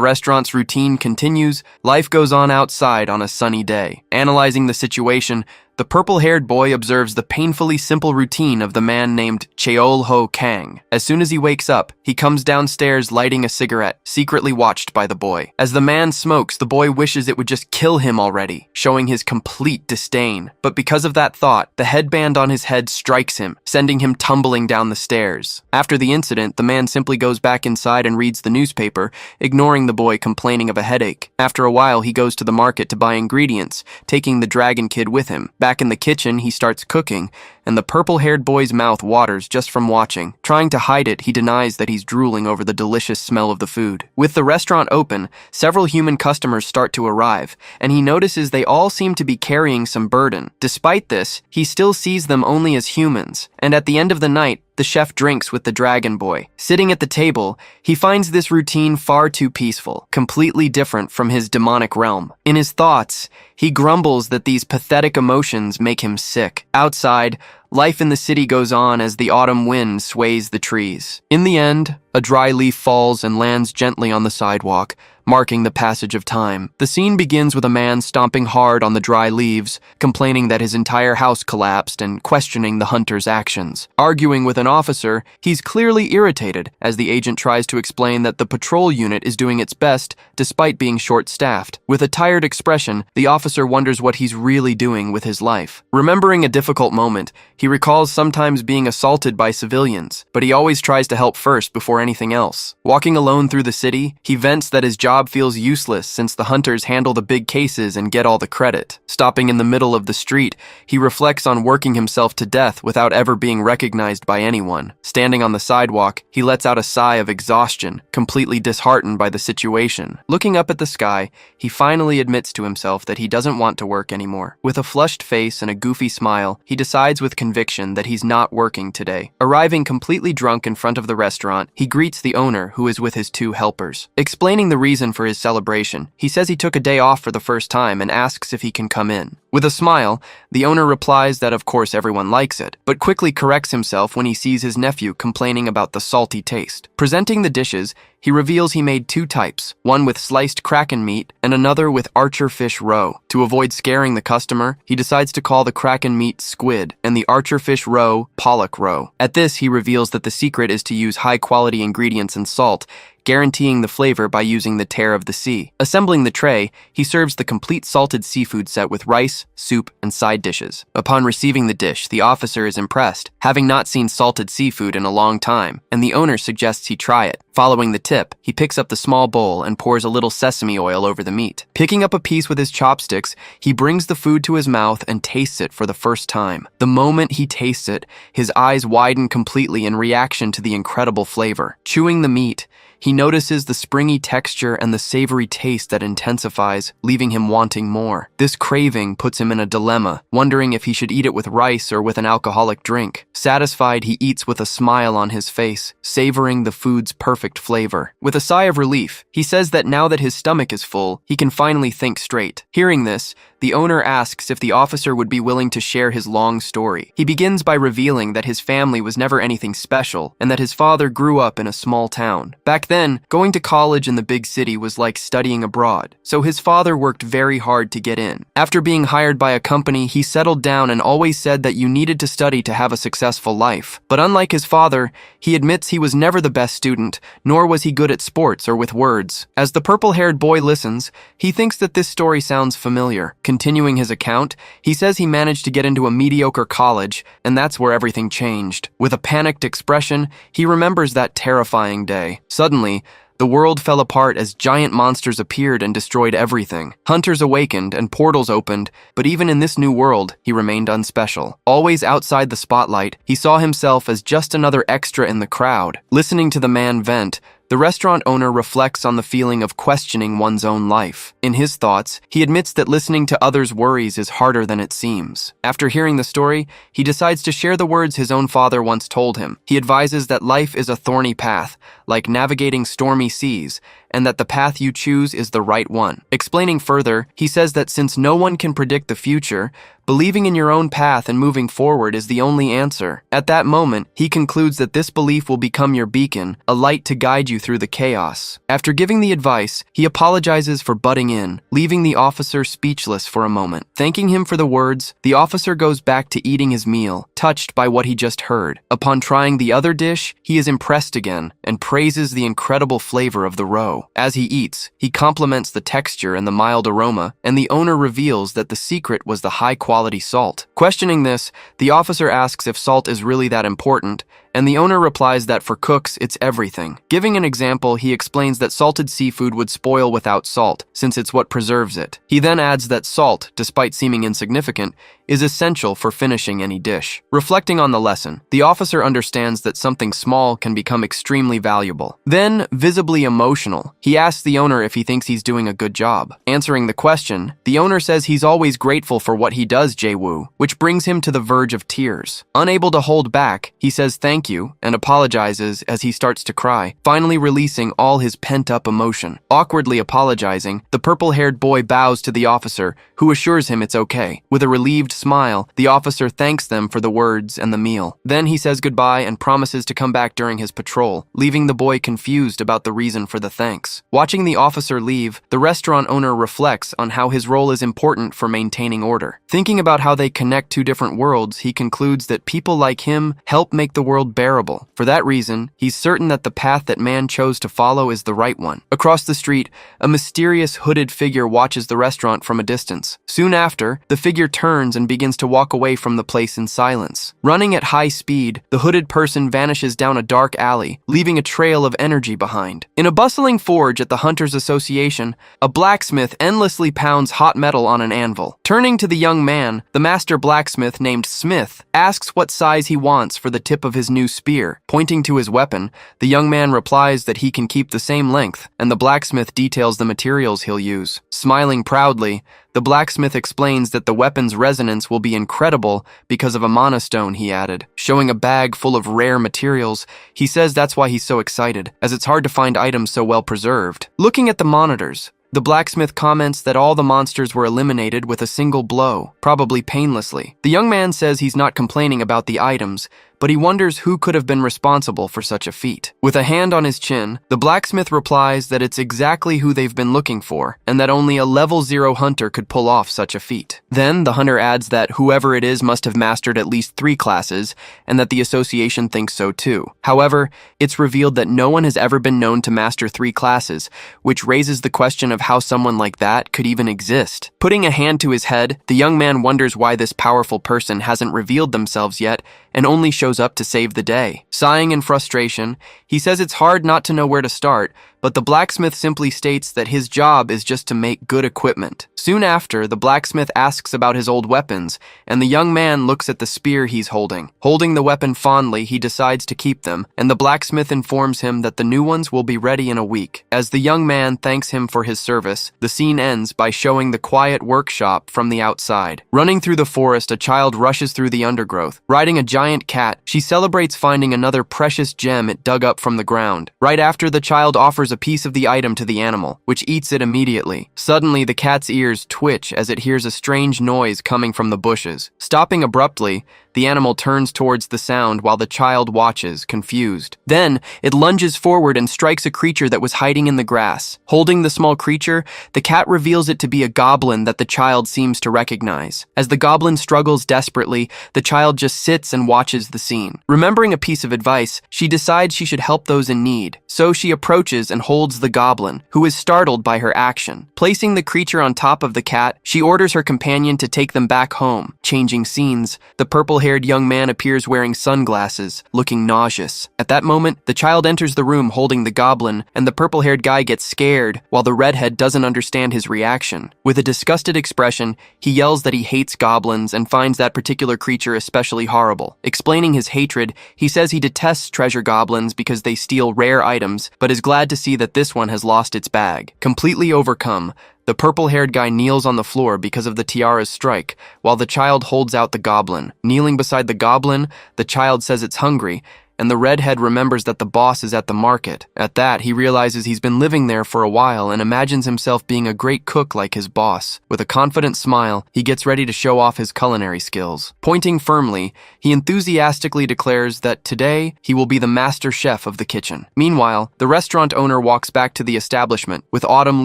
restaurant's routine continues, life goes on outside on a sunny day. Analyzing the situation, the purple-haired boy observes the painfully simple routine of the man named Cheol-ho Kang. As soon as he wakes up, he comes downstairs lighting a cigarette, secretly watched by the boy. As the man smokes, the boy wishes it would just kill him already, showing his complete disdain. But because of that thought, the headband on his head strikes him, sending him tumbling down the stairs. After the incident, the man simply goes back inside and reads the newspaper, ignoring the boy complaining of a headache. After a while, he goes to the market to buy ingredients, taking the dragon kid with him. Back in the kitchen, he starts cooking, and the purple-haired boy's mouth waters just from watching. Trying to hide it, he denies that he's drooling over the delicious smell of the food. With the restaurant open, several human customers start to arrive, and he notices they all seem to be carrying some burden. Despite this, he still sees them only as humans, and at the end of the night, the chef drinks with the dragon boy. Sitting at the table, he finds this routine far too peaceful, completely different from his demonic realm. In his thoughts, he grumbles that these pathetic emotions make him sick. Outside, life in the city goes on as the autumn wind sways the trees. In the end, a dry leaf falls and lands gently on the sidewalk, marking the passage of time. The scene begins with a man stomping hard on the dry leaves, complaining that his entire house collapsed and questioning the hunter's actions. Arguing with an officer, he's clearly irritated as the agent tries to explain that the patrol unit is doing its best despite being short-staffed. With a tired expression, the officer wonders what he's really doing with his life. Remembering a difficult moment, he recalls sometimes being assaulted by civilians, but he always tries to help first before anything else. Walking alone through the city, he vents that his job feels useless since the hunters handle the big cases and get all the credit. Stopping in the middle of the street, he reflects on working himself to death without ever being recognized by anyone. Standing on the sidewalk, he lets out a sigh of exhaustion, completely disheartened by the situation. Looking up at the sky, he finally admits to himself that he doesn't want to work anymore. With a flushed face and a goofy smile, he decides with conviction that he's not working today. Arriving completely drunk in front of the restaurant, he greets the owner, who is with his 2 helpers. Explaining the reason for his celebration, he says he took a day off for the first time and asks if he can come in. With a smile, the owner replies that of course everyone likes it, but quickly corrects himself when he sees his nephew complaining about the salty taste. Presenting the dishes, he reveals he made 2 types, one with sliced kraken meat and another with archer fish roe. To avoid scaring the customer, he decides to call the kraken meat squid and the archer fish roe pollock roe. At this, he reveals that the secret is to use high-quality ingredients and salt, guaranteeing the flavor by using the tear of the sea. Assembling the tray, he serves the complete salted seafood set with rice, soup, and side dishes. Upon receiving the dish, the officer is impressed, having not seen salted seafood in a long time, and the owner suggests he try it. Following the tip, he picks up the small bowl and pours a little sesame oil over the meat. Picking up a piece with his chopsticks, he brings the food to his mouth and tastes it for the first time. The moment he tastes it, his eyes widen completely in reaction to the incredible flavor. Chewing the meat, he notices the springy texture and the savory taste that intensifies, leaving him wanting more. This craving puts him in a dilemma, wondering if he should eat it with rice or with an alcoholic drink. Satisfied, he eats with a smile on his face, savoring the food's perfect flavor. With a sigh of relief, he says that now that his stomach is full, he can finally think straight. Hearing this, the owner asks if the officer would be willing to share his long story. He begins by revealing that his family was never anything special and that his father grew up in a small town. Back then, going to college in the big city was like studying abroad, so his father worked very hard to get in. After being hired by a company, he settled down and always said that you needed to study to have a successful life. But unlike his father, he admits he was never the best student, nor was he good at sports or with words. As the purple-haired boy listens, he thinks that this story sounds familiar. Continuing his account, he says he managed to get into a mediocre college, and that's where everything changed. With a panicked expression, he remembers that terrifying day. Suddenly, the world fell apart as giant monsters appeared and destroyed everything. Hunters awakened and portals opened, but even in this new world, he remained unspecial. Always outside the spotlight, he saw himself as just another extra in the crowd. Listening to the man vent, the restaurant owner reflects on the feeling of questioning one's own life. In his thoughts, he admits that listening to others' worries is harder than it seems. After hearing the story, he decides to share the words his own father once told him. He advises that life is a thorny path, like navigating stormy seas, and that the path you choose is the right one. Explaining further, he says that since no one can predict the future, believing in your own path and moving forward is the only answer. At that moment, he concludes that this belief will become your beacon, a light to guide you through the chaos. After giving the advice, he apologizes for butting in, leaving the officer speechless for a moment. Thanking him for the words, the officer goes back to eating his meal, touched by what he just heard. Upon trying the other dish, he is impressed again and praises the incredible flavor of the roe. As he eats, he compliments the texture and the mild aroma, and the owner reveals that the secret was the high-quality salt. Questioning this, the officer asks if salt is really that important, and the owner replies that for cooks, it's everything. Giving an example, he explains that salted seafood would spoil without salt, since it's what preserves it. He then adds that salt, despite seeming insignificant, is essential for finishing any dish. Reflecting on the lesson, the officer understands that something small can become extremely valuable. Then, visibly emotional, he asks the owner if he thinks he's doing a good job. Answering the question, the owner says he's always grateful for what he does, Jae-woo, which brings him to the verge of tears. Unable to hold back, he says thank thank you and apologizes as he starts to cry, finally releasing all his pent-up emotion. Awkwardly apologizing, the purple-haired boy bows to the officer, who assures him it's okay. With a relieved smile, the officer thanks them for the words and the meal. Then he says goodbye and promises to come back during his patrol, leaving the boy confused about the reason for the thanks. Watching the officer leave, the restaurant owner reflects on how his role is important for maintaining order. Thinking about how they connect two different worlds, he concludes that people like him help make the world bearable. For that reason, he's certain that the path that man chose to follow is the right one. Across the street, a mysterious hooded figure watches the restaurant from a distance. Soon after, the figure turns and begins to walk away from the place in silence. Running at high speed, the hooded person vanishes down a dark alley, leaving a trail of energy behind. In a bustling forge at the Hunters Association, a blacksmith endlessly pounds hot metal on an anvil. Turning to the young man, the master blacksmith named Smith asks what size he wants for the tip of his new spear. Pointing to his weapon, the young man replies that he can keep the same length, and the blacksmith details the materials he'll use. Smiling proudly, the blacksmith explains that the weapon's resonance will be incredible because of a monostone he added. Showing a bag full of rare materials, he says that's why he's so excited, as it's hard to find items so well preserved. Looking at the monitors, the blacksmith comments that all the monsters were eliminated with a single blow, probably painlessly. The young man says he's not complaining about the items, but he wonders who could have been responsible for such a feat. With a hand on his chin, the blacksmith replies that it's exactly who they've been looking for, and that only a level 0 hunter could pull off such a feat. Then, the hunter adds that whoever it is must have mastered at least 3 classes, and that the association thinks so too. However, it's revealed that no one has ever been known to master 3 classes, which raises the question of how someone like that could even exist. Putting a hand to his head, the young man wonders why this powerful person hasn't revealed themselves yet, and only shows up to save the day. Sighing in frustration, he says it's hard not to know where to start, but the blacksmith simply states that his job is just to make good equipment. Soon after, the blacksmith asks about his old weapons, and the young man looks at the spear he's holding. Holding the weapon fondly, he decides to keep them, and the blacksmith informs him that the new ones will be ready in a week. As the young man thanks him for his service, the scene ends by showing the quiet workshop from the outside. Running through the forest, a child rushes through the undergrowth. Riding a giant cat, she celebrates finding another precious gem it dug up from the ground. Right after, the child offers a piece of the item to the animal, which eats it immediately. Suddenly, the cat's ears twitch as it hears a strange noise coming from the bushes. Stopping abruptly, the animal turns towards the sound while the child watches, confused. Then, it lunges forward and strikes a creature that was hiding in the grass. Holding the small creature, the cat reveals it to be a goblin that the child seems to recognize. As the goblin struggles desperately, the child just sits and watches the scene. Remembering a piece of advice, she decides she should help those in need. So she approaches and holds the goblin, who is startled by her action. Placing the creature on top of the cat, she orders her companion to take them back home. Changing scenes, the purple-haired young man appears wearing sunglasses, looking nauseous. At that moment, the child enters the room holding the goblin, and the purple-haired guy gets scared, while the redhead doesn't understand his reaction. With a disgusted expression, he yells that he hates goblins and finds that particular creature especially horrible. Explaining his hatred, he says he detests treasure goblins because they steal rare items, but is glad to see that this one has lost its bag. Completely overcome, the purple-haired guy kneels on the floor because of the tiara's strike, while the child holds out the goblin. Kneeling beside the goblin, the child says it's hungry, and the redhead remembers that the boss is at the market. At that, he realizes he's been living there for a while and imagines himself being a great cook like his boss. With a confident smile, he gets ready to show off his culinary skills. Pointing firmly, he enthusiastically declares that today he will be the master chef of the kitchen. Meanwhile, the restaurant owner walks back to the establishment, with autumn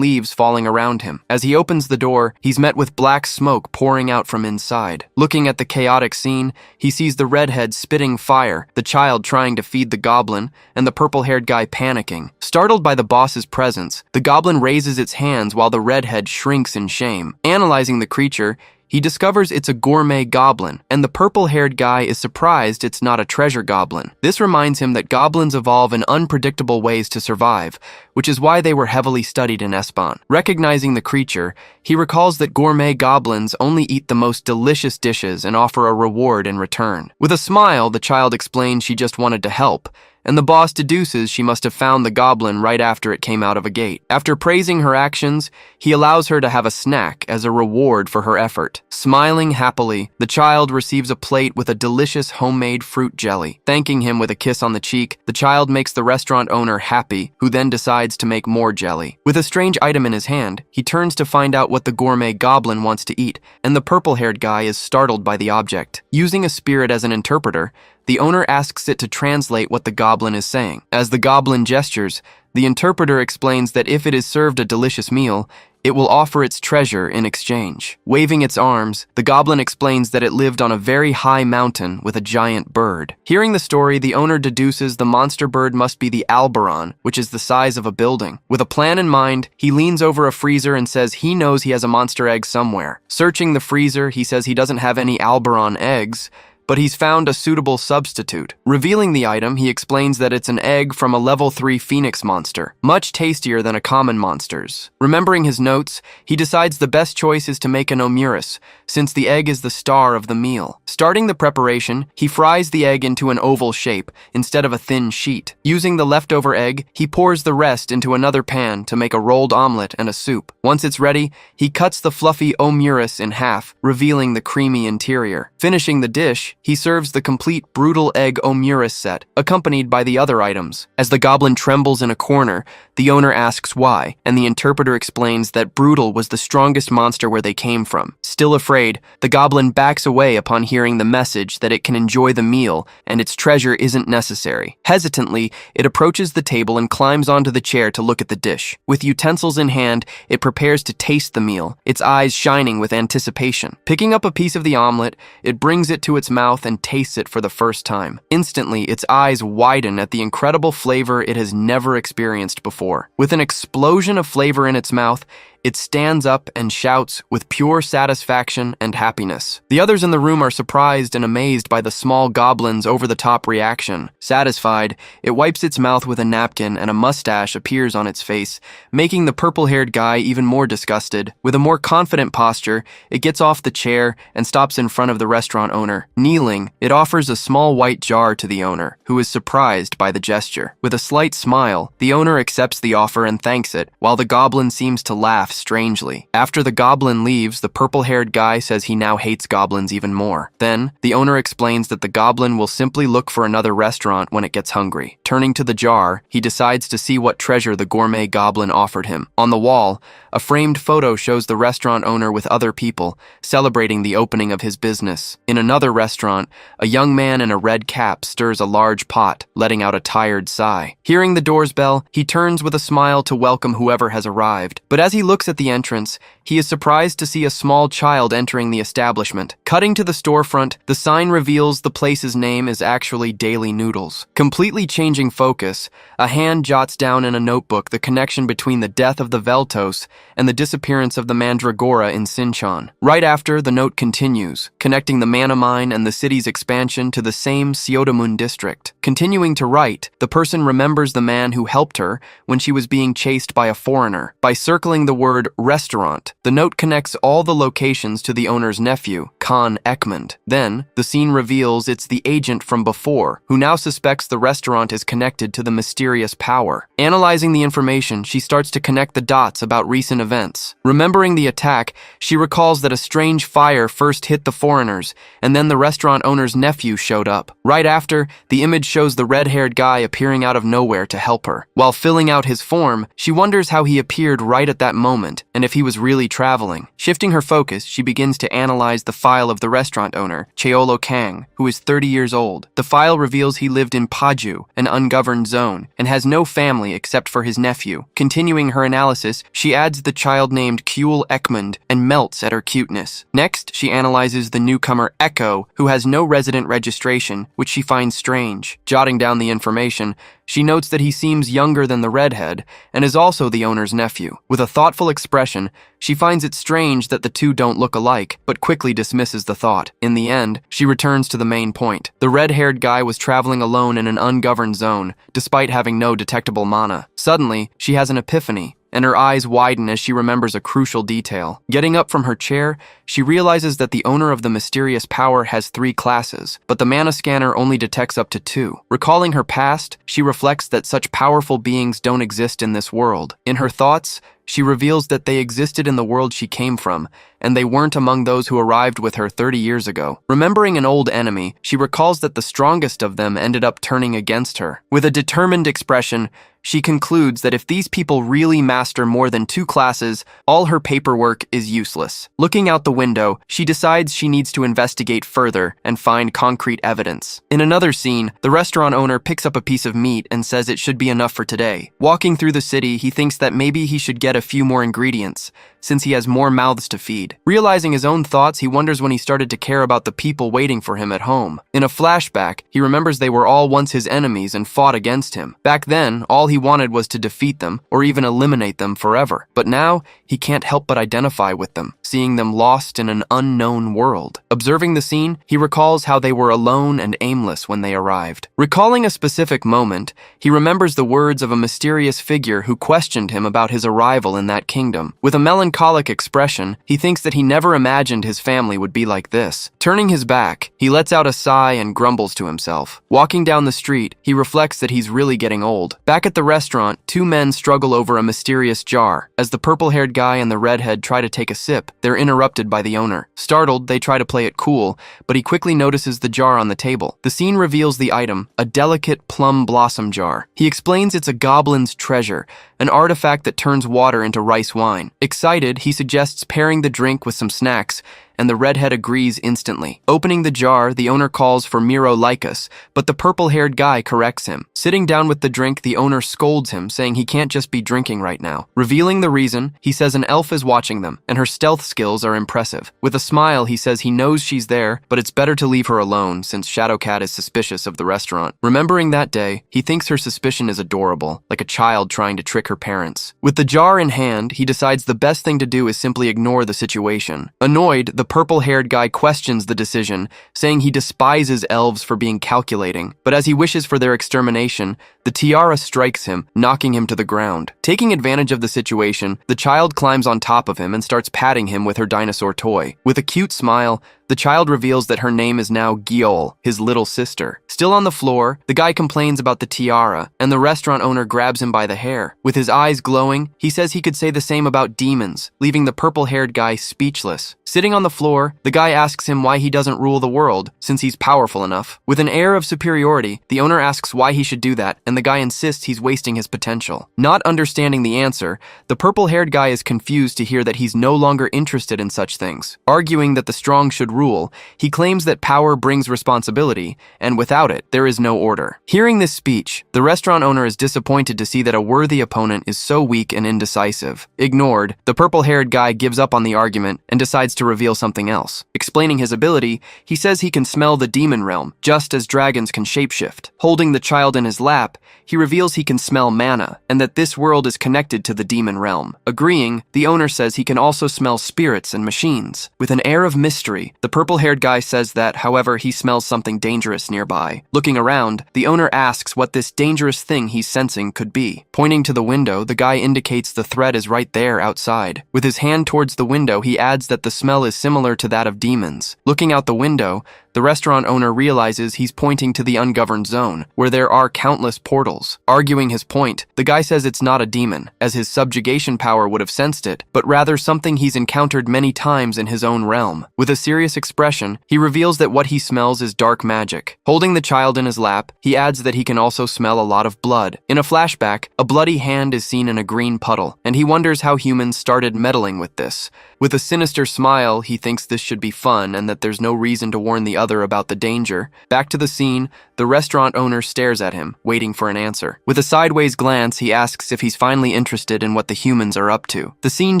leaves falling around him. As he opens the door, he's met with black smoke pouring out from inside. Looking at the chaotic scene, he sees the redhead spitting fire, the child trying to feed the goblin, and the purple-haired guy panicking. Startled by the boss's presence, the goblin raises its hands while the redhead shrinks in shame. Analyzing the creature, he discovers it's a gourmet goblin, and the purple-haired guy is surprised it's not a treasure goblin. This reminds him that goblins evolve in unpredictable ways to survive, which is why they were heavily studied in Espan. Recognizing the creature, he recalls that gourmet goblins only eat the most delicious dishes and offer a reward in return. With a smile, the child explains she just wanted to help, and the boss deduces she must have found the goblin right after it came out of a gate. After praising her actions, he allows her to have a snack as a reward for her effort. Smiling happily, the child receives a plate with a delicious homemade fruit jelly. Thanking him with a kiss on the cheek, the child makes the restaurant owner happy, who then decides to make more jelly. With a strange item in his hand, he turns to find out what the gourmet goblin wants to eat, and the purple-haired guy is startled by the object. Using a spirit as an interpreter, the owner asks it to translate what the goblin is saying. As the goblin gestures, the interpreter explains that if it is served a delicious meal, it will offer its treasure in exchange. Waving its arms, the goblin explains that it lived on a very high mountain with a giant bird. Hearing the story, the owner deduces the monster bird must be the Alberon, which is the size of a building. With a plan in mind, he leans over a freezer and says he knows he has a monster egg somewhere. Searching the freezer, he says he doesn't have any Alberon eggs, but he's found a suitable substitute. Revealing the item, he explains that it's an egg from a level 3 phoenix monster, much tastier than a common monster's. Remembering his notes, he decides the best choice is to make an omuris, since the egg is the star of the meal. Starting the preparation, he fries the egg into an oval shape instead of a thin sheet. Using the leftover egg, he pours the rest into another pan to make a rolled omelet and a soup. Once it's ready, he cuts the fluffy omuris in half, revealing the creamy interior. Finishing the dish, he serves the complete brutal egg omuris set, accompanied by the other items. As the goblin trembles in a corner, the owner asks why, and the interpreter explains that brutal was the strongest monster where they came from. Still afraid, the goblin backs away upon hearing the message that it can enjoy the meal and its treasure isn't necessary. Hesitantly, it approaches the table and climbs onto the chair to look at the dish. With utensils in hand, it prepares to taste the meal, its eyes shining with anticipation. Picking up a piece of the omelet, it brings it to its mouth and tastes it for the first time. Instantly, its eyes widen at the incredible flavor it has never experienced before. With an explosion of flavor in its mouth, it stands up and shouts with pure satisfaction and happiness. The others in the room are surprised and amazed by the small goblin's over-the-top reaction. Satisfied, it wipes its mouth with a napkin and a mustache appears on its face, making the purple-haired guy even more disgusted. With a more confident posture, it gets off the chair and stops in front of the restaurant owner. Kneeling, it offers a small white jar to the owner, who is surprised by the gesture. With a slight smile, the owner accepts the offer and thanks it, while the goblin seems to laugh strangely. After the goblin leaves, the purple-haired guy says he now hates goblins even more. Then, the owner explains that the goblin will simply look for another restaurant when it gets hungry. Turning to the jar, he decides to see what treasure the gourmet goblin offered him. On the wall, a framed photo shows the restaurant owner with other people, celebrating the opening of his business. In another restaurant, a young man in a red cap stirs a large pot, letting out a tired sigh. Hearing the door's bell, he turns with a smile to welcome whoever has arrived. But as he looks at the entrance, he is surprised to see a small child entering the establishment. Cutting to the storefront, the sign reveals the place's name is actually Daily Noodles. Completely changing focus, a hand jots down in a notebook the connection between the death of the Veltos and the disappearance of the Mandragora in Sinchon. Right after, the note continues, connecting the mana mine and the city's expansion to the same Siodamun district. Continuing to write, the person remembers the man who helped her when she was being chased by a foreigner. By circling the word restaurant, the note connects all the locations to the owner's nephew, Khan Ekmund. Then, the scene reveals it's the agent from before, who now suspects the restaurant is connected to the mysterious power. Analyzing the information, she starts to connect the dots about recent events. Remembering the attack, she recalls that a strange fire first hit the foreigners, and then the restaurant owner's nephew showed up. Right after, the image shows the red-haired guy appearing out of nowhere to help her. While filling out his form, she wonders how he appeared right at that moment, and if he was really traveling. Shifting her focus, she begins to analyze the file of the restaurant owner, Chaeolo Kang, who is 30 years old. The file reveals he lived in Paju, an ungoverned zone, and has no family except for his nephew. Continuing her analysis, she adds the child named Kuel Ekmund and melts at her cuteness. Next, she analyzes the newcomer Echo, who has no resident registration, which she finds strange. Jotting down the information, she notes that he seems younger than the redhead and is also the owner's nephew. With a thoughtful expression, she finds it strange that the two don't look alike, but quickly dismisses the thought. In the end, she returns to the main point. The red-haired guy was traveling alone in an ungoverned zone, despite having no detectable mana. Suddenly, she has an epiphany. and her eyes widen as she remembers a crucial detail. Getting up from her chair, she realizes that the owner of the mysterious power has 3 classes, but the mana scanner only detects up to 2. Recalling her past, she reflects that such powerful beings don't exist in this world. In her thoughts, she reveals that they existed in the world she came from, and they weren't among those who arrived with her 30 years ago. Remembering an old enemy, she recalls that the strongest of them ended up turning against her. With a determined expression, she concludes that if these people really master more than 2 classes, all her paperwork is useless. Looking out the window, she decides she needs to investigate further and find concrete evidence. In another scene, the restaurant owner picks up a piece of meat and says it should be enough for today. Walking through the city, he thinks that maybe he should get a few more ingredients, since he has more mouths to feed. Realizing his own thoughts, he wonders when he started to care about the people waiting for him at home. In a flashback, he remembers they were all once his enemies and fought against him. Back then, all he wanted was to defeat them, or even eliminate them forever. But now, he can't help but identify with them, seeing them lost in an unknown world. Observing the scene, he recalls how they were alone and aimless when they arrived. Recalling a specific moment, he remembers the words of a mysterious figure who questioned him about his arrival in that kingdom. With a melancholic expression, he thinks that he never imagined his family would be like this. Turning his back, he lets out a sigh and grumbles to himself. Walking down the street, he reflects that he's really getting old. Back at the restaurant, 2 men struggle over a mysterious jar. As the purple-haired guy and the redhead try to take a sip, they're interrupted by the owner. Startled, they try to play it cool, but he quickly notices the jar on the table. The scene reveals the item, a delicate plum blossom jar. He explains it's a goblin's treasure, an artifact that turns water into rice wine. Excited, he suggests pairing the drink with some snacks, and the redhead agrees instantly. Opening the jar, the owner calls for Miro Lycus, but the purple-haired guy corrects him. Sitting down with the drink, the owner scolds him, saying he can't just be drinking right now. Revealing the reason, he says an elf is watching them, and her stealth skills are impressive. With a smile, he says he knows she's there, but it's better to leave her alone, since Shadowcat is suspicious of the restaurant. Remembering that day, he thinks her suspicion is adorable, like a child trying to trick her parents. With the jar in hand, he decides the best thing to do is simply ignore the situation. Annoyed, the purple-haired guy questions the decision, saying he despises elves for being calculating, but as he wishes for their extermination, the tiara strikes him, knocking him to the ground. Taking advantage of the situation, the child climbs on top of him and starts patting him with her dinosaur toy. With a cute smile, the child reveals that her name is now Giol, his little sister. Still on the floor, the guy complains about the tiara, and the restaurant owner grabs him by the hair. With his eyes glowing, he says he could say the same about demons, leaving the purple-haired guy speechless. Sitting on the floor, the guy asks him why he doesn't rule the world, since he's powerful enough. With an air of superiority, the owner asks why he should do that, and the guy insists he's wasting his potential. Not understanding the answer, the purple-haired guy is confused to hear that he's no longer interested in such things. Arguing that the strong should rule, he claims that power brings responsibility, and without it, there is no order. Hearing this speech, the restaurant owner is disappointed to see that a worthy opponent is so weak and indecisive. Ignored, the purple-haired guy gives up on the argument and decides to reveal something else. Explaining his ability, he says he can smell the demon realm, just as dragons can shapeshift. Holding the child in his lap, he reveals he can smell mana, and that this world is connected to the demon realm. Agreeing, the owner says he can also smell spirits and machines. With an air of mystery, the purple-haired guy says that, however, he smells something dangerous nearby. Looking around, the owner asks what this dangerous thing he's sensing could be. Pointing to the window, the guy indicates the threat is right there outside. With his hand towards the window, he adds that the smell is similar to that of demons. Looking out the window, the restaurant owner realizes he's pointing to the ungoverned zone, where there are countless portals. Arguing his point, the guy says it's not a demon, as his subjugation power would have sensed it, but rather something he's encountered many times in his own realm. With a serious expression, he reveals that what he smells is dark magic. Holding the child in his lap, he adds that he can also smell a lot of blood. In a flashback, a bloody hand is seen in a green puddle, and he wonders how humans started meddling with this. With a sinister smile, he thinks this should be fun and that there's no reason to warn the other about the danger. Back to the scene, the restaurant owner stares at him, waiting for an answer. With a sideways glance, he asks if he's finally interested in what the humans are up to. The scene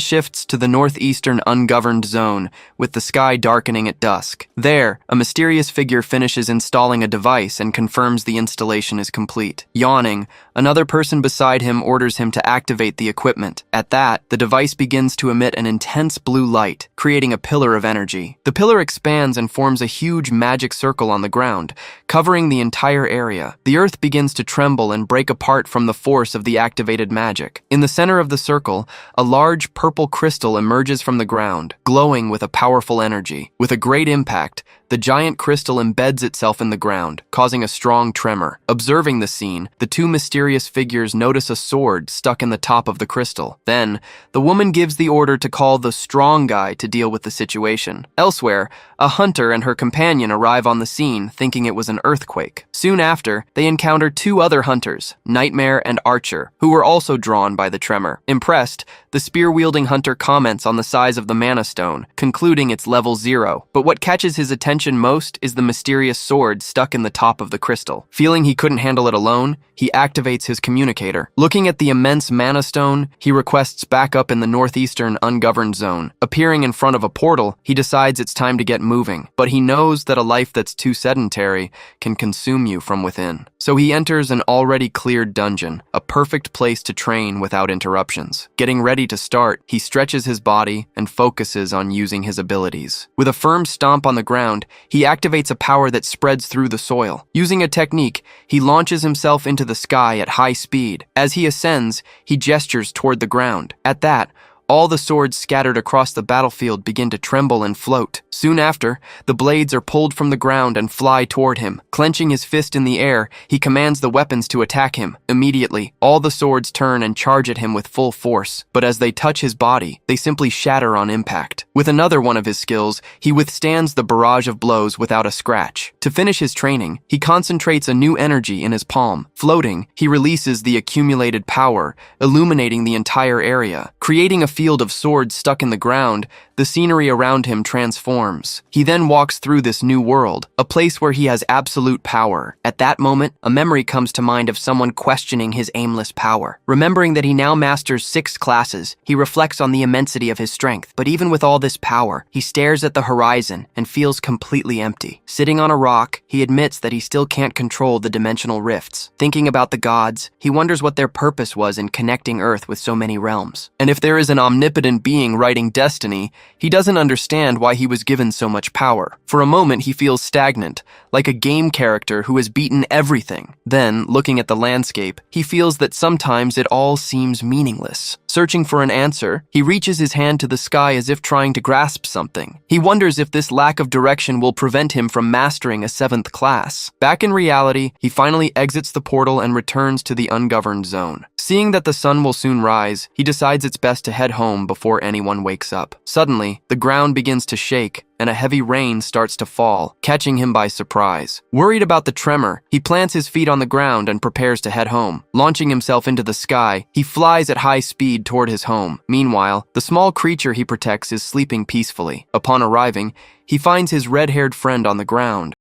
shifts to the northeastern ungoverned zone, with the sky darkening at dusk. There, a mysterious figure finishes installing a device and confirms the installation is complete. Yawning, another person beside him orders him to activate the equipment. At that, the device begins to emit an intense blue blue light, creating a pillar of energy. The pillar expands and forms a huge magic circle on the ground, covering the entire area. The earth begins to tremble and break apart from the force of the activated magic. In the center of the circle, a large purple crystal emerges from the ground, glowing with a powerful energy. With a great impact, the giant crystal embeds itself in the ground, causing a strong tremor. Observing the scene, the two mysterious figures notice a sword stuck in the top of the crystal. Then, the woman gives the order to call the strong guy to deal with the situation. Elsewhere, a hunter and her companion arrive on the scene, thinking it was an earthquake. Soon after, they encounter two other hunters, Nightmare and Archer, who were also drawn by the tremor. Impressed, the spear-wielding hunter comments on the size of the mana stone, concluding it's level 0. But what catches his attention most is the mysterious sword stuck in the top of the crystal. Feeling he couldn't handle it alone, he activates his communicator. Looking at the immense mana stone, he requests backup in the northeastern ungoverned zone. Appearing in front of a portal, he decides it's time to get moving, but he knows that a life that's too sedentary can consume you from within. So he enters an already cleared dungeon, a perfect place to train without interruptions. Getting ready to start, he stretches his body and focuses on using his abilities. With a firm stomp on the ground, he activates a power that spreads through the soil. Using a technique, he launches himself into the sky at high speed. As he ascends, he gestures toward the ground. At that, all the swords scattered across the battlefield begin to tremble and float. Soon after, the blades are pulled from the ground and fly toward him. Clenching his fist in the air, he commands the weapons to attack him. Immediately, all the swords turn and charge at him with full force, but as they touch his body, they simply shatter on impact. With another one of his skills, he withstands the barrage of blows without a scratch. To finish his training, he concentrates a new energy in his palm. Floating, he releases the accumulated power, illuminating the entire area. Creating a field of swords stuck in the ground, the scenery around him transforms. He then walks through this new world, a place where he has absolute power. At that moment, a memory comes to mind of someone questioning his aimless power. Remembering that he now masters 6 classes, he reflects on the immensity of his strength. But even with all this power, he stares at the horizon and feels completely empty. Sitting on a rock, he admits that he still can't control the dimensional rifts. Thinking about the gods, he wonders what their purpose was in connecting Earth with so many realms. And if there is an omnipotent being writing destiny, he doesn't understand why he was given so much power. For a moment, he feels stagnant, like a game character who has beaten everything. Then, looking at the landscape, he feels that sometimes it all seems meaningless. Searching for an answer, he reaches his hand to the sky as if trying to grasp something. He wonders if this lack of direction will prevent him from mastering a 7th class. Back in reality, he finally exits the portal and returns to the ungoverned zone. Seeing that the sun will soon rise, he decides it's best to head home before anyone wakes up. Suddenly, the ground begins to shake, and a heavy rain starts to fall, catching him by surprise. Worried about the tremor, he plants his feet on the ground and prepares to head home. Launching himself into the sky, he flies at high speed toward his home. Meanwhile, the small creature he protects is sleeping peacefully. Upon arriving, he finds his red-haired friend on the ground.